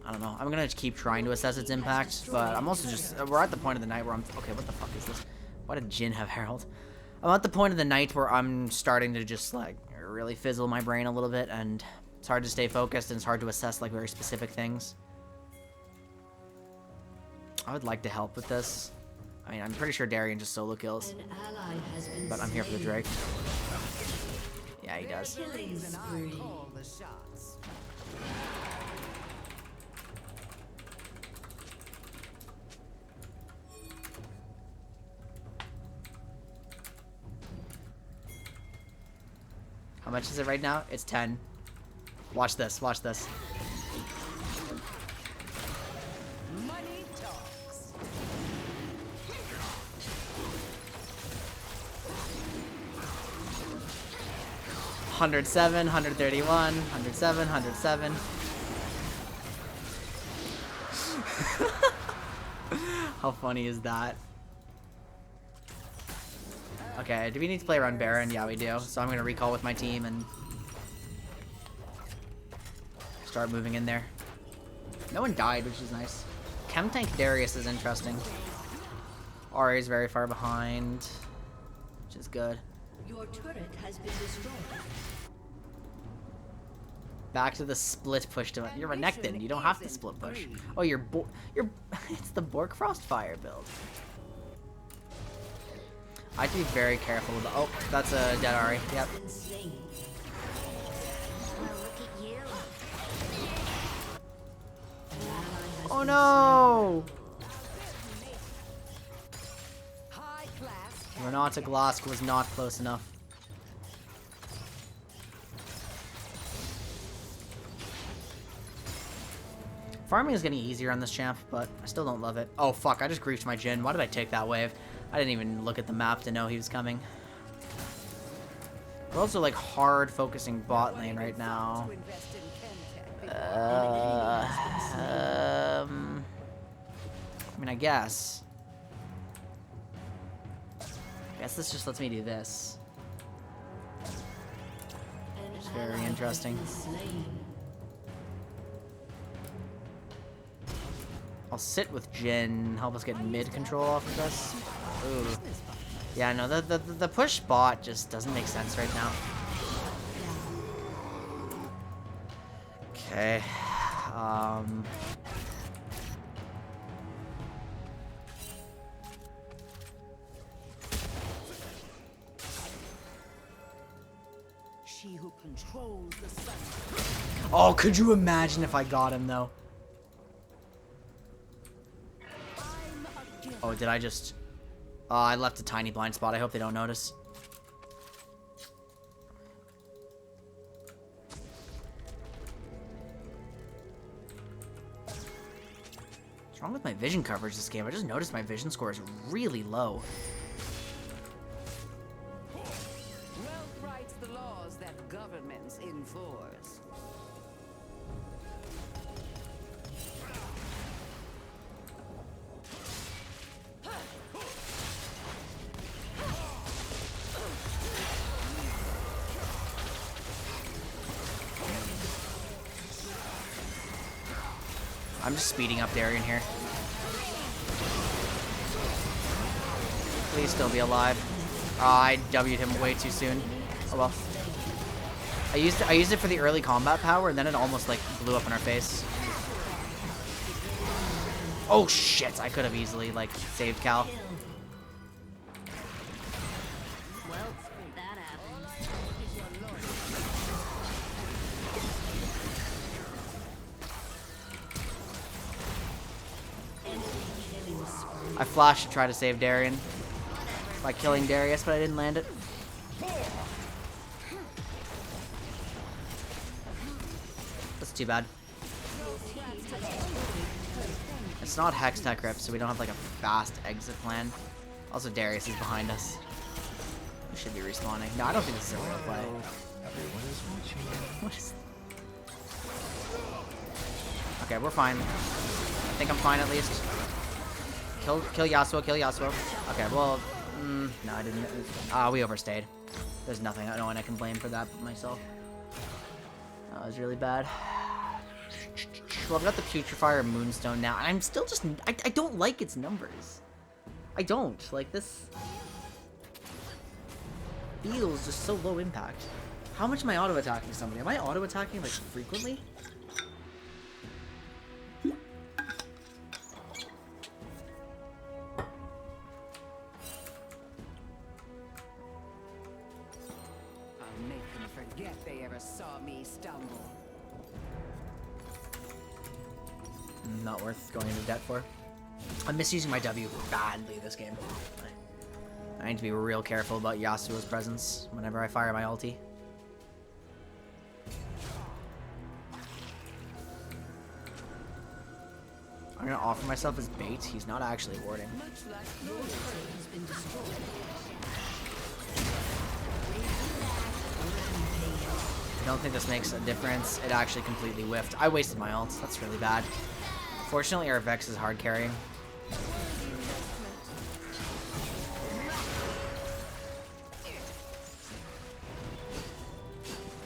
I don't know. I'm gonna keep trying to assess its impact, but I'm also just... We're at the point of the night where I'm... Okay, what the fuck is this? Why did Jhin have Herald? I'm at the point of the night where I'm starting to just, like, really fizzle my brain a little bit, and it's hard to stay focused, and it's hard to assess, like, very specific things. I would like to help with this. I mean, I'm pretty sure Darian just solo kills, but I'm here for the Drake. Yeah, he does. And I call the shots. How much is it right now? It's 10. Watch this, watch this. Money talks. 107, 131, 107, 107. How funny is that? Okay, do we need to play around Baron? Yeah, we do. So I'm gonna recall with my team and start moving in there. No one died, which is nice. Chem Tank Darius is interesting. Ari is very far behind, which is good. Your turret has been destroyed. Back to the split push to it. You're Renekton. You don't have to split push. Oh, you're it's the Borkfrost Fire build. I have to be very careful with the... Oh, that's a dead Ari. Yep. Insane. Well, look at you. Oh no! High class. Renata Glasc was not close enough. Farming is getting easier on this champ, but I still don't love it. Oh fuck, I just griefed my Jhin. Why did I take that wave? I didn't even look at the map to know he was coming. We're also like hard focusing bot lane right now. To invest in Counterpick. I mean, I guess this just lets me do this. An It's very ally has interesting. been slain. I'll sit with Jin, help us get mid control off of this. Ooh. Yeah, no, the push bot just doesn't make sense right now. Okay. She who controls the sun. Oh, could you imagine if I got him though? Oh, did I just... I left a tiny blind spot. I hope they don't notice. What's wrong with my vision coverage this game? I just noticed my vision score is really low. Wealth writes the laws that governments enforce. I'm just speeding up Darien here. Please still be alive. Oh, I W'd him way too soon. Oh well. I used it for the early combat power, and then it almost like blew up in our face. Oh shit! I could have easily like saved Cal. Well, that happens. I flashed to try to save Darien by killing Darius, but I didn't land it. That's too bad. It's not Hex Tech Rip, so we don't have like a fast exit plan. Also, Darius is behind us. We should be respawning. No, I don't think this is a real play. Everyone is watching. What is... Okay, we're fine. I think I'm fine at least. Kill Yasuo, kill Yasuo. Okay, well, no, I didn't. We overstayed. There's nothing, no one I can blame for that but myself. That was really bad. Well, I've got the Putrefier Moonstone now, and I'm still just, I don't like its numbers. I don't, like this feels just so low impact. How much am I auto-attacking somebody? Am I auto-attacking, like, frequently? I'll make them forget they ever saw me stumble. Not worth going into debt for. I'm misusing my W badly this game. I need to be real careful about Yasuo's presence whenever I fire my ulti. I'm gonna offer myself as bait. He's not actually warding. Has been destroyed. I don't think this makes a difference. It actually completely whiffed. I wasted my ult. That's really bad. Fortunately, our Vex is hard carrying.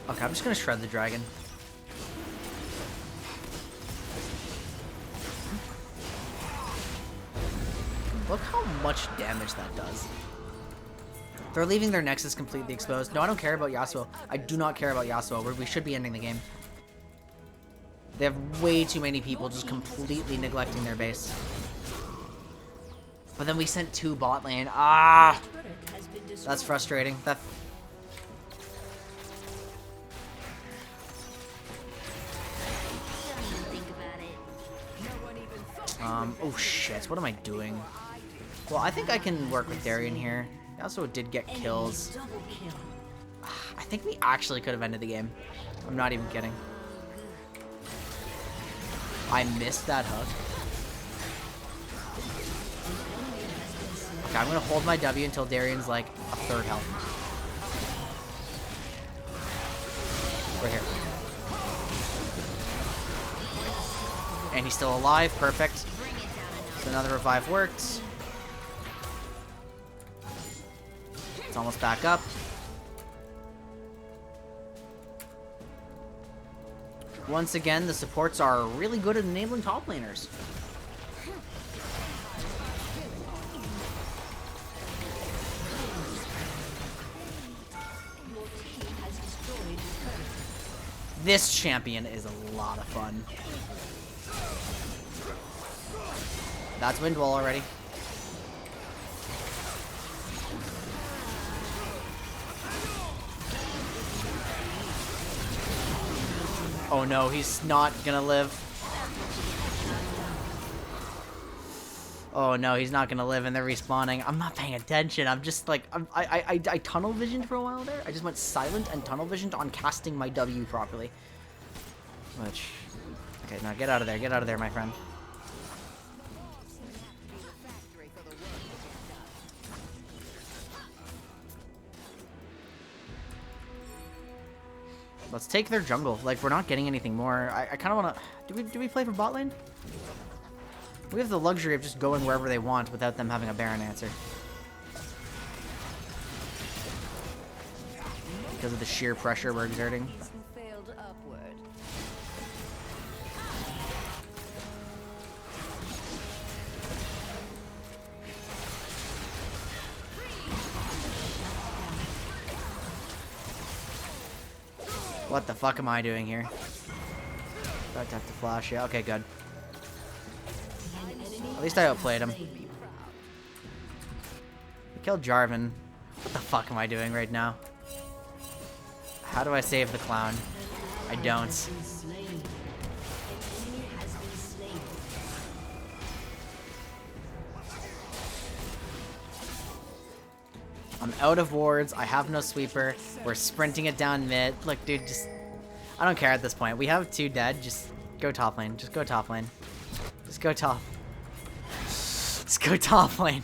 Okay, I'm just gonna shred the dragon. Look how much damage that does. They're leaving their Nexus completely exposed. No, I don't care about Yasuo. I do not care about Yasuo. We should be ending the game. They have way too many people just completely neglecting their base. But then we sent 2 bot lane. Ah! That's frustrating. That... Oh shit, what am I doing? Well, I think I can work with Darien here. He also did get kills. I think we actually could have ended the game. I'm not even kidding. I missed that hook. Okay, I'm gonna hold my W until Darien's like a 3rd health. We're here. And he's still alive, perfect. So another revive worked. It's almost back up. Once again, the supports are really good at enabling top laners. This champion is a lot of fun. That's Windwall already. Oh no, he's not gonna live. Oh no, he's not gonna live and they're respawning. I'm not paying attention. I'm just like, I tunnel visioned for a while there. I just went silent and tunnel visioned on casting my W properly. Which, okay, now get out of there. Get out of there, my friend. Let's take their jungle. Like, we're not getting anything more. I kind of want to... Do we play for bot lane? We have the luxury of just going wherever they want without them having a Baron answer. Because of the sheer pressure we're exerting. Failed upward. What the fuck am I doing here? About to have to flash. Yeah, okay, good. At least I outplayed him. We killed Jarvan. What the fuck am I doing right now? How do I save the clown? I don't. I'm out of wards. I have no sweeper. We're sprinting it down mid. Look, dude, just... I don't care at this point. We have 2 dead. Just go top lane. Just go top lane. Just go top. Just go top lane.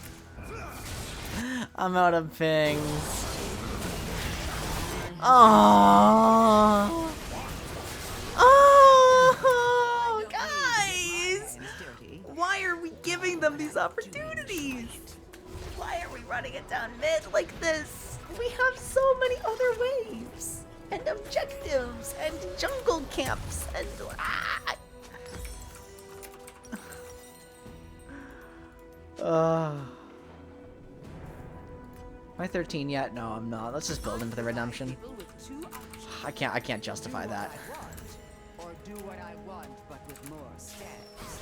I'm out of pings. Oh, oh, guys! Why are we giving them these opportunities? Why are we running it down mid like this? We have so many other waves and objectives and jungle camps and Am I 13 yet? No, I'm not. Let's just build into the redemption. I can't justify that. Or do what I want, but with more scans.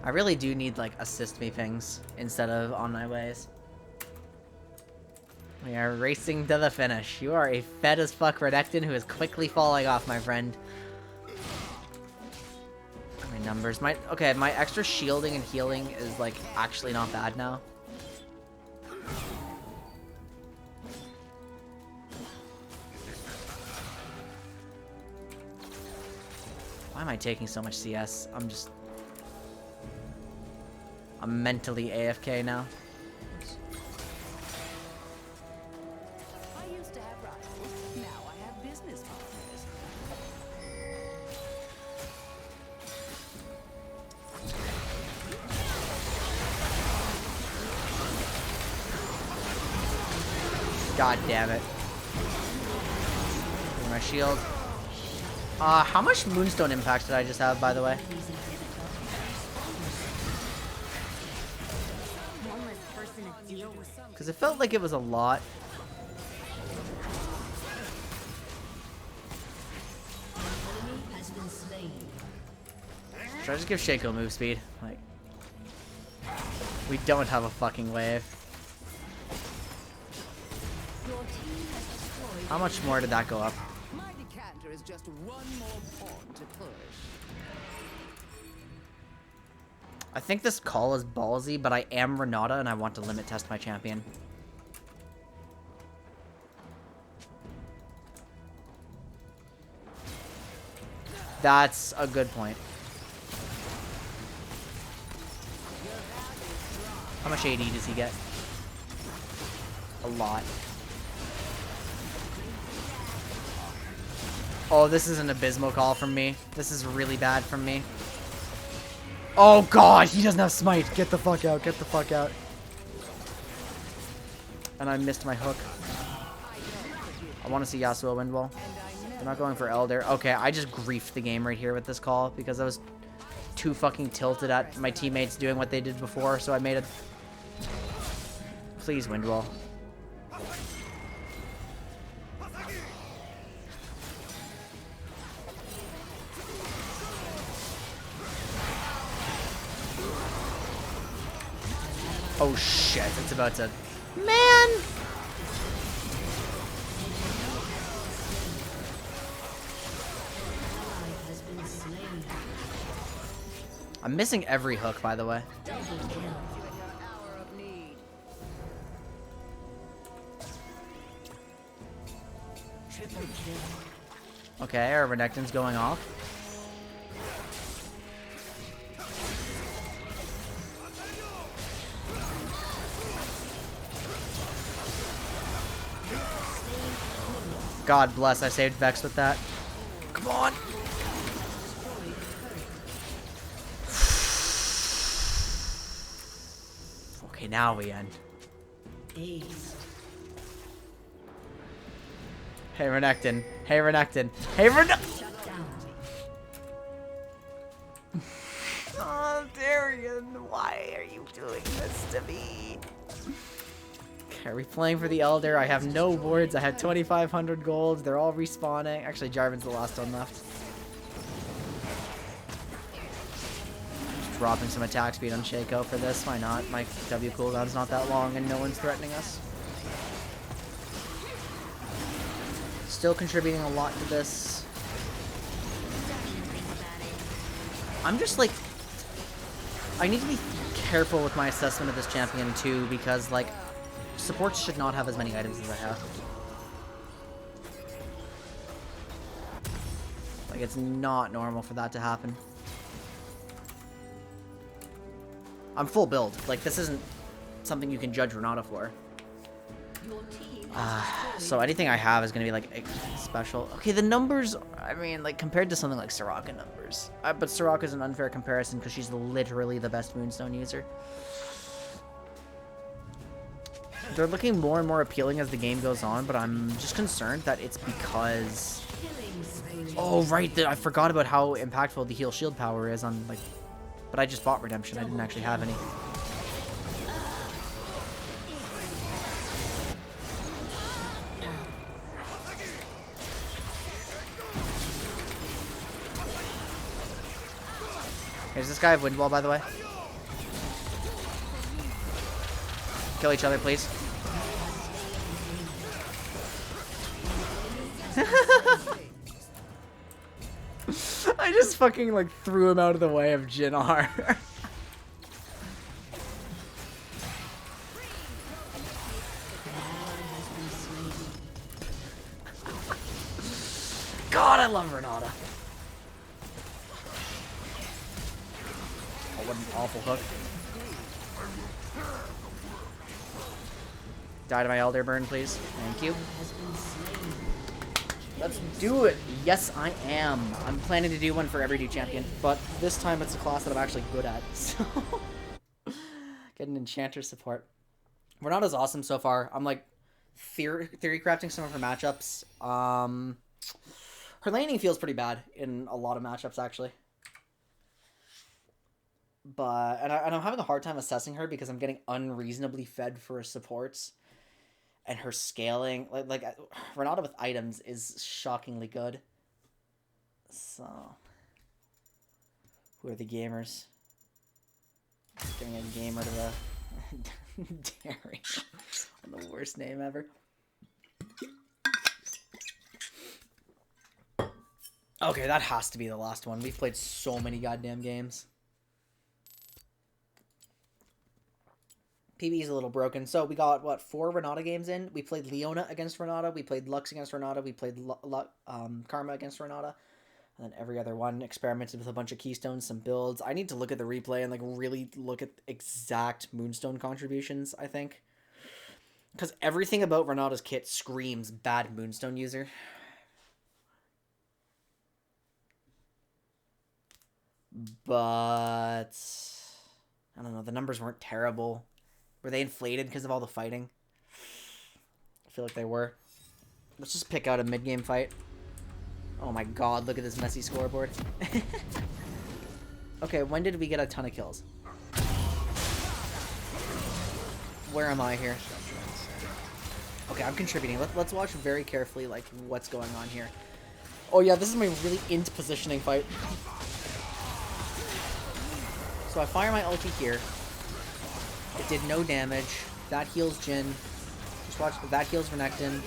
I really do need, like, assist me pings instead of on my ways. We are racing to the finish. You are a fed as fuck Redectin who is quickly falling off, my friend. My numbers might... Okay, my extra shielding and healing is, like, actually not bad now. Why am I taking so much CS? I'm mentally AFK now. I used to have rivals. Now I have business partners. God damn it. My shield. How much Moonstone impact did I just have, by the way? Because it felt like it was a lot. Should I just give Shaco move speed? Like, we don't have a fucking wave. How much more did that go up? My decanter is just one more pawn to push. I think this call is ballsy, but I am Renata and I want to limit test my champion. That's a good point. How much AD does he get? A lot. Oh, this is an abysmal call from me. This is really bad from me. Oh god, he doesn't have smite. Get the fuck out, get the fuck out. And I missed my hook. I want to see Yasuo win well. They're not going for Elder. Okay, I just griefed the game right here with this call because I was too fucking tilted at my teammates doing what they did before, so I made it. Please, Windwall. Oh shit, it's about to... Man! I'm missing every hook, by the way. Okay, our Renekton's going off. God bless, I saved Vex with that. Come on! Okay, now we end. Hey, Renekton. Hey, Renekton. Hey, Renekton! Oh, Darian, why are you doing this to me? Okay, are we playing for the Elder? I have no wards. I had 2,500 gold. They're all respawning. Actually, Jarvan's the last one left. Just dropping some attack speed on Shaco for this. Why not? My W cooldown's not that long and no one's threatening us. Still contributing a lot to this. I'm just like... I need to be careful with my assessment of this champion too, because like... supports should not have as many items as I have. Like, it's not normal for that to happen. I'm full build. Like, this isn't something you can judge Renata for. So anything I have is going to be, like, special. Okay, the numbers, I mean, like, compared to something like Soraka numbers. But Soraka's an unfair comparison because she's literally the best Moonstone user. They're looking more and more appealing as the game goes on, but I'm just concerned that it's because... Oh, right, I forgot about how impactful the heal shield power is on, like... But I just bought Redemption, I didn't actually have any. Does this guy have wind wall, by the way? Kill each other, please. I just fucking, like, threw him out of the way of Jinnar. God, I love Renata. Oh, what an awful hook. Die to my Elder Burn, please. Thank you. Let's do it. Yes, I am. I'm planning to do one for every new champion, but this time it's a class that I'm actually good at. So, get an Enchanter support. Renata's awesome so far. I'm like theory crafting some of her matchups. Her laning feels pretty bad in a lot of matchups actually. But and I'm having a hard time assessing her because I'm getting unreasonably fed for her supports. And her scaling, like Renata with items is shockingly good. So, who are the gamers? Just giving a gamer to the Dairy. The worst name ever. Okay, that has to be the last one. We've played so many goddamn games. PBE is a little broken. So we got, what, 4 Renata games in? We played Leona against Renata. We played Lux against Renata. We played Karma against Renata. And then every other one experimented with a bunch of keystones, some builds. I need to look at the replay and like really look at exact Moonstone contributions, I think. Because everything about Renata's kit screams bad Moonstone user. But I don't know, the numbers weren't terrible. Were they inflated because of all the fighting? feel like they were. Let's just pick out a mid-game fight. Oh my god, look at this messy scoreboard. Okay, when did we get a ton of kills? Where am I here? Okay, I'm contributing. Let's watch very carefully, like, what's going on here. Oh yeah, this is my really into positioning fight. So I fire my ulti here. It did no damage. That heals Jhin. Just watch. That heals Renekton.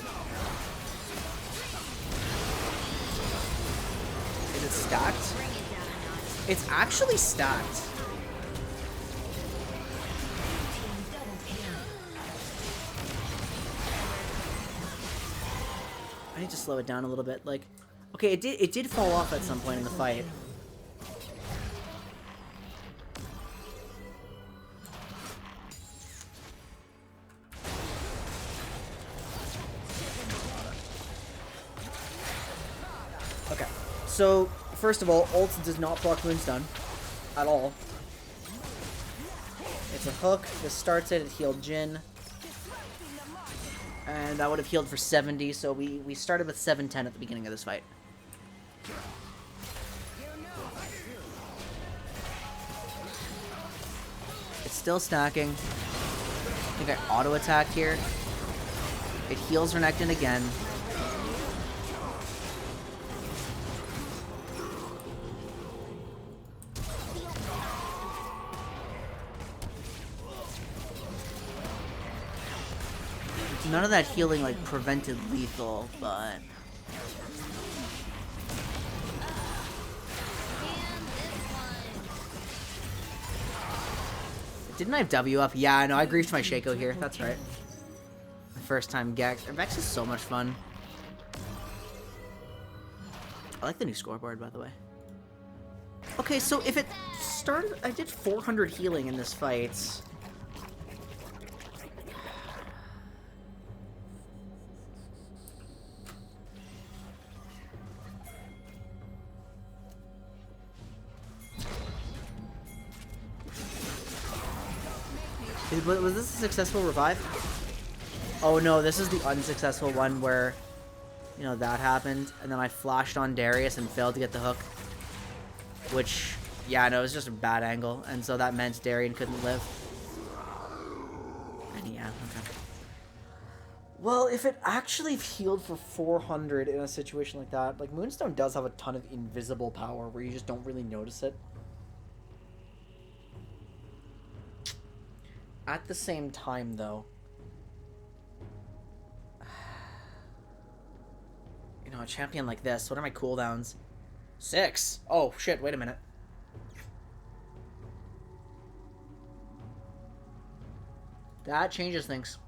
Is it stacked? It's actually stacked. I need to slow it down a little bit. Like, okay, it did fall off at some point in the fight. Okay, so first of all, ult does not proc Moonstone at all. It's a hook. This starts it. It healed Jhin. And that would have healed for 70, so we started with 710 at the beginning of this fight. It's still stacking. I think I auto-attack here. It heals Renekton again. None of that healing, like, prevented lethal, but... Didn't I have W up? Yeah, I know. I griefed my Shaco here. That's right. The first time Gex. Vex is so much fun. I like the new scoreboard, by the way. Okay, so if it started... I did 400 healing in this fight. Was this a successful revive? Oh no, this is the unsuccessful one where, you know, that happened, and then I flashed on Darius and failed to get the hook. Which, yeah, no, it was just a bad angle, and so that meant Darian couldn't live. And yeah, okay. Well, if it actually healed for 400 in a situation like that, like, Moonstone does have a ton of invisible power where you just don't really notice it. At the same time, though, you know, a champion like this, what are my cooldowns? 6! Oh, shit, wait a minute. That changes things.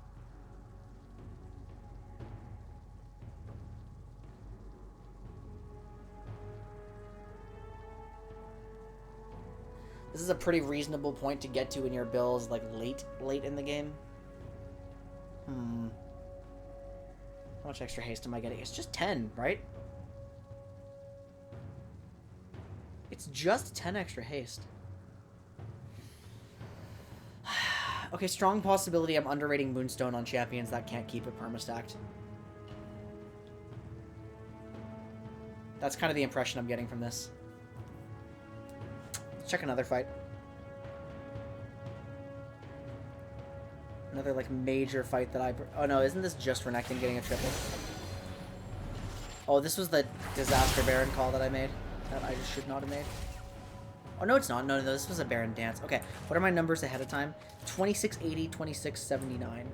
This is a pretty reasonable point to get to in your builds, like, late in the game. How much extra haste am I getting? It's just 10, right? It's just 10 extra haste. Okay, strong possibility I'm underrating Moonstone on champions that can't keep it perma-stacked. That's kind of the impression I'm getting from this. Let's check another fight. Another, like, major fight that I... Oh, no, isn't this just Renekton getting a triple? Oh, this was the Disaster Baron call that I made. That I just should not have made. Oh, no, it's not. No, this was a Baron dance. Okay, what are my numbers ahead of time? 2680, 2679.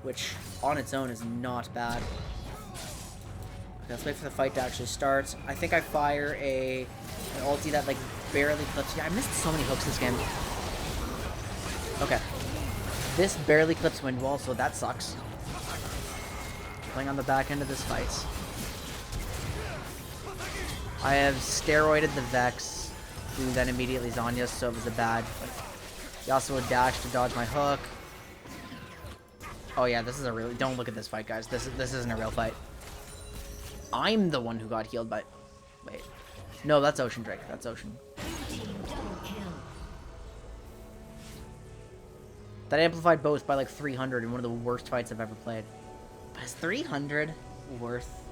Which, on its own, is not bad. Okay, let's wait for the fight to actually start. I think I fire an ulti that, like, barely clips. Yeah, I missed so many hooks this game. Okay. This barely clips wind wall, so that sucks. Playing on the back end of this fight. I have steroided the Vex, who then immediately Zanya's, so it was a bad. He also would dash to dodge my hook. Oh yeah, this is a really... Don't look at this fight, guys. This isn't a real fight. I'm the one who got healed by... Wait. No, that's Ocean Drake. That's Ocean. That amplified both by like 300 in one of the worst fights I've ever played. But is 300 worth...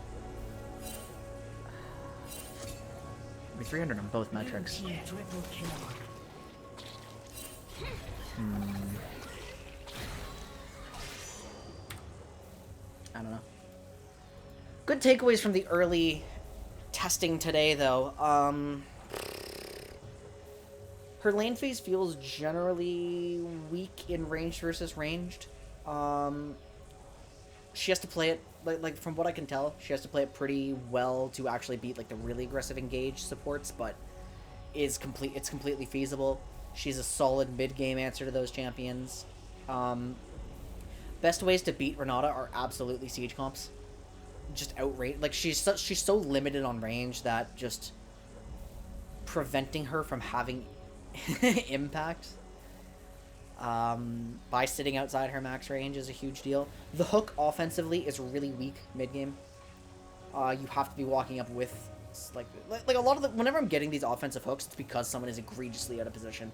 I mean, 300 on both metrics. I don't know. Good takeaways from the early testing today, though. Her lane phase feels generally weak in ranged versus ranged. She has to play it, like from what I can tell, she has to play it pretty well to actually beat like the really aggressive engage supports, but it's completely feasible. She's a solid mid-game answer to those champions. Best ways to beat Renata are absolutely siege comps. Just outrage. Like, she's so limited on range that just preventing her from having impact by sitting outside her max range is a huge deal. The hook offensively is really weak mid-game. You have to be walking up with like a lot of the, whenever I'm getting these offensive hooks, it's because someone is egregiously out of position.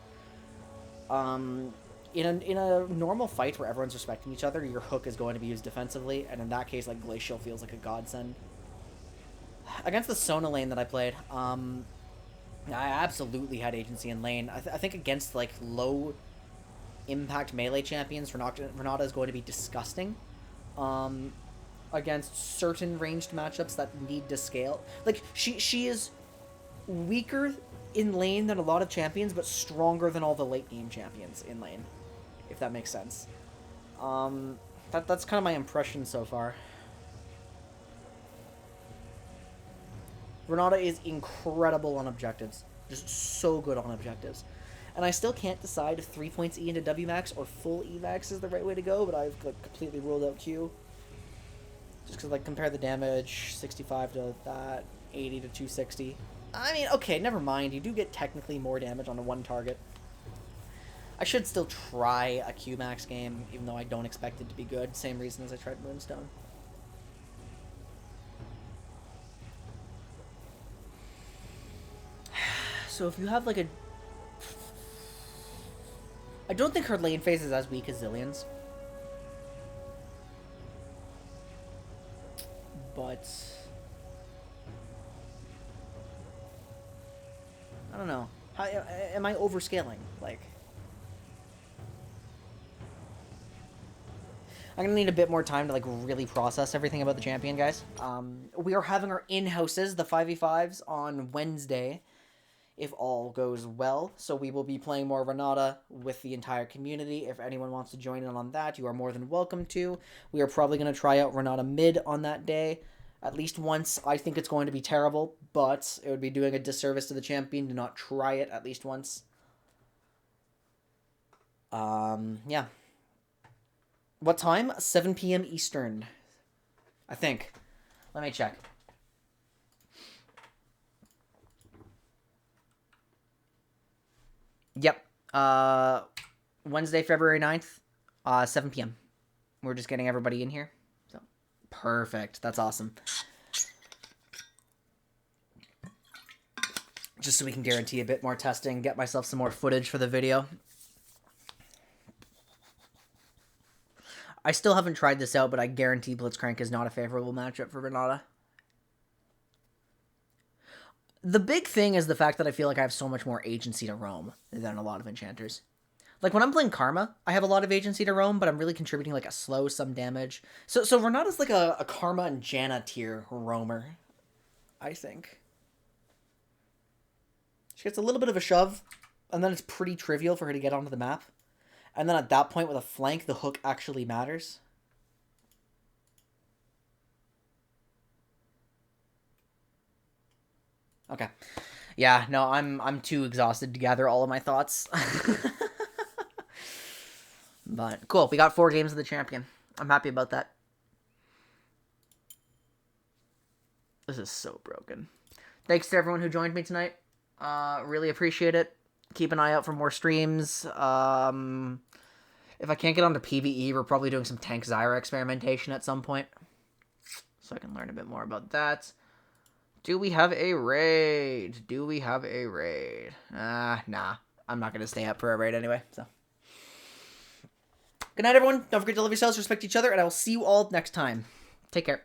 In a normal fight where everyone's respecting each other, your hook is going to be used defensively, and in that case, like, Glacial feels like a godsend. Against the Sona lane that I played, I absolutely had agency in lane. I think against, like, low impact melee champions, Renata is going to be disgusting. Against certain ranged matchups that need to scale. Like, she is weaker in lane than a lot of champions, but stronger than all the late game champions in lane, if that makes sense. That's kind of my impression so far. Renata is incredible on objectives. Just so good on objectives. And I still can't decide if 3 points E into WMAX or full EMAX is the right way to go, but I've like, completely ruled out Q. Just because, like, compare the damage, 65 to that, 80 to 260. I mean, okay, never mind. You do get technically more damage on a one target. I should still try a Q-Max game, even though I don't expect it to be good. Same reason as I tried Moonstone. So if you have, like, a... I don't think her lane phase is as weak as Zillion's. But... I don't know. How, am I overscaling? Like... I'm gonna need a bit more time to, like, really process everything about the champion, guys. We are having our in-houses, the 5v5s, on Wednesday, if all goes well. So we will be playing more Renata with the entire community. If anyone wants to join in on that, you are more than welcome to. We are probably going to try out Renata mid on that day at least once. I think it's going to be terrible, but it would be doing a disservice to the champion to not try it at least once. Yeah. What time? 7 p.m. Eastern, I think. Let me check. Yep. Wednesday, February 9th, 7 p.m. We're just getting everybody in here. So perfect. That's awesome. Just so we can guarantee a bit more testing, get myself some more footage for the video. I still haven't tried this out, but I guarantee Blitzcrank is not a favorable matchup for Renata. The big thing is the fact that I feel like I have so much more agency to roam than a lot of enchanters. Like, when I'm playing Karma, I have a lot of agency to roam, but I'm really contributing, like, a slow, some damage. So Renata's like a Karma and Janna tier roamer, I think. She gets a little bit of a shove, and then it's pretty trivial for her to get onto the map. And then at that point, with a flank, the hook actually matters. Okay. Yeah, no, I'm too exhausted to gather all of my thoughts. But cool, we got 4 games of the champion. I'm happy about that. This is so broken. Thanks to everyone who joined me tonight. Really appreciate it. Keep an eye out for more streams. If I can't get onto PBE, we're probably doing some Tank Zyra experimentation at some point. So I can learn a bit more about that. Do we have a raid? Do we have a raid? Nah. I'm not going to stay up for a raid anyway, so. Good night, everyone. Don't forget to love yourselves, respect each other, and I will see you all next time. Take care.